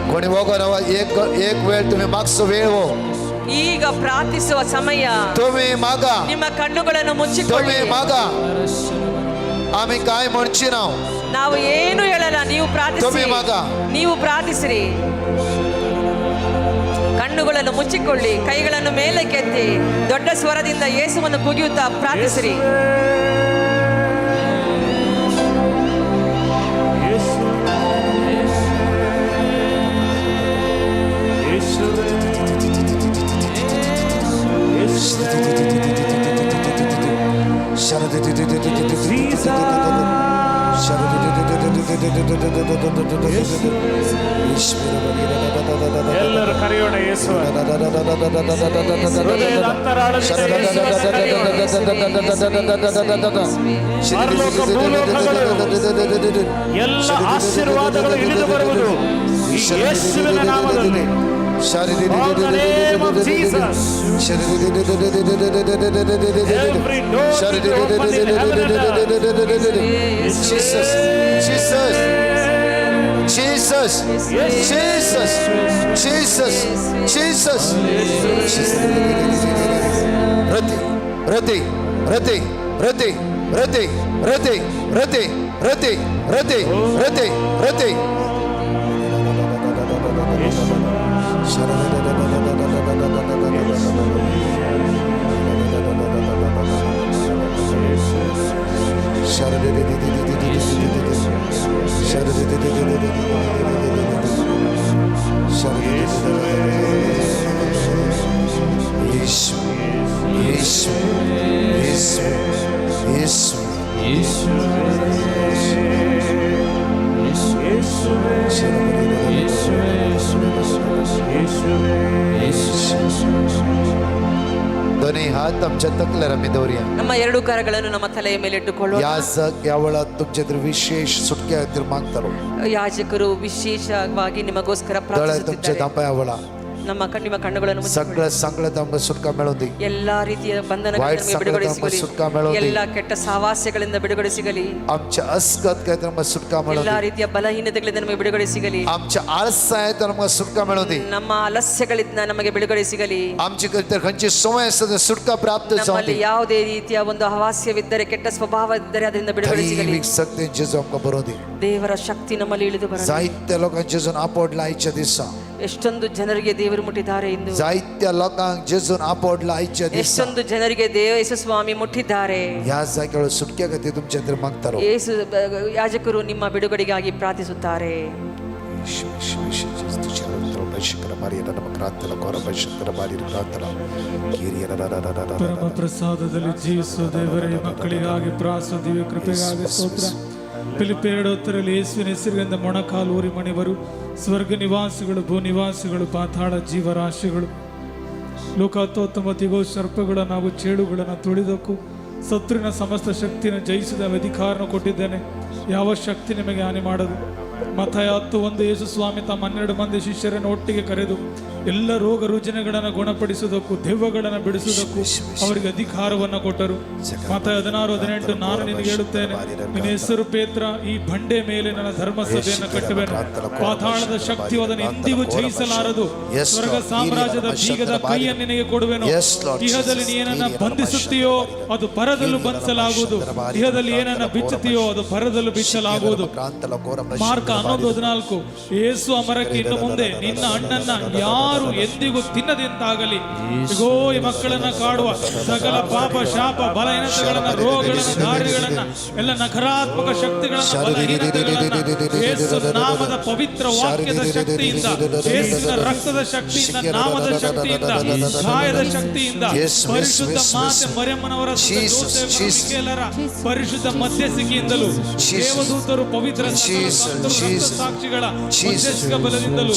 कोणी होगा नवा एक वेळ तुम्ही मागचं वेळ हो ಈಗ ಪ್ರಾರ್ಥಿಸುವ ಸಮಯ. तुम्ही मागा ನಿಮ್ಮ ಕಣ್ಣುಗಳನ್ನು ಮುಚ್ಚಿಕೊಳ್ಳಿ. तुम्ही मागा आम्ही काय म्हणची नाव ನಾವು ಏನು ಹೇಳಲ್ಲ, ನೀವು ಪ್ರಾರ್ಥಿಸಿ, तुम्ही मागा ನೀವು ಪ್ರಾರ್ಥಿಸಿರಿ. ಕಣ್ಣುಗಳನ್ನು ಮುಚ್ಚಿಕೊಳ್ಳಿ, ಕೈಗಳನ್ನು ಮೇಲಕ್ಕೆತ್ತಿ ದೊಡ್ಡ ಸ್ವರದಿಂದ ಯೇಸುವನ್ನು ಕೂಗಿಯುತ್ತಾ ಪ್ರಾರ್ಥಿಸಿರಿ. ಎಲ್ಲರೂ ಕರೆಯೋಣ ಯೇಸು. ಹೃದಯದ ಅಂತರಾಳದಿಂದ ಯೇಸುವನ್ನು ಕರೆಯೋಣ. ಪರಲೋಕ ಭೂಲೋಕಗಳು ಎಲ್ಲ ಆಶೀರ್ವಾದಗಳು ಇಳಿದು ಬರುವುದು ಈ ಯೇಸುವಿನ ನಾಮದಲ್ಲಿ. In the name of Jesus. Every door is open in heaven and earth. Jesus, Jesus, Jesus, Jesus, Jesus, Jesus. Rati, Rati, Rati, Rati, Rati, Rati, Rati, Rati, Rati, Rati, Rati. दोन्ही हात आमच्या तकल्या रमी दौऱ्या ನಮ್ಮ ಎರಡು ಕರಗಳನ್ನು ನಮ್ಮ ತಲೆಯ ಮೇಲೆ ಇಟ್ಟುಕೊಳ್ಳೋಣ. याजक यावेळा तुमच्या तर विशेष सुटक्या खातीर मागतालो ಯಾಜಕರು ವಿಶೇಷವಾಗಿ ನಿಮಗೋಸ್ಕರ तळे तुमच्या ಪ್ರಾರ್ಥಿಸುತ್ತಿದ್ದಾರೆ. धापा यावेळा ನಿಮ್ಮ ಕಣ್ಣುಗಳನ್ನು ಮುಚ್ಚಿಕೊಳ್ಳಿ. सगळं सांगलं आमकां सुटका मेळून दी ಎಲ್ಲಾ ರೀತಿಯ ಬಂಧನಗಳಿಂದ ವಾಯ್ಟ್ ನಮಗೆ ಬಿಡುಗಡೆ ಸಂಗಡ ಸಿಗಲಿ. ಸುಟ್ಕ ಮೇಳೋದಿ. ಎಲ್ಲಾ ಕೆಟ್ಟ ಸಹವಾಸಗಳಿಂದ ಬಿಡುಗಡೆ ಸಿಗಲಿ. आमच्या अस्कत काय तर आमकां सुटका मेळून ಎಲ್ಲಾ दी ರೀತಿಯ ಬಲಹೀನತೆಗಳಿಂದ ನಮಗೆ ಬಿಡುಗಡೆ ಸಿಗಲಿ. आमच्या आळसाय तर आमकां सुटका मेळून दी ನಮ್ಮ ಆಲಸ್ಯಗಳಿಂದ ನಮಗೆ ಬಿಡುಗಡೆ ಸಿಗಲಿ. आमची तर खंयची सवय आसा तर सुटका प्राप्त जावं ನಮ್ಮಲ್ಲಿ दी ಯಾವುದೇ ರೀತಿಯ ಒಂದು ಹವಾಸ್ಯವಿದ್ದರೆ, ಕೆಟ್ಟ ಸ್ವಭಾವ ಇದ್ದರೆ ಅದರಿಂದ ಬಿಡುಗಡೆ ಸಿಗಲಿ. दैविक शक्ती जेजू आमकां बरोवन दी ದೇವರ ಶಕ್ತಿ ನಮ್ಮಲ್ಲಿ ಇಳಿದು ಬರಲಿ. जायत्या लोकांक जेजून आपोडला आयच्या दिसा ಎಷ್ಟೊಂದು ಜನರಿಗೆ ದೇವರು ಮುಟ್ಟಿದ್ದಾರೆ ಎಂದು, जायत्या लोकांक जेजून आपोडला आयच्या दिसा ಎಷ್ಟೊಂದು ಜನರಿಗೆ ಯೇಸು ಸ್ವಾಮಿ ಮುಟ್ಟಿದ್ದಾರೆ. ह्या जाग्यावर सुटक्या खातीर तुमच्या तर मागतालो ಯೇಸು ಯಾಜಕರು ನಿಮ್ಮ ಬಿಡುಗಡೆಗಾಗಿ ಪ್ರಾರ್ಥಿಸುತ್ತಾರೆ. ಪರಮ ಪ್ರಸಾದದಲ್ಲಿ ಜೀವಿಸು ದೇವರೇ, ಮಕ್ಕಳಿಗಾಗಿ ಪ್ರಾರ್ಥಿಸು, ದಿವ್ಯ ಕೃಪೆಗಾಗಿ ಸ್ತೋತ್ರ. ಫಿಲಿಪ್ಪಿ 2:10 ಯೇಸುವಿನ ಹೆಸರಿನಿಂದ ಮೊಣಕಾಲು ಊರಿ ಮಣಿವರು, ಸ್ವರ್ಗ ನಿವಾಸಿಗಳು, ಭೂ ನಿವಾಸಿಗಳು, ಪಾತಾಳ ಜೀವರಾಶಿಗಳು, ಲೋಕ 19 ಸರ್ಪಗಳನ್ನು ಹಾಗೂ ಚೇಳುಗಳನ್ನು ತುಳಿದಕ್ಕೂ ಶತ್ರುವಿನ ಸಮಸ್ತ ಶಕ್ತಿಯನ್ನು ಜಯಿಸಿದ ಅಧಿಕಾರನ ಕೊಟ್ಟಿದ್ದೇನೆ, ಯಾವ ಶಕ್ತಿ ನಿಮಗೆ ಹಾನಿ ಮಾಡದು. ಮತ್ತಾಯ 10:1 ಯೇಸು ಸ್ವಾಮಿ ತಮ್ಮ 12 ಮಂದಿ ಶಿಷ್ಯರನ್ನು ಒಟ್ಟಿಗೆ ಕರೆದು ಎಲ್ಲ ರೋಗ ರುಜಿನಗಳನ್ನು ಗುಣಪಡಿಸುವುದಕ್ಕೂ ದೆವ್ವಗಳನ್ನು ಬಿಡಿಸುವುದಕ್ಕೂ ಅವರಿಗೆ ಅಧಿಕಾರವನ್ನು ಕೊಟ್ಟರು. ಮತ್ತಾಯ 16:18 ನಾನು ನಿನಗೆ ಹೇಳುತ್ತೇನೆ, ನಿನ್ನ ಹೆಸರು ಪೇತ್ರ, ಈ ಬಂಡೆ ಮೇಲೆ ನನ್ನ ಧರ್ಮಸಭೆಯನ್ನು ಕಟ್ಟುವೆನು, ಪಾತಾಳದ ಶಕ್ತಿಯು ಅದನ್ನು ಎಂದಿಗೂ ಜಯಿಸಲಾರದು. ಸ್ವರ್ಗ ಸಾಮ್ರಾಜ್ಯದ ಬೀಗದ ಕೈಯನ್ನು ನಿನಗೆ ಕೊಡುವೆನು. ಇಹದಲ್ಲಿ ಏನನ್ನ ಬಂಧಿಸುತ್ತೀಯೋ ಅದು ಪರದಲ್ಲೂ ಬಂಧಿಸಲಾಗುವುದು, ಇಹದಲ್ಲಿ ಏನನ್ನ ಬಿಚ್ಚುತ್ತೀಯೋ ಅದು ಪರದಲ್ಲೂ ಬಿಚ್ಚಲಾಗುವುದು. ಮಾರ್ಕ 11:14 ಯೇಸು ಅಮರಕ್ಕೆ ಇನ್ನು ಮುಂದೆ ನಿನ್ನ ಅಣ್ಣನ್ನ ಯಾರು ಯಾರು ಎಂದಿಗೂ ತಿನ್ನದಿಂತಾಗಲಿ. ಇಗೋ ಈ ಮಕ್ಕಳನ್ನ ಕಾಡುವ ಸಕಲ ಪಾಪ ಶಾಪ ಬಲಹೀನತೆಗಳನ್ನ ರೋಗಗಳನ್ನ ದಾರಿಗಳನ್ನ ಎಲ್ಲ ನಕಾರಾತ್ಮಕ ಶಕ್ತಿಗಳನ್ನ ಬಲಹೀನತೆಗಳನ್ನ ಯೇಸು ನಾಮದ ಪವಿತ್ರ ವಾಕ್ಯದ ಶಕ್ತಿಯಿಂದ, ಯೇಸುವಿನ ರಕ್ತದ ಶಕ್ತಿಯಿಂದ, ನಾಮದ ಶಕ್ತಿಯಿಂದ, ಗಾಯದ ಶಕ್ತಿಯಿಂದ, ಪರಿಶುದ್ಧ ಮಾತೆ ಮರಿಯಮ್ಮನವರ ಜೋಸೆಫರ ಪರಿಶುದ್ಧ ಮಧ್ಯಸ್ಥಿಕೆಯಿಂದಲೂ, ದೇವದೂತರು ಪವಿತ್ರ ಸಾಕ್ಷಿಗಳ ಮಧ್ಯಸ್ಥಿಕ ಬಲದಿಂದಲೂ,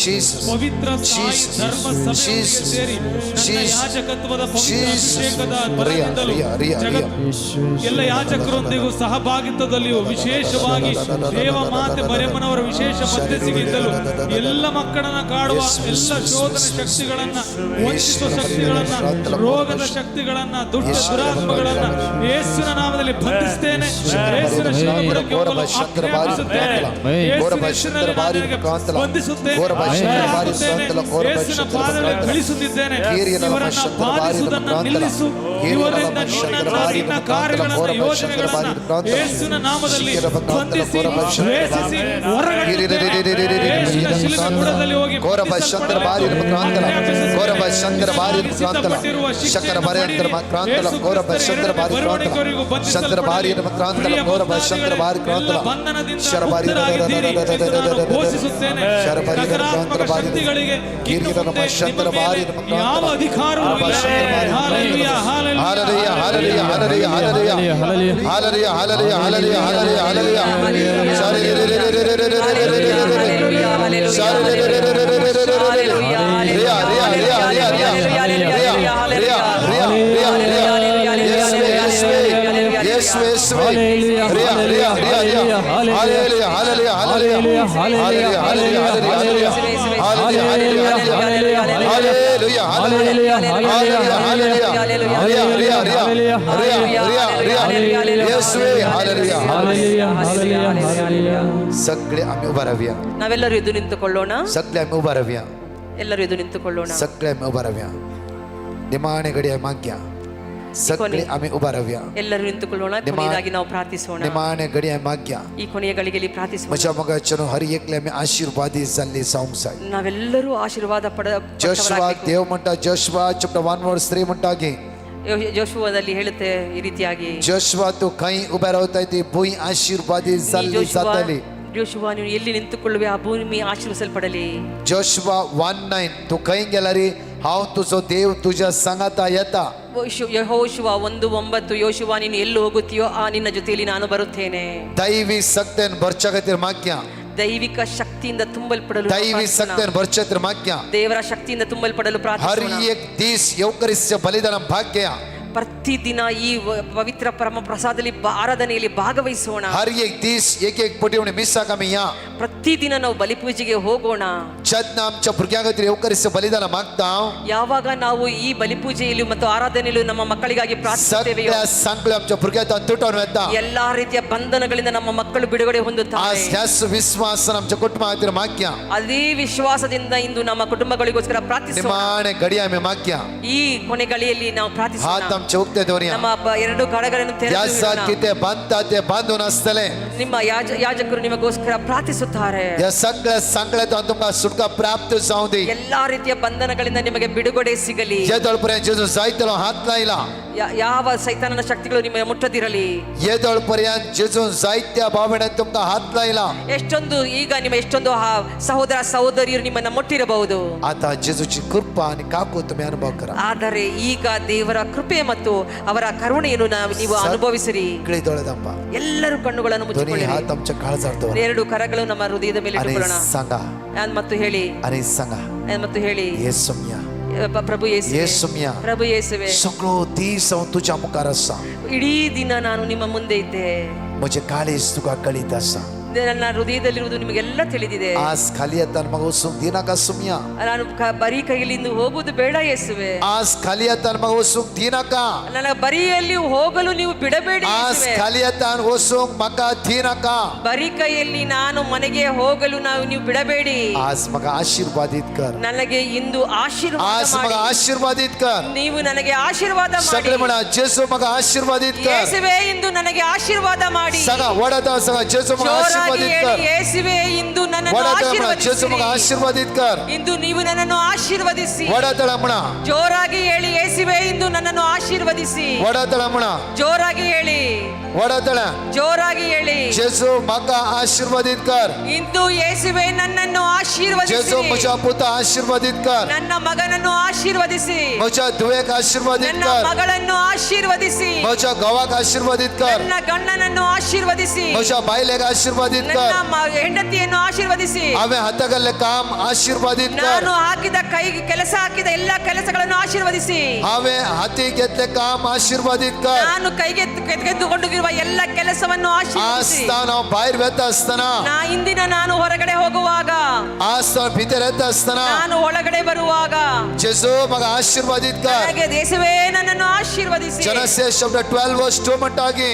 ಪವಿತ್ರ ತಾಯಿ ಧರ್ಮ ಸಭೆಯೊಂದಿಗೆ ಸೇರಿ ನನ್ನ ಯಾಜಕತ್ವದ ಪವಿತ್ರ ಅಭಿಷೇಕದ ಬಲದಿಂದಲೂ ಎಲ್ಲ ಯಾಜಕರೊಂದಿಗೂ ಸಹಭಾಗಿತ್ವದಲ್ಲಿಯೂ ವಿಶೇಷವಾಗಿ ದೇವ ಮಾತೆ ಮರಿಯಮ್ಮನವರ ವಿಶೇಷ ಮಧ್ಯಸ್ಥಿಕೆಯಿಂದಲೂ ಎಲ್ಲ ಮಕ್ಕಳನ್ನ ಕಾಡುವ ಎಲ್ಲ ಶೋಧನ ಶಕ್ತಿಗಳನ್ನ, ವಂಚಿಸುವ ಶಕ್ತಿಗಳನ್ನ, ರೋಗದ ಶಕ್ತಿಗಳನ್ನ, ದುಷ್ಟ ದುರಾತ್ಮಗಳನ್ನ ಯೇಸುವಿನ ನಾಮದಲ್ಲಿ ಬಂಧಿಸ್ತೇನೆ. ಯೇಸುವಿನ ಶಿಲುಬೆಗೆ ಹೋಗಲು ಆಜ್ಞಾಪಿಸುತ್ತೇನೆ. ಯೇಸುವಿನ ಹೆಸರಿನಲ್ಲಿ ನಾನು ನಿನಗೆ ಬಂಧಿಸುತ್ತೇನೆ. ಯೇಸುವಿನ ಪಾದಗಳಿಗೆ ಕಳಿಸುತ್ತಿದ್ದೇನೆ. ಇವರನ್ನ ಬಾಧಿಸುವುದನ್ನು ನಿಲ್ಲಿಸು. ಇವರಿಂದ ನಿನ್ನ ಕಾರ್ಯಗಳನ್ನ, ಯೋಜನೆಗಳನ್ನ ಯೇಸುವಿನ ನಾಮದಲ್ಲಿ ಬಂಧಿಸಿ, ದ್ವೇಷಿಸಿ, ಹೊರಗಡೆ ಯೇಸುವಿನ ಶಿಲುಬೆಯಲ್ಲಿ ಹೋಗಿ ಯಾವ ಅಧಿಕಾರವೂ सगळे आम्ही उभा राहूया. ನಾವೆಲ್ಲರೂ ಎದ್ದು ನಿಂತುಕೊಳ್ಳೋಣ. सगळे आम्ही उभा राहूया. ಎಲ್ಲರೂ ಎದ್ದು ನಿಂತುಕೊಳ್ಳೋಣ. सगळे आम्ही उभा राहूया. निमाणे घडी माग्या. सगळे आम्ही उभा राहूया. ಎಲ್ಲರೂ ನಿಂತುಕೊಳ್ಳೋಣ. ಕೊನೆಯದಾಗಿ ನಾವು ಪ್ರಾರ್ಥಿಸೋಣ. निमाणे घडी माग्या. ಈ ಕೊನೆಯ ಗಳಿಗೆಯಲ್ಲಿ ಪ್ರಾರ್ಥಿಸೋಣ. माझ्या मगाचनो हर एकले आम्ही आशीर्वादी चालले सांगसाय. ನಾವೆಲ್ಲರೂ ಆಶೀರ್ವಾದ जोशुआ देव म्हणता, जोशुआ चॅप्टर 1 3 म्हणता की ಜೋಶುವದಲ್ಲಿ ಹೇಳುತ್ತೆ ಈ ರೀತಿಯಾಗಿ, जोशुआ तू काही उभा राहताय ती भूई आशीर्वादी चालली जातली. ಜೋಶುವ ನೀನು ಎಲ್ಲಿ ನಿಂತುಕೊಳ್ಳುವೆ ಆ ಭೂಮಿ ಆಶೀರ್ವಸಲ್ಪಡಲಿ. जोशुआ 1:9 तू काही गेला रे, हाव तुझो देव तुझ्या संगता येता. ಯೆಹೋಶುವ 1:9 ಯೋಶುವ ನೀನು ಎಲ್ಲಿ ಹೋಗುತ್ತೀಯೋ ಆ ನಿನ್ನ ಜೊತೆಯಲ್ಲಿ ನಾನು ಬರುತ್ತೇನೆ. दैवी सत्तेन भरच्या खातीर माग्या. ದೈವಿಕ ಶಕ್ತಿಯಿಂದ ತುಂಬಲ್ಪಡಲು दैवी सत्तेन भरच्या खातीर माग्या. ದೇವರ ಶಕ್ತಿಯಿಂದ ತುಂಬಲ್ಪಡಲು हर ಪ್ರಾರ್ಥಿಸೋಣ. एक दिस येवकरीस्य बलिदान भाग्य. ಪ್ರತಿದಿನ ಈ ಪವಿತ್ರ ಪರಮ ಪ್ರಸಾದದಲ್ಲಿ ಆರಾಧನೆಯಲ್ಲಿ ಭಾಗವಹಿಸೋಣ. हर एक दिस एक एक पटीवणे मिसा कामी या. ಪ್ರತಿದಿನ ನಾವು ಬಲಿಪೂಜೆಗೆ ಹೋಗೋಣ. जदना आमच्या भुरग्यां खातीर येवकरीस्य बलिदान मागता. ಯಾವಾಗ ನಾವು ಈ ಬಲಿಪೂಜೆಯಲ್ಲಿ ಮತ್ತು ಆರಾಧನೆಯಲ್ಲೂ ನಮ್ಮ ಮಕ್ಕಳಿಗಾಗಿ ಪ್ರಾರ್ಥಿಸುತ್ತೇವೆಯೋ सगळ्या सांगले आमच्या भुरग्यां तुटून येता. ಎಲ್ಲಾ ರೀತಿಯ ಬಂಧನಗಳಿಂದ ನಮ್ಮ ಮಕ್ಕಳು ಬಿಡುಗಡೆ ಹೊಂದುತ್ತಾರೆ. आज ह्याच विश्वासान आमच्या कुटुंबा खातीर माग्या. ಅದೇ ವಿಶ್ವಾಸದಿಂದ ಇಂದು ನಮ್ಮ ಕುಟುಂಬಗಳಿಗೋಸ್ಕರ ಪ್ರಾರ್ಥಿಸೋಣ. निमाणे घडी आम्ही माग्या. ಈ ಕೊನೆ ಗಳಿಯಲ್ಲಿ ನಾವು ಪ್ರಾರ್ಥಿಸೋಣ. हात आमचे उक्ते दवरया. ನಮ್ಮ ಎರಡು ಕಡೆಗಳನ್ನು यासा ತೆರೆದು किते बांधता ते बांधून असतले. ನಿಮ್ಮ ಯಾಜಕರು ನಿಮಗೋಸ್ಕರ ಪ್ರಾರ್ಥಿಸುತ್ತಾರೆ. या सगळ्या सांगल्यातून तुमका सुटका प्राप्त जाऊ दे. ಎಲ್ಲಾ ರೀತಿಯ ಬಂಧನಗಳಿಂದ ನಿಮಗೆ ಬಿಡುಗಡೆ ಸಿಗಲಿ. येदळपर्यंत जेजू जायतलो हात लायला. ಯಾವ ಸೈತಾನನ ಶಕ್ತಿಗಳು ನಿಮಗೆ ಮುಟ್ಟದಿರಲಿ. येदळपर्यंत जेजू जायत्या भावनेत तुमका हात लायला. ಎಷ್ಟೊಂದು ಈಗ ನಿಮ್ಮ ಎಷ್ಟೊಂದು ಸಹೋದರ ಸಹೋದರಿಯರು ನಿಮ್ಮನ್ನ ಮುಟ್ಟಿರಬಹುದು. आता जेजूची कृपा आणि काकू तुम्ही अनुभव करा. ಆದರೆ ಈಗ ದೇವರ ಕೃಪೆ ಮತ್ತು ಅವರ ಕರುಣೆಯನ್ನು ನೀವು ಅನುಭವಿಸಿರಿ. इकडे डोळ्यात ಎಲ್ಲರೂ ಕಣ್ಣುಗಳನ್ನು दोन्ही ಮುಚ್ಚಿಕೊಳ್ಳಿರಿ. हात आमच्या काळजात ಎರಡು ಕರಗಳು ನಮ್ಮ ಹೃದಯದ ಮೇಲೆ आणि ಇಟ್ಟುಕೊಳ್ಳೋಣ. सांगा ಮತ್ತು ಹೇಳಿ, आणि सांगा ಮತ್ತು ಹೇಳಿ, येसुम्या ಪ್ರಭು ಯೇಸುವೆ, येसुम्या ಪ್ರಭು ಯೇಸುವೆ, सगळं दिस तुझ्या मुखार असा. ಇಡೀ ದಿನ ನಾನು ನಿಮ್ಮ ಮುಂದೆ ಇದ್ದೆ. म्हणजे काळीज तुका कळीत असा. ನನ್ನ ಹೃದಯದಲ್ಲಿರುವುದು ನಿಮಗೆಲ್ಲ ತಿಳಿದಿದೆ. आज खाली येताना मग वसून दिना का सुम्या. ನಾನು ಬರೀ ಕೈಯಲ್ಲಿ ಹೋಗುವುದು ಬೇಡ ಯೇಸುವೆ. आज खाली येताना मग वसून दिना का. ನನ್ನ ಬರಿಯಲ್ಲಿ ಹೋಗಲು ನೀವು ಬಿಡಬೇಡಿ आज ಯೇಸುವೆ. खाली येताना वसून मका दिना का. ಬರೀ ಕೈಯಲ್ಲಿ ನಾನು ಮನೆಗೆ ಹೋಗಲು ನೀವು ಬಿಡಬೇಡಿ. आज मग आशीर्वादित कर. ನನಗೆ ಇಂದು ಆಶೀರ್ವಾದ आज मग ಮಾಡಿ. आशीर्वादित कर. ನೀವು ನನಗೆ ಆಶೀರ್ವಾದ ಮಾಡಿ. सगळे म्हणा जेसू मग आशीर्वादित कर. ಯೇಸುವೆ ಇಂದು ನನಗೆ ಆಶೀರ್ವಾದ ಮಾಡಿ. सगळा वडता सगळा जेसू मग आशीर्वादित आशीर्वादित ಹೇಳಿ, कर ಯೇಸುವೇ ಇಂದು ನನ್ನನ್ನು वडातळ म्हणा जेसू मग ಆಶೀರ್ವದಿಸಿರಿ. आशीर्वादित कर ಇಂದು ನೀವು ನನ್ನನ್ನು ಆಶೀರ್ವದಿಸಿ. वडातळ म्हणा ಜೋರಾಗಿ ಹೇಳಿ, ಯೇಸುವೇ ಇಂದು ನನ್ನನ್ನು ಆಶೀರ್ವದಿಸಿ. वडातळ म्हणा ಜೋರಾಗಿ ಹೇಳಿ, वडातळ ಜೋರಾಗಿ ಹೇಳಿ. जेसू म्हाका आशीर्वादित कर ಇಂದು ಯೇಸುವೇ ನನ್ನನ್ನು ಆಶೀರ್ವದಿಸಿ. जेसू म्हज्या पुता आशीर्वादित कर ನನ್ನ मगನನ್ನು ಆಶೀರ್ವದಿಸಿ. म्हज्या धुवेक आशीर्वादित ನನ್ನ कर ಮಗಳನ್ನು ಆಶೀರ್ವದಿಸಿ. म्हज्या घोवाक आशीर्वादित कर ನನ್ನ ಗಂಡನನ್ನು ಆಶೀರ್ವದಿಸಿ. म्हज्या बायलेक आशीर्वादित ನನ್ನ कर ಹೆಂಡತಿಯನ್ನು ಆಶೀರ್ವದಿಸಿ. हांवें हातागल्लें काम आशीर्वादित कर ನಾನು ಹಾಕಿದ ಕೈಗೆ ಕೆಲಸ ಹಾಕಿದ ಎಲ್ಲ ಕೆಲಸಗಳನ್ನು ಆಶೀರ್ವದಿಸಿ. हांवें हाती घेतलें काम आशीर्वादित कर ನಾನು ಕೈಗೆ ತೆಗೆದುಕೊಂಡಿರುವ ಎಲ್ಲ ಕೆಲಸವನ್ನು ಆಶೀರ್ವದಿಸಿ. आसतना हांव भायर वेता आसतना ಇಂದಿನ ನಾನು ಹೊರಗಡೆ ಹೋಗುವಾಗ, आसतना भितर येता आसतना ನಾನು ಒಳಗಡೆ ಬರುವಾಗ जेसू म्हाका आशीर्वादित कर ನನಗೆ ದೇಶವೇ ನನ್ನನ್ನು ಆಶೀರ್ವದಿಸಿ. Genesis chapter 12 verse 2 म्हणटा की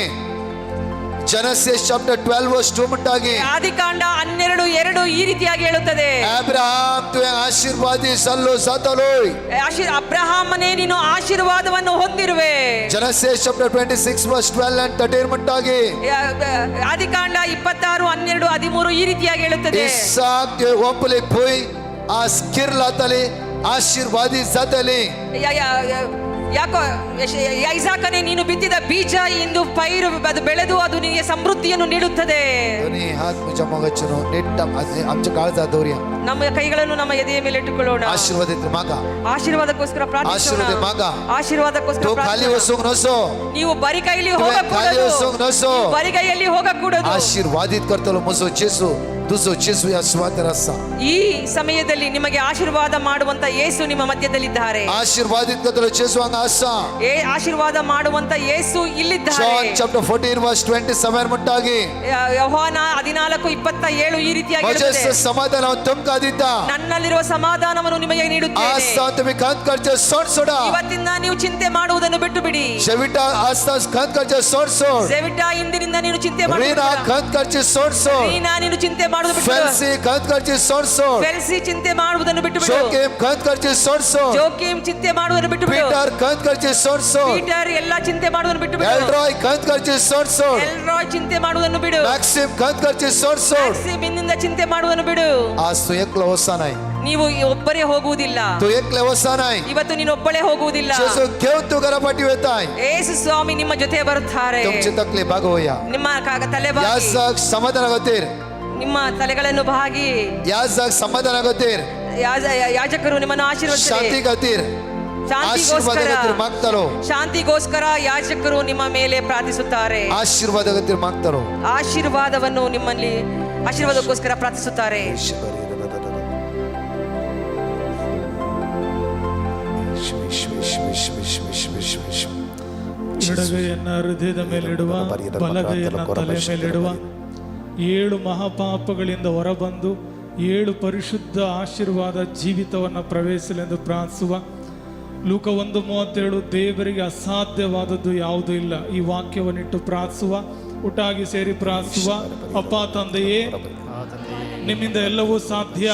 Genesis chapter 12 verse 2 म्हणटा की ಆದಿಕಾಂಡ 12:2 ಈ ರೀತಿಯಾಗಿ ಹೇಳುತ್ತದೆ, अब्राहम तुवें आशीर्वादी जाल्लो जातलोय ಅಬ್ರಹಾಮನೇ ನೀನು ಆಶೀರ್ವಾದವನ್ನು ಹೊಂದಿರುವೆ. Genesis chapter 26 verse 12 and 13 म्हणटा की ಆದಿಕಾಂಡ 26, 12, 13 ಈ ರೀತಿಯಾಗಿ ಹೇಳುತ್ತದೆ, इसाक तुवें ओपली भूंय आज किरलातली आशीर्वादी जातली ಯಾಕೋ ಐಸಾಕನೇ ನೀನು ಬಿತ್ತಿದ ಬೀಜ ಇಂದು ಪೈರು ಅದು ಬೆಳೆದು ಅದು ನಿನಗೆ ಸಮೃದ್ಧಿಯನ್ನು ನೀಡುತ್ತದೆ. दोन्ही हात तुझ्या मोगाचेनो नीट आमच्या काळजात दवरया ನಮ್ಮ ಕೈಗಳನ್ನು ನಮ್ಮ ಎದೆಯ ಮೇಲೆ ಇಟ್ಟುಕೊಳ್ಳೋಣ. आशीर्वादित मागा ಆಶೀರ್ವಾದಕ್ಕೋಸ್ಕರ ಪ್ರಾರ್ಥಿಸೋಣ. ಆಶೀರ್ವಾದ ಮಾಗ. ಆಶೀರ್ವಾದಕ್ಕೋಸ್ಕರ तो खाली ಪ್ರಾರ್ಥಿಸೋಣ. वसूंक नसो ನೀವು ಬರಿ ಕೈಯಲ್ಲಿ तुम्ही खाली ಹೋಗಕೂಡದು. वसूंक नसो ನೀವು ಬರಿ ಕೈಯಲ್ಲಿ ಹೋಗಕೂಡದು. आशीर्वादित करतलो म्हजो जेसू तुझो जेसू या सुवातेर आसा ಈ ಸಮಯದಲ್ಲಿ ನಿಮಗೆ ಆಶೀರ್ವಾದ ಮಾಡುವಂತ ಯೇಸು ನಿಮ್ಮ ಮಧ್ಯದಲ್ಲಿದ್ದಾರೆ. आशीर्वादित करतलो जेसू हांगा आसा ಆಶೀರ್ವಾದ ಮಾಡುವಂತ ಯೇಸು ಇಲ್ಲಿದ್ದಾರೆ. John chapter 14 verse 27 म्हणटा की ಯೋಹಾನ 14:27 ಈ ರೀತಿಯಾಗಿ म्हजें ಹೇಳುತ್ತದೆ, समाधान हांव तुमकां दिता ನನ್ನಲ್ಲಿರುವ ಸಮಾಧಾನವನ್ನು ನಿಮಗೆ ನೀಡುತ್ತೇನೆ. आसता तुमी खंत करचे सोड सोडा ಇವತ್ತಿಂದ ನೀವು ಚಿಂತೆ ಮಾಡುವುದನ್ನು ಬಿಟ್ಟು ಬಿಡಿ. शेविटा आसता खंत करचे सोड सोड ಜೆವಿಟ ಇಂದಿನಿಂದ ನೀನು ಚಿಂತೆ रीना ಮಾಡುವುದಿಲ್ಲ. खंत करचे सोड सोड ರೀನಾ ನೀನು ಚಿಂತೆ ಮಾಡುವುದು ಬಿಟ್ಟು ಬಿಡು. फेल्सी खंत करचे सोड सोड ಫೆಲ್ಸಿ ಚಿಂತೆ ಮಾಡುವುದನ್ನು ಬಿಟ್ಟು ಬಿಡು. जोकेम खंत करचे सोड सोड ಜೋಕಿಮ್ ಚಿಂತೆ ಮಾಡುವುದನ್ನು ಬಿಟ್ಟು ಬಿಡು. पीटर खंत करचे सोड सोड ಪೀಟರ್ ಎಲ್ಲ ಚಿಂತೆ ಮಾಡುವುದನ್ನು ಬಿಟ್ಟು ಬಿಡು. एल्ड्रॉय खंत करचे सोड सोड ಎಲ್ರಾಯ್ ಚಿಂತೆ ಮಾಡುವುದನ್ನು ಬಿಡು. मैक्सिम खंत करचे सोड सोड ಮ್ಯಾಕ್ಸಿಮ್ ಇಂದಿನಿಂದ ಚಿಂತೆ ಮಾಡುವುದನ್ನು ಬಿಡು. आज तू एकलो वसा नाही ನೀವು ಒಬ್ಬರೇ ಹೋಗುವುದಿಲ್ಲ. तू एकले वसा नाही ಇವತ್ತು ನೀನು ಒಬ್ಬಳೇ ಹೋಗುವುದಿಲ್ಲ. जेसू घेऊन तू घरापाठी येताय ಯೇಸು ಸ್ವಾಮಿ ನಿಮ್ಮ ಜೊತೆ ಬರುತ್ತಾರೆ. तुमची तकलीफ भागवूया ನಿಮ್ಮ ತಲೆ या ಬಾಗಿ, जाग समाधान खातीर ನಿಮ್ಮ ತಲೆಗಳನ್ನು ಬಾಗಿ या जाग समाधाना खातीर ಯಾಜಕರು ನಿಮ್ಮನ್ನು ಆಶೀರ್ವದಿಸಲಿ. शांती खातीर आशीर्वाद ಶಾಂತಿಗೋಸ್ಕರ खातीर मागतालो ಶಾಂತಿಗೋಸ್ಕರ ಯಾಜಕರು ನಿಮ್ಮ ಮೇಲೆ ಪ್ರಾರ್ಥಿಸುತ್ತಾರೆ. आशीर्वाद खातीर मागतालो ಆಶೀರ್ವಾದವನ್ನು ನಿಮ್ಮಲ್ಲಿ ಆಶೀರ್ವಾದಕ್ಕೋಸ್ಕರ ಪ್ರಾರ್ಥಿಸುತ್ತಾರೆ. ಎಡಗೈಯನ್ನ ಹೃದಯದ ಮೇಲಿಡುವ, ಬಲಗೈಯನ್ನ ತಲೆ ಮೇಲಿಡುವ. 7 ಮಹಾಪಾಪಗಳಿಂದ ಹೊರಬಂದು 7 ಪರಿಶುದ್ಧ ಆಶೀರ್ವಾದ ಜೀವಿತವನ್ನು ಪ್ರವೇಶಿಸಲೆಂದು ಪ್ರಾರ್ಥಿಸುವ. ಲೂಕ 1:37 ದೇವರಿಗೆ ಅಸಾಧ್ಯವಾದದ್ದು ಯಾವುದೂ ಇಲ್ಲ. ಈ ವಾಕ್ಯವನ್ನಿಟ್ಟು ಪ್ರಾರ್ಥಿಸುವ, ಒಟ್ಟಾಗಿ ಸೇರಿ ಪ್ರಾರ್ಥಿಸುವ. ಅಪ್ಪ ತಂದೆಯೇ, ನಿಮ್ಮಿಂದ ಎಲ್ಲವೂ ಸಾಧ್ಯ.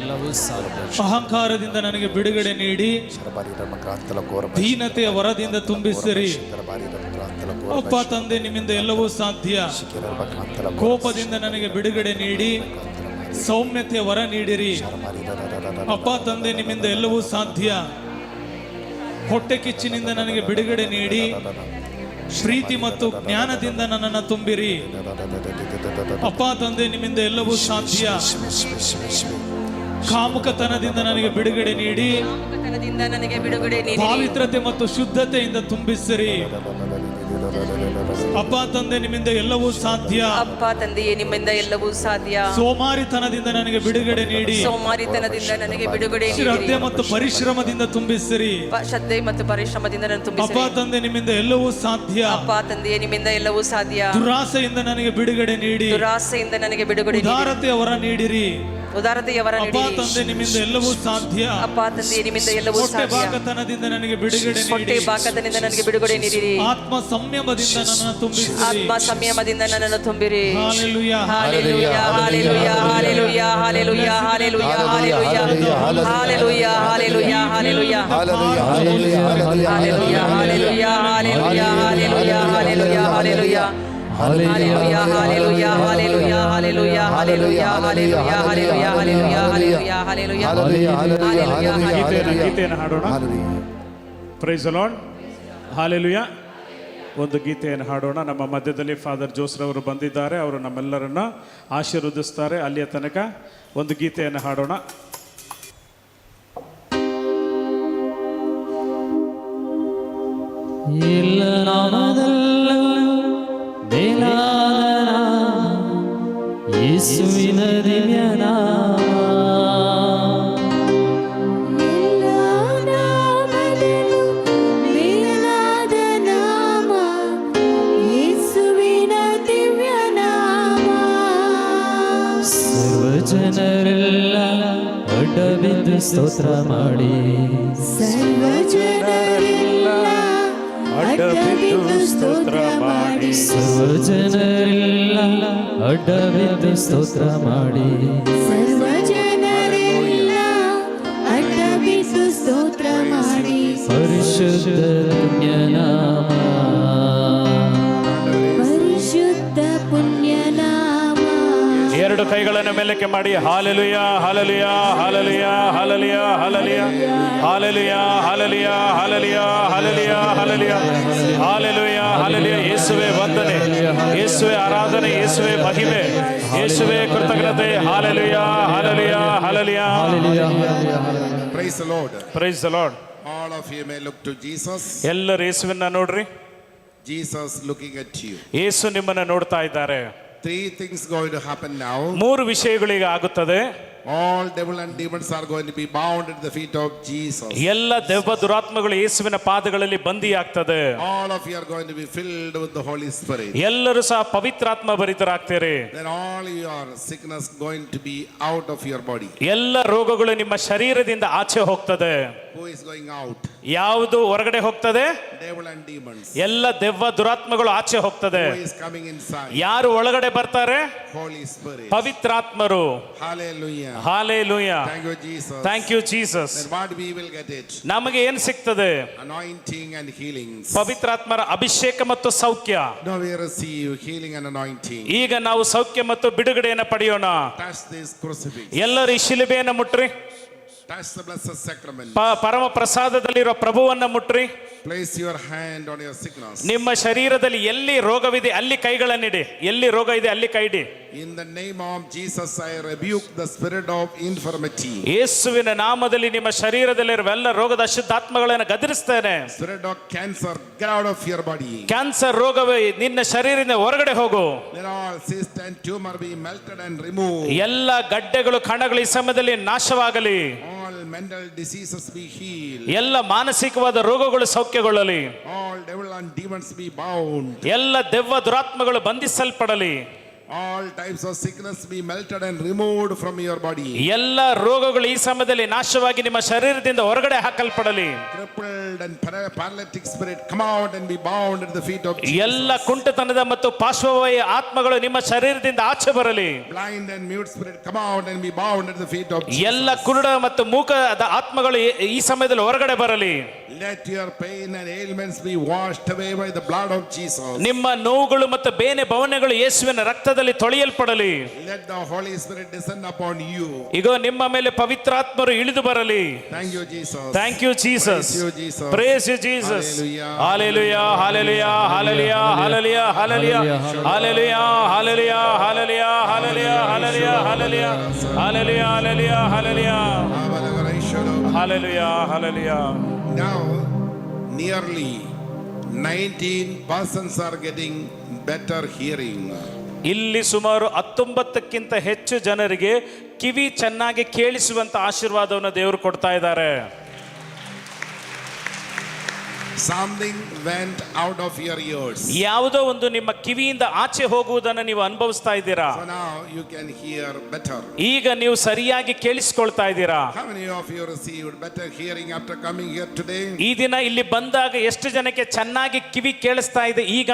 ಎಲ್ಲವೂ ಸಾಧ್ಯ. ಅಹಂಕಾರದಿಂದ ನನಗೆ ಬಿಡುಗಡೆ ನೀಡಿ ದೀನತೆಯ ವರದಿಂದ ತುಂಬಿಸಿರಿ. ಅಪ್ಪ ತಂದೆ, ನಿಮ್ಮಿಂದ ಎಲ್ಲವೂ ಸಾಧ್ಯ. ಕೋಪದಿಂದ ನನಗೆ ಬಿಡುಗಡೆ ನೀಡಿ ಸೌಮ್ಯತೆಯ ವರ ನೀಡಿರಿ. ಅಪ್ಪ ತಂದೆ, ನಿಮ್ಮಿಂದ ಎಲ್ಲವೂ ಸಾಧ್ಯ. ಹೊಟ್ಟೆ ಕಿಚ್ಚಿನಿಂದ ನನಗೆ ಬಿಡುಗಡೆ ನೀಡಿ ಪ್ರೀತಿ ಮತ್ತು ಜ್ಞಾನದಿಂದ ನನ್ನನ್ನು ತುಂಬಿರಿ. ಅಪ್ಪ ತಂದೆ, ನಿಮ್ಮಿಂದ ಎಲ್ಲವೂ ಸಾಧ್ಯ. ಕಾಮುಕತನದಿಂದ ನನಗೆ ಬಿಡುಗಡೆ ನೀಡಿ ನನಗೆ ಬಿಡುಗಡೆ ನೀಡಿ ಪಾವಿತ್ರತೆ ಮತ್ತು ಶುದ್ಧತೆಯಿಂದ ತುಂಬಿಸಿರಿ. ಅಪ್ಪ ತಂದೆ, ನಿಮ್ಮಿಂದ ಎಲ್ಲವೂ ಸಾಧ್ಯ. ಅಪ್ಪ ತಂದೆಯೇ, ನಿಮ್ಮಿಂದ ಎಲ್ಲವೂ ಸಾಧ್ಯ. ಸೋಮಾರಿತನದಿಂದ ನನಗೆ ಬಿಡುಗಡೆ ನೀಡಿ ಸೋಮಾರಿತನದಿಂದ ನನಗೆ ಬಿಡುಗಡೆ ನೀಡಿ ಶ್ರದ್ಧೆ ಮತ್ತು ಪರಿಶ್ರಮದಿಂದ ತುಂಬಿಸಿರಿ. ಶ್ರದ್ಧೆ ಮತ್ತು ಪರಿಶ್ರಮದಿಂದ ನಾನು ಅಪ್ಪ ತುಂಬಿಸಿರಿ. ತಂದೆ, ನಿಮ್ಮಿಂದ ಎಲ್ಲವೂ ಸಾಧ್ಯ. ಅಪ್ಪ ತಂದೆಯೇ, ನಿಮ್ಮಿಂದ ಎಲ್ಲವೂ ಸಾಧ್ಯ. ದುರಾಸೆಯಿಂದ ನನಗೆ ಬಿಡುಗಡೆ ನೀಡಿ ದುರಾಸೆಯಿಂದ ನನಗೆ ಬಿಡುಗಡೆ ನೀಡಿ ಉದಾರತೆಯ ವರ ನೀಡಿರಿ. ಉದಾರತೆಯ ವರ ಅಪ್ಪ ನೀಡಿ. ತಂದೆ, ನಿಮ್ಮಿಂದ ಎಲ್ಲವೂ ಸಾಧ್ಯ. ಅಪ್ಪ ತಂದೆಯೇ, ನಿಮ್ಮಿಂದ ಎಲ್ಲವೂ ಹೊಟ್ಟೆ ಸಾಧ್ಯ. ಬಾಕತನದಿಂದ ನನಗೆ ಬಿಡುಗಡೆ ಹೊಟ್ಟೆ ನೀಡಿ ಬಾಕತನದಿಂದ ನನಗೆ ಬಿಡುಗಡೆ ನೀಡಿರಿ. ಆತ್ಮ ಸಂಯಮದಿಂದ ನನ್ನನ್ನು ತುಂಬಿಸಿರಿ. ಆತ್ಮ ಸಂಯಮದಿಂದ ನನ್ನನ್ನು ತುಂಬಿರಿ. Hallelujah. Hallelujah, hallelujah, hallelujah, hallelujah, hallelujah, hallelujah, hallelujah, hallelujah, hallelujah, hallelujah hallelujah hallelujah hallelujah, hallelujah, hallelujah, hallelujah, hallelujah, hallelujah, Hallelujah, hallelujah, hallelujah, hallelujah, hallelujah, hallelujah, hallelujah, hallelujah, hallelujah, hallelujah. ಗೀತೆಯನ್ನು ಹಾಡೋಣ. Praise the Lord. ಹಾಲೆಲೂಯಾ. ಒಂದು ಗೀತೆಯನ್ನು ಹಾಡೋಣ. ನಮ್ಮ ಮಧ್ಯದಲ್ಲಿ ಫಾದರ್ ಜೋಸ್ರವರು ಬಂದಿದ್ದಾರೆ. ಅವರು ನಮ್ಮೆಲ್ಲರನ್ನ ಆಶೀರ್ವದಿಸ್ತಾರೆ. ಅಲ್ಲಿಯ ತನಕ ಒಂದು ಗೀತೆಯನ್ನು ಹಾಡೋಣ. ಇಲ್ಲ ನಾಮದಲ್ಲ ಮೇಲಾದ ಯೇಸುವಿನ ದಿವ್ಯ ನಾಮ. ಜನರೆಲ್ಲ ಅಡ್ಡಬಿದ್ದು ಸ್ತೋತ್ರ ಮಾಡಿ, ಸರ್ವ ಜನರೆಲ್ಲ ಅಡ್ಡಬಿದ್ದು ಸ್ತೋತ್ರ ಮಾಡಿ, ಸರ್ವ ಜನರೆಲ್ಲ ಅಡ್ಡಬಿದ್ದು ಸ್ತೋತ್ರ ಮಾಡಿ, ಸರ್ವ ಜನರೆಲ್ಲ ಅಡ್ಡಬಿದ್ದು ಸ್ತೋತ್ರ ಮಾಡಿ, ಪರಿಶುದ್ಧ ಪುಣ್ಯನಾಮ, ಪರಿಶುದ್ಧ ಪುಣ್ಯನಾಮ. ಎರಡು ಕೈಗಳನ್ನು ಮೇಲಕ್ಕೆ ಮಾಡಿ hallelujah, hallelujah, hallelujah, hallelujah, hallelujah, hallelujah, hallelujah, hallelujah, hallelujah, hallelujah, hallelujah, hallelujah. ಯೇಸುವೇ ವಂದನೆ, ಯೇಸುವೇ ಆರಾಧನೆ, ಯೇಸುವೇ ಮಹಿಮೆ, ಯೇಸುವೇ ಕೃತಜ್ಞತೆ. Hallelujah, hallelujah, hallelujah. Praise the Lord. Praise the Lord. All of you may look to Jesus. ಎಲ್ಲರೂ ಯೇಸುವನ್ನ ನೋಡ್ರಿ. Jesus looking at you. ಯೇಸು ನಿಮ್ಮನ್ನ ನೋಡ್ತಾ ಇದ್ದಾರೆ. Three things going to happen now. ಮೂರು ವಿಷಯಗಳಿಗೆ ಆಗುತ್ತದೆ. All devil and demons are going to be bound at the feet of Jesus. ಎಲ್ಲ ದೆವ್ವ ದುರಾತ್ಮಗಳು ಯೇಸುವಿನ ಪಾದಗಳಲ್ಲಿ ಬಂದಿಯಾಗ್ತದೆ. All of you are going to be filled with the Holy Spirit. ಎಲ್ಲರೂ ಸಹ ಪವಿತ್ರಾತ್ಮ ಭರಿತರಾಗ್ತೀರಿ. Then all your sickness going to be out of your body. ಎಲ್ಲ ರೋಗಗಳು ನಿಮ್ಮ ಶರೀರದಿಂದ ಆಚೆ ಹೋಗ್ತದೆ. Who is going out? ಯಾವುದು ಹೊರಗಡೆ ಹೋಗ್ತದೆ? Devil and demons. ಎಲ್ಲ ದೆವ್ವ ದುರಾತ್ಮಗಳು ಆಚೆ ಹೋಗ್ತದೆ. Who is coming inside? ಯಾರು ಒಳಗಡೆ ಬರ್ತಾರೆ? Holy Spirit. ಪವಿತ್ರಾತ್ಮರು. Hallelujah. Hallelujah. Thank you, Jesus. Thank you Jesus. Then what we will get it? ನಮಗೆ ಏನ್ ಸಿಗ್ತದೆ? Anointing and healings. ಪವಿತ್ರಾತ್ಮರ ಅಭಿಷೇಕ ಮತ್ತು ಸೌಖ್ಯ. Now we receive healing and anointing. ಈಗ ನಾವು ಸೌಖ್ಯ ಮತ್ತು ಬಿಡುಗಡೆಯನ್ನು ಪಡೆಯೋಣ. Touch this crucifix. ಎಲ್ಲರೂ ಈ ಶಿಲುಬೆಯನ್ನು ಮುಟ್ರಿ. Touch the blessed sacrament. ಪರಮ ಪ್ರಸಾದದಲ್ಲಿರೋ ಪ್ರಭುವನ್ನ ಮುಟ್ರಿ. Place your hand on your sickness. ನಿಮ್ಮ ಶರೀರದಲ್ಲಿ ಎಲ್ಲಿ ರೋಗವಿದೆ ಅಲ್ಲಿ ಕೈಗಳನ್ನಿಡಿ. ಎಲ್ಲಿ ರೋಗ ಇದೆ ಅಲ್ಲಿ ಕೈ ಇಡಿ. In the name of Jesus, I rebuke the spirit of infirmity. ಯೇಸುವಿನ ನಾಮದಲ್ಲಿ ನಿಮ್ಮ ಶರೀರದಲ್ಲಿರುವ ಎಲ್ಲ ರೋಗದ ಅಶುದ್ಧಾತ್ಮಗಳನ್ನು ಗದರಿಸ್ತೇನೆ. Spirit of cancer, get out of your body. Cancer ರೋಗವೇ ನಿನ್ನ ಶರೀರದಿಂದ ಹೊರಗಡೆ ಹೋಗು. Let all cyst and tumor be melted and removed. ಎಲ್ಲ ಗಡ್ಡೆಗಳು ಕಣಗಳು ಈ ಸಮಯದಲ್ಲಿ ನಾಶವಾಗಲಿ. All mental diseases be healed. ಎಲ್ಲ ಮಾನಸಿಕವಾದ ರೋಗಗಳು ಸೌಖ್ಯಗೊಳ್ಳಲಿ. All devil and demons be bound. ಎಲ್ಲ ದೆವ್ವ ದುರಾತ್ಮಗಳು ಬಂಧಿಸಲ್ಪಡಲಿ. All types of sickness be melted and removed from your body. ಎಲ್ಲ ರೋಗಗಳು ಈ ಸಮಯದಲ್ಲಿ ನಾಶವಾಗಿ ನಿಮ್ಮ ಶರೀರದಿಂದ ಹೊರಗಡೆ ಹಾಕಲ್ಪಡಲಿ. Crippled and paralytic spirit come out and be bound at the feet of Jesus. ಎಲ್ಲ ಕುಂಟತನದ ಮತ್ತು ಪಾರ್ಶ್ವವಾಯು ಆತ್ಮಗಳು ನಿಮ್ಮ ಶರೀರದಿಂದ ಆಚೆ ಬರಲಿ. Blind and mute spirit come out and be bound at the feet of Jesus. ಎಲ್ಲ ಕುರುಡ ಮತ್ತು ಮೂಕದ ಆತ್ಮಗಳು ಈ ಸಮಯದಲ್ಲಿ ಹೊರಗಡೆ ಬರಲಿ. Let your pain and ailments be washed away by the blood of Jesus. ನಿಮ್ಮ ನೋವುಗಳು ಮತ್ತು ಬೇನೆ ಭವನೆಗಳು ಯೇಸುವಿನ ರಕ್ತದಲ್ಲಿ ತೊಳೆಯಲ್ಪಡಲಿ. Let the Holy Spirit descend upon you. ಈಗ ನಿಮ್ಮ ಮೇಲೆ ಪವಿತ್ರಾತ್ಮರು ಇಳಿದು ಬರಲಿ. Thank you, Jesus. Thank you Jesus. Praise you, Jesus. Praise you, Jesus. Hallelujah. Hallelujah, hallelujah, hallelujah, hallelujah, hallelujah, hallelujah, hallelujah, hallelujah, hallelujah, hallelujah, hallelujah, hallelujah, hallelujah, hallelujah, hallelujah. Now, nearly 19% are getting better hearing. ಇಲ್ಲಿ ಸುಮಾರು 19ಕ್ಕಿಂತ ಹೆಚ್ಚು ಜನರಿಗೆ ಕಿವಿ ಚೆನ್ನಾಗಿ ಕೇಳಿಸುವಂತ ಆಶೀರ್ವಾದವನ್ನು ದೇವರು ಕೊಡ್ತಾ ಇದ್ದಾರೆ. Something went out of your ears. ಯಾವುದೋ ಒಂದು ನಿಮ್ಮ ಕಿವಿಯಿಂದ ಆಚೆ ಹೋಗುವುದನ್ನು ನೀವು ಅನುಭವಿಸ್ತಾ ಇದ್ದೀರಾ. So now you can hear better. ಈಗ ನೀವು ಸರಿಯಾಗಿ ಕೇಳಿಸ್ಕೊಳ್ತಾ ಇದ್ದೀರಾ. How many of you received better hearing after coming here today? ಈ ದಿನ ಇಲ್ಲಿ ಬಂದಾಗ ಎಷ್ಟು ಜನಕ್ಕೆ ಚೆನ್ನಾಗಿ ಕಿವಿ ಕೇಳಿಸ್ತಾ ಇದೆ ಈಗ?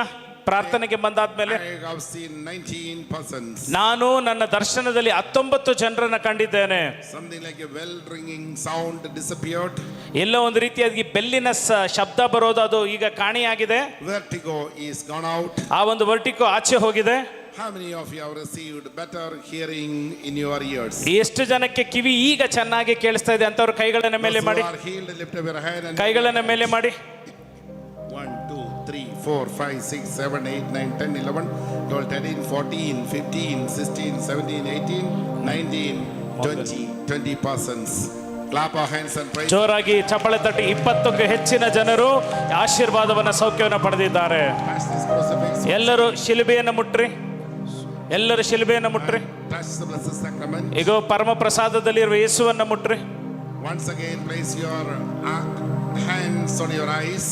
ಪ್ರಾರ್ಥನೆಗೆ ಬಂದಾದ್ಮೇಲೆ I have seen 19 persons. ನಾನು ನನ್ನ ದರ್ಶನದಲ್ಲಿ 19 ಜನರನ್ನ ಕಂಡಿದ್ದೇನೆ. Something like a bell ringing sound disappeared. ಎಲ್ಲ ಒಂದು ರೀತಿಯಾಗಿ ಬೆಲ್ಲಿನ ಶಬ್ದ ಬರೋದು ಅದು ಈಗ ಕಾಣೆಯಾಗಿದೆ. Vertigo is gone out. ಆ ಒಂದು ವರ್ಟಿಕೋ ಆಚೆ ಹೋಗಿದೆ. How many of you have received better hearing in your ears? ಎಷ್ಟು ಜನಕ್ಕೆ ಕಿವಿ ಈಗ ಚೆನ್ನಾಗಿ ಕೇಳಿಸ್ತಾ ಇದೆ ಅಂತವ್ರು ಕೈಗಳನ್ನ ಮೇಲೆ Those who ಮಾಡಿ, are healed, lift up your hand and ಕೈಗಳನ್ನ ಮೇಲೆ ಮಾಡಿ. 1, 2, 3, 4, 5, 6, 7, 8, 9, 10, 11, 12, 13, 14, 15, 16, 17, 18, 19, 20, 20 persons. Clap our hands and praise. ಜೋರಾಗಿ ಚಪ್ಪಳೆ ತಟ್ಟಿ 20ಕ್ಕೂ ಹೆಚ್ಚಿನ ಜನರು ಆಶೀರ್ವಾದವನ್ನ ಸೌಖ್ಯವನ್ನು ಪಡೆದಿದ್ದಾರೆ. Touch this crucifix. ಎಲ್ಲರೂ ಶಿಲುಬೆಯನ್ನು ಮುಟ್ರಿ, ಎಲ್ಲರೂ ಶಿಲುಬೆಯನ್ನು ಮುಟ್ರಿ. Touch the blessed sacrament. ಈಗ ಪರಮ ಪ್ರಸಾದದಲ್ಲಿರುವ ಯೇಸುವನ್ನ ಮುಟ್ರಿ. Once again, place your hands on your eyes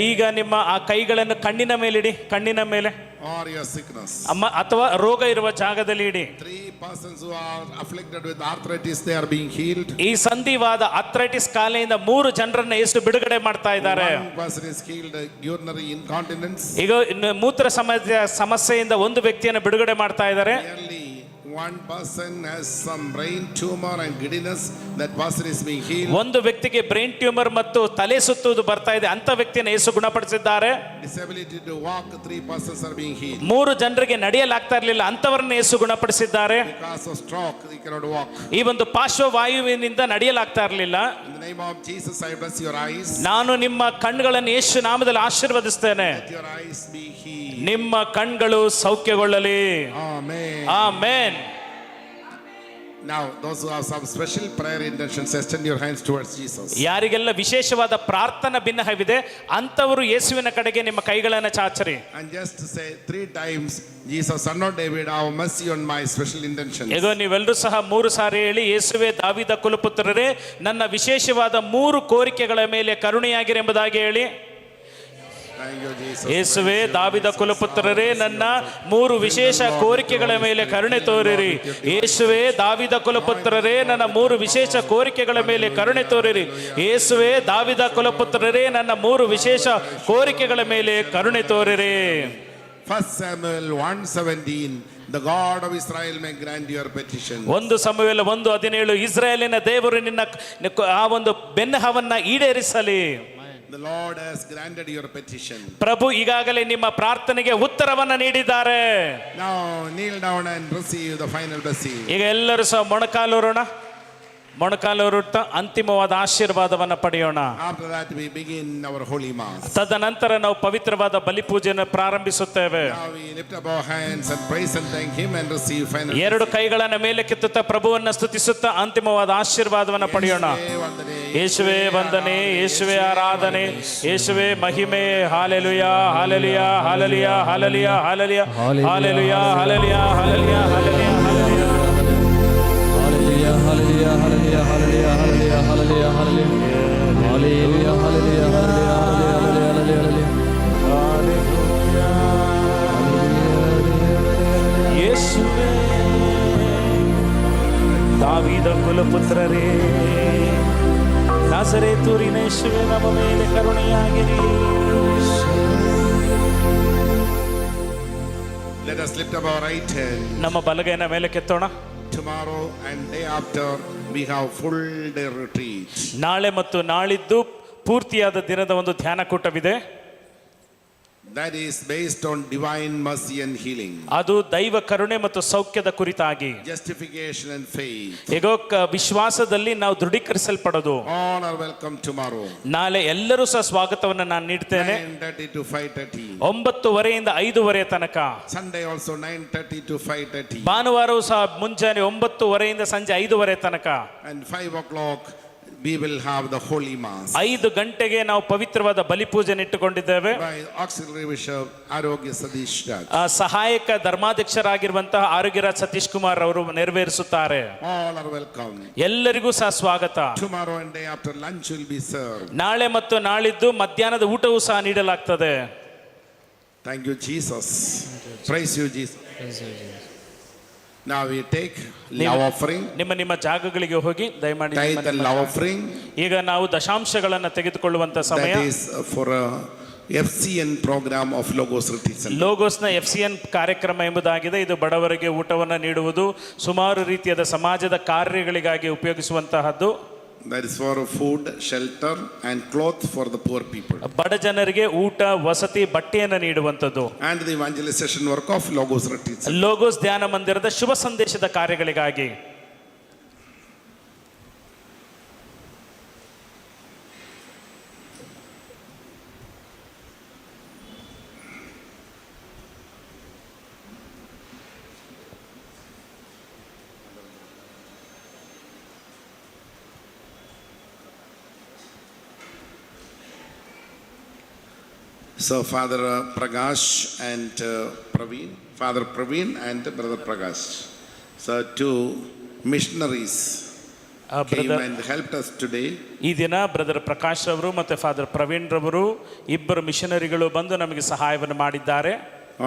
ಈಗ ನಿಮ್ಮ ಆ ಕೈಗಳನ್ನು ಕಣ್ಣಿನ ಮೇಲೆ ಇಡಿ, ಕಣ್ಣಿನ ಮೇಲೆ or your sickness. ಅಥವಾ ರೋಗ ಇರುವ ಜಾಗದಲ್ಲಿ ಇಡಿ. 3 persons who are afflicted with arthritis, they are being healed. ಈ ಸಂಧಿವಾದ ಅಥ್ರೈಟಿಸ್ ಕಾಯಿಲೆಯಿಂದ 3 ಜನರನ್ನ ಎಷ್ಟು ಬಿಡುಗಡೆ ಮಾಡ್ತಾ ಇದ್ದಾರೆ. 1 person is healed urinary incontinence. ಈಗ ಮೂತ್ರ ಸಮಸ್ಯೆಯಿಂದ ಒಂದು ವ್ಯಕ್ತಿಯನ್ನು ಬಿಡುಗಡೆ ಮಾಡ್ತಾ ಇದ್ದಾರೆ. Nearly 1 person has some brain tumor and giddiness. That person is being healed. ಒಂದು ವ್ಯಕ್ತಿಗೆ ಬ್ರೈನ್ ಟ್ಯೂಮರ್ ಮತ್ತು ತಲೆ ಸುತ್ತುವುದು ಬರ್ತಾ ಇದೆ, ಅಂತ ವ್ಯಕ್ತಿಯನ್ನು ಯೇಸು ಗುಣಪಡಿಸಿದ್ದಾರೆ. Disability to walk, 3 persons are being healed. 3 ಜನರಿಗೆ ನಡೆಯಲಾಗ್ತಾ ಇರಲಿಲ್ಲ, ಅಂತವರನ್ನ ಯೇಸು ಗುಣಪಡಿಸಿದ್ದಾರೆ. Because of stroke, they cannot walk. ಈ ಒಂದು ಪಾರ್ಶ್ವವಾಯುವಿನಿಂದ ನಡೆಯಲಾಗ್ತಾ ಇರಲಿಲ್ಲ. In the name of Jesus, I bless your eyes. ನಾನು ನಿಮ್ಮ ಕಣ್ಣುಗಳನ್ನು ಯೇಸು ನಾಮದಲ್ಲಿ ಆಶೀರ್ವದಿಸ್ತೇನೆ. Let your eyes be healed. ನಿಮ್ಮ ಕಣ್ಗಳು ಸೌಖ್ಯಗೊಳ್ಳಲಿ. Amen. Amen. Now, those who have some special prayer intentions, extend your hands towards Jesus. ಯಾರಿಗೆಲ್ಲ ವಿಶೇಷವಾದ ಪ್ರಾರ್ಥನಾ ಭಿನ್ನಹವಿದೆ ಅಂತವರು ಯೇಸುವಿನ ಕಡೆಗೆ ನಿಮ್ಮ ಕೈಗಳನ್ನು ಚಾಚರಿ. And just say 3 times, Jesus, Son of David, have mercy on my special intentions. ಈಗ ನೀವೆಲ್ಲರೂ ಸಹ 3 ಸಾರಿ ಹೇಳಿ, ಯೇಸುವೆ ದಾವೀದ ಕುಲಪುತ್ರರೇ, ನನ್ನ ವಿಶೇಷವಾದ 3 ಕೋರಿಕೆಗಳ ಮೇಲೆ ಕರುಣೆಯಾಗಿರಿ ಎಂಬುದಾಗಿ ಹೇಳಿ. Thank you, Jesus. ಯೇಸುವೆ ದಾವೀದ ಕುಲಪುತ್ರರೇ, ನನ್ನ 3 ವಿಶೇಷ ಕೋರಿಕೆಗಳ ಮೇಲೆ ಕರುಣೆ ತೋರಿರಿ. ಯೇಸುವೆ ದಾವೀದ ಕುಲಪುತ್ರರೇ, ನನ್ನ 3 ವಿಶೇಷ ಕೋರಿಕೆಗಳ ಮೇಲೆ ಕರುಣೆ ತೋರಿರಿ. ಯೇಸುವೆ ದಾವೀದ ಕುಲಪುತ್ರರೇ, ನನ್ನ 3 ವಿಶೇಷ ಕೋರಿಕೆಗಳ ಮೇಲೆ ಕರುಣೆ ತೋರಿರಿ. 1 Samuel 1:17, the God of Israel may grant your petition. 1 ಸಮುವೇಲ 1:17, ಇಸ್ರಾಯೇಲಿನ ದೇವರು ನಿನ್ನ ಆ ಒಂದು ಬೆನ್ನಹವನ್ನ ಈಡೇರಿಸಲಿ. The Lord has granted your petition. ಪ್ರಭು ಈಗಾಗಲೇ ನಿಮ್ಮ ಪ್ರಾರ್ಥನೆಗೆ ಉತ್ತರವನ್ನ ನೀಡಿದ್ದಾರೆ. Now kneel down and receive the final blessing. ಈಗ ಎಲ್ಲರೂ ಸಹ ಮೊಣಕಾಲೂರುತ್ತ ಅಂತಿಮವಾದ ಆಶೀರ್ವಾದವನ್ನ ಪಡೆಯೋಣ. After that we begin our holy mass. ತದನಂತರ ನಾವು ಪವಿತ್ರವಾದ ಬಲಿಪೂಜೆಯನ್ನು ಪ್ರಾರಂಭಿಸುತ್ತೇವೆ. Now we lift up our hands and praise and thank him and receive final. 2 ಕೈಗಳನ್ನ ಮೇಲೆ ಕೆತ್ತುತ್ತಾ ಪ್ರಭುವನ್ನ ಸ್ತುತಿಸುತ್ತಾ ಅಂತಿಮವಾದ ಆಶೀರ್ವಾದವನ್ನ ಪಡೆಯೋಣ. ಯೇಸುವೆ ವಂದನೆ, ಯೇಸುವೆ ಆರಾಧನೆ, ಯೇಸುವೆ ಮಹಿಮೆ. Hallelujah, hallelujah, hallelujah, hallelujah, hallelujah, hallelujah, hallelujah, hallelujah, hallelujah. Hallelujah, hallelujah, hallelujah, hallelujah, hallelujah, hallelujah, hallelujah, hallelujah, hallelujah. ಯೇಸುವೇ ದಾವೀದ ಕುಲಪುತ್ರರೇ, ನಾಸರೇತೂರಿನ ಯೇಸುವೇ, ನಮ್ಮ ಮೇಲೆ ಕರುಣೆಯಾಗಿರಿ. Let us lift up our right hand. ನಮ್ಮ ಬಲಗೈನ ಮೇಲೆ ಕೆತ್ತೋಣ. Tomorrow and day after we have full day retreat. ನಾಳೆ ಮತ್ತು ನಾಳಿದ್ದು ಪೂರ್ತಿಯಾದ ದಿನದ ಒಂದು ಧ್ಯಾನಕೂಟವಿದೆ. That is based on divine mercy and healing. ಅದು ದೈವ ಕರುಣೆ ಮತ್ತು ಸೌಖ್ಯದ ಕುರಿತಾಗಿ. Justification and faith. ಈಗ ವಿಶ್ವಾಸದಲ್ಲಿ ನಾವು ದೃಢೀಕರಿಸಲ್ಪಡೋದು. All are welcome tomorrow. ನಾಳೆ ಎಲ್ಲರೂ ಸಹ ಸ್ವಾಗತವನ್ನು ನಾನು ನೀಡ್ತೇನೆ. 9:30 to 5:30. 9:30 ಇಂದ 5:30 ತನಕ. Sunday also 9:30 to 5:30. ಭಾನುವಾರವೂ ಸಹ ಮುಂಜಾನೆ 9:30 ಇಂದ ಸಂಜೆ 5:30 ತನಕ. And 5 o'clock we will have the holy mass. 5 ಗಂಟೆಗೆ ನಾವು ಪವಿತ್ರವಾದ ಬಲಿಪೂಜೆ ಇಟ್ಟುಕೊಂಡಿದ್ದೇವೆ. By auxiliary bishop Arogya Satish Raj. ಸಹಾಯಕ ಧರ್ಮಾಧ್ಯಕ್ಷರಾಗಿರುವಂತಹ ಆರೋಗ್ಯರಾಜ್ ಸತೀಶ್ ಕುಮಾರ್ ಅವರು ನೆರವೇರಿಸುತ್ತಾರೆ. All are welcome. ಎಲ್ಲರಿಗೂ ಸಹ ಸ್ವಾಗತ. Tomorrow and day after lunch will be served. ನಾಳೆ ಮತ್ತು ನಾಳಿದ್ದು ಮಧ್ಯಾಹ್ನದ ಊಟವೂ ಸಹ ನೀಡಲಾಗ್ತದೆ. Thank you, Jesus. Praise you, Jesus. Now we take love offering. ನಿಮ್ಮ ಜಾಗಗಳಿಗೆ ಹೋಗಿ ದಯಮಾಡಿ Tithe and love offering. ಈಗ ನಾವು ದಶಾಂಶಗಳನ್ನು ತೆಗೆದುಕೊಳ್ಳುವಂತ ಸಮಯ. That is for FCN program of Logos Retreat Center. ಲೋಗೋಸ್ನ FCN ಕಾರ್ಯಕ್ರಮ ಎಂಬುದಾಗಿದೆ. ಇದು ಬಡವರಿಗೆ ಊಟವನ್ನು ನೀಡುವುದು, ಸುಮಾರು ರೀತಿಯಾದ ಸಮಾಜದ ಕಾರ್ಯಗಳಿಗಾಗಿ ಉಪಯೋಗಿಸುವಂತಹದ್ದು. That is for food, shelter and cloth for the poor people. ಬಡ ಜನರಿಗೆ ಊಟ, ವಸತಿ, ಬಟ್ಟೆಯನ್ನು ನೀಡುವಂಥದ್ದು. And the evangelization work of Logos Retreat Center. Logos ಧ್ಯಾನ ಮಂದಿರದ ಶುಭ ಸಂದೇಶದ ಕಾರ್ಯಗಳಿಗಾಗಿ. So Father Prakash and Praveen, Father Praveen and Brother Prakash. So two missionaries came and helped us today. ಈ ದಿನ ಬ್ರದರ್ ಪ್ರಕಾಶ್ ರವರು ಮತ್ತು ಫಾದರ್ ಪ್ರವೀಣ್ ರವರು ಇಬ್ಬರು ಮಿಷನರಿಗಳು ಬಂದು ನಮಗೆ ಸಹಾಯವನ್ನು ಮಾಡಿದ್ದಾರೆ.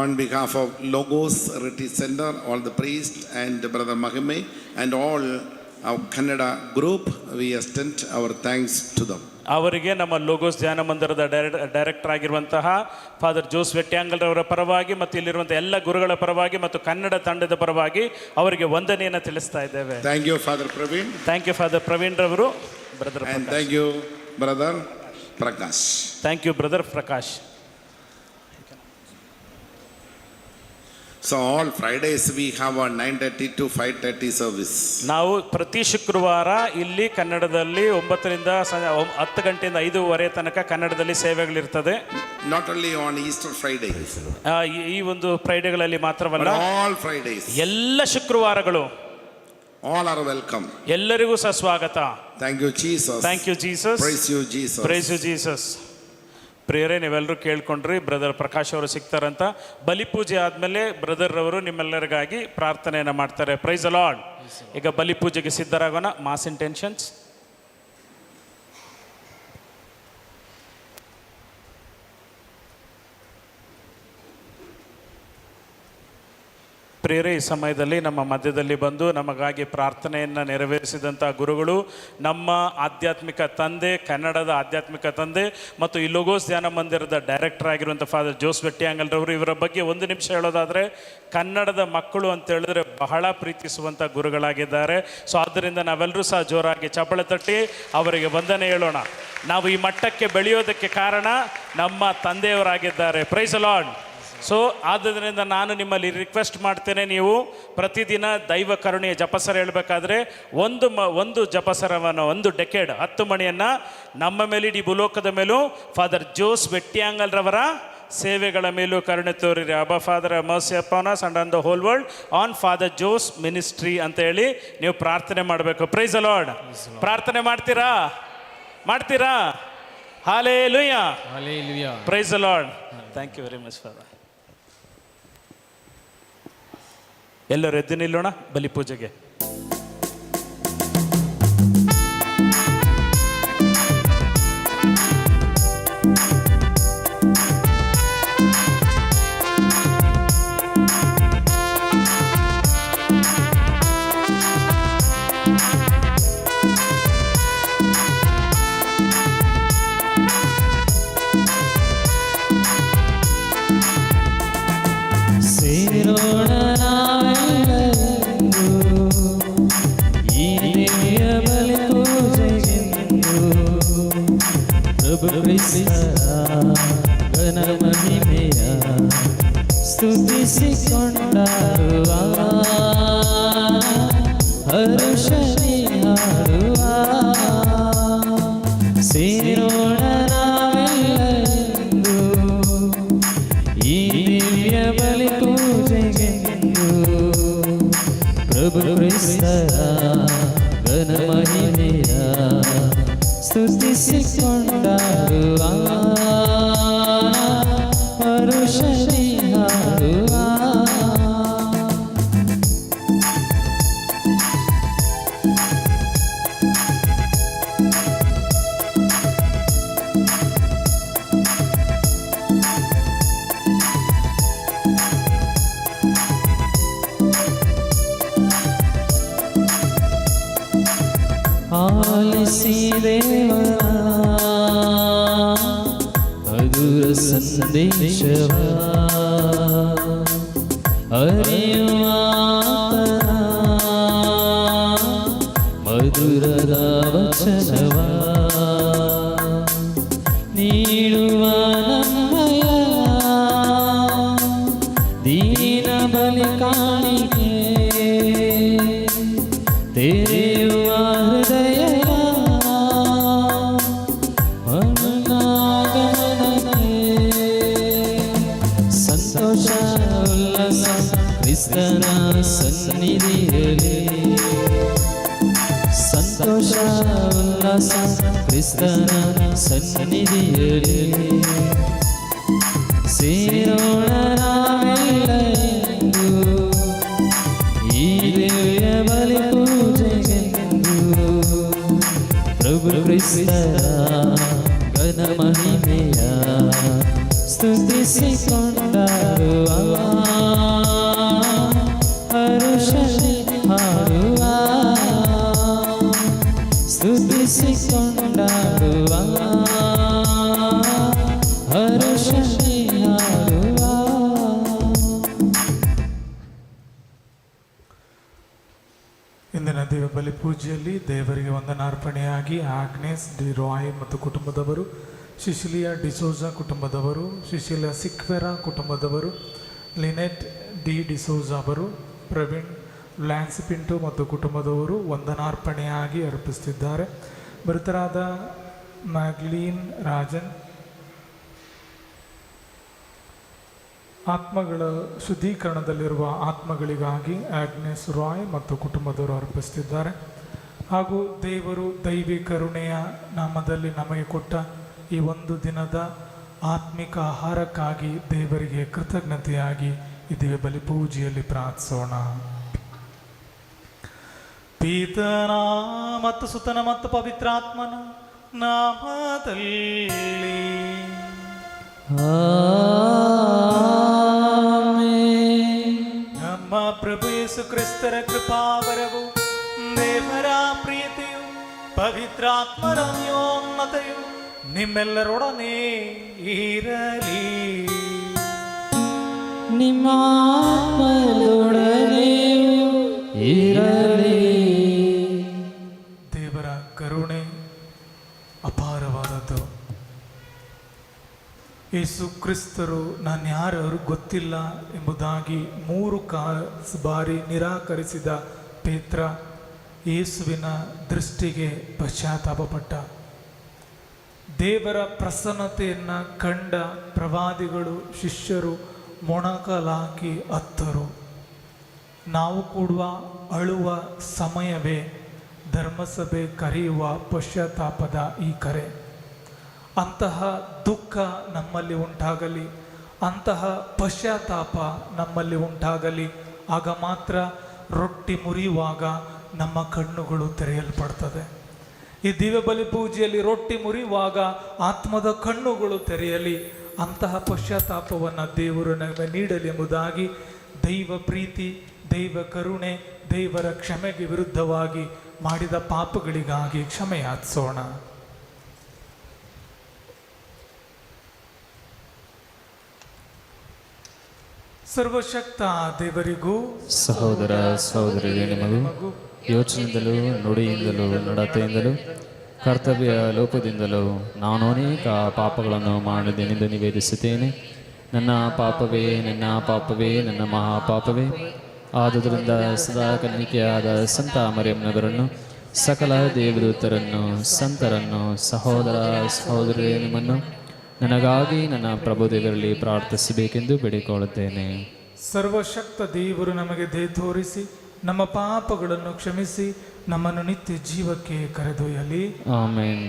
On behalf of Logos Retreat Center, all the priests and Brother Mahime and all our Kannada group, we extend our thanks to them. ಅವರಿಗೆ ನಮ್ಮ ಲೋಗೋಸ್ ಧ್ಯಾನ ಮಂದಿರದ ಡೈರೆಕ್ಟರ್ ಆಗಿರುವಂತಹ ಫಾದರ್ ಜೋಸ್ ವೆಟ್ಯಾಂಗಲ್ ರವರ ಪರವಾಗಿ ಮತ್ತು ಇಲ್ಲಿರುವಂಥ ಎಲ್ಲ ಗುರುಗಳ ಪರವಾಗಿ ಮತ್ತು ಕನ್ನಡ ತಂಡದ ಪರವಾಗಿ ಅವರಿಗೆ ವಂದನೆಯನ್ನು ತಿಳಿಸ್ತಾ ಇದ್ದೇವೆ. Thank you, Father Praveen. Thank you father Praveen ರವರು. Brother And thank you, Brother Prakash. Thank you brother Prakash. So all Fridays we have a 9:30 to 5:30 service. ನಾವು ಪ್ರತಿ ಶುಕ್ರವಾರ ಇಲ್ಲಿ ಕನ್ನಡದಲ್ಲಿ 9 ರಿಂದ 10 ಗಂಟೆಯಿಂದ 5:30 ತನಕ ಕನ್ನಡದಲ್ಲಿ ಸೇವೆಗಳಿರ್ತದೆ. Not only on Easter Friday. ಈ ಒಂದು ಫ್ರೈಡೆಗಳಲ್ಲಿ ಮಾತ್ರವಲ್ಲ, But all Fridays. ಎಲ್ಲ ಶುಕ್ರವಾರಗಳು All are welcome. ಎಲ್ಲರಿಗೂ ಸಹ ಸ್ವಾಗತ. Thank you, Jesus. Thank you Jesus. Praise you, Jesus. Praise you Jesus. ಪ್ರಿಯರೇ, ನೀವೆಲ್ಲರೂ ಕೇಳ್ಕೊಂಡ್ರಿ ಬ್ರದರ್ ಪ್ರಕಾಶ್ ಅವರು ಸಿಗ್ತಾರಂತ. ಬಲಿಪೂಜೆ ಆದಮೇಲೆ ಬ್ರದರ್ ಅವರು ನಿಮ್ಮೆಲ್ಲರಿಗಾಗಿ ಪ್ರಾರ್ಥನೆಯನ್ನು ಮಾಡ್ತಾರೆ. Price the lord. ಈಗ ಬಲಿಪೂಜೆಗೆ ಸಿದ್ಧರಾಗೋಣ. Mass intentions. ಪ್ರಿಯರೇ, ಈ ಸಮಯದಲ್ಲಿ ನಮ್ಮ ಮಧ್ಯದಲ್ಲಿ ಬಂದು ನಮಗಾಗಿ ಪ್ರಾರ್ಥನೆಯನ್ನು ನೆರವೇರಿಸಿದಂಥ ಗುರುಗಳು, ನಮ್ಮ ಆಧ್ಯಾತ್ಮಿಕ ತಂದೆ, ಕನ್ನಡದ ಆಧ್ಯಾತ್ಮಿಕ ತಂದೆ ಮತ್ತು ಈ ಲೋಗೋಸ್ ಧ್ಯಾನ ಮಂದಿರದ ಡೈರೆಕ್ಟರ್ ಆಗಿರುವಂಥ ಫಾದರ್ ಜೋಸ್ ವೆಟ್ಟಿಯಾಂಗಲ್ ರವರು. ಇವರ ಬಗ್ಗೆ ಒಂದು ನಿಮಿಷ ಹೇಳೋದಾದರೆ, ಕನ್ನಡದ ಮಕ್ಕಳು ಅಂತ ಹೇಳಿದ್ರೆ ಬಹಳ ಪ್ರೀತಿಸುವಂಥ ಗುರುಗಳಾಗಿದ್ದಾರೆ. ಸೊ ಆದ್ದರಿಂದ ನಾವೆಲ್ಲರೂ ಸಹ ಜೋರಾಗಿ ಚಪ್ಪಳೆ ತಟ್ಟಿ ಅವರಿಗೆ ವಂದನೆ ಹೇಳೋಣ. ನಾವು ಈ ಮಟ್ಟಕ್ಕೆ ಬೆಳೆಯೋದಕ್ಕೆ ಕಾರಣ ನಮ್ಮ ತಂದೆಯವರಾಗಿದ್ದಾರೆ. Praise the Lord. ಸೊ ಆದ್ದರಿಂದ ನಾನು ನಿಮ್ಮಲ್ಲಿ ರಿಕ್ವೆಸ್ಟ್ ಮಾಡ್ತೇನೆ, ನೀವು ಪ್ರತಿದಿನ ದೈವ ಕರುಣೆಯ ಜಪಸರ ಹೇಳಬೇಕಾದ್ರೆ ಒಂದು ಜಪಸರವನ್ನು, ಒಂದು ಡೆಕೆಡ್ 10 ಮಣಿಯನ್ನು ನಮ್ಮ ಮೇಲೆ, ಇಡೀ ಭೂಲೋಕದ ಮೇಲೂ, ಫಾದರ್ ಜೋಸ್ ವೆಟ್ಟಿಯಾಂಗಲ್ ರವರ ಸೇವೆಗಳ ಮೇಲೂ ಕರುಣೆ ತೋರಿರಿ. Abba father mercy upon us and on the whole world on father Jose ministry ಅಂತ ಹೇಳಿ ನೀವು ಪ್ರಾರ್ಥನೆ ಮಾಡಬೇಕು. Praise the Lord. ಪ್ರಾರ್ಥನೆ ಮಾಡ್ತೀರಾ? Hallelujah. Praise the Lord. Thank you very much father. ಎಲ್ಲರೂ ಎದ್ದು ನಿಲ್ಲೋಣ ಬಲಿಪೂಜೆಗೆ. ಸ್ತುತಿಸಿಕೊಂಡರುವ ಹರುಷನಿ ಹಾಡುವ ಸೇರೋಣ ನಾವೆಲ್ಲರೂ ಈ ದಿವ್ಯ ಬಲಿ ಪೂಜೆಗೆಂದು ಪ್ರಭು ಕ್ರಿಸ್ತರ ಘನ ಮಹಿಮೆಯ ಸ್ತುತಿಸಿಕೊಂಡರುವ ಹರುಷನಿ ಹಾಡುವ. ಆಲಿಸಿ ದೇವರ ಮಧುರ ಸಂದೇಶವ ಅರಿಯುವ ಮಧುರದ ವಚನವ ನೀಡುವ ನಮ್ಮಯ ದೀನ ಬಲಿ ಕಾಣಿಕೆ ತೆರೆಯುವ ಹೃದಯವ ಮನನಾಗಮನಕ್ಕೆ ಸಂತೋಷ ಉಲ್ಲಾಸ ಕ್ರಿಸ್ತನ ಸನ್ನಿಧಿಯಲ್ಲಿ ಸಂತೋಷ ಉಲ್ಲಾಸ ಕ್ರಿಸ್ತನ ಸನ್ನಿಧಿಯಲ್ಲಿ ಸೇರೋಣ ನಾವೆಲ್ಲ ಎಂದು ಈ ದಿವ್ಯ ಬಲಿ ಪೂಜೆಗೆಂದು ಪ್ರಭು ಕ್ರಿಸ್ತರ ಘನ ಮಹಿಮೆಯ ಸ್ತುತಿಸಿಕೊಂಡರುವ ಹರುಷದಿ ಹಾಡುವ ಸ್ತುತಿಸಿಕೊಂಡರುವ ಹರುಷದಿ ಹಾಡುವ. ಇಂದಿನ ದೇವ ಬಲಿ ಪೂಜೆಯಲ್ಲಿ ದೇವರಿಗೆ ವಂದನಾರ್ಪಣೆಯಾಗಿ ಆಗ್ನೆಸ್ ಡಿ ರಾಯ್ ಮತ್ತು ಕುಟುಂಬದವರು, ಶಿಶಿಲಿಯಾ ಡಿಸೋಜಾ ಕುಟುಂಬದವರು, ಶಿಶಿಲಿಯಾ ಸಿಕ್ವೆರಾ ಕುಟುಂಬದವರು, ಲಿನೆಟ್ ಡಿ ಡಿಸೋಜಾ ಅವರು, ಪ್ರವೀಣ್ ಲ್ಯಾನ್ಸ್ ಪಿಂಟು ಮತ್ತು ಕುಟುಂಬದವರು ವಂದನಾರ್ಪಣೆಯಾಗಿ ಅರ್ಪಿಸುತ್ತಿದ್ದಾರೆ. ಮೃತರಾದ ಮ್ಯಾಗ್ಲೀನ್ ರಾಜನ್ ಆತ್ಮಗಳ ಶುದ್ಧೀಕರಣದಲ್ಲಿರುವ ಆತ್ಮಗಳಿಗಾಗಿ ಆಗ್ನೆಸ್ ರಾಯ್ ಮತ್ತು ಕುಟುಂಬದವರು ಅರ್ಪಿಸುತ್ತಿದ್ದಾರೆ. ಹಾಗೂ ದೇವರು ದೈವಿ ಕರುಣೆಯ ನಾಮದಲ್ಲಿ ನಮಗೆ ಕೊಟ್ಟ ಈ ಒಂದು ದಿನದ ಆತ್ಮಿಕ ಆಹಾರಕ್ಕಾಗಿ ದೇವರಿಗೆ ಕೃತಜ್ಞತೆಯಾಗಿ ಇದೇ ಬಲಿ ಪೂಜೆಯಲ್ಲಿ ಪ್ರಾರ್ಥಿಸೋಣ. ಪಿತನ ಮತ್ತು ಸುತನ ಮತ್ತು ಪವಿತ್ರಾತ್ಮನ ನಾಮದಲ್ಲಿ ನಮ್ಮ ಪ್ರಭು ಯೇಸು ಕ್ರಿಸ್ತರ ಕೃಪಾವರವು, ದೇವರ ಪ್ರೀತಿಯು, ಪವಿತ್ರಾತ್ಮರ ಅನ್ಯೋನ್ಯತೆಯು ನಿಮ್ಮೆಲ್ಲರೊಡನೆ ಇರಲಿ. ನಿಮ್ಮ ಆತ್ಮದೊಡನೆಯೂ ಇರಲಿ. ದೇವರ ಕರುಣೆ ಅಪಾರವಾದದ್ದು. ಯೇಸು ಕ್ರಿಸ್ತರು ನಾನು ಯಾರು ಗೊತ್ತಿಲ್ಲ ಎಂಬುದಾಗಿ 3 ಬಾರಿ ನಿರಾಕರಿಸಿದ ಪೇತ್ರ ಯೇಸುವಿನ ದೃಷ್ಟಿಗೆ ಪಶ್ಚಾತ್ತಾಪಪಟ್ಟ. ದೇವರ ಪ್ರಸನ್ನತೆಯನ್ನು ಕಂಡ ಪ್ರವಾದಿಗಳು, ಶಿಷ್ಯರು ಮೊಣಕಾಲಾಕಿ ಅತ್ತರು. ನಾವು ಕೂಡ ಅಳುವ ಸಮಯವೇ ಧರ್ಮಸಭೆ ಕರೆಯುವ ಪಶ್ಚಾತ್ತಾಪದ ಈ ಕರೆ. ಅಂತಹ ದುಃಖ ನಮ್ಮಲ್ಲಿ ಉಂಟಾಗಲಿ, ಅಂತಹ ಪಶ್ಚಾತ್ತಾಪ ನಮ್ಮಲ್ಲಿ ಉಂಟಾಗಲಿ. ಆಗ ಮಾತ್ರ ರೊಟ್ಟಿ ಮುರಿಯುವಾಗ ನಮ್ಮ ಕಣ್ಣುಗಳು ತೆರೆಯಲ್ಪಡ್ತದೆ. ಈ ದಿವ್ಯ ಬಲಿ ಪೂಜೆಯಲ್ಲಿ ರೊಟ್ಟಿ ಮುರಿಯುವಾಗ ಆತ್ಮದ ಕಣ್ಣುಗಳು ತೆರೆಯಲಿ. ಅಂತಹ ಪಶ್ಚಾತ್ತಾಪವನ್ನು ದೇವರು ನಮಗೆ ನೀಡಲಿ ಎಂಬುದಾಗಿ ದೈವ ಪ್ರೀತಿ, ದೈವ ಕರುಣೆ, ದೇವರ ಕ್ಷಮೆಗೆ ವಿರುದ್ಧವಾಗಿ ಮಾಡಿದ ಪಾಪಗಳಿಗಾಗಿ ಕ್ಷಮೆ ಯಾಚಿಸೋಣ. ಸರ್ವಶಕ್ತ ದೇವರಿಗೂ ಸಹೋದರ ಸಹೋದರಿಗೆ ನಿಮಗೂ ಯೋಚನೆಯಿಂದಲೂ ನುಡಿಯಿಂದಲೂ ನಡತೆಯಿಂದಲೂ ಕರ್ತವ್ಯ ಲೋಪದಿಂದಲೂ ನಾನು ಅನೇಕ ಪಾಪಗಳನ್ನು ಮಾಡಿದೆನೆಂದು ನಿವೇದಿಸುತ್ತೇನೆ. ನನ್ನ ಪಾಪವೇ, ನನ್ನ ಪಾಪವೇ, ನನ್ನ ಮಹಾಪಾಪವೇ. ಆದುದರಿಂದ ಸದಾ ಕನ್ನಿಕೆಯಾದ ಸಂತ ಮರಿಯಮ್ಮನವರನ್ನು, ಸಕಲ ದೇವದೂತರನ್ನು, ಸಂತರನ್ನು, ಸಹೋದರ ಸಹೋದರಿ ನಿಮ್ಮನ್ನು ನನಗಾಗಿ ನನ್ನ ಪ್ರಭುದೇವರಲ್ಲಿ ಪ್ರಾರ್ಥಿಸಬೇಕೆಂದು ಬೇಡಿಕೊಳ್ಳುತ್ತೇನೆ. ಸರ್ವಶಕ್ತ ದೇವರು ನಮಗೆ ದಯೆ ತೋರಿಸಿ ನಮ್ಮ ಪಾಪಗಳನ್ನು ಕ್ಷಮಿಸಿ ನಮ್ಮನ್ನು ನಿತ್ಯ ಜೀವಕ್ಕೆ ಕರೆದೊಯ್ಯಲಿ. ಆಮೆನ್.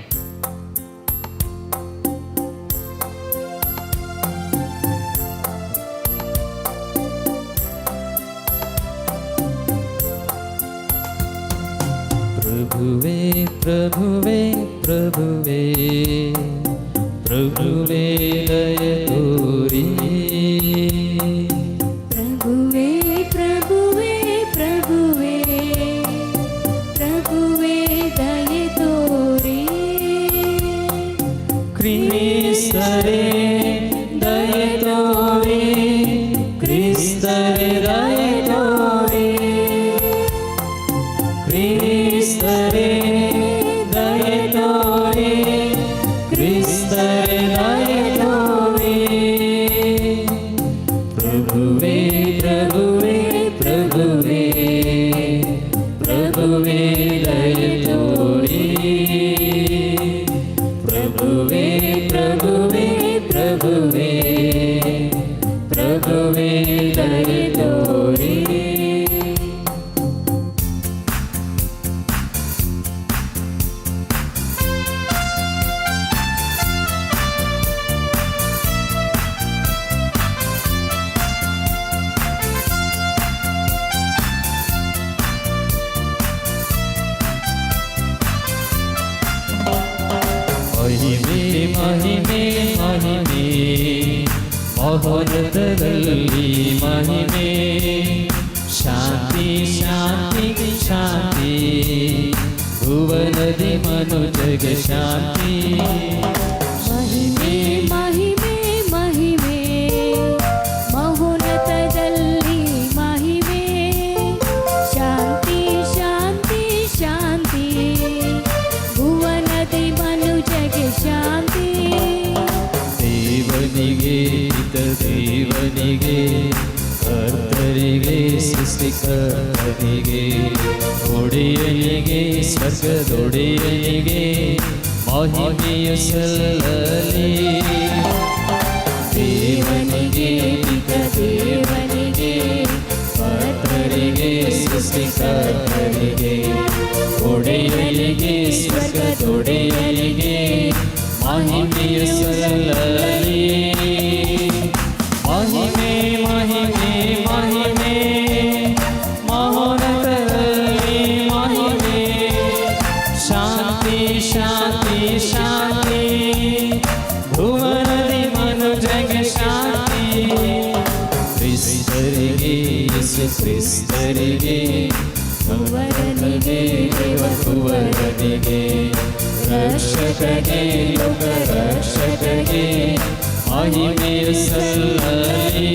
ಪ್ರಭುವೇ ಪ್ರಭುವೇ ಪ್ರಭುವೇ ಪ್ರಭುವೇ ದಯ ತೋರಿ. ಪ್ರಭುವೇ ಪ್ರಭುವೇ ಪ್ರಭುವೇ ಪ್ರಭುವೇ ದಯೆ ತೋರಿ. ಕ್ರಿಸ್ತರೇ ಕ್ರಿಸ್ತರೇ ದಯೆ ತೋರಿ, ಕ್ರಿಸ್ತರೇ ದಯೆ ತೋರಿ, ಕ್ರಿಸ್ತರೇ ದಯೆ ತೋರಿ. ಪ್ರಭುವೇ ಪ್ರಭುವೇ ಪ್ರಭುವೇ ಪ್ರಭುವೇ ದಯೆ ತೋರಿ, ಪ್ರಭುವೇ ಪ್ರಭುವೇ ಪ್ರಭುವೇ ಪ್ರಭುವೇ ದಯೆ ತೋರಿ. ಮಹಿಮೆ ಮಹಿಮೆ ಮಹಿಮೆ ಮಹೋನ್ನತದಲ್ಲಿ ಮಹಿಮೆ, ಶಾಂತಿ ಶಾಂತಿ ಶಾಂತಿ ಭುವನದಿ ಮನುಜಗ ಶಾಂತಿ. ಮಹಿಮೆ ಮಹಿಮೆ ಮಹಿಮೆ ಮಹೋನ್ನತದಲ್ಲಿ ಮಹಿಮೆ, ಶಾಂತಿ ಶಾಂತಿ ಶಾಂತಿ ಭುವನದಿ ಮನುಜಗೆ ಶಾಂತಿ. ದೇವನಿಗೆ ಹಿತ ದೇವನಿಗೆ, ಕರ್ತರಿಗೆ ಸೃಷ್ಟಿಕರ್ತನಿಗೆ, ಒಡೆಯನಿಗೆ ಸ್ವರ್ಗದೊಡೆಯನಿಗೆ ಮಹಿಮೆಯ ಸಲ್ಲಲಿ. ದೇವನಿಗೆ ಹಿತ ದೇವನಿಗೆ, ಕರ್ತರಿಗೆ ಸೃಷ್ಟಿಕರ್ತನಿಗೆ, ಒಡೆಯನಿಗೆ ಸ್ವರ್ಗದೊಡೆಯನಿಗೆ ಮಹಿಮೆಯ ಸಲ್ಲಲಿ. ಮಹಿಮೆ ಮಹಿಮೆ ಮಹಿಮೆ ಮಹೋನ್ನತದಲ್ಲಿ ಮಹಿಮೆ, ಶಾಂತಿ ಶಾಂತಿ ಶಾಂತಿ ಭುವನದಿ ಮನುಜಗೆ ಶಾಂತಿ. ಕ್ರಿಸ್ತರಿಗೆ ಯೇಸು ಕ್ರಿಸ್ತರಿಗೆ, ಕುವರನಿಗೆ ದೇವಕುವರನಿಗೆ, ರಕ್ಷಕಗೆ ಲೋಕ ರಕ್ಷಕಗೆ ಮಹಿಮೆಯ ಸಲ್ಲಲಿ.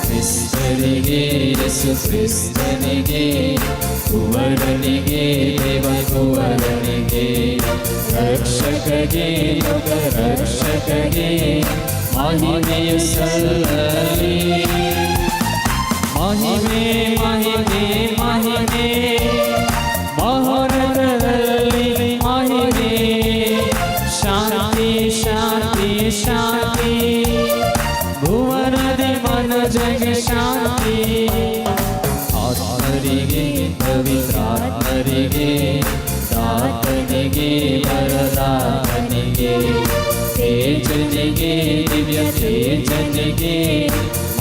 ಕ್ರಿಸ್ತರಿಗೆ ಯೇಸು ಕ್ರಿಸ್ತನಿಗೆ, ಕುವರನಿಗೆ ದೇವಕುವರನಿಗೆ, ರಕ್ಷಕಗೆ ಲೋಕ ರಕ್ಷಕಗೆ ಮಹಿಮೆಯ ಸಲ್ಲಲಿ. ಮಹಿಮೆ ಮಹಿಮೆ ಮಹಿಮೆ ಮಹೋನ್ನತದಲ್ಲಿ ಮಹಿಮೆ, ಶಾಂತಿ ಶಾಂತಿ ಶಾಂತಿ ಭುವನದಿ ಮನುಜಗೆ ಶಾಂತಿ. ಆತ್ಮರಿಗೆ ಪವಿತ್ರಾತ್ಮರಿಗೆ, ದಾತನಿಗೆ ವರದಾತನಿಗೆ, ತೇಜನಿಗೆ ದಿವ್ಯ ತೇಜನಿಗೆ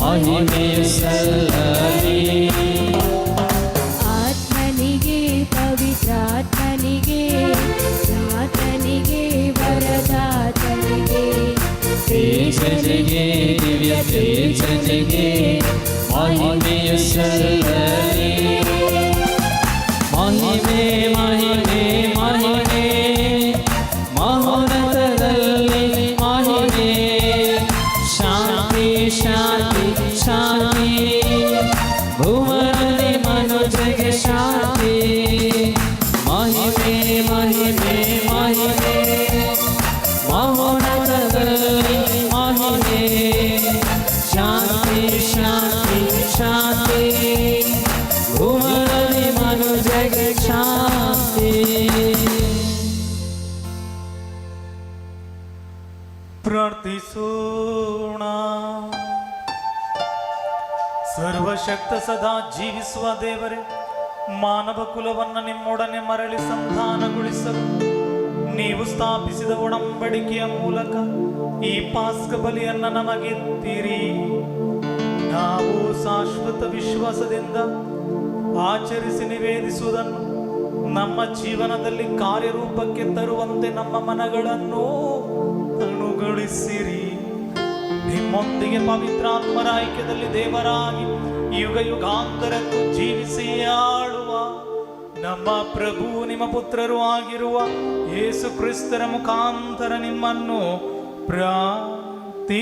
ಮಹಿಮೆಯ ಸಲ್ಲಲಿ. ಆತ್ಮನಿಗೆ ಪವಿತ್ರಾತ್ಮನಿಗೆ, ದಾತನಿಗೆ ವರದಾತನಿಗೆ, ತೇಜನಿಗೆ ದಿವ್ಯ ತೇಜನಿಗೆ ಮಹಿಮೆಯ ಸಲ್ಲಲಿ. ಮಹಿಮೆ ಮಹಿಮೆ ಮಹಿಮೆ ಮಹೋನ್ನತದಲ್ಲಿ ಮಹಿಮೆ, ಶಾಂತಿ ಶಾಂತಿ ಶಾಂತಿ ಭುವನದಿ ಮನುಜಗೆ ಶಾಂತಿ. ಮಹಿಮೆ ಮಹಿಮೆ ಮಹಿಮೆ ಮಹೋನ್ನತದಲ್ಲಿ ಮಹಿಮೆ, ಶಾಂತಿ ಶಾಂತಿ ಶಾಂತಿ ಭುವನದಿ ಮನುಜಗೆ ಶಾಂತಿ. ಪ್ರಾರ್ಥಿಸೋಣ. ಸರ್ವಶಕ್ತ ಸದಾ ಜೀವಿಸುವ ದೇವರೇ, ಮಾನವ ಕುಲವನ್ನು ನಿಮ್ಮೊಡನೆ ಮರಳಿ ಸಂಧಾನಗೊಳಿಸಲು ನೀವು ಸ್ಥಾಪಿಸಿದ ಒಡಂಬಡಿಕೆಯ ಮೂಲಕ ಈ ಪಾಸ್ಕ ಬಲಿಯನ್ನು ನಮಗಿತ್ತೀರಿ. ನಾವು ಶಾಶ್ವತ ವಿಶ್ವಾಸದಿಂದ ಆಚರಿಸಿ ನಿವೇದಿಸುವುದನ್ನು ನಮ್ಮ ಜೀವನದಲ್ಲಿ ಕಾರ್ಯರೂಪಕ್ಕೆ ತರುವಂತೆ ನಮ್ಮ ಮನಗಳನ್ನು ಅನುಗೊಳಿಸಿರಿ. ನಿಮ್ಮೊಂದಿಗೆ ಪವಿತ್ರಾತ್ಮರ ಐಕ್ಯದಲ್ಲಿ ದೇವರಾಗಿ ಯುಗ ಯುಗಾಂತರಕ್ಕೂ ಜೀವಿಸಿ ಆಳುವ ನಮ್ಮ ಪ್ರಭು ನಿಮ್ಮ ಪುತ್ರರು ಆಗಿರುವ ಯೇಸು ಕ್ರಿಸ್ತರ ಮುಖಾಂತರ ನಿಮ್ಮನ್ನು ಪ್ರಾರ್ಥಿಸುತ್ತೇವೆ.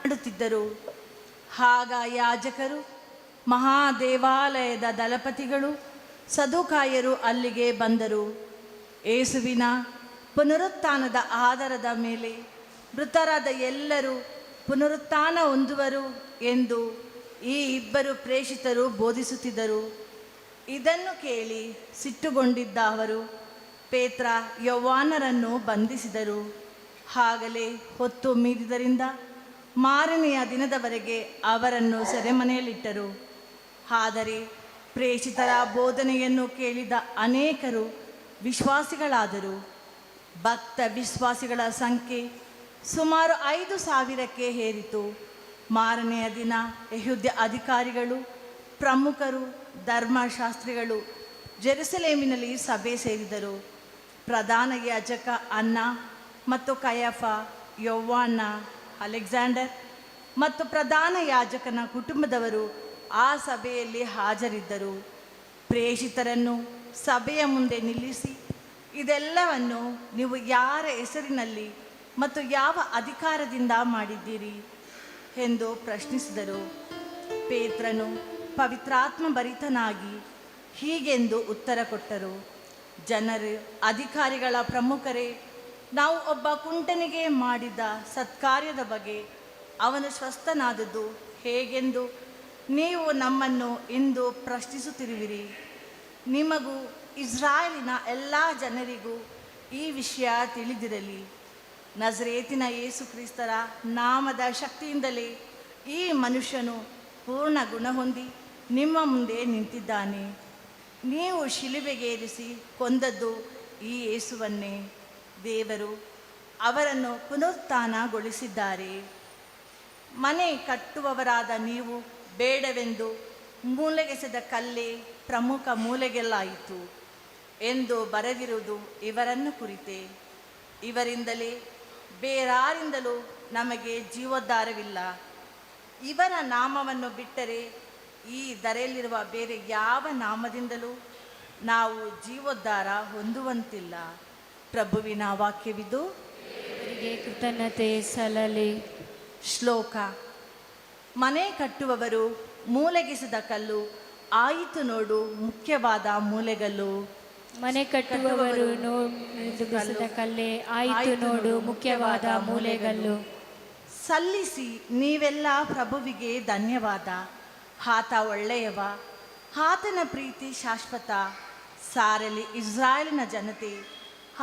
ಮಾಡುತ್ತಿದ್ದರು. ಆಗ ಯಾಜಕರು, ಮಹಾದೇವಾಲಯದ ದಳಪತಿಗಳು, ಸದುಕಾಯರು ಅಲ್ಲಿಗೆ ಬಂದರು. ಯೇಸುವಿನ ಪುನರುತ್ಥಾನದ ಆಧಾರದ ಮೇಲೆ ಮೃತರಾದ ಎಲ್ಲರೂ ಪುನರುತ್ಥಾನ ಹೊಂದುವರು ಎಂದು ಈ ಇಬ್ಬರು ಪ್ರೇಷಿತರು ಬೋಧಿಸುತ್ತಿದ್ದರು. ಇದನ್ನು ಕೇಳಿ ಸಿಟ್ಟುಗೊಂಡಿದ್ದ ಅವರು ಪೇತ್ರ, ಯೌವಾನರನ್ನು ಬಂಧಿಸಿದರು. ಆಗಲೇ ಹೊತ್ತು ಮೀರಿದರಿಂದ ಮಾರನೆಯ ದಿನದವರೆಗೆ ಅವರನ್ನು ಸೆರೆಮನೆಯಲ್ಲಿಟ್ಟರು. ಆದರೆ ಪ್ರೇಷಿತರ ಬೋಧನೆಯನ್ನು ಕೇಳಿದ ಅನೇಕರು ವಿಶ್ವಾಸಿಗಳಾದರು. ಭಕ್ತ ವಿಶ್ವಾಸಿಗಳ ಸಂಖ್ಯೆ ಸುಮಾರು 5,000ಕ್ಕೆ ಏರಿತು. ಮಾರನೆಯ ದಿನ ಯೆಹೂದ್ಯ ಅಧಿಕಾರಿಗಳು, ಪ್ರಮುಖರು, ಧರ್ಮಶಾಸ್ತ್ರಿಗಳು ಜೆರುಸಲೇಮಿನಲ್ಲಿ ಸಭೆ ಸೇರಿದರು. ಪ್ರಧಾನ ಯಾಜಕ ಅನ್ನ ಮತ್ತು ಕಯಫ, ಯೌವಾನ, ಅಲೆಕ್ಸಾಂಡರ್ ಮತ್ತು ಪ್ರಧಾನ ಯಾಜಕನ ಕುಟುಂಬದವರು ಆ ಸಭೆಯಲ್ಲಿ ಹಾಜರಿದ್ದರು. ಪ್ರೇಷಿತರನ್ನು ಸಭೆಯ ಮುಂದೆ ನಿಲ್ಲಿಸಿ, ಇದೆಲ್ಲವನ್ನು ನೀವು ಯಾರ ಹೆಸರಿನಲ್ಲಿ ಮತ್ತು ಯಾವ ಅಧಿಕಾರದಿಂದ ಮಾಡಿದ್ದೀರಿ ಎಂದು ಪ್ರಶ್ನಿಸಿದರು. ಪೇತ್ರನು ಪವಿತ್ರಾತ್ಮ ಭರಿತನಾಗಿ ಹೀಗೆಂದು ಉತ್ತರ ಕೊಟ್ಟರು: ಜನರು, ಅಧಿಕಾರಿಗಳ ಪ್ರಮುಖರೇ, ನಾವು ಒಬ್ಬ ಕುಂಟನಿಗೆ ಮಾಡಿದ ಸತ್ಕಾರ್ಯದ ಬಗ್ಗೆ ಅವನು ಸ್ವಸ್ಥನಾದದ್ದು ಹೇಗೆಂದು ನೀವು ನಮ್ಮನ್ನು ಇಂದು ಪ್ರಶ್ನಿಸುತ್ತಿರುವಿರಿ. ನಿಮಗೂ ಇಸ್ರಾಯೇಲಿನ ಎಲ್ಲ ಜನರಿಗೂ ಈ ವಿಷಯ ತಿಳಿದಿರಲಿ. ನಜರೇತಿನ ಯೇಸು ಕ್ರಿಸ್ತರ ನಾಮದ ಶಕ್ತಿಯಿಂದಲೇ ಈ ಮನುಷ್ಯನು ಪೂರ್ಣ ಗುಣ ಹೊಂದಿ ನಿಮ್ಮ ಮುಂದೆ ನಿಂತಿದ್ದಾನೆ. ನೀವು ಶಿಲುಬೆಗೇರಿಸಿ ಕೊಂದದ್ದು ಈ ಯೇಸುವನ್ನೇ. ದೇವರು ಅವರನ್ನು ಪುನರುತ್ಥಾನಗೊಳಿಸಿದ್ದಾರೆ. ಮನೆ ಕಟ್ಟುವವರಾದ ನೀವು ಬೇಡವೆಂದು ಮೂಲೆಗೆಸೆದ ಕಲ್ಲೇ ಪ್ರಮುಖ ಮೂಲೆಗೆಲ್ಲಾಯಿತು ಎಂದು ಬರೆದಿರುವುದು ಇವರನ್ನು ಕುರಿತೇ. ಇವರಿಂದಲೇ ಬೇರಾರಿಂದಲೂ ನಮಗೆ ಜೀವೋದ್ಧಾರವಿಲ್ಲ. ಇವರ ನಾಮವನ್ನು ಬಿಟ್ಟರೆ ಈ ಧರೆಯಲ್ಲಿರುವ ಬೇರೆ ಯಾವ ನಾಮದಿಂದಲೂ ನಾವು ಜೀವೋದ್ಧಾರ ಹೊಂದುವಂತಿಲ್ಲ. ಪ್ರಭುವಿನ ವಾಕ್ಯವಿದು. ಅವರಿಗೆ ಕೃತಜ್ಞತೆ ಸಲ್ಲಲಿ. ಶ್ಲೋಕ. ಮನೆ ಕಟ್ಟುವವರು ಮೂಲೆಗೆಸೆದ ಕಲ್ಲು ಆಯಿತು ನೋಡು ಮುಖ್ಯವಾದ ಮೂಲೆಗಲ್ಲು. ಮನೆ ಕಟ್ಟುವವರು ಬೆಸೆದ ಕಲ್ಲೇ ಆಯಿತು ನೋಡು ಮುಖ್ಯವಾದ ಮೂಲೆಗಲ್ಲು. ಸಲ್ಲಿಸಿ ನೀವೆಲ್ಲ ಪ್ರಭುವಿಗೆ ಧನ್ಯವಾದ. ಆತ ಒಳ್ಳೆಯವ, ಆತನ ಪ್ರೀತಿ ಶಾಶ್ವತ. ಸಾರಲಿ ಇಸ್ರಾಯೇಲಿನ ಜನತೆ,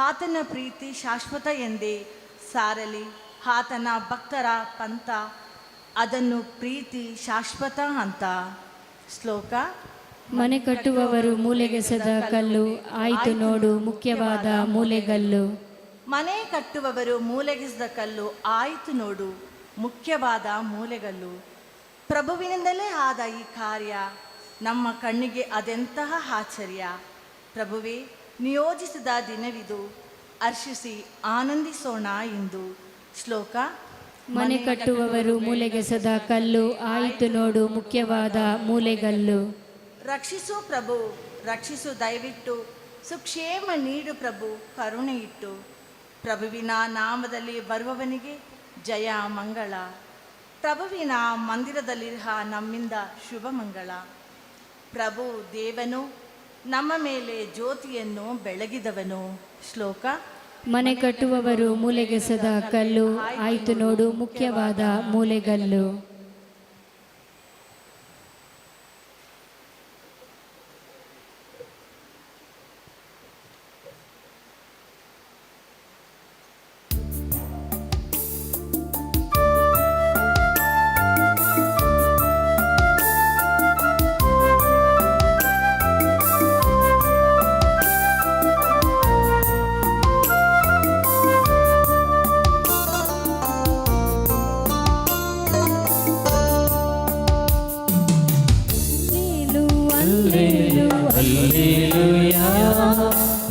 ಆತನ ಪ್ರೀತಿ ಶಾಶ್ವತ ಎಂದೇ ಸಾರಲಿ. ಆತನ ಭಕ್ತರ ಪಂಥ, ಅದನ್ನು ಪ್ರೀತಿ ಶಾಶ್ವತ ಅಂತ. ಶ್ಲೋಕ. ಮನೆ ಕಟ್ಟುವವರು ಮೂಲೆಗೆಸೆದ ಕಲ್ಲು ಆಯಿತು ನೋಡು ಮುಖ್ಯವಾದ ಮೂಲೆಗಲ್ಲು. ಮನೆ ಕಟ್ಟುವವರು ಮೂಲೆಗೆಸೆದ ಕಲ್ಲು ಆಯಿತು ನೋಡು ಮುಖ್ಯವಾದ ಮೂಲೆಗಲ್ಲು. ಪ್ರಭುವಿನಿಂದಲೇ ಆದ ಈ ಕಾರ್ಯ ನಮ್ಮ ಕಣ್ಣಿಗೆ ಅದೆಂತಹ ಆಶ್ಚರ್ಯ. ಪ್ರಭುವೇ, ನಿಯೋಜಿಸಿದ ದಿನವಿದು, ಹರ್ಷಿಸಿ ಆನಂದಿಸೋಣ ಇಂದು. ಶ್ಲೋಕ. ಮನೆ ಕಟ್ಟುವವರು ಮೂಲೆಗೆಸೆದ ಕಲ್ಲು ಆಯಿತು ನೋಡು ಮುಖ್ಯವಾದ ಮೂಲೆಗಲ್ಲು. ರಕ್ಷಿಸು ಪ್ರಭು, ರಕ್ಷಿಸು ದಯವಿಟ್ಟು, ಸುಕ್ಷೇಮ ನೀಡು ಪ್ರಭು, ಕರುಣೆ ಇಟ್ಟು. ಪ್ರಭುವಿನ ನಾಮದಲ್ಲಿ ಬರುವವನಿಗೆ ಜಯ ಮಂಗಳ. ಪ್ರಭುವಿನ ಮಂದಿರದಲ್ಲಿರುವ ನಮ್ಮಿಂದ ಶುಭ ಮಂಗಳ. ಪ್ರಭು ದೇವನು ನಮ್ಮ ಮೇಲೆ ಜ್ಯೋತಿಯನ್ನು ಬೆಳಗಿದವನು. ಶ್ಲೋಕ. ಮನೆ ಕಟ್ಟುವವರು ಮೂಲೆಗೆಸೆದ ಕಲ್ಲು ಆಯಿತು ನೋಡು ಮುಖ್ಯವಾದ ಮೂಲೆಗಲ್ಲು.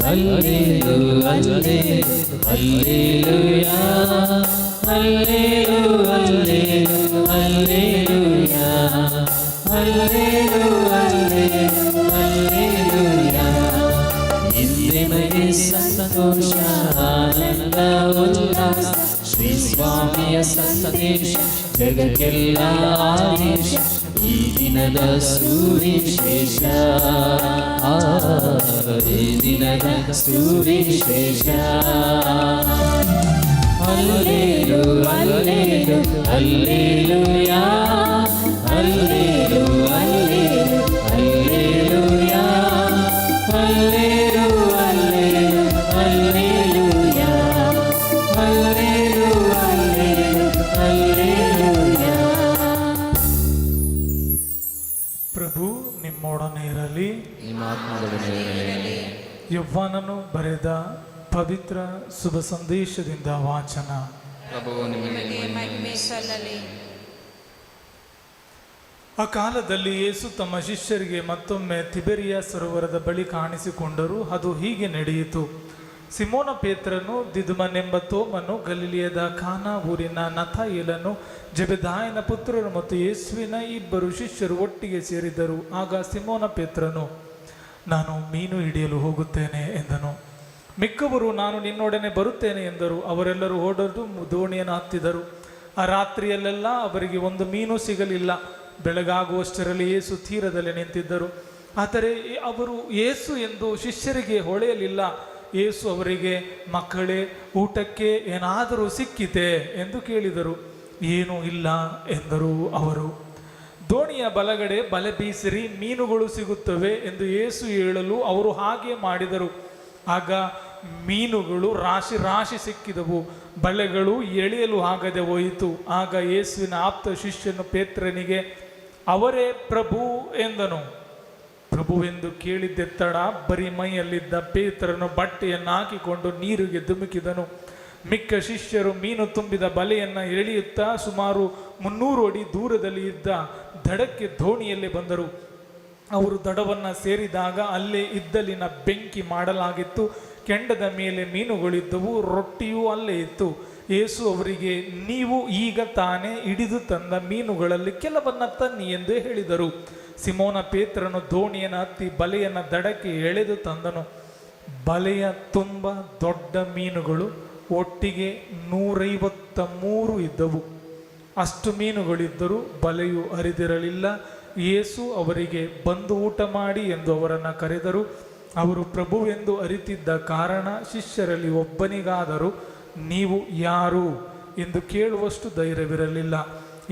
ಹಲ್ಲೇಲೂಯಾ ಹಲ್ಲೇಲೂಯಾ ಹಲ್ಲೇಲೂಯಾ ಹಲ್ಲೇಲೂಯಾ ಇಂದಿನಗೆ ಸಂತೋಷ ಆನಂದ ಉಲ್ಲಾಸ ಶ್ರೀ ಸ್ವಾಮಿಯ ಸಂದೇಶ ಜಗಕ್ಕೆಲ್ಲ ಆದೇಶ ಈ ದಿನದ ಸುವಿಶೇಷ ಈ ದಿನದ ಸುವಿಶೇಷ hallelujah hallelujah hallelujah hallelujah hallelujah hallelujah. ಪ್ರಭು ನಿಮ್ಮೊಡನೆ ಇರಲಿ. ನಿಮ್ಮ ಆತ್ಮದೊಡನೆ ಇರಲಿ. ಯೌವನನು ಬರೆದ ಪವಿತ್ರ ಶುಭ ಸಂದೇಶದಿಂದ ವಾಚನ. ಪ್ರಭುವು ನಿಮಗೆ ಮಹಿಮೆ ಸಲ್ಲಲಿ. ಆ ಕಾಲದಲ್ಲಿ ಯೇಸು ತಮ್ಮ ಶಿಷ್ಯರಿಗೆ ಮತ್ತೊಮ್ಮೆ ತಿಬೆರಿಯ ಸರೋವರದ ಬಳಿ ಕಾಣಿಸಿಕೊಂಡರು. ಅದು ಹೀಗೆ ನಡೆಯಿತು. ಸಿಮೋನ ಪೇತ್ರನು, ದಿದುಮನೆಂಬ ತೋಮನು, ಗಲಿಲಿಯದ ಕಾನಾ ಊರಿನ ನಥಾಯೇಲನು, ಜೆಬೆದಾಯನ ಪುತ್ರರು ಮತ್ತು ಯೇಸುವಿನ ಇಬ್ಬರು ಶಿಷ್ಯರು ಒಟ್ಟಿಗೆ ಸೇರಿದರು. ಆಗ ಸಿಮೋನ ಪೇತ್ರನು, ನಾನು ಮೀನು ಹಿಡಿಯಲು ಹೋಗುತ್ತೇನೆ ಎಂದನು. ಮಿಕ್ಕವರು, ನಾನು ನಿನ್ನೊಡನೆ ಬರುತ್ತೇನೆ ಎಂದರು. ಅವರೆಲ್ಲರೂ ಹೊರಟು ದೋಣಿಯನ್ನು ಹತ್ತಿದರು. ಆ ರಾತ್ರಿಯಲ್ಲೆಲ್ಲ ಅವರಿಗೆ ಒಂದು ಮೀನು ಸಿಗಲಿಲ್ಲ. ಬೆಳಗಾಗುವಷ್ಟರಲ್ಲಿ ಯೇಸು ತೀರದಲ್ಲಿ ನಿಂತಿದ್ದರು. ಆದರೆ ಅವರು ಯೇಸು ಎಂದು ಶಿಷ್ಯರಿಗೆ ಹೊಳೆಯಲಿಲ್ಲ. ಯೇಸು ಅವರಿಗೆ, ಮಕ್ಕಳೇ, ಊಟಕ್ಕೆ ಏನಾದರೂ ಸಿಕ್ಕಿತೆ ಎಂದು ಕೇಳಿದರು. ಏನೂ ಇಲ್ಲ ಎಂದರು ಅವರು. ದೋಣಿಯ ಬಲಗಡೆ ಬಲೆ ಬೀಸಿರಿ, ಮೀನುಗಳು ಸಿಗುತ್ತವೆ ಎಂದು ಯೇಸು ಹೇಳಲು ಅವರು ಹಾಗೆ ಮಾಡಿದರು. ಆಗ ಮೀನುಗಳು ರಾಶಿ ರಾಶಿ ಸಿಕ್ಕಿದವು. ಬಲೆಗಳು ಎಳೆಯಲು ಆಗದೆ ಹೋಯಿತು. ಆಗ ಯೇಸುವಿನ ಆಪ್ತ ಶಿಷ್ಯನು ಪೇತ್ರನಿಗೆ, ಅವರೇ ಪ್ರಭು ಎಂದನು. ಪ್ರಭುವೆಂದು ಕೇಳಿದ್ದೆತ್ತಡ ಬರಿ ಮೈಯಲ್ಲಿದ್ದ ಪೇತ್ರನು ಬಟ್ಟೆಯನ್ನು ಹಾಕಿಕೊಂಡು ನೀರಿಗೆ ಧುಮುಕಿದನು. ಮಿಕ್ಕ ಶಿಷ್ಯರು ಮೀನು ತುಂಬಿದ ಬಲೆಯನ್ನು ಎಳೆಯುತ್ತಾ ಸುಮಾರು 300 ಅಡಿ ದೂರದಲ್ಲಿ ಇದ್ದ ದಡಕ್ಕೆ ದೋಣಿಯಲ್ಲಿ ಬಂದರು. ಅವರು ದಡವನ್ನು ಸೇರಿದಾಗ ಅಲ್ಲೇ ಇದ್ದಲಿನ ಬೆಂಕಿ ಮಾಡಲಾಗಿತ್ತು. ಕೆಂಡದ ಮೇಲೆ ಮೀನುಗಳಿದ್ದವು, ರೊಟ್ಟಿಯೂ ಅಲ್ಲೇ ಇತ್ತು. ಯೇಸು ಅವರಿಗೆ, ನೀವು ಈಗ ತಾನೇ ಹಿಡಿದು ತಂದ ಮೀನುಗಳಲ್ಲಿ ಕೆಲವನ್ನ ತನ್ನಿ ಎಂದು ಹೇಳಿದರು. ಸಿಮೋನ ಪೇತ್ರನು ದೋಣಿಯನ್ನು ಹತ್ತಿ ಬಲೆಯನ್ನು ದಡಕ್ಕೆ ಎಳೆದು ತಂದನು. ಬಲೆಯ ತುಂಬ ದೊಡ್ಡ ಮೀನುಗಳು, ಒಟ್ಟಿಗೆ 153 ಇದ್ದವು. ಅಷ್ಟು ಮೀನುಗಳಿದ್ದರೂ ಬಲೆಯು ಹರಿದಿರಲಿಲ್ಲ. ಯೇಸು ಅವರಿಗೆ, ಬಂದು ಊಟ ಮಾಡಿ ಎಂದು ಅವರನ್ನು ಕರೆದರು. ಅವರು ಪ್ರಭುವೆಂದು ಅರಿತಿದ್ದ ಕಾರಣ ಶಿಷ್ಯರಲ್ಲಿ ಒಬ್ಬನಿಗಾದರೂ, ನೀವು ಯಾರು ಎಂದು ಕೇಳುವಷ್ಟು ಧೈರ್ಯವಿರಲಿಲ್ಲ.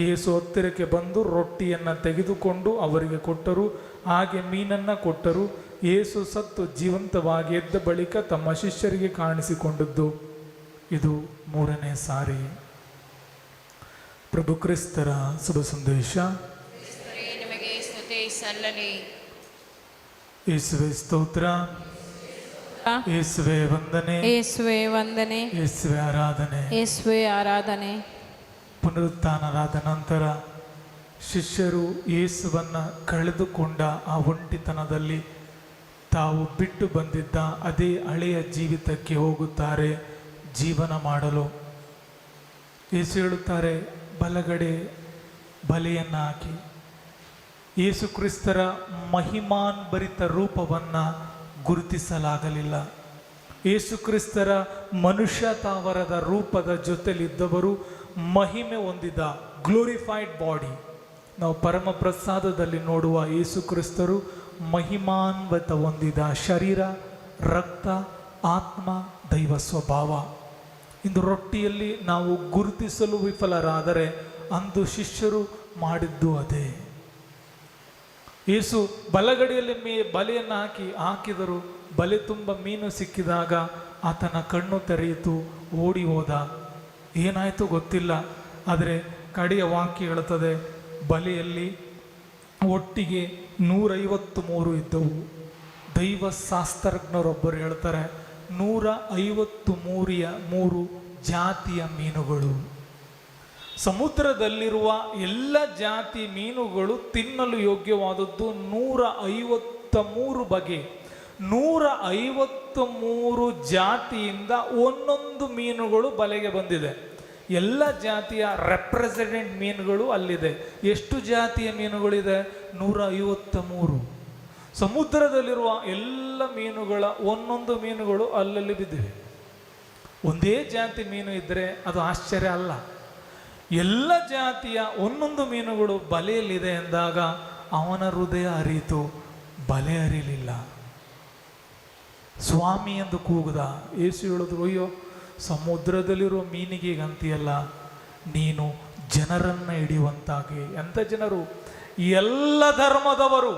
ಯೇಸು ಹತ್ತಿರಕ್ಕೆ ಬಂದು ರೊಟ್ಟಿಯನ್ನು ತೆಗೆದುಕೊಂಡು ಅವರಿಗೆ ಕೊಟ್ಟರು. ಹಾಗೆ ಮೀನನ್ನು ಕೊಟ್ಟರು. ಯೇಸು ಸತ್ತು ಜೀವಂತವಾಗಿ ಎದ್ದ ಬಳಿಕ ತಮ್ಮ ಶಿಷ್ಯರಿಗೆ ಕಾಣಿಸಿಕೊಂಡದ್ದು ಇದು 3ನೇ ಸಾರಿ. ಪ್ರಭು ಕ್ರಿಸ್ತರ ಶುಭ ಸಂದೇಶ. ನಿಮಗೆ ಸ್ತುತಿ ಸಲ್ಲಲಿ. ಯೇಸುವೆ ಸ್ತೋತ್ರ, ಯೇಸುವೆ ವಂದನೆ, ಯೇಸುವೆ ವಂದನೆ, ಯೇಸುವೆ ಆರಾಧನೆ. ಯೇಸುವೆ ಆರಾಧನೆ. ಪುನರುತ್ಥಾನರಾದ ನಂತರ ಶಿಷ್ಯರು ಯೇಸುವನ್ನು ಕಳೆದುಕೊಂಡ ಆ ಒಂಟಿತನದಲ್ಲಿ ತಾವು ಬಿಟ್ಟು ಬಂದಿದ್ದ ಅದೇ ಹಳೆಯ ಜೀವಿತಕ್ಕೆ ಹೋಗುತ್ತಾರೆ ಜೀವನ ಮಾಡಲು. ಯೇಸು ಹೇಳುತ್ತಾರೆ, ಬಲಗಡೆ ಬಲೆಯನ್ನು ಹಾಕಿ. ಯೇಸು ಕ್ರಿಸ್ತರ ಮಹಿಮಾನ್ಭರಿತ ರೂಪವನ್ನು ಗುರುತಿಸಲಾಗಲಿಲ್ಲ. ಯೇಸು ಕ್ರಿಸ್ತರ ಮನುಷ್ಯ ತಾವರದ ರೂಪದ ಜೊತೆಲಿದ್ದವರು ಮಹಿಮೆ ಹೊಂದಿದ ಗ್ಲೋರಿಫೈಡ್ ಬಾಡಿ. ನಾವು ಪರಮ ಪ್ರಸಾದದಲ್ಲಿ ನೋಡುವ ಯೇಸು ಕ್ರಿಸ್ತರು ಮಹಿಮಾನ್ವಿತ ಹೊಂದಿದ ಶರೀರ, ರಕ್ತ, ಆತ್ಮ, ದೈವ ಸ್ವಭಾವ. ಇಂದು ರೊಟ್ಟಿಯಲ್ಲಿ ನಾವು ಗುರುತಿಸಲು ವಿಫಲರಾದರೆ ಅಂದು ಶಿಷ್ಯರು ಮಾಡಿದ್ದು ಅದೇ. ಯೇಸು ಬಲಗಡೆಯಲ್ಲಿ ಬಲೆಯನ್ನು ಹಾಕಿದರು. ಬಲೆ ತುಂಬ ಮೀನು ಸಿಕ್ಕಿದಾಗ ಆತನ ಕಣ್ಣು ತೆರೆಯಿತು, ಓಡಿ ಹೋದ. ಏನಾಯಿತು ಗೊತ್ತಿಲ್ಲ. ಆದರೆ ಕಡೆಯ ವಾಕ್ಯ ಹೇಳುತ್ತದೆ, ಬಲೆಯಲ್ಲಿ ಒಟ್ಟಿಗೆ 153 ಇದ್ದವು. ದೈವ ಶಾಸ್ತ್ರಜ್ಞರೊಬ್ಬರು ಹೇಳ್ತಾರೆ, 153 ಜಾತಿಯ ಮೀನುಗಳು. ಸಮುದ್ರದಲ್ಲಿರುವ ಎಲ್ಲ ಜಾತಿ ಮೀನುಗಳು ತಿನ್ನಲು ಯೋಗ್ಯವಾದದ್ದು 153 ಬಗೆ. 153 ಜಾತಿಯಿಂದ ಒಂದೊಂದು ಮೀನುಗಳು ಬಲೆಗೆ ಬಂದಿದೆ. ಎಲ್ಲ ಜಾತಿಯ ರೆಪ್ರೆಸೆಂಟೆಂಟ್ ಮೀನುಗಳು ಅಲ್ಲಿದೆ. ಎಷ್ಟು ಜಾತಿಯ ಮೀನುಗಳಿದೆ? 153. ಸಮುದ್ರದಲ್ಲಿರುವ ಎಲ್ಲ ಮೀನುಗಳ ಒಂದೊಂದು ಮೀನುಗಳು ಅಲ್ಲಲ್ಲಿ ಬಿದ್ದಿವೆ. ಒಂದೇ ಜಾತಿ ಮೀನು ಇದ್ದರೆ ಅದು ಆಶ್ಚರ್ಯ ಅಲ್ಲ. ಎಲ್ಲ ಜಾತಿಯ ಒಂದೊಂದು ಮೀನುಗಳು ಬಲೆಯಲ್ಲಿದೆ ಎಂದಾಗ ಅವನ ಹೃದಯ ಅರಿತು, ಬಲೆ ಅರಿಲಿಲ್ಲ. ಸ್ವಾಮಿ ಎಂದು ಕೂಗುದ. ಯೇಸು ಹೇಳಿದ್ರು, ಅಯ್ಯೋ ಸಮುದ್ರದಲ್ಲಿರುವ ಮೀನಿಗೆ ಅಂತೀಯಲ್ಲ, ನೀನು ಜನರನ್ನು ಹಿಡಿಯುವಂತಾಗಿ. ಎಂಥ ಜನರು? ಎಲ್ಲ ಧರ್ಮದವರು,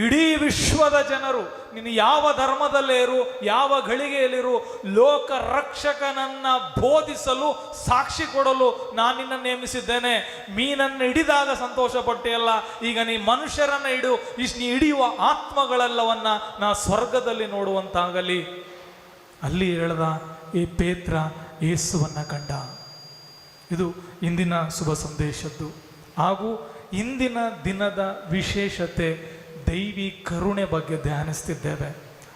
ಇಡೀ ವಿಶ್ವದ ಜನರು. ನೀನು ಯಾವ ಧರ್ಮದಲ್ಲೇ ಇರು, ಯಾವ ಗಳಿಗೆಯಲ್ಲಿರು, ಲೋಕ ರಕ್ಷಕನನ್ನ ಬೋಧಿಸಲು, ಸಾಕ್ಷಿ ಕೊಡಲು ನಾನು ನಿನ್ನ ನೇಮಿಸಿದ್ದೇನೆ. ಮೀನನ್ನು ಹಿಡಿದಾಗ ಸಂತೋಷ ಪಟ್ಟೆಯಲ್ಲ, ಈಗ ನೀ ಮನುಷ್ಯರನ್ನ ಹಿಡು. ನೀ ಹಿಡಿಯುವ ಆತ್ಮಗಳೆಲ್ಲವನ್ನ ನಾ ಸ್ವರ್ಗದಲ್ಲಿ ನೋಡುವಂತಾಗಲಿ. ಅಲ್ಲಿ ಹೇಳ್ದ, ಈ ಪೇತ್ರ ಯೇಸುವನ್ನ ಕಂಡ. ಇದು ಇಂದಿನ ಶುಭ ಸಂದೇಶದ್ದು. ಹಾಗೂ ಇಂದಿನ ದಿನದ ವಿಶೇಷತೆ ದೈವಿ ಕರುಣೆ ಬಗ್ಗೆ ಧ್ಯಾನಿಸ್ತಿದ್ದೇವೆ.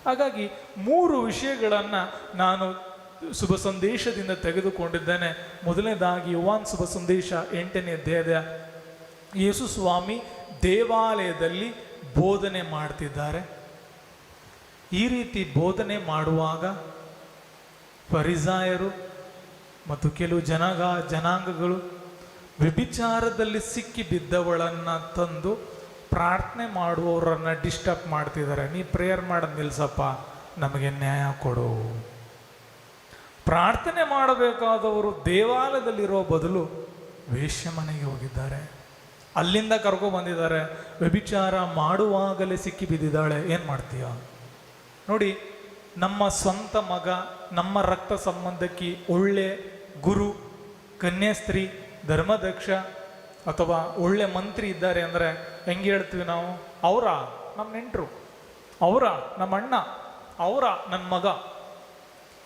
ಹಾಗಾಗಿ 3 ವಿಷಯಗಳನ್ನು ನಾನು ಶುಭ ಸಂದೇಶದಿಂದ ತೆಗೆದುಕೊಂಡಿದ್ದೇನೆ. ಮೊದಲನೇದಾಗಿ ಯೋಹಾನ್ ಶುಭ ಸಂದೇಶ 8ನೇ ಅಧ್ಯಾಯದ ಯೇಸು ಸ್ವಾಮಿ ದೇವಾಲಯದಲ್ಲಿ ಬೋಧನೆ ಮಾಡ್ತಿದ್ದಾರೆ. ಈ ರೀತಿ ಬೋಧನೆ ಮಾಡುವಾಗ ಫರಿಸಾಯರು ಮತ್ತು ಕೆಲವು ಜನಾಂಗಗಳು ವ್ಯಭಿಚಾರದಲ್ಲಿ ಸಿಕ್ಕಿ ಬಿದ್ದವಳನ್ನು ತಂದು ಪ್ರಾರ್ಥನೆ ಮಾಡುವವರನ್ನ ಡಿಸ್ಟರ್ಬ್ ಮಾಡ್ತಿದ್ದಾರೆ. ನೀ ಪ್ರೇಯರ್ ಮಾಡೋದು ನಿಲ್ಸಪ್ಪ, ನಮಗೆ ನ್ಯಾಯ ಕೊಡು. ಪ್ರಾರ್ಥನೆ ಮಾಡಬೇಕಾದವರು ದೇವಾಲಯದಲ್ಲಿರೋ ಬದಲು ವೇಶ್ಯ ಮನೆಗೆ ಹೋಗಿದ್ದಾರೆ. ಅಲ್ಲಿಂದ ಬಂದಿದ್ದಾರೆ. ವ್ಯಭಿಚಾರ ಮಾಡುವಾಗಲೇ ಸಿಕ್ಕಿ ಬಿದ್ದಿದ್ದಾಳೆ, ಏನು ಮಾಡ್ತೀಯ? ನೋಡಿ, ನಮ್ಮ ಸ್ವಂತ ಮಗ, ನಮ್ಮ ರಕ್ತ ಸಂಬಂಧಕ್ಕೆ ಒಳ್ಳೆ ಗುರು, ಕನ್ಯಾಸ್ತ್ರೀ, ಧರ್ಮದಕ್ಷ ಅಥವಾ ಒಳ್ಳೆ ಮಂತ್ರಿ ಇದ್ದಾರೆ ಅಂದರೆ ಹೆಂಗೆ ಹೇಳ್ತೀವಿ ನಾವು? ಅವರ ನಮ್ಮ ನೆಂಟರು, ಅವರ ನಮ್ಮ ಅಣ್ಣ, ಅವರ ನನ್ನ ಮಗ.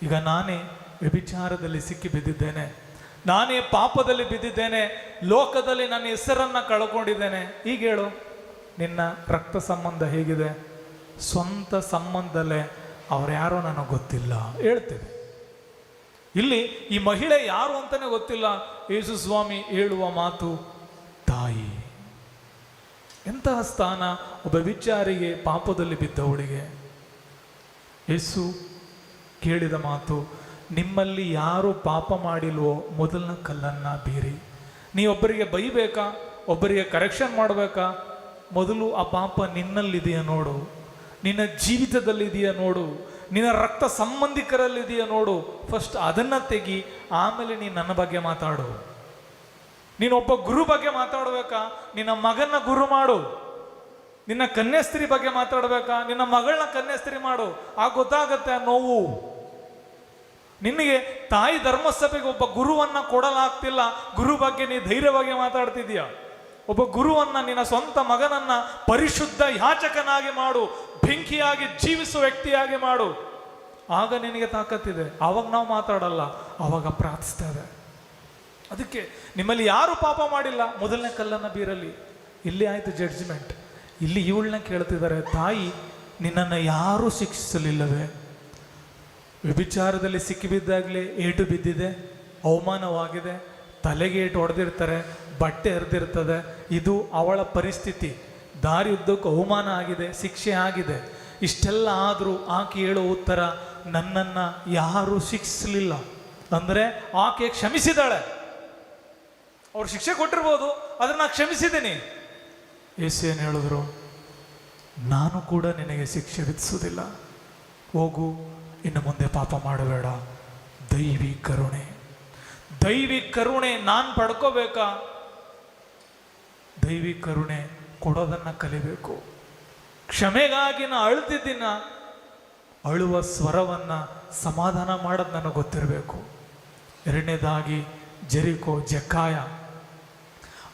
ಈಗ ನಾನೇ ವ್ಯಭಿಚಾರದಲ್ಲಿ ಸಿಕ್ಕಿ ಬಿದ್ದಿದ್ದೇನೆ, ನಾನೇ ಪಾಪದಲ್ಲಿ ಬಿದ್ದಿದ್ದೇನೆ, ಲೋಕದಲ್ಲಿ ನನ್ನ ಹೆಸರನ್ನು ಕಳ್ಕೊಂಡಿದ್ದೇನೆ. ಈಗ ಹೇಳು, ನಿನ್ನ ರಕ್ತ ಸಂಬಂಧ ಹೇಗಿದೆ? ಸ್ವಂತ ಸಂಬಂಧದಲ್ಲೇ ಅವ್ರ್ಯಾರೋ ನನಗೆ ಗೊತ್ತಿಲ್ಲ ಹೇಳ್ತೇವೆ. ಇಲ್ಲಿ ಈ ಮಹಿಳೆ ಯಾರು ಅಂತಾನೆ ಗೊತ್ತಿಲ್ಲ. ಯೇಸು ಸ್ವಾಮಿ ಹೇಳುವ ಮಾತು ತಾಯಿ. ಎಂತಹ ಸ್ಥಾನ ಒಬ್ಬ ವಿಚಾರಿಗೆ, ಪಾಪದಲ್ಲಿ ಬಿದ್ದವಳಿಗೆ. ಯೇಸು ಕೇಳಿದ ಮಾತು, ನಿಮ್ಮಲ್ಲಿ ಯಾರು ಪಾಪ ಮಾಡಿಲ್ವೋ ಮೊದಲನ ಕಲ್ಲನ್ನು ಬೀರಿ. ನೀ ಒಬ್ಬರಿಗೆ ಬೈಬೇಕಾ, ಒಬ್ಬರಿಗೆ ಕರೆಕ್ಷನ್ ಮಾಡಬೇಕಾ? ಮೊದಲು ಆ ಪಾಪ ನಿನ್ನಲ್ಲಿದೆಯಾ ನೋಡು, ನಿನ್ನ ಜೀವಿತದಲ್ಲಿದೆಯಾ ನೋಡು, ನಿನ್ನ ರಕ್ತ ಸಂಬಂಧಿಕರಲ್ಲಿದೆಯಾ ನೋಡು. ಫಸ್ಟ್ ಅದನ್ನು ತೆಗಿ, ಆಮೇಲೆ ನೀನು ನನ್ನ ಬಗ್ಗೆ ಮಾತಾಡು. ನೀನೊಬ್ಬ ಗುರು ಬಗ್ಗೆ ಮಾತಾಡಬೇಕಾ? ನಿನ್ನ ಮಗನ ಗುರು ಮಾಡು. ನಿನ್ನ ಕನ್ಯಾಸ್ತ್ರೀ ಬಗ್ಗೆ ಮಾತಾಡಬೇಕಾ? ನಿನ್ನ ಮಗಳನ್ನ ಕನ್ಯಾಸ್ತ್ರೀ ಮಾಡು. ಆಗ ಗೊತ್ತಾಗತ್ತೆ ಆ ನೋವು. ನಿನಗೆ ತಾಯಿ ಧರ್ಮಸಭೆಗೆ ಒಬ್ಬ ಗುರುವನ್ನ ಕೊಡಲಾಗ್ತಿಲ್ಲ, ಗುರು ಬಗ್ಗೆ ನೀ ಧೈರ್ಯವಾಗಿ ಮಾತಾಡ್ತಿದೀಯ. ಒಬ್ಬ ಗುರುವನ್ನ, ನಿನ್ನ ಸ್ವಂತ ಮಗನನ್ನ ಪರಿಶುದ್ಧ ಯಾಚಕನಾಗಿ ಮಾಡು, ಬೆಂಕಿಯಾಗಿ ಜೀವಿಸುವ ವ್ಯಕ್ತಿಯಾಗಿ ಮಾಡು. ಆಗ ನಿನಗೆ ತಾಕತ್ತಿದೆ. ಆವಾಗ ನಾವು ಮಾತಾಡಲ್ಲ, ಆವಾಗ ಪ್ರಾರ್ಥಿಸ್ತೇವೆ. ಅದಕ್ಕೆ ನಿಮ್ಮಲ್ಲಿ ಯಾರು ಪಾಪ ಮಾಡಿಲ್ಲ ಮೊದಲನೇ ಕಲ್ಲನ್ನು ಬೀರಲಿ. ಇಲ್ಲಿ ಆಯಿತು ಜಡ್ಜ್ಮೆಂಟ್. ಇಲ್ಲಿ ಇವಳನ್ನ ಕೇಳ್ತಿದ್ದಾರೆ, ತಾಯಿ ನಿನ್ನನ್ನು ಯಾರೂ ಶಿಕ್ಷಿಸಲಿಲ್ಲವೇ? ವ್ಯಭಿಚಾರದಲ್ಲಿ ಸಿಕ್ಕಿಬಿದ್ದಾಗಲೇ ಏಟು ಬಿದ್ದಿದೆ, ಅವಮಾನವಾಗಿದೆ, ತಲೆಗೆ ಏಟು ಹೊಡೆದಿರ್ತಾರೆ, ಬಟ್ಟೆ ಹರಿದಿರ್ತದೆ. ಇದು ಅವಳ ಪರಿಸ್ಥಿತಿ. ದಾರಿ ಉದ್ದಕ್ಕೂ ಅವಮಾನ ಆಗಿದೆ, ಶಿಕ್ಷೆ ಆಗಿದೆ. ಇಷ್ಟೆಲ್ಲ ಆದರೂ ಆಕೆ ಹೇಳೋ ಉತ್ತರ, ನನ್ನನ್ನು ಯಾರೂ ಶಿಕ್ಷಿಸಲಿಲ್ಲ. ಅಂದರೆ ಆಕೆ ಕ್ಷಮಿಸಿದಾಳೆ. ಅವ್ರು ಶಿಕ್ಷೆ ಕೊಟ್ಟಿರ್ಬೋದು, ಅದನ್ನು ನಾನು ಕ್ಷಮಿಸಿದ್ದೀನಿ. ಯೇಸು ಏನು ಹೇಳಿದ್ರು? ನಾನು ಕೂಡ ನಿನಗೆ ಶಿಕ್ಷೆ ವಿಧಿಸುವುದಿಲ್ಲ, ಹೋಗು, ಇನ್ನು ಮುಂದೆ ಪಾಪ ಮಾಡಬೇಡ. ದೈವಿ ಕರುಣೆ, ದೈವಿ ಕರುಣೆ ನಾನು ಪಡ್ಕೋಬೇಕಾ? ದೈವಿ ಕರುಣೆ ಕೊಡೋದನ್ನು ಕಲಿಬೇಕು. ಕ್ಷಮೆಗಾಗಿ ನಾ ಅಳ್ತಿದ್ದೀನ, ಅಳುವ ಸ್ವರವನ್ನು ಸಮಾಧಾನ ಮಾಡೋದು ನನಗೆ ಗೊತ್ತಿರಬೇಕು. ಎರಡನೇದಾಗಿ ಜೆರಿಕೋ, ಜಕ್ಕಾಯ.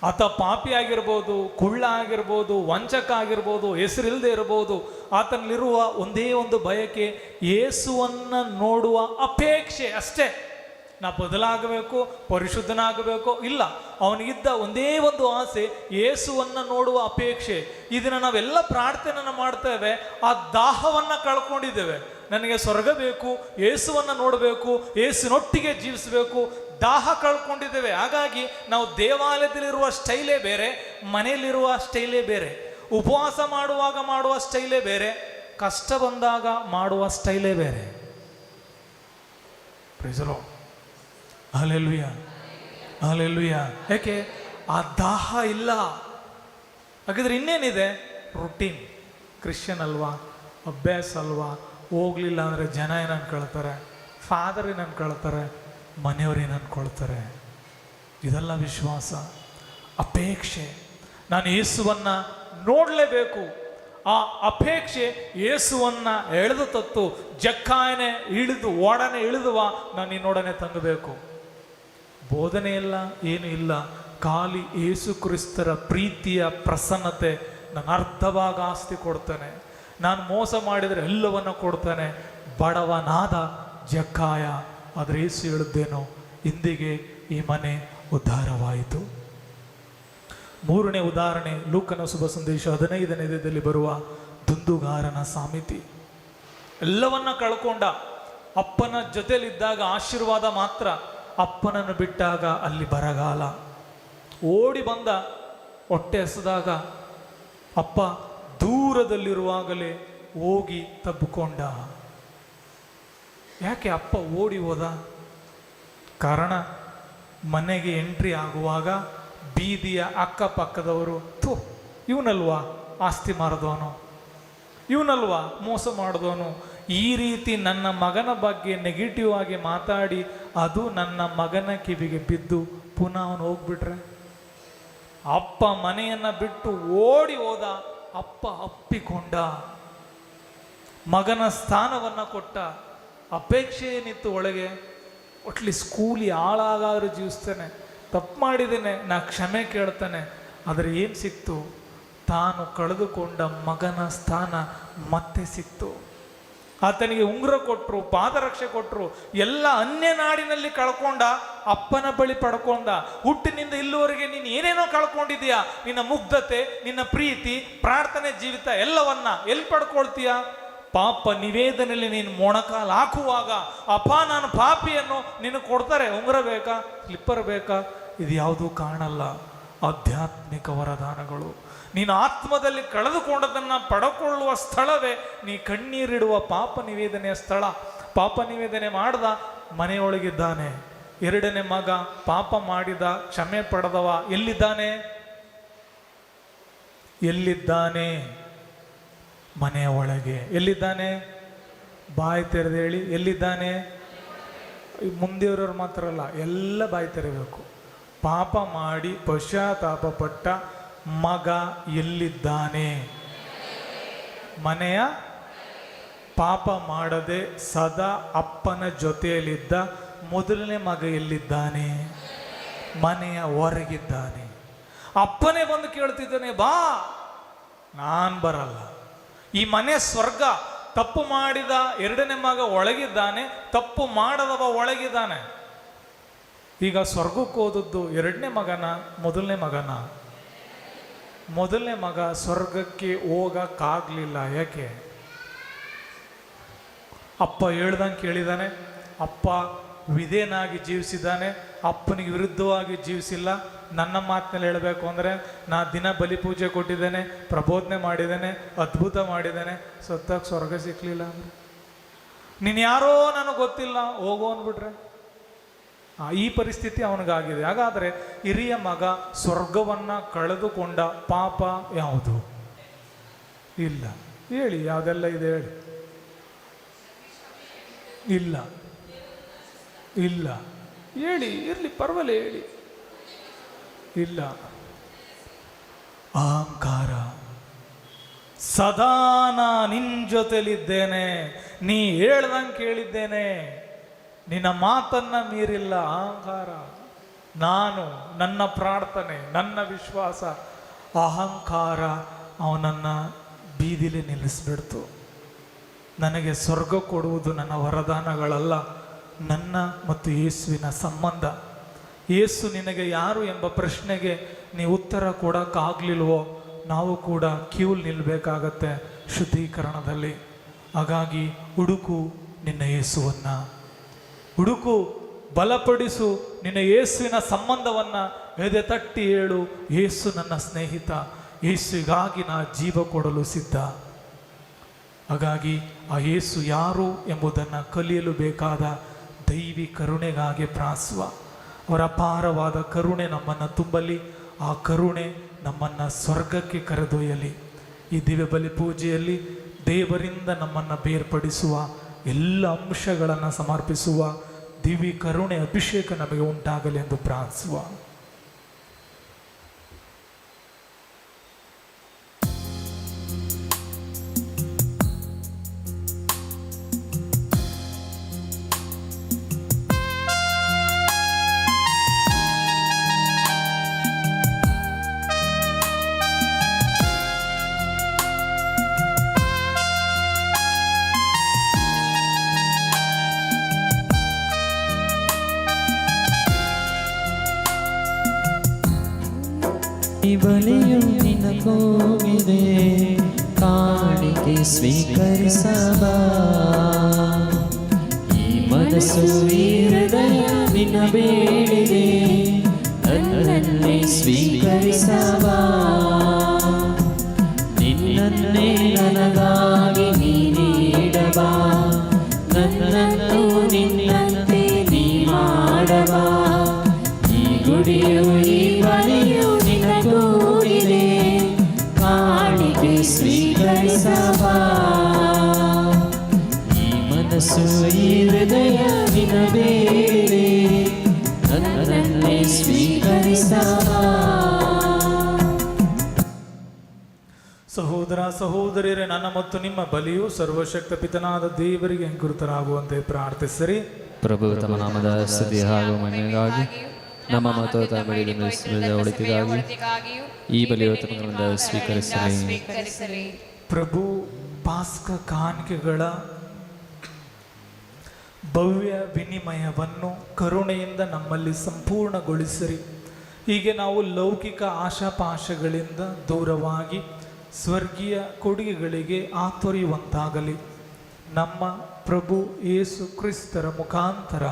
ಆತ ಪಾಪಿ ಆಗಿರ್ಬೋದು, ಕುಳ್ಳ ಆಗಿರ್ಬೋದು, ವಂಚಕ ಆಗಿರ್ಬೋದು, ಹೆಸರಿಲ್ಲದೆ ಇರ್ಬೋದು. ಆತನಲ್ಲಿರುವ ಒಂದೇ ಒಂದು ಬಯಕೆ, ಯೇಸುವನ್ನು ನೋಡುವ ಅಪೇಕ್ಷೆ ಅಷ್ಟೇ. ನಾ ಬದಲಾಗಬೇಕು, ಪರಿಶುದ್ಧನಾಗಬೇಕು, ಇಲ್ಲ. ಅವನಿಗಿದ್ದ ಒಂದೇ ಒಂದು ಆಸೆ, ಯೇಸುವನ್ನು ನೋಡುವ ಅಪೇಕ್ಷೆ. ಇದನ್ನು ನಾವೆಲ್ಲ ಪ್ರಾರ್ಥನೆಯನ್ನು ಮಾಡ್ತೇವೆ, ಆ ದಾಹವನ್ನು ಕಳ್ಕೊಂಡಿದ್ದೇವೆ. ನನಗೆ ಸ್ವರ್ಗ ಬೇಕು, ಯೇಸುವನ್ನು ನೋಡಬೇಕು, ಯೇಸುನೊಟ್ಟಿಗೆ ಜೀವಿಸಬೇಕು, ದಾಹ ಕಳ್ಕೊಂಡಿದ್ದೇವೆ. ಹಾಗಾಗಿ ನಾವು ದೇವಾಲಯದಲ್ಲಿರುವ ಸ್ಟೈಲೇ ಬೇರೆ, ಮನೆಯಲ್ಲಿರುವ ಸ್ಟೈಲೇ ಬೇರೆ, ಉಪವಾಸ ಮಾಡುವಾಗ ಮಾಡುವ ಸ್ಟೈಲೇ ಬೇರೆ, ಕಷ್ಟ ಬಂದಾಗ ಮಾಡುವ ಸ್ಟೈಲೇ ಬೇರೆ. Praise the Lord. Hallelujah, hallelujah. ಯಾಕೆ? ಆ ದಾಹ ಇಲ್ಲ. ಹಾಗಿದ್ರೆ ಇನ್ನೇನಿದೆ? ರುಟೀನ್. ಕ್ರಿಶ್ಚಿಯನ್ ಅಲ್ವಾ, ಅಭ್ಯಾಸ ಅಲ್ವಾ, ಹೋಗ್ಲಿಲ್ಲ ಅಂದರೆ ಜನ ಏನು ಅನ್ಕೊಳ್ತಾರೆ, ಫಾದರ್ ಏನು ಅನ್ಕೊಳ್ತಾರೆ, ಮನೆಯವ್ರು ಏನು ಅನ್ಕೊಳ್ತಾರೆ. ಇದೆಲ್ಲ ವಿಶ್ವಾಸ, ಅಪೇಕ್ಷೆ. ನಾನು ಯೇಸುವನ್ನು ನೋಡಲೇಬೇಕು. ಆ ಅಪೇಕ್ಷೆ ಯೇಸುವನ್ನು ಎಳೆದು ತತ್ತು, ಜಕ್ಕಾಯನೆ ಇಳಿದು ಓಡನೆ ಇಳಿದುವ, ನಾನು ನಿನ್ನೊಡನೆ ತಂಗಬೇಕು. ಬೋಧನೆ ಇಲ್ಲ, ಏನು ಇಲ್ಲ, ಖಾಲಿ ಯೇಸು ಕ್ರಿಸ್ತರ ಪ್ರೀತಿಯ ಪ್ರಸನ್ನತೆ. ನಾನು ಅರ್ಧ ಭಾಗ ಆಸ್ತಿ ಕೊಡ್ತಾನೆ, ನಾನು ಮೋಸ ಮಾಡಿದರೆ ಎಲ್ಲವನ್ನು ಕೊಡ್ತಾನೆ. ಬಡವನಾದ ಜಕ್ಕಾಯ, ಆದರೆ ಯೇಸು ಹೇಳಿದ್ದೇನೋ, ಇಂದಿಗೆ ಈ ಮನೆ ಉದ್ಧಾರವಾಯಿತು. ಮೂರನೇ ಉದಾಹರಣೆ, ಲೂಕನ ಶುಭ ಸಂದೇಶ 15ನೇ ಅಧ್ಯಾಯದಲ್ಲಿ ಬರುವ ದುಂದುಗಾರನ ಸಾಮಿತಿ. ಎಲ್ಲವನ್ನ ಕಳ್ಕೊಂಡ. ಅಪ್ಪನ ಜೊತೆಲಿದ್ದಾಗ ಆಶೀರ್ವಾದ ಮಾತ್ರ, ಅಪ್ಪನನ್ನು ಬಿಟ್ಟಾಗ ಅಲ್ಲಿ ಬರಗಾಲ. ಓಡಿ ಬಂದ, ಹೊಟ್ಟೆ ಹಸಿದಾಗ ಅಪ್ಪ ದೂರದಲ್ಲಿರುವಾಗಲೇ ಹೋಗಿ ತಬ್ಬಿಕೊಂಡ. ಯಾಕೆ ಅಪ್ಪ ಓಡಿ ಹೋದ? ಕಾರಣ, ಮನೆಗೆ ಎಂಟ್ರಿ ಆಗುವಾಗ ಬೀದಿಯ ಅಕ್ಕಪಕ್ಕದವರು, ಥೂ ಇವನಲ್ವಾ ಆಸ್ತಿ ಮಾರದವನು, ಇವನಲ್ವಾ ಮೋಸ ಮಾಡಿದವನು, ಈ ರೀತಿ ನನ್ನ ಮಗನ ಬಗ್ಗೆ ನೆಗೆಟಿವ್ ಆಗಿ ಮಾತಾಡಿ ಅದು ನನ್ನ ಮಗನ ಕಿವಿಗೆ ಬಿದ್ದು ಪುನಃ ಅವನು ಹೋಗ್ಬಿಟ್ರೆ. ಅಪ್ಪ ಮನೆಯನ್ನು ಬಿಟ್ಟು ಓಡಿ ಹೋದ, ಅಪ್ಪ ಅಪ್ಪಿಕೊಂಡ, ಮಗನ ಸ್ಥಾನವನ್ನು ಕೊಟ್ಟ. ಅಪೇಕ್ಷೆ ಏನಿತ್ತು ಒಳಗೆ, ಒಟ್ಲಿ ಸ್ಕೂಲಿ ಹಾಳಾಗಾದ್ರೂ ಜೀವಿಸ್ತೇನೆ, ತಪ್ಪು ಮಾಡಿದ್ದೇನೆ, ನಾ ಕ್ಷಮೆ ಕೇಳ್ತಾನೆ. ಆದರೆ ಏನು ಸಿಕ್ತು? ತಾನು ಕಳೆದುಕೊಂಡ ಮಗನ ಸ್ಥಾನ ಮತ್ತೆ ಸಿಕ್ತು. ಆತನಿಗೆ ಉಂಗುರ ಕೊಟ್ಟರು, ಪಾದರಕ್ಷೆ ಕೊಟ್ಟರು, ಎಲ್ಲ ಅನ್ಯ ನಾಡಿನಲ್ಲಿ ಕಳ್ಕೊಂಡ, ಅಪ್ಪನ ಬಳಿ ಪಡ್ಕೊಂಡ. ಹುಟ್ಟಿನಿಂದ ಇಲ್ಲಿವರೆಗೆ ನೀನು ಏನೇನೋ ಕಳ್ಕೊಂಡಿದೀಯಾ, ನಿನ್ನ ಮುಗ್ಧತೆ, ನಿನ್ನ ಪ್ರೀತಿ, ಪ್ರಾರ್ಥನೆ ಜೀವಿತ ಎಲ್ಲವನ್ನ ಎಲ್ಲಿ ಪಡ್ಕೊಳ್ತೀಯ? ಪಾಪ ನಿವೇದನೆಯಲ್ಲಿ ನೀನು ಮೊಣಕಾಲು ಹಾಕುವಾಗ, ಅಪ್ಪ ನಾನು ಪಾಪಿಯನ್ನು ನೀನು ಕೊಡ್ತಾರೆ. ಉಂಗುರ ಬೇಕಾ, ಸ್ಲಿಪ್ಪರ್ ಬೇಕಾ? ಇದು ಯಾವುದೂ ಕಾಣಲ್ಲ. ಆಧ್ಯಾತ್ಮಿಕ ವರದಾನಗಳು. ನೀನು ಆತ್ಮದಲ್ಲಿ ಕಳೆದುಕೊಂಡದನ್ನು ಪಡ್ಕೊಳ್ಳುವ ಸ್ಥಳವೇ ನೀ ಕಣ್ಣೀರಿಡುವ ಪಾಪ ನಿವೇದನೆಯ ಸ್ಥಳ. ಪಾಪ ನಿವೇದನೆ ಮಾಡ್ದ, ಮನೆಯೊಳಗಿದ್ದಾನೆ. ಎರಡನೇ ಮಗ ಪಾಪ ಮಾಡಿದ, ಕ್ಷಮೆ ಪಡೆದವ ಎಲ್ಲಿದ್ದಾನೆ? ಎಲ್ಲಿದ್ದಾನೆ? ಮನೆಯ ಒಳಗೆ. ಎಲ್ಲಿದ್ದಾನೆ? ಬಾಯಿ ತೆರೆದು ಹೇಳಿ, ಎಲ್ಲಿದ್ದಾನೆ? ಮುಂದೆಯವರವ್ರು ಮಾತ್ರ ಅಲ್ಲ, ಎಲ್ಲ ಬಾಯಿ ತೆರಬೇಕು. ಪಾಪ ಮಾಡಿ ಪಶ್ಚಾತ್ತಾಪ ಪಟ್ಟ ಮಗ ಎಲ್ಲಿದ್ದಾನೆ? ಮನೆಯ ಪಾಪ ಮಾಡದೆ ಸದಾ ಅಪ್ಪನ ಜೊತೆಯಲ್ಲಿದ್ದ ಮೊದಲನೇ ಮಗ ಎಲ್ಲಿದ್ದಾನೆ? ಮನೆಯ ಹೊರಗಿದ್ದಾನೆ. ಅಪ್ಪನೇ ಬಂದು ಕೇಳ್ತಿದ್ದಾನೆ, ಬಾ. ನಾನು ಬರಲ್ಲ. ಈ ಮನೆ ಸ್ವರ್ಗ. ತಪ್ಪು ಮಾಡಿದ ಎರಡನೇ ಮಗ ಒಳಗಿದ್ದಾನೆ, ತಪ್ಪು ಮಾಡದವ ಒಳಗಿದ್ದಾನೆ. ಈಗ ಸ್ವರ್ಗಕ್ಕೆ ಹೋದದ್ದು ಎರಡನೇ ಮಗನ, ಮೊದಲನೇ ಮಗನ? ಮೊದಲನೇ ಮಗ ಸ್ವರ್ಗಕ್ಕೆ ಹೋಗಕ್ಕಾಗಲಿಲ್ಲ. ಯಾಕೆ? ಅಪ್ಪ ಹೇಳ್ದಂಗೆ ಕೇಳಿದಾನೆ, ಅಪ್ಪ ವಿಧೇನಾಗಿ ಜೀವಿಸಿದ್ದಾನೆ, ಅಪ್ಪನಿಗೆ ವಿರುದ್ಧವಾಗಿ ಜೀವಿಸಿಲ್ಲ. ನನ್ನ ಮಾತಿನಲ್ಲಿ ಹೇಳಬೇಕು ಅಂದರೆ, ನಾ ದಿನ ಬಲಿ ಪೂಜೆ ಕೊಟ್ಟಿದ್ದೇನೆ, ಪ್ರಬೋಧನೆ ಮಾಡಿದ್ದೇನೆ, ಅದ್ಭುತ ಮಾಡಿದ್ದೇನೆ, ಸತ್ತಾಗ ಸ್ವರ್ಗ ಸಿಕ್ಕಲಿಲ್ಲ ಅಂದರೆ ನೀನು ಯಾರೋ ನನಗೆ ಗೊತ್ತಿಲ್ಲ, ಹೋಗೋ ಅಂದ್ಬಿಟ್ರೆ ಈ ಪರಿಸ್ಥಿತಿ ಅವನಿಗಾಗಿದೆ. ಹಾಗಾದರೆ ಹಿರಿಯ ಮಗ ಸ್ವರ್ಗವನ್ನು ಕಳೆದುಕೊಂಡ ಪಾಪ ಯಾವುದು? ಇಲ್ಲ. ಹೇಳಿ, ಯಾವುದೆಲ್ಲ ಇದೆ ಹೇಳಿ. ಇಲ್ಲ ಇಲ್ಲ ಹೇಳಿ, ಇರಲಿ ಪರವಾಗಿಲ್ಲ ಹೇಳಿ. ಇಲ್ಲ. ಅಹಂಕಾರ. ಸದಾ ನಾ ನಿನ್ನ ಜೊತೆಲಿದ್ದೇನೆ, ನೀ ಹೇಳ್ದಂಗೆ ಕೇಳಿದ್ದೇನೆ, ನಿನ್ನ ಮಾತನ್ನ ಮೀರಿಲ್ಲ. ಅಹಂಕಾರ. ನಾನು, ನನ್ನ ಪ್ರಾರ್ಥನೆ, ನನ್ನ ವಿಶ್ವಾಸ. ಅಹಂಕಾರ ಅವನನ್ನು ಬೀದಿಲಿ ನಿಲ್ಲಿಸ್ಬಿಡ್ತು. ನನಗೆ ಸ್ವರ್ಗ ಕೊಡುವುದು ನನ್ನ ವರದಾನಗಳಲ್ಲ, ನನ್ನ ಮತ್ತು ಯೇಸುವಿನ ಸಂಬಂಧ. ಯೇಸು ನಿನಗೆ ಯಾರು ಎಂಬ ಪ್ರಶ್ನೆಗೆ ನೀವು ಉತ್ತರ ಕೊಡೋಕ್ಕಾಗಲಿಲ್ವೋ, ನಾವು ಕೂಡ ಕ್ಯೂಲ್ ನಿಲ್ಲಬೇಕಾಗತ್ತೆ ಶುದ್ಧೀಕರಣದಲ್ಲಿ. ಹಾಗಾಗಿ ಹುಡುಕು ನಿನ್ನ ಯೇಸುವನ್ನು, ಹುಡುಕು, ಬಲಪಡಿಸು ನಿನ್ನ ಯೇಸುವಿನ ಸಂಬಂಧವನ್ನು. ಎದೆ ತಟ್ಟಿ ಹೇಳು, ಯೇಸು ನನ್ನ ಸ್ನೇಹಿತ, ಯೇಸುವಿಗಾಗಿ ನಾ ಜೀವ ಕೊಡಲು ಸಿದ್ಧ. ಹಾಗಾಗಿ ಆ ಯೇಸು ಯಾರು ಎಂಬುದನ್ನು ಕಲಿಯಲು ಬೇಕಾದ ದೈವಿ ಕರುಣೆಗಾಗಿ ಪ್ರಾಸುವ. ಅವರ ಅಪಾರವಾದ ಕರುಣೆ ನಮ್ಮನ್ನು ತುಂಬಲಿ, ಆ ಕರುಣೆ ನಮ್ಮನ್ನು ಸ್ವರ್ಗಕ್ಕೆ ಕರೆದೊಯ್ಯಲಿ. ಈ ದಿವ್ಯ ಬಲಿ ಪೂಜೆಯಲ್ಲಿ ದೇವರಿಂದ ನಮ್ಮನ್ನು ಬೇರ್ಪಡಿಸುವ ಎಲ್ಲ ಅಂಶಗಳನ್ನು ಸಮರ್ಪಿಸುವ ದಿವ್ಯ ಕರುಣೆ ಅಭಿಷೇಕ ನಮಗೆ ಉಂಟಾಗಲಿ ಎಂದು ಪ್ರಾರ್ಥಿಸುವ. ಈ ಬಲಿಯು ನಿನ್ನ ಕೂಗಿದೆ, ಕಾಣಿಕೆ ಸ್ವೀಕರಿಸಬ. ಈ ಮನಸ್ಸು ಈ ಹೃದಯ ನಿನ್ನ ಬೇಡಿದೆ, ನನ್ನನ್ನೇ ಸ್ವೀಕರಿಸಬ. ನಿನ್ನನ್ನೇ ನನಗಾಗಿ ನೀ ನೀಡಬ, ನನ್ನನ್ನು ನಿನ್ನಂತೆ ನೀ ಮಾಡಬ. ಈ ಗುಡಿಯು ಈ ಬಲಿಯು ಕೂಗಿದೆ, ಕಾಣಿಕೆ ಸ್ವೀಕರಿಸಬ. ಈ ಮನಸ್ಸು ಈ ಹೃದಯ ನಿನ್ನ ಬೇಡಿದೆ, ನನ್ನನ್ನೇ ಸ್ವೀಕರಿಸಬ. ಸಹೋದರ ಸಹೋದರಿಯರೇ, ನನ್ನ ಮತ್ತು ನಿಮ್ಮ ಬಲಿಯು ಸರ್ವಶಕ್ತ ಪಿತನಾದ ದೇವರಿಗೆ ಅಂಕುರಿತರಾಗುವಂತೆ ಪ್ರಾರ್ಥಿಸಿರಿ. ಪ್ರಭು ತಮ್ಮ ನಾಮದ ಸ್ತುತಿ ಹಾಗೂ ಮಹಿಮೆಗಾಗಿ ನಮ್ಮ ಮಹತ್ವದ ಬಲಿಯನ್ನು ಒಳಿತಿಗಾಗಿ ಈ ಬಲಿಯೋತ್ತಮಗಳಿಂದ ಸ್ವೀಕರಿಸಲಿ. ಪ್ರಭು ಪಾಸ್ಕ ಕಾಣಿಕೆಗಳ ಭವ್ಯ ವಿನಿಮಯವನ್ನು ಕರುಣೆಯಿಂದ ನಮ್ಮಲ್ಲಿ ಸಂಪೂರ್ಣಗೊಳಿಸಿರಿ. ಹೀಗೆ ನಾವು ಲೌಕಿಕ ಆಶಾಪಾಶಗಳಿಂದ ದೂರವಾಗಿ ಸ್ವರ್ಗೀಯ ಕೊಡುಗೆಗಳಿಗೆ ಆತೊರೆಯುವಂತಾಗಲಿ. ನಮ್ಮ ಪ್ರಭು ಯೇಸು ಕ್ರಿಸ್ತರ ಮುಖಾಂತರ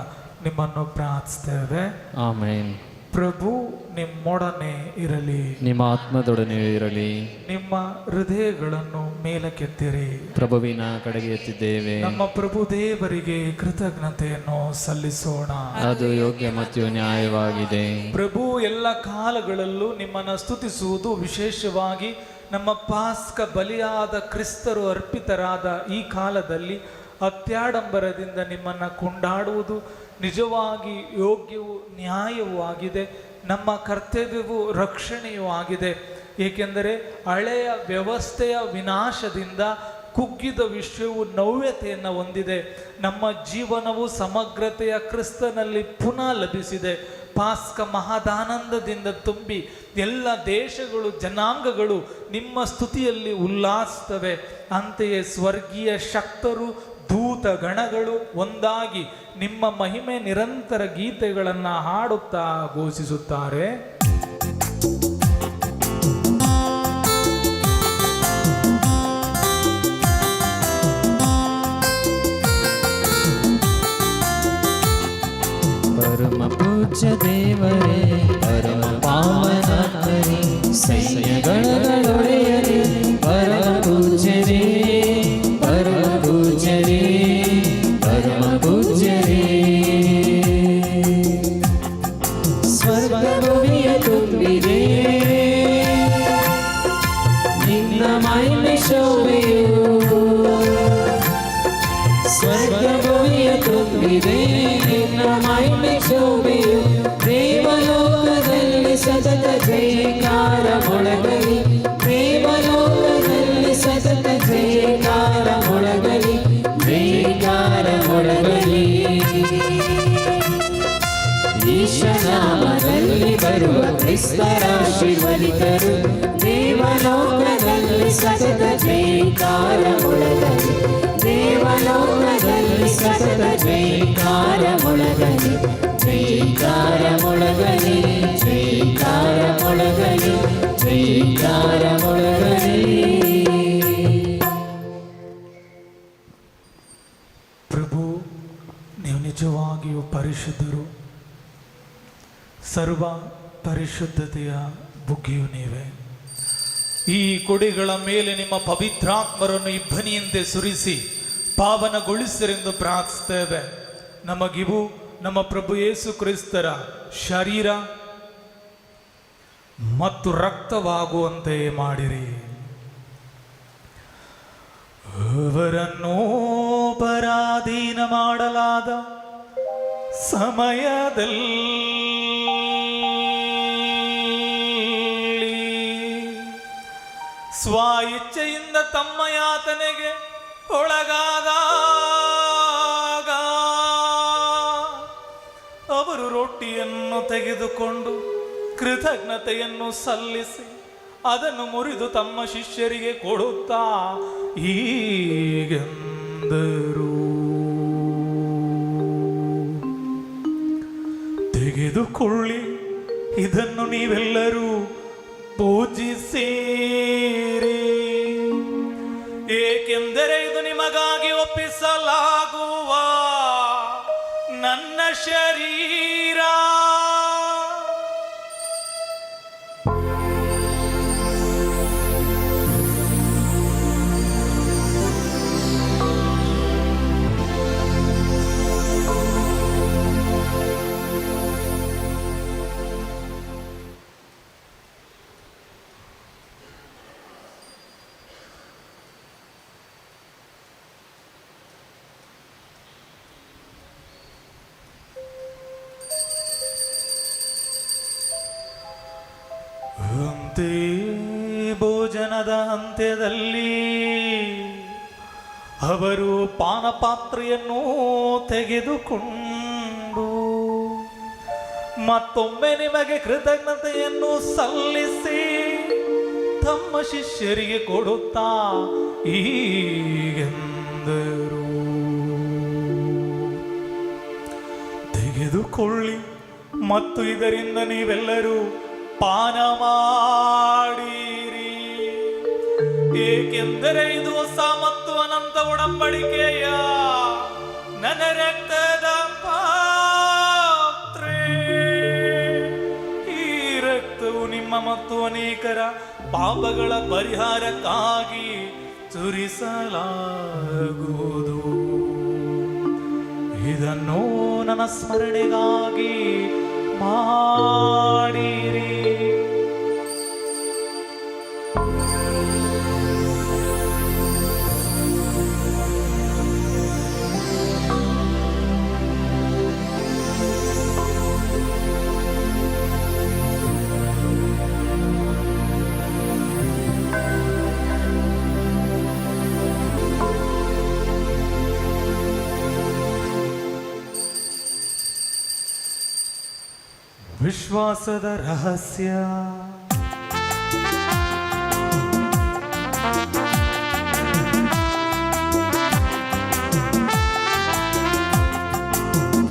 ನಿಮ್ಮನ್ನು ಪ್ರಾರ್ಥಿಸ್ತೇವೆ. ಆಮೆನ್. ಪ್ರಭು ನಿಮ್ಮೊಡನೆ ಇರಲಿ, ನಿಮ್ಮ ಆತ್ಮದೊಡನೆ ಇರಲಿ. ನಿಮ್ಮ ಹೃದಯಗಳನ್ನು ಮೇಲಕ್ಕೆತ್ತಿರಿ, ಪ್ರಭುವಿನ ಕಡೆಗೆ ಎತ್ತಿದ್ದೇವೆ. ನಮ್ಮ ಪ್ರಭು ದೇವರಿಗೆ ಕೃತಜ್ಞತೆಯನ್ನು ಸಲ್ಲಿಸೋಣ, ಅದು ಯೋಗ್ಯ ಮತ್ತು ನ್ಯಾಯವಾಗಿದೆ. ಪ್ರಭು ಎಲ್ಲ ಕಾಲಗಳಲ್ಲೂ ನಿಮ್ಮನ್ನು ಸ್ತುತಿಸುವುದು, ವಿಶೇಷವಾಗಿ ನಮ್ಮ ಪಾಸ್ಕ ಬಲಿಯಾದ ಕ್ರಿಸ್ತರು ಅರ್ಪಿತರಾದ ಈ ಕಾಲದಲ್ಲಿ ಅತ್ಯಾಡಂಬರದಿಂದ ನಿಮ್ಮನ್ನು ಕೊಂಡಾಡುವುದು ನಿಜವಾಗಿ ಯೋಗ್ಯವೂ ನ್ಯಾಯವೂ ಆಗಿದೆ. ನಮ್ಮ ಕರ್ತವ್ಯವೂ ರಕ್ಷಣೆಯೂ ಆಗಿದೆ. ಏಕೆಂದರೆ ಹಳೆಯ ವ್ಯವಸ್ಥೆಯ ವಿನಾಶದಿಂದ ಕುಗ್ಗಿದ ವಿಶ್ವವು ನವ್ಯತೆಯನ್ನು ಹೊಂದಿದೆ. ನಮ್ಮ ಜೀವನವು ಸಮಗ್ರತೆಯ ಕ್ರಿಸ್ತನಲ್ಲಿ ಪುನಃ ಲಭಿಸಿದೆ. ಪಾಸ್ಕ ಮಹದಾನಂದದಿಂದ ತುಂಬಿ ಎಲ್ಲ ದೇಶಗಳು ಜನಾಂಗಗಳು ನಿಮ್ಮ ಸ್ತುತಿಯಲ್ಲಿ ಉಲ್ಲಾಸಿಸ್ತವೆ. ಅಂತೆಯೇ ಸ್ವರ್ಗೀಯ ಶಕ್ತರು ದೂತ ಗಣಗಳು ಒಂದಾಗಿ ನಿಮ್ಮ ಮಹಿಮೆ ನಿರಂತರ ಗೀತೆಗಳನ್ನು ಹಾಡುತ್ತಾ ಘೋಷಿಸುತ್ತಾರೆ. ಪರಮ ಪೂಜ್ಯ ದೇವರೇ, ಪರಮ ಪಾವನಾತ್ಮರೇ, ಸೈನ್ಯಗಳೊಡೆಯರೇ, ಪರಮ ಪೂಜ್ಯರೇ, ಪರಮ ಪೂಜ್ಯರೇ, ಪರಮ ಪೂಜ್ಯರೇ. ಸ್ವರ್ಗ ಭೂಮಿಯ ತುಂಬಿದೆ ನಿನ್ನ ಮಹಿಮೆ ಶೋಭೆಯು, ಸ್ವರ್ಗ ಭೂಮಿಯ ತುಂಬಿದೆ ನಿನ್ನ ಮಹಿಮೆ ಶೋಭೆಯು. ದೇವಲೋಕದಲ್ಲಿ ಸತತ ಜಯಕಾರ ಮೊಳಗಲಿ, ದೇವಲೋಕದಲ್ಲಿ ಸತತ ಜಯಕಾರ ಮೊಳಗಲಿ, ಜಯಕಾರ ಮೊಳಗಲಿ. ಈಶನಾಮದಲ್ಲಿ ಬರುವ ಕ್ರಿಸ್ತರಾಶೀರ್ವದಿತರು, ದೇವಲೋಕದಲ್ಲಿ ಸತತ ಜಯಕಾರ ಮೊಳಗಲಿ, ದೇವಲೋಕದಲ್ಲಿ ಸತತ ಜಯಕಾರ ಮೊಳಗಲಿ, ಜೈಕಾರ ಮೊಳಗಲಿ, ಜೈಕಾರ ಮೊಳಗಲಿ, ಜೈಕಾರ ಮೊಳಗಲಿ. ಪ್ರಭು, ನೀವು ನಿಜವಾಗಿಯೂ ಪರಿಶುದ್ಧರು, ಸರ್ವ ಪರಿಶುದ್ಧತೆಯ ಬುಗ್ಗೆಯು ನೀವೇ. ಈ ಕೊಡೆಗಳ ಮೇಲೆ ನಿಮ್ಮ ಪವಿತ್ರಾತ್ಮರನ್ನು ಇಬ್ಬನಿಯಂತೆ ಸುರಿಸಿ ಪಾವನಗೊಳಿಸಿರೆಂದು ಪ್ರಾರ್ಥಿಸ್ತೇವೆ. ನಮಗಿವು ನಮ್ಮ ಪ್ರಭು ಯೇಸು ಕ್ರಿಸ್ತರ ಶರೀರ ಮತ್ತು ರಕ್ತವಾಗುವಂತೆ ಮಾಡಿರಿ. ಅವರನ್ನು ಪರಾಧೀನ ಮಾಡಲಾದ ಸಮಯದಲ್ಲಿ ಸ್ವ ಇಚ್ಛೆಯಿಂದ ತಮ್ಮ ಯಾತನೆಗೆ ಒಳಗಾದಾಗ ಅವರು ರೊಟ್ಟಿಯನ್ನು ತೆಗೆದುಕೊಂಡು ಕೃತಜ್ಞತೆಯನ್ನು ಸಲ್ಲಿಸಿ ಅದನ್ನು ಮುರಿದು ತಮ್ಮ ಶಿಷ್ಯರಿಗೆ ಕೊಡುತ್ತಾ ಹೀಗೆಂದರು, ತೆಗೆದುಕೊಳ್ಳಿ, ಇದನ್ನು ನೀವೆಲ್ಲರೂ ಪೂಜಿಸಿರಿ, ಏಕೆಂದರೆ ಇದು ನಿಮಗಾಗಿ ಒಪ್ಪಿಸಲಾಗುವ ನನ್ನ ಶರೀರ. ಭೋಜನದ ಅಂತ್ಯದಲ್ಲಿ ಅವರು ಪಾನಪಾತ್ರೆಯನ್ನು ತೆಗೆದುಕೊಂಡು ಮತ್ತೊಮ್ಮೆ ನಿಮಗೆ ಕೃತಜ್ಞತೆಯನ್ನು ಸಲ್ಲಿಸಿ ತಮ್ಮ ಶಿಷ್ಯರಿಗೆ ಕೊಡುತ್ತಾ ಹೀಗೆಂದರು, ತೆಗೆದುಕೊಳ್ಳಿ ಮತ್ತು ಇದರಿಂದ ನೀವೆಲ್ಲರೂ ಪಾನ ಮಾಡಿರಿ, ಏಕೆಂದರೆ ಇದು ಹೊಸ ಮತ್ತು ಅನಂತ ಒಡಂಬಡಿಕೆಯ ನನ್ನ ರಕ್ತದ ಪಾತ್ರೆ. ಈ ರಕ್ತವು ನಿಮ್ಮ ಮತ್ತು ಅನೇಕರ ಪಾಪಗಳ ಪರಿಹಾರಕ್ಕಾಗಿ ಸುರಿಸಲಾಗುವುದು. ಇದನ್ನು ನನ್ನ ಸ್ಮರಣೆಗಾಗಿ ಮಾಡಿರಿ. ವಿಶ್ವಾಸದ ರಹಸ್ಯ.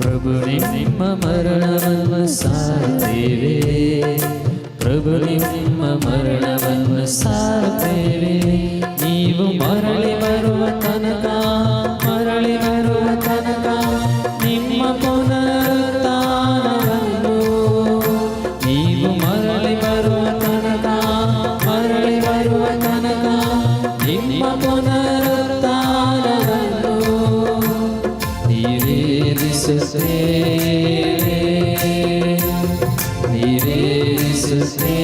ಪ್ರಭು ನಿಮ್ಮ ಮರಣವನ್ನು ಸಾರುತ್ತೇವೆ, ಪ್ರಭು ನಿಮ್ಮ ಮರಣವನ್ನು ಸಾರುತ್ತೇವೆ. ನೀವು ಮರಳಿ ಬರುವ ತನಕ, ಮರಳಿ ಬರುವ ತನಕ ನಿಮ್ಮ ಪುನರುತ್ಥಾನವನ್ನು, ನೀವು ಮರಳಿ ಬರುವ ತನಕ, ಮರಳಿ ಬರುವ ತನಕ ನಿಮ್ಮ ಪುನರುತ್ಥಾನವನ್ನು ನಿವೇದಿಸುತ್ತೇವೆ, ನಿವೇದಿಸುತ್ತೇವೆ.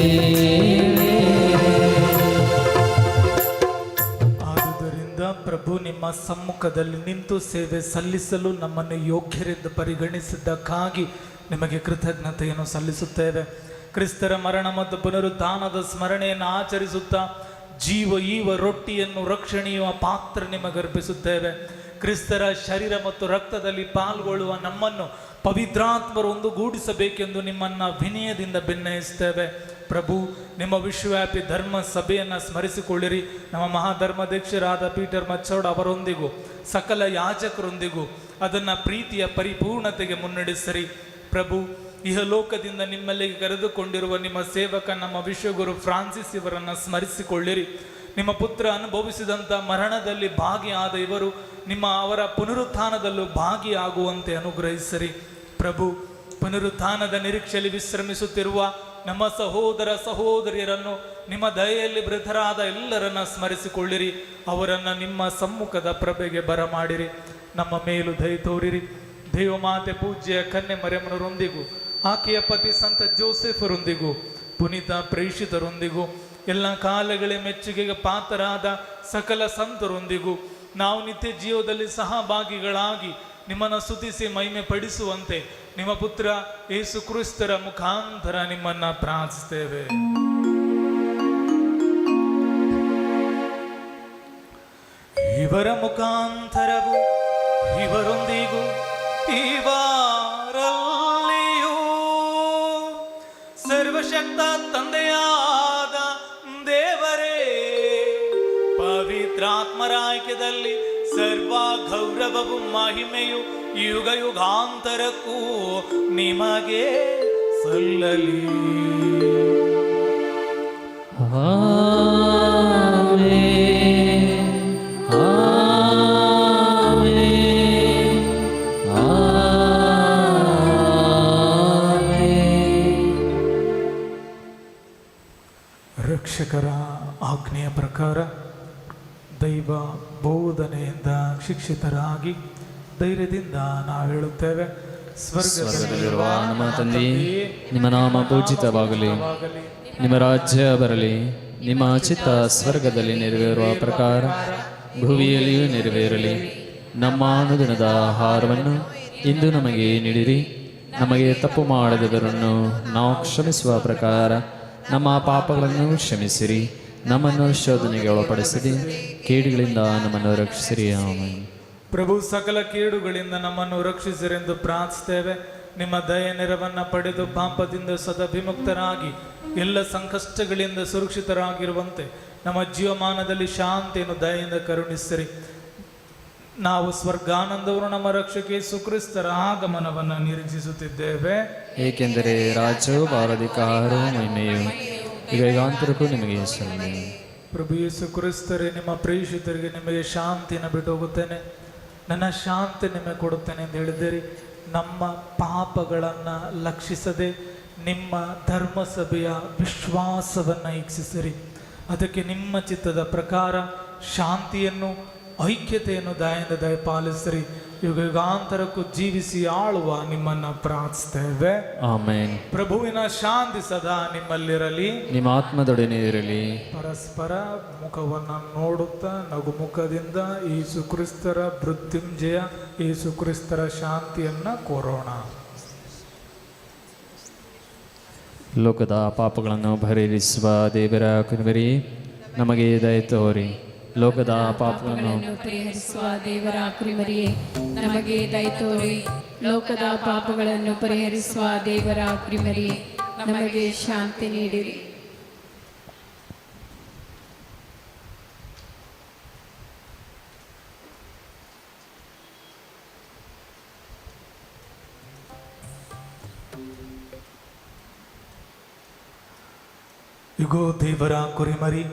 ಆದುದರಿಂದ ಪ್ರಭು ನಿಮ್ಮ ಸಮ್ಮುಖದಲ್ಲಿ ನಿಂತು ಸೇವೆ ಸಲ್ಲಿಸಲು ನಮ್ಮನ್ನು ಯೋಗ್ಯರೆಂದು ಪರಿಗಣಿಸಿದ್ದಕ್ಕಾಗಿ ನಿಮಗೆ ಕೃತಜ್ಞತೆಯನ್ನು ಸಲ್ಲಿಸುತ್ತೇವೆ. ಕ್ರಿಸ್ತರ ಮರಣ ಮತ್ತು ಪುನರುತ್ಥಾನದ ಸ್ಮರಣೆಯನ್ನು ಆಚರಿಸುತ್ತಾ ಜೀವ ಈವ ರೊಟ್ಟಿಯನ್ನು ರಕ್ಷಣೆಯುವ ಪಾತ್ರ ನಿಮಗರ್ಪಿಸುತ್ತೇವೆ. ಕ್ರಿಸ್ತರ ಶರೀರ ಮತ್ತು ರಕ್ತದಲ್ಲಿ ಪಾಲ್ಗೊಳ್ಳುವ ನಮ್ಮನ್ನು ಪವಿತ್ರಾತ್ಮರು ಒಂದುಗೂಡಿಸಬೇಕೆಂದು ನಿಮ್ಮನ್ನು ವಿನಯದಿಂದ ಭಿನ್ನಯಿಸ್ತೇವೆ. ಪ್ರಭು, ನಿಮ್ಮ ವಿಶ್ವವ್ಯಾಪಿ ಧರ್ಮ ಸಭೆಯನ್ನು ಸ್ಮರಿಸಿಕೊಳ್ಳಿರಿ. ನಮ್ಮ ಮಹಾಧರ್ಮಾಧ್ಯಕ್ಷರಾದ ಪೀಟರ್ ಮಚ್ಚೋಡ್ ಅವರೊಂದಿಗೂ ಸಕಲ ಯಾಜಕರೊಂದಿಗೂ ಅದನ್ನು ಪ್ರೀತಿಯ ಪರಿಪೂರ್ಣತೆಗೆ ಮುನ್ನಡೆಸಿರಿ. ಪ್ರಭು, ಇಹಲೋಕದಿಂದ ನಿಮ್ಮಲ್ಲಿಗೆ ಕರೆದುಕೊಂಡಿರುವ ನಿಮ್ಮ ಸೇವಕ ನಮ್ಮ ವಿಶ್ವಗುರು ಫ್ರಾನ್ಸಿಸ್ ಇವರನ್ನು ಸ್ಮರಿಸಿಕೊಳ್ಳಿರಿ. ನಿಮ್ಮ ಪುತ್ರ ಅನುಭವಿಸಿದಂಥ ಮರಣದಲ್ಲಿ ಭಾಗಿಯಾದ ಇವರು ಅವರ ಪುನರುತ್ಥಾನದಲ್ಲೂ ಭಾಗಿಯಾಗುವಂತೆ ಅನುಗ್ರಹಿಸಿರಿ. ಪ್ರಭು, ಪುನರುತ್ಥಾನದ ನಿರೀಕ್ಷೆಯಲ್ಲಿ ವಿಶ್ರಮಿಸುತ್ತಿರುವ ನಮ್ಮ ಸಹೋದರ ಸಹೋದರಿಯರನ್ನು ನಿಮ್ಮ ದಯೆಯಲ್ಲಿ ಮೃತರಾದ ಎಲ್ಲರನ್ನ ಸ್ಮರಿಸಿಕೊಳ್ಳಿರಿ. ಅವರನ್ನು ನಿಮ್ಮ ಸಮ್ಮುಖದ ಪ್ರಭೆಗೆ ಬರಮಾಡಿರಿ. ನಮ್ಮ ಮೇಲೂ ದಯೆ ತೋರಿರಿ. ದೇವಮಾತೆ ಪೂಜ್ಯ ಕನ್ಯೆ ಮರಿಯಮ್ಮನವರೊಂದಿಗೂ ಆಕೆಯ ಪತಿ ಸಂತ ಜೋಸೆಫರೊಂದಿಗೂ ಪುನೀತ ಪ್ರೇಷಿತರೊಂದಿಗೂ ಎಲ್ಲ ಕಾಲಗಳ ಮೆಚ್ಚುಗೆಗೆ ಪಾತ್ರರಾದ ಸಕಲ ಸಂತರೊಂದಿಗೂ ನಾವು ನಿತ್ಯ ಜೀವದಲ್ಲಿ ಸಹಭಾಗಿಗಳಾಗಿ ನಿಮ್ಮನ್ನು ಸ್ತುತಿಸಿ ಮಹಿಮೆ ಪಡಿಸುವಂತೆ ನಿಮ್ಮ ಪುತ್ರ ಯೇಸು ಕ್ರಿಸ್ತರ ಮುಖಾಂತರ ನಿಮ್ಮನ್ನು ಪ್ರಾರ್ಥಿಸ್ತೇವೆ. ಇವರ ಮುಖಾಂತರವು ಇವರೊಂದಿಗೂ ಇವರಲ್ಲಿಯೂ ಸರ್ವಶಕ್ತ ತಂದೆಯಾದ ದೇವರೇ, ಪವಿತ್ರಾತ್ಮರ ಐಕ್ಯದಲ್ಲಿ ಸರ್ವ ಗೌರವವು ಮಹಿಮೆಯು ಯುಗ ಯುಗಾಂತರಕ್ಕೂ ನಿಮಗೆ ಸಲ್ಲಲಿ. ಆಮೆನ್. ಆಮೆನ್. ಆಮೆನ್. ರಕ್ಷಕರ ಆಜ್ಞೆಯ ಪ್ರಕಾರ ದೈವ ಬೋಧನೆಯಿಂದ ಶಿಕ್ಷಿತರಾಗಿ ಧೈರ್ಯದಿಂದ ನಾವು ಹೇಳುತ್ತೇವೆ. ಸ್ವರ್ಗದಲ್ಲಿರುವ ನಮ್ಮ ತಂದೆಯೇ, ನಿಮ್ಮ ನಾಮ ಪೂಜಿತವಾಗಲಿ, ನಿಮ್ಮ ರಾಜ್ಯ ಬರಲಿ, ನಿಮ್ಮ ಚಿತ್ತ ಸ್ವರ್ಗದಲ್ಲಿ ನೆರವೇರುವ ಪ್ರಕಾರ ಭೂಮಿಯಲ್ಲಿಯೂ ನೆರವೇರಲಿ. ನಮ್ಮ ಅನುದಿನದ ಆಹಾರವನ್ನು ಇಂದು ನಮಗೆ ನೀಡಿರಿ. ನಮಗೆ ತಪ್ಪು ಮಾಡದವರನ್ನು ನಾವು ಕ್ಷಮಿಸುವ ಪ್ರಕಾರ ನಮ್ಮ ಪಾಪಗಳನ್ನು ಕ್ಷಮಿಸಿರಿ. ನಮ್ಮನ್ನು ಶೋಧನೆಗೆ ಒಳಪಡಿಸಿರಿ, ಕೇಡುಗಳಿಂದ ನಮ್ಮನ್ನು ರಕ್ಷಿಸಿರಿ. ಆಮೆನ್. ಪ್ರಭು, ಸಕಲ ಕೇಡುಗಳಿಂದ ನಮ್ಮನ್ನು ರಕ್ಷಿಸಿರೆಂದು ಪ್ರಾರ್ಥಿಸ್ತೇವೆ. ನಿಮ್ಮ ದಯ ನೆರವನ್ನು ಪಡೆದು ಪಾಪದಿಂದ ಸದಾ ವಿಮುಕ್ತರಾಗಿ ಎಲ್ಲ ಸಂಕಷ್ಟಗಳಿಂದ ಸುರಕ್ಷಿತರಾಗಿರುವಂತೆ ನಮ್ಮ ಜೀವಮಾನದಲ್ಲಿ ಶಾಂತಿಯನ್ನು ದಯೆಯಿಂದ ಕರುಣಿಸಿರಿ. ನಾವು ಸ್ವರ್ಗಾನಂದವನ್ನು ನಮ್ಮ ರಕ್ಷಕ ಯೇಸು ಕ್ರಿಸ್ತರ ಆಗಮನವನ್ನು ನಿರೀಕ್ಷಿಸುತ್ತಿದ್ದೇವೆ. ಏಕೆಂದರೆ ರಾಜ್ಯವು ಭಾರಧಿಕಾರವು ಮಹಿಮೆಯು ಯುಗಾಂತರಕ್ಕೂ ನಿಮಗೆ ಸಲ್ಲಲಿ. ಪ್ರಭು ಯೇಸು ಕ್ರಿಸ್ತರೇ, ನಿಮ್ಮ ಪ್ರೇಷಿತರಿಗೆ ನಿಮಗೆ ಶಾಂತಿಯನ್ನು ಬಿಟ್ಟು ಹೋಗುತ್ತೇನೆ, ನನ್ನ ಶಾಂತಿ ನಿಮಗೆ ಕೊಡುತ್ತೇನೆ ಎಂದು ಹೇಳಿದ್ದೀರಿ. ನಮ್ಮ ಪಾಪಗಳನ್ನು ಲಕ್ಷಿಸದೆ ನಿಮ್ಮ ಧರ್ಮಸಭೆಯ ವಿಶ್ವಾಸವನ್ನು ಈಕ್ಷಿಸಿರಿ. ಅದಕ್ಕೆ ನಿಮ್ಮ ಚಿತ್ತದ ಪ್ರಕಾರ ಶಾಂತಿಯನ್ನು ಐಕ್ಯತೆಯನ್ನು ದಯೆಯಿಂದ ದಯಪಾಲಿಸಿರಿ. ಯುಗಾಂತರಕ್ಕೂ ಜೀವಿಸಿ ಆಳುವ ನಿಮ್ಮನ್ನು ಪ್ರಾರ್ಥಿಸ್ತೇವೆ. ಆಮೆನ್. ಪ್ರಭುವಿನ ಶಾಂತಿ ಸದಾ ನಿಮ್ಮಲ್ಲಿರಲಿ, ನಿಮ್ಮ ಆತ್ಮದೊಡನೆ ಇರಲಿ. ಪರಸ್ಪರ ಮುಖವನ್ನು ನೋಡುತ್ತಾ ನಗುಮುಖದಿಂದ ಯೇಸು ಕ್ರಿಸ್ತರ ಮೃತ್ಯುಂಜಯ ಯೇಸು ಕ್ರಿಸ್ತರ ಶಾಂತಿಯನ್ನು ಕೋರೋಣ. ಲೋಕದ ಪಾಪಗಳನ್ನು ಪರಿಹರಿಸುವ ದೇವರ ಕುರಿಮರಿ, ನಮಗೆ ದಯೆ ತೋರಿ. ಲೋಕದ ಪಾಪಗಳನ್ನು ಪರಿಹರಿಸುವ ದೇವರ ಕುರಿಮರಿಯೇ, ನಮಗೆ ದಯೆ ತೋರಿ. ಲೋಕದ ಪಾಪಗಳನ್ನು ಪರಿಹರಿಸುವ ದೇವರ ಕುರಿಮರಿಯೇ, ನಮಗೆ ಶಾಂತಿ ನೀಡಿರಿ. ಇಗೋ ದೇವರ ಕುರಿಮರಿ,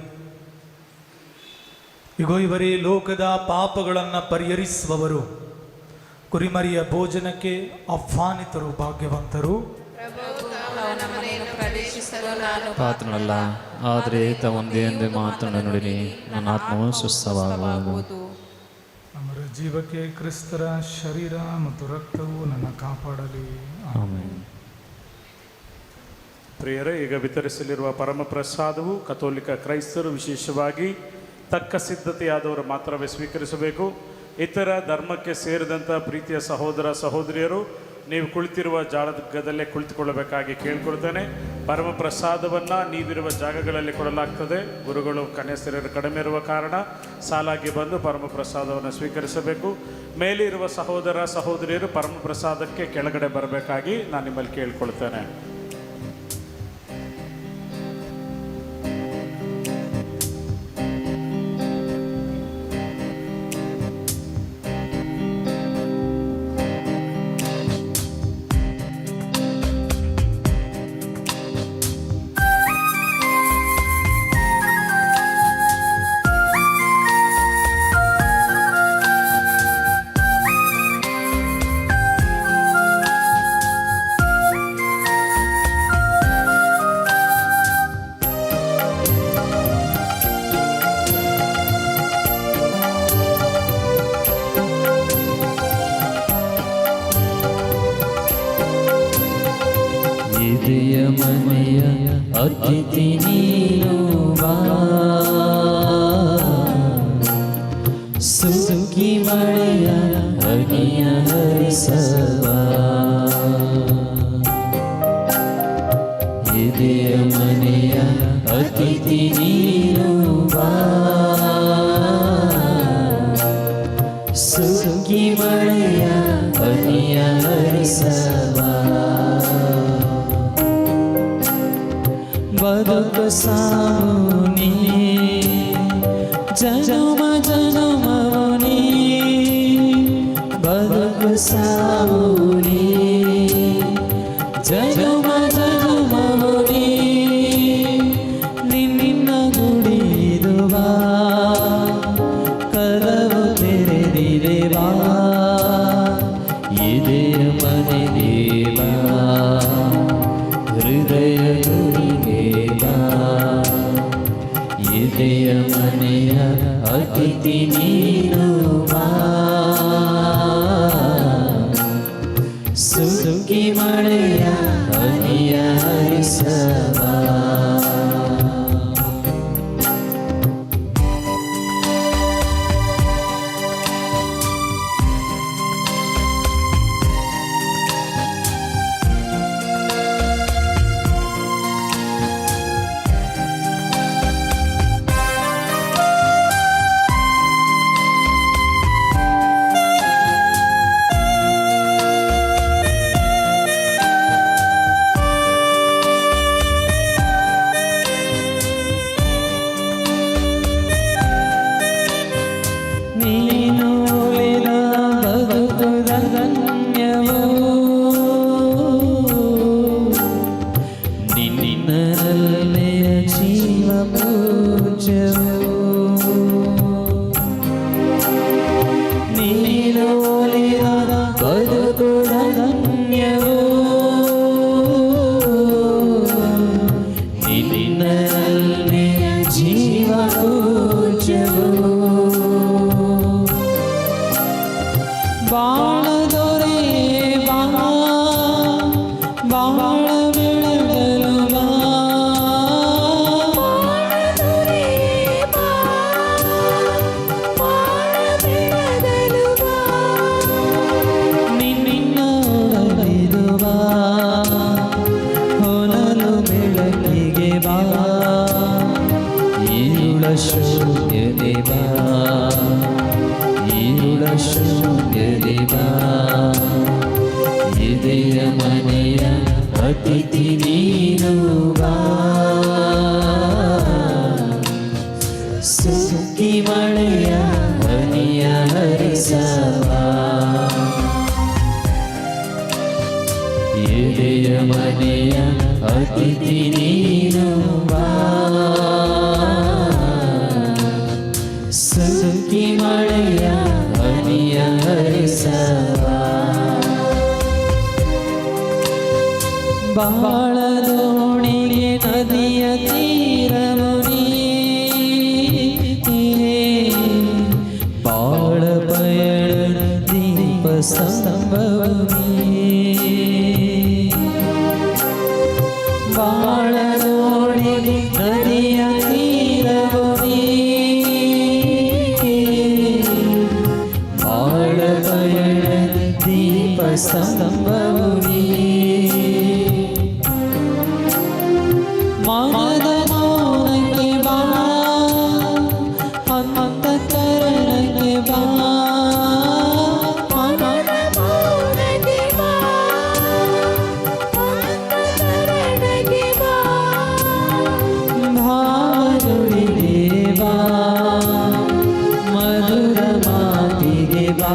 ಇಗೋ ಇವರೇ ಲೋಕದ ಪಾಪಗಳನ್ನು ಪರಿಹರಿಸುವವರು. ಕುರಿಮರಿಯ ಭೋಜನಕ್ಕೆ ಆಹ್ವಾನಿತರು ಭಾಗ್ಯವಂತರು. ಪಾತ್ರನಲ್ಲ, ಆದರೆ ಒಂದೇ ಎಂದು ಮಾತನ್ನು ನುಡಿರಿ, ನನ್ನ ಆತ್ಮವು ಸ್ವಸ್ಥವಾಗುವುದು. ನಮ್ಮ ಜೀವಕ್ಕೆ ಕ್ರಿಸ್ತರ ಶರೀರ ಮತ್ತು ರಕ್ತವು ನನ್ನ ಕಾಪಾಡಲಿ. ಆಮೆನ್. ಪ್ರಿಯರೇ, ಈಗ ವಿತರಿಸಲಿರುವ ಪರಮ ಪ್ರಸಾದವು ಕಥೋಲಿಕ ಕ್ರೈಸ್ತರು ವಿಶೇಷವಾಗಿ ತಕ್ಕ ಸಿದ್ಧತೆಯಾದವರು ಮಾತ್ರವೇ ಸ್ವೀಕರಿಸಬೇಕು. ಇತರ ಧರ್ಮಕ್ಕೆ ಸೇರಿದಂಥ ಪ್ರೀತಿಯ ಸಹೋದರ ಸಹೋದರಿಯರು ನೀವು ಕುಳಿತಿರುವ ಜಾಗದಲ್ಲೇ ಕುಳಿತುಕೊಳ್ಳಬೇಕಾಗಿ ಕೇಳ್ಕೊಳ್ತೇನೆ. ಪರಮ ಪ್ರಸಾದವನ್ನು ನೀವಿರುವ ಜಾಗಗಳಲ್ಲಿ ಕೊಡಲಾಗ್ತದೆ. ಗುರುಗಳು ಕನ್ಯಾಸ್ತ್ರೀಯರು ಕಡಿಮೆ ಇರುವ ಕಾರಣ ಸಾಲಾಗಿ ಬಂದು ಪರಮ ಪ್ರಸಾದವನ್ನು ಸ್ವೀಕರಿಸಬೇಕು. ಮೇಲೆ ಇರುವ ಸಹೋದರ ಸಹೋದರಿಯರು ಪರಮ ಪ್ರಸಾದಕ್ಕೆ ಕೆಳಗಡೆ ಬರಬೇಕಾಗಿ ನಾನು ನಿಮ್ಮಲ್ಲಿ ಕೇಳ್ಕೊಳ್ತೇನೆ. ಇದೆಯ ಮನೆಯ ಅತಿಥಿ ನೀನು ಬಾ, ಸುಖಿ ಮಳೆಯ ಹನಿಯ ಹರಿಸವಾ. ಇದೆಯ ಮನೆಯ ಅತಿಥಿ ನೀನು ಬಾ, ಸುಖಿ ಮಳೆಯ ಹನಿಯ ಹರಿಸವಾ. ಬದುಕು ಸಾವುನಿ ಜನುಮ ಜನುಮನಿ, ಬದುಕು ಸಾವುನಿ ಜನುಮ ಜನುಮನಿ. ನಿನ್ನ ಗುಡಿದುವ ಕರವು ತೆರೆದಿರೆ ಬಾ, ಇದೆಯ ಮನೆ ದೇವಾ ಹೃದಯ ಇದೆಯ ಮನೆಯ ಅತಿಥಿ ನೀನು ಬಾ, ಸುಖಿ ಮಳೆಯ ಹನಿಯ ಹರಿಸವಾ. ನೀನು ಉಳಿದ ಬದುಕುದ ಧನ್ಯವೋ, ನಿನ್ನರಲ್ಲೆಯ ಜೀವ ಪೂಜ್ಯವೋ. ನೀನು ಉಳಿದ ಬದುಕುದ ಧನ್ಯವೋ, ನಿನ್ನರಲ್ಲೆಯ ಜೀವ ಪೂಜ್ಯವೋ. ಬಾಳದೊರೆ ಬಾ, ಬಾಳ ಬೆಳಗಲು ಬಾ, ನಿನ್ನ ಒಡಲಿದು ಬಾ, ಹೊನಲು ಬೆಳಕಿಗೆ ಬಾ, ಈರುಳ ಶೂನ್ಯತೆ ಬಾ, ಈರುಳ ಶೂನ್ಯತೆ ಬಾ. ಇದೆಯ ಮನೆಯ ಅತಿಥಿ ನೀನು ಬಾ, ಸುಖಿ ಮಳೆಯ ಹನಿಯ ಹರಿಸವಾ. ಇದೆಯ ಮನೆಯ ಅತಿಥಿ ನೀನು ಬಾ, ಸುಖಿ ಮಳೆಯ ಹನಿಯ ಹರಿಸವಾ. ಬಾಳದೋಣಿಗೆ ನದಿಯ ತೀರಮುನಿ, ಬಾಳ ಪಯಣ ದೀಪ ಸಂಭವನಿ. ಬಾಳದೋಣಿಗೆ ನದಿಯ ತೀರಮುನಿ, ಬಾಳ ಪಯಣ ದೀಪ ಸ್ತಂಭವು ನೀ ಮನದ ಮೌನಕ್ಕೆ ಬಾ ಅಂತಃಕರಣಕ್ಕೆ ಬಾ ಮನದ ಮೌನಕ್ಕೆ ಬಾ ಅಂತಃಕರಣಕ್ಕೆ ಬಾ ಭಾವನುಡಿಗೆ ಬಾ ಮಧುರ ಮಾತಿಗೆ ಬಾ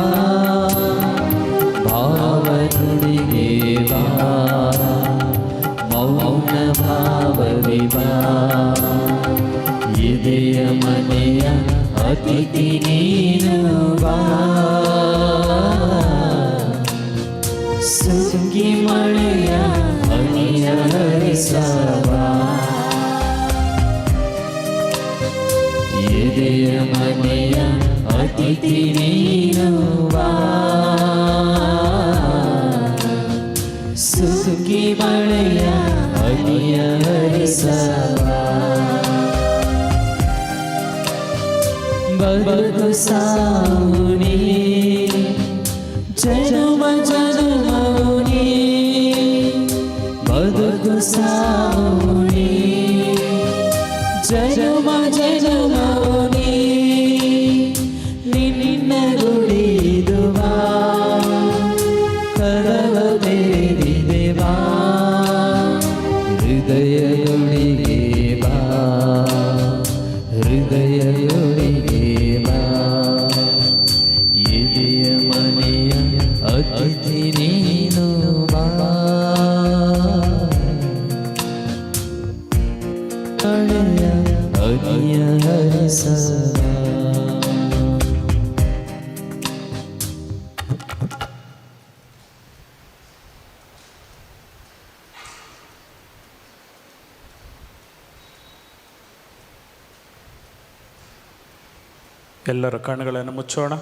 ಭಾವನುಡಿಗೆ ಬಾ ಮೌನ ಭಾವವಿ ಬಾ ಎದೆಯ ಮನೆಯ ಅತಿಥಿ ನೀನು ಬಾ ಸುಗ್ಗಿ ಮಳೆಯ ಹನಿಯ ಹರಿಸಬಾ ಎದೆಯ ಮನೆಯ ಅತಿಥಿ ನೀನು ಬಾ ಸುಗ್ಗಿ ಮಳೆಯ ಹನಿಯ ಹರಿಸಬಾ ಬದುಕು ಸಾವು ನೀ ಜನುಮ ಜನುಮವು ನೀ ಬದುಕು ಸಾವು ನೀ ಜನುಮ ಜನುಮವು ನೀ ನಿನ್ನ ನುಡಿದು ಬಾ ಕರವ ಬೇರಿದೆ ಬಾ ಹೃದಯದೊಳಗೆ ಬಾ ಹೃದಯದೊಳಗೆ ಬಾ ಎದೆಯ ಮನೆಯ ಅತಿಥಿ ನೀನು ಬಾ ಹಳೆಯ ಹನಿಯ ಹರಿಸಬಾ ಎಲ್ಲರ ಕಣ್ಣುಗಳನ್ನು ಮುಚ್ಚೋಣ.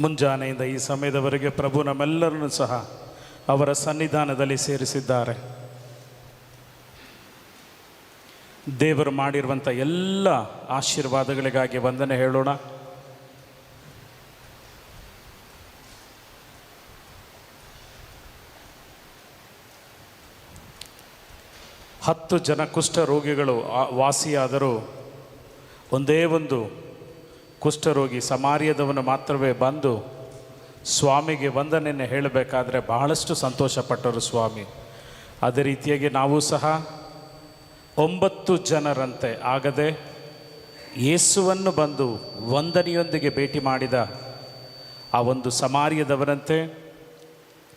ಮುಂಜಾನೆಯಿಂದ ಈ ಸಮಯದವರೆಗೆ ಪ್ರಭು ನಮ್ಮೆಲ್ಲರನ್ನು ಸಹ ಅವರ ಸನ್ನಿಧಾನದಲ್ಲಿ ಸೇರಿಸಿದ್ದಾರೆ. ದೇವರು ಮಾಡಿರುವಂಥ ಎಲ್ಲ ಆಶೀರ್ವಾದಗಳಿಗಾಗಿ ವಂದನೆ ಹೇಳೋಣ. ಹತ್ತು ಜನ ಕುಷ್ಠರೋಗಿಗಳು ವಾಸಿಯಾದರೂ ಒಂದೇ ಒಂದು ಕುಷ್ಠರೋಗಿ ಸಮಾರ್ಯದವನು ಮಾತ್ರವೇ ಬಂದು ಸ್ವಾಮಿಗೆ ವಂದನೆಯನ್ನು ಹೇಳಬೇಕಾದ್ರೆ ಬಹಳಷ್ಟು ಸಂತೋಷಪಟ್ಟರು ಸ್ವಾಮಿ. ಅದೇ ರೀತಿಯಾಗಿ ನಾವು ಸಹ 9 ಜನರಂತೆ ಆಗದೆ ಯೇಸುವನ್ನು ಬಂದು ವಂದನೆಯೊಂದಿಗೆ ಭೇಟಿ ಮಾಡಿದ ಆ ಒಂದು ಸಮಾರ್ಯದವರಂತೆ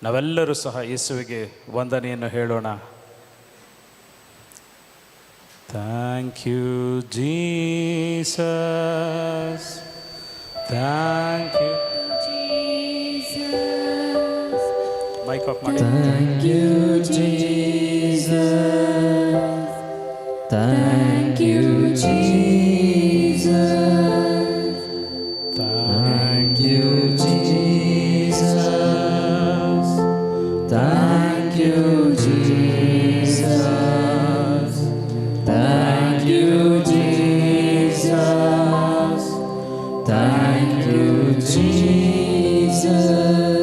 ನಾವೆಲ್ಲರೂ ಸಹ ಯೇಸುವಿಗೆ ವಂದನೆಯನ್ನು ಹೇಳೋಣ. Thank you, Jesus. Thank you, Jesus. Mic off, ಮಾಡಿ. Thank you, Jesus. Thank you, Jesus. Thank you, Jesus. Thank you, Jesus. Thank you, Jesus. Thank you, Jesus.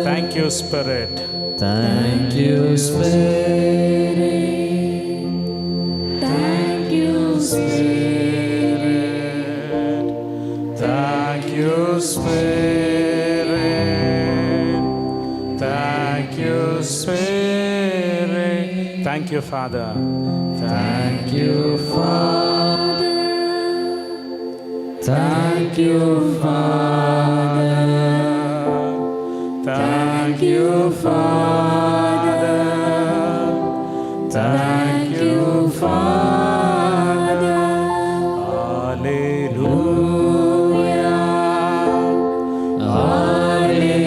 Thank you, Spirit. Thank you, Spirit. Thank you, Spirit. Thank you, Spirit. Thank you, Spirit. Thank you, Father. Thank you, Father. Thank you, Father. Thank you, Father. Thank you, Father. Hallelujah. Hallelujah.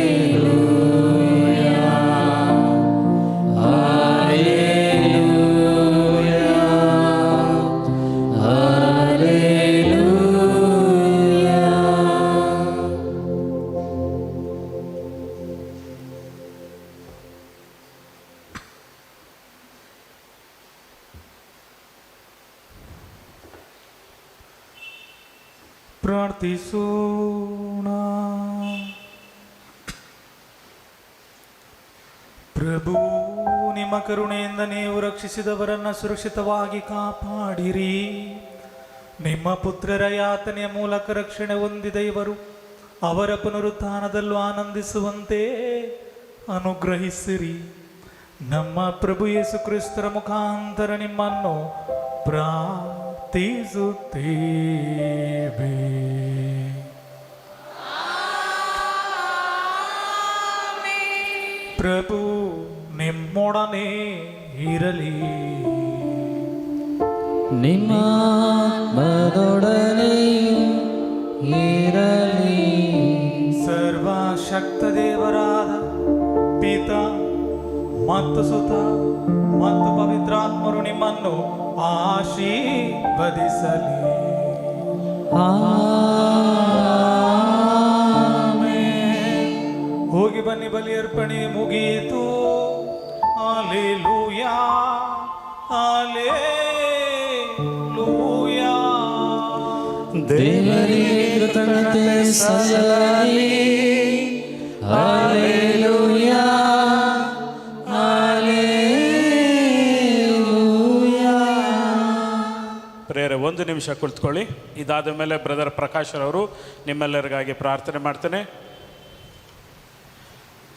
Hallelujah. Hallelujah. ಪ್ರಾರ್ಥಿಸೋಣ. ಪ್ರಭು, ನಿಮ್ಮ ಕರುಣೆಯಿಂದ ನೀವು ರಕ್ಷಿಸಿದವರನ್ನು ಸುರಕ್ಷಿತವಾಗಿ ಕಾಪಾಡಿರಿ. ನಿಮ್ಮ ಪುತ್ರರ ಯಾತನೆಯ ಮೂಲಕ ರಕ್ಷಣೆ ಹೊಂದಿದ ಇವರು ಅವರ ಪುನರುತ್ಥಾನದಲ್ಲೂ ಆನಂದಿಸುವಂತೆ ಅನುಗ್ರಹಿಸಿರಿ. ನಮ್ಮ ಪ್ರಭು ಯೇಸು ಕ್ರಿಸ್ತರ ಮುಖಾಂತರ ನಿಮ್ಮನ್ನು ಪ್ರಾರ್ಥಿಸುತ್ತೇವೆ. ಪ್ರಭು ನಿಮ್ಮೊಡನೆ ಇರಲಿ. ನಿಮ್ಮ ಆತ್ಮದೊಡನೆ ಇರಲಿ. ಸರ್ವಶಕ್ತ ದೇವರಾದ ಪಿತ ಮತ್ತು ಸುತ ಮತ್ತು ಪವಿತ್ರಾತ್ಮರು ನಿಮ್ಮನ್ನು ಆಶೀರ್ವದಿಸಲಿ. ಹೋಗಿ ಬನ್ನಿ, ಬಲಿಯರ್ಪಣೆ ಮುಗಿಯಿತು. Hallelujah, hallelujah. ದೇವರಿಗೆ ಕೃತಜ್ಞತೆ ಸಲ್ಲಲಿ. Hallelujah, hallelujah. ಪ್ರೇರೆ ಒಂದು ನಿಮಿಷ ಕುಳಿತುಕೊಳ್ಳಿ. ಇದಾದ ಮೇಲೆ ಬ್ರದರ್ ಪ್ರಕಾಶ್ ರವರು ನಿಮ್ಮೆಲ್ಲರಿಗಾಗಿ ಪ್ರಾರ್ಥನೆ ಮಾಡ್ತೇನೆ.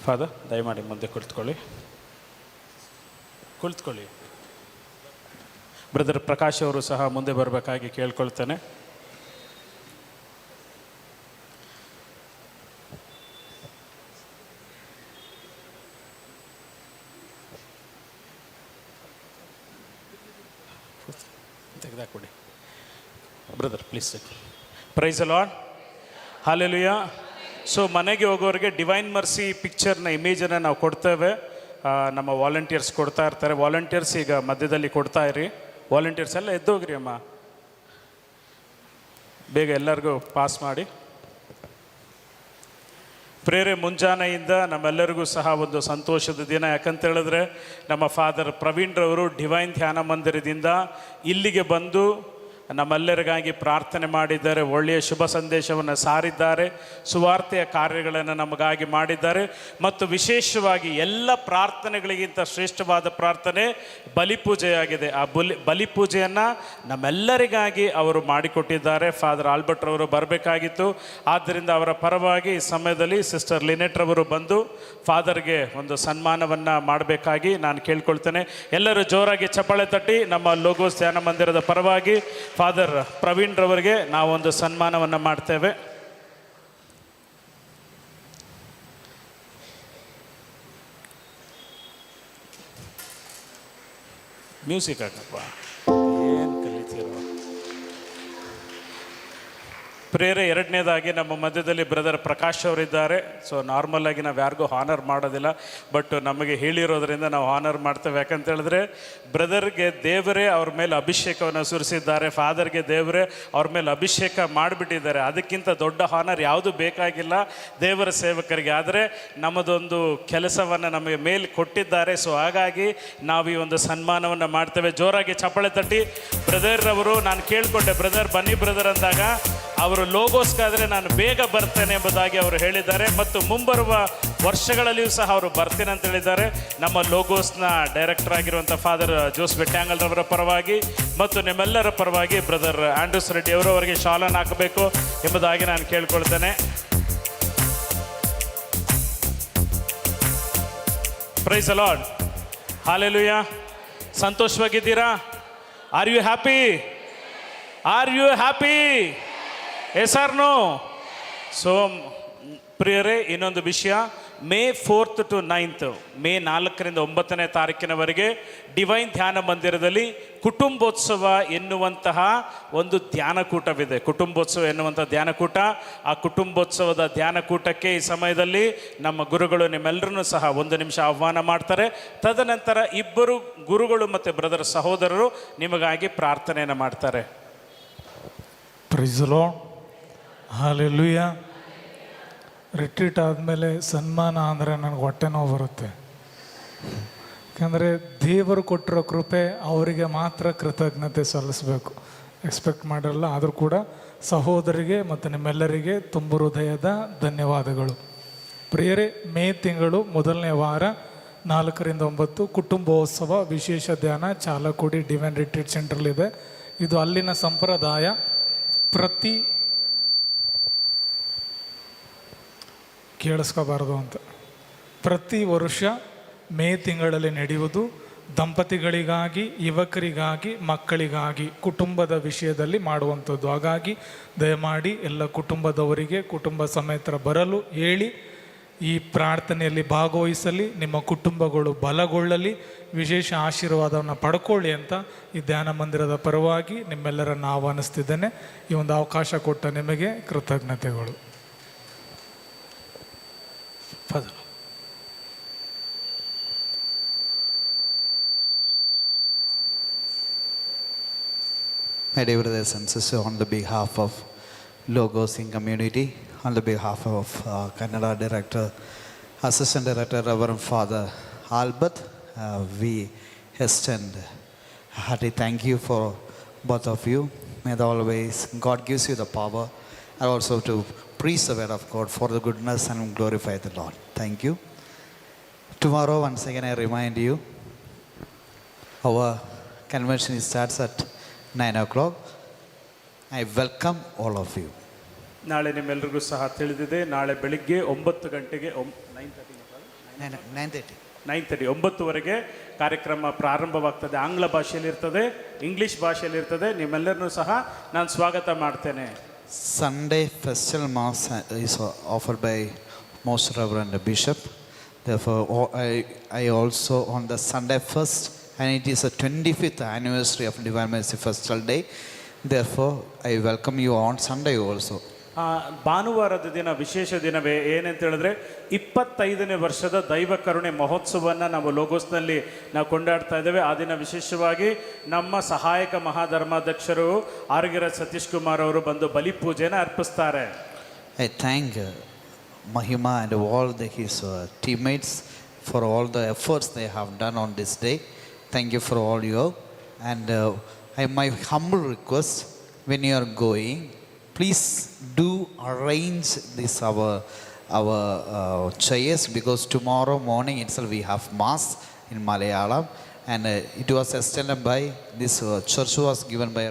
ಫಾದರ್, ದಯಮಾಡಿ ಮುಂದೆ ಕುಳಿತುಕೊಳ್ಳಿ. ಬ್ರದರ್ ಪ್ರಕಾಶ್ ಅವರು ಸಹ ಮುಂದೆ ಬರಬೇಕಾಗಿ ಕೇಳ್ಕೊಳ್ತೇನೆ. ತೆಗೆದಾಕೊಡಿ brother, please. Praise the Lord, hallelujah. So ಮನೆಗೆ ಹೋಗೋರಿಗೆ ಡಿವೈನ್ ಮರ್ಸಿ ಪಿಕ್ಚರ್ನ ಇಮೇಜನ್ನು ನಾವು ಕೊಡ್ತೇವೆ. ನಮ್ಮ ವಾಲಂಟಿಯರ್ಸ್ ಕೊಡ್ತಾ ಇರ್ತಾರೆ. ವಾಲಂಟಿಯರ್ಸ್ ಈಗ ಮಧ್ಯದಲ್ಲಿ ಕೊಡ್ತಾ ಇರಿ. ವಾಲಂಟಿಯರ್ಸ್ ಎಲ್ಲ ಎದ್ದೋಗ್ರಿ ಅಮ್ಮ, ಬೇಗ ಎಲ್ಲರಿಗೂ ಪಾಸ್ ಮಾಡಿ. ಪ್ರೇರೆ ಮುಂಜಾನೆಯಿಂದ ನಮ್ಮೆಲ್ಲರಿಗೂ ಸಹ ಒಂದು ಸಂತೋಷದ ದಿನ. ಯಾಕಂತ ಹೇಳಿದ್ರೆ ನಮ್ಮ ಫಾದರ್ ಪ್ರವೀಣ್ ರವರು ಡಿವೈನ್ ಧ್ಯಾನ ಮಂದಿರದಿಂದ ಇಲ್ಲಿಗೆ ಬಂದು ನಮ್ಮೆಲ್ಲರಿಗಾಗಿ ಪ್ರಾರ್ಥನೆ ಮಾಡಿದ್ದಾರೆ. ಒಳ್ಳೆಯ ಶುಭ ಸಂದೇಶವನ್ನು ಸಾರಿದ್ದಾರೆ. ಸುವಾರ್ತೆಯ ಕಾರ್ಯಗಳನ್ನು ನಮಗಾಗಿ ಮಾಡಿದ್ದಾರೆ. ಮತ್ತು ವಿಶೇಷವಾಗಿ ಎಲ್ಲ ಪ್ರಾರ್ಥನೆಗಳಿಗಿಂತ ಶ್ರೇಷ್ಠವಾದ ಪ್ರಾರ್ಥನೆ ಬಲಿಪೂಜೆಯಾಗಿದೆ. ಆ ಬಲಿಪೂಜೆಯನ್ನು ನಮ್ಮೆಲ್ಲರಿಗಾಗಿ ಅವರು ಮಾಡಿಕೊಟ್ಟಿದ್ದಾರೆ. ಫಾದರ್ ಆಲ್ಬರ್ಟ್ ರವರು ಬರಬೇಕಾಗಿತ್ತು. ಆದ್ದರಿಂದ ಅವರ ಪರವಾಗಿ ಈ ಸಮಯದಲ್ಲಿ ಸಿಸ್ಟರ್ ಲಿನೆಟ್ ರವರು ಬಂದು ಫಾದರ್ಗೆ ಒಂದು ಸನ್ಮಾನವನ್ನು ಮಾಡಬೇಕಾಗಿ ನಾನು ಕೇಳ್ಕೊಳ್ತೇನೆ. ಎಲ್ಲರೂ ಜೋರಾಗಿ ಚಪ್ಪಾಳೆ ತಟ್ಟಿ ನಮ್ಮ ಲೋಗೋಸ್ ಧ್ಯಾನ ಮಂದಿರದ ಪರವಾಗಿ ಫಾದರ್ ಪ್ರವೀಣ್ ರವರಿಗೆ ನಾವೊಂದು ಸನ್ಮಾನವನ್ನು ಮಾಡ್ತೇವೆ. ಮ್ಯೂಸಿಕ್ ಹಾಕಪ್ಪ, ಏನು ಕಲಿತೀರೋ. ಪ್ರೇರೆ ಎರಡನೇದಾಗಿ ನಮ್ಮ ಮಧ್ಯದಲ್ಲಿ ಬ್ರದರ್ ಪ್ರಕಾಶ್ ಅವರಿದ್ದಾರೆ. ಸೊ ನಾರ್ಮಲ್ ಆಗಿ ನಾವು ಯಾರಿಗೂ ಹಾನರ್ ಮಾಡೋದಿಲ್ಲ, ಬಟ್ ನಮಗೆ ಹೇಳಿರೋದ್ರಿಂದ ನಾವು ಹಾನರ್ ಮಾಡ್ತೇವೆ. ಯಾಕಂತ ಹೇಳಿದ್ರೆ ಬ್ರದರ್ಗೆ ದೇವರೇ ಅವ್ರ ಮೇಲೆ ಅಭಿಷೇಕವನ್ನು ಸುರಿಸಿದ್ದಾರೆ. ಫಾದರ್ಗೆ ದೇವರೇ ಅವ್ರ ಮೇಲೆ ಅಭಿಷೇಕ ಮಾಡಿಬಿಟ್ಟಿದ್ದಾರೆ. ಅದಕ್ಕಿಂತ ದೊಡ್ಡ ಹಾನರ್ ಯಾವುದು ಬೇಕಾಗಿಲ್ಲ ದೇವರ ಸೇವಕರಿಗೆ. ಆದರೆ ನಮ್ಮದೊಂದು ಕೆಲಸವನ್ನು ನಮಗೆ ಮೇಲೆ ಕೊಟ್ಟಿದ್ದಾರೆ. ಸೊ ಹಾಗಾಗಿ ನಾವು ಈ ಒಂದು ಸನ್ಮಾನವನ್ನು ಮಾಡ್ತೇವೆ. ಜೋರಾಗಿ ಚಪ್ಪಾಳೆ ತಟ್ಟಿ. ಬ್ರದರ್ ಅವರು, ನಾನು ಕೇಳಿಕೊಂಡೆ ಬ್ರದರ್ ಬನ್ನಿ ಬ್ರದರ್ ಅಂದಾಗ ಅವರು ಲೋಗೋಸ್ಗಾದರೆ ನಾನು ಬೇಗ ಬರ್ತೇನೆ ಎಂಬುದಾಗಿ ಅವರು ಹೇಳಿದ್ದಾರೆ. ಮತ್ತು ಮುಂಬರುವ ವರ್ಷಗಳಲ್ಲಿಯೂ ಸಹ ಅವರು ಬರ್ತೇನೆ ಅಂತ ಹೇಳಿದ್ದಾರೆ. ನಮ್ಮ ಲೋಗೋಸ್ನ ಡೈರೆಕ್ಟರ್ ಆಗಿರುವಂಥ ಫಾದರ್ ಜೋಸ್ ಬೆಟ್ಯಾಂಗಲ್ ರವರ ಪರವಾಗಿ ಮತ್ತು ನಿಮ್ಮೆಲ್ಲರ ಪರವಾಗಿ ಬ್ರದರ್ ಆಂಡ್ರೂಸ್ ರೆಡ್ಡಿ ಅವರು ಅವರಿಗೆ ಶಾಲನ್ನು ಹಾಕಬೇಕು ಎಂಬುದಾಗಿ ನಾನು ಕೇಳ್ಕೊಳ್ತೇನೆ. Praise the Lord, hallelujah. ಸಂತೋಷವಾಗಿದ್ದೀರಾ? Are you happy? Are you happy? Yes or no? So ಪ್ರಿಯರೇ, ಇನ್ನೊಂದು ವಿಷಯ, May 4th to 9th, May 4ರಿಂದ 9ನೇ ತಾರೀಕಿನವರೆಗೆ ಡಿವೈನ್ ಧ್ಯಾನ ಮಂದಿರದಲ್ಲಿ ಕುಟುಂಬೋತ್ಸವ ಎನ್ನುವಂತಹ ಒಂದು ಧ್ಯಾನಕೂಟವಿದೆ. ಕುಟುಂಬೋತ್ಸವ ಎನ್ನುವಂಥ ಧ್ಯಾನಕೂಟ. ಆ ಕುಟುಂಬೋತ್ಸವದ ಧ್ಯಾನಕೂಟಕ್ಕೆ ಈ ಸಮಯದಲ್ಲಿ ನಮ್ಮ ಗುರುಗಳು ನಿಮ್ಮೆಲ್ಲರನ್ನೂ ಸಹ 1 ನಿಮಿಷ ಆಹ್ವಾನ ಮಾಡ್ತಾರೆ. ತದನಂತರ ಇಬ್ಬರು ಗುರುಗಳು ಮತ್ತು ಬ್ರದರ್ ಸಹೋದರರು ನಿಮಗಾಗಿ ಪ್ರಾರ್ಥನೆಯನ್ನು ಮಾಡ್ತಾರೆ. Praise the Lord, hallelujah. Retreat ಆದಮೇಲೆ ಸನ್ಮಾನ ಅಂದರೆ ನನಗೆ ಹೊಟ್ಟೆ ನೋವು ಬರುತ್ತೆ. ಯಾಕಂದರೆ ದೇವರು ಕೊಟ್ಟಿರೋ ಕೃಪೆ ಅವರಿಗೆ ಮಾತ್ರ ಕೃತಜ್ಞತೆ ಸಲ್ಲಿಸಬೇಕು. ಎಕ್ಸ್ಪೆಕ್ಟ್ ಮಾಡಿರಲ್ಲ. ಆದರೂ ಕೂಡ ಸಹೋದರಿಗೆ ಮತ್ತು ನಿಮ್ಮೆಲ್ಲರಿಗೆ ತುಂಬ ಹೃದಯದ ಧನ್ಯವಾದಗಳು. ಪ್ರಿಯರೇ, ಮೇ ತಿಂಗಳು 1ನೇ ವಾರ 4ರಿಂದ 9 ಕುಟುಂಬೋತ್ಸವ ವಿಶೇಷ ಧ್ಯಾನ ಚಾಲಕುಡಿ ಡಿವೈನ್ ರಿಟ್ರೀಟ್ ಸೆಂಟ್ರಲ್ಲಿದೆ. ಇದು ಅಲ್ಲಿನ ಸಂಪ್ರದಾಯ. ಕೇಳಿಸ್ಕೋಬಾರ್ದು ಅಂತ ಪ್ರತಿ ವರ್ಷ ಮೇ ತಿಂಗಳಲ್ಲಿ ನಡೆಯುವುದು. ದಂಪತಿಗಳಿಗಾಗಿ, ಯುವಕರಿಗಾಗಿ, ಮಕ್ಕಳಿಗಾಗಿ, ಕುಟುಂಬದ ವಿಷಯದಲ್ಲಿ ಮಾಡುವಂಥದ್ದು. ಹಾಗಾಗಿ ದಯಮಾಡಿ ಎಲ್ಲ ಕುಟುಂಬದವರಿಗೆ ಕುಟುಂಬ ಸಮೇತ ಬರಲು ಹೇಳಿ ಈ ಪ್ರಾರ್ಥನೆಯಲ್ಲಿ ಭಾಗವಹಿಸಲಿ, ನಿಮ್ಮ ಕುಟುಂಬಗಳು ಬಲಗೊಳ್ಳಲಿ, ವಿಶೇಷ ಆಶೀರ್ವಾದವನ್ನು ಪಡ್ಕೊಳ್ಳಿ ಅಂತ ಈ ಧ್ಯಾನ ಮಂದಿರದ ಪರವಾಗಿ ನಿಮ್ಮೆಲ್ಲರನ್ನು ಆಹ್ವಾನಿಸ್ತಿದ್ದೇನೆ. ಈ ಒಂದು ಅವಕಾಶ ಕೊಟ್ಟ ನಿಮಗೆ ಕೃತಜ್ಞತೆಗಳು. My dear brothers and sisters, on the behalf of Logos in Community, on the behalf of Kannada Director, Assistant Director, Reverend Father Albert, we extend a hearty thank you for both of you. May the always God gives you the power and also to preach the word of God for the goodness and glorify the Lord. Thank you. Tomorrow, once again, I remind you, our convention starts at 9 o'clock. I welcome all of you. ನಾಳೆ ನಿಮ್ಮೆಲ್ಲರಿಗೂ ಸಹ ತಿಳಿದಿದೆ, ನಾಳೆ ಬೆಳಿಗ್ಗೆ 9 ಗಂಟೆಗೆ 9:30 9:00ವರೆಗೆ ಕಾರ್ಯಕ್ರಮ ಪ್ರಾರಂಭವಾಗ್ತದೆ. ಆಂಗ್ಲ ಭಾಷೆಯಲ್ಲಿ ಇರ್ತದೆ, ಇಂಗ್ಲಿಷ್ ಭಾಷೆಯಲ್ಲಿ ಇರ್ತದೆ. ನಿಮ್ಮೆಲ್ಲರನ್ನೂ ಸಹ ನಾನು ಸ್ವಾಗತ ಮಾಡ್ತೇನೆ. Sunday festival mass is offered by Most Reverend Bishop. Therefore, I also on the Sunday first, and it is the 25th anniversary of Divine Mercy Festival Day. Therefore, I welcome you on Sunday also. ಭಾನುವಾರದ ದಿನ ವಿಶೇಷ ದಿನವೇ. ಏನಂತ ಹೇಳಿದ್ರೆ 25ನೇ ವರ್ಷದ ದೈವ ಕರುಣೆ ಮಹೋತ್ಸವವನ್ನು ನಾವು ಲೋಗೋಸ್ನಲ್ಲಿ ನಾವು ಕೊಂಡಾಡ್ತಾ ಇದ್ದೇವೆ. ಆ ದಿನ ವಿಶೇಷವಾಗಿ ನಮ್ಮ ಸಹಾಯಕ ಮಹಾಧರ್ಮಾಧ್ಯಕ್ಷರು ಆರೋಗ್ಯರ ಸತೀಶ್ ಕುಮಾರ್ ಅವರು ಬಂದು ಬಲಿ ಪೂಜೆನ ಅರ್ಪಿಸ್ತಾರೆ. I thank Mahima and all his teammates for all the efforts they have done on this day. Thank you for all you. And my humble request, when you are going, please do arrange this our chairs, because tomorrow morning itself we have mass in Malayalam, and it was extended by this church was given by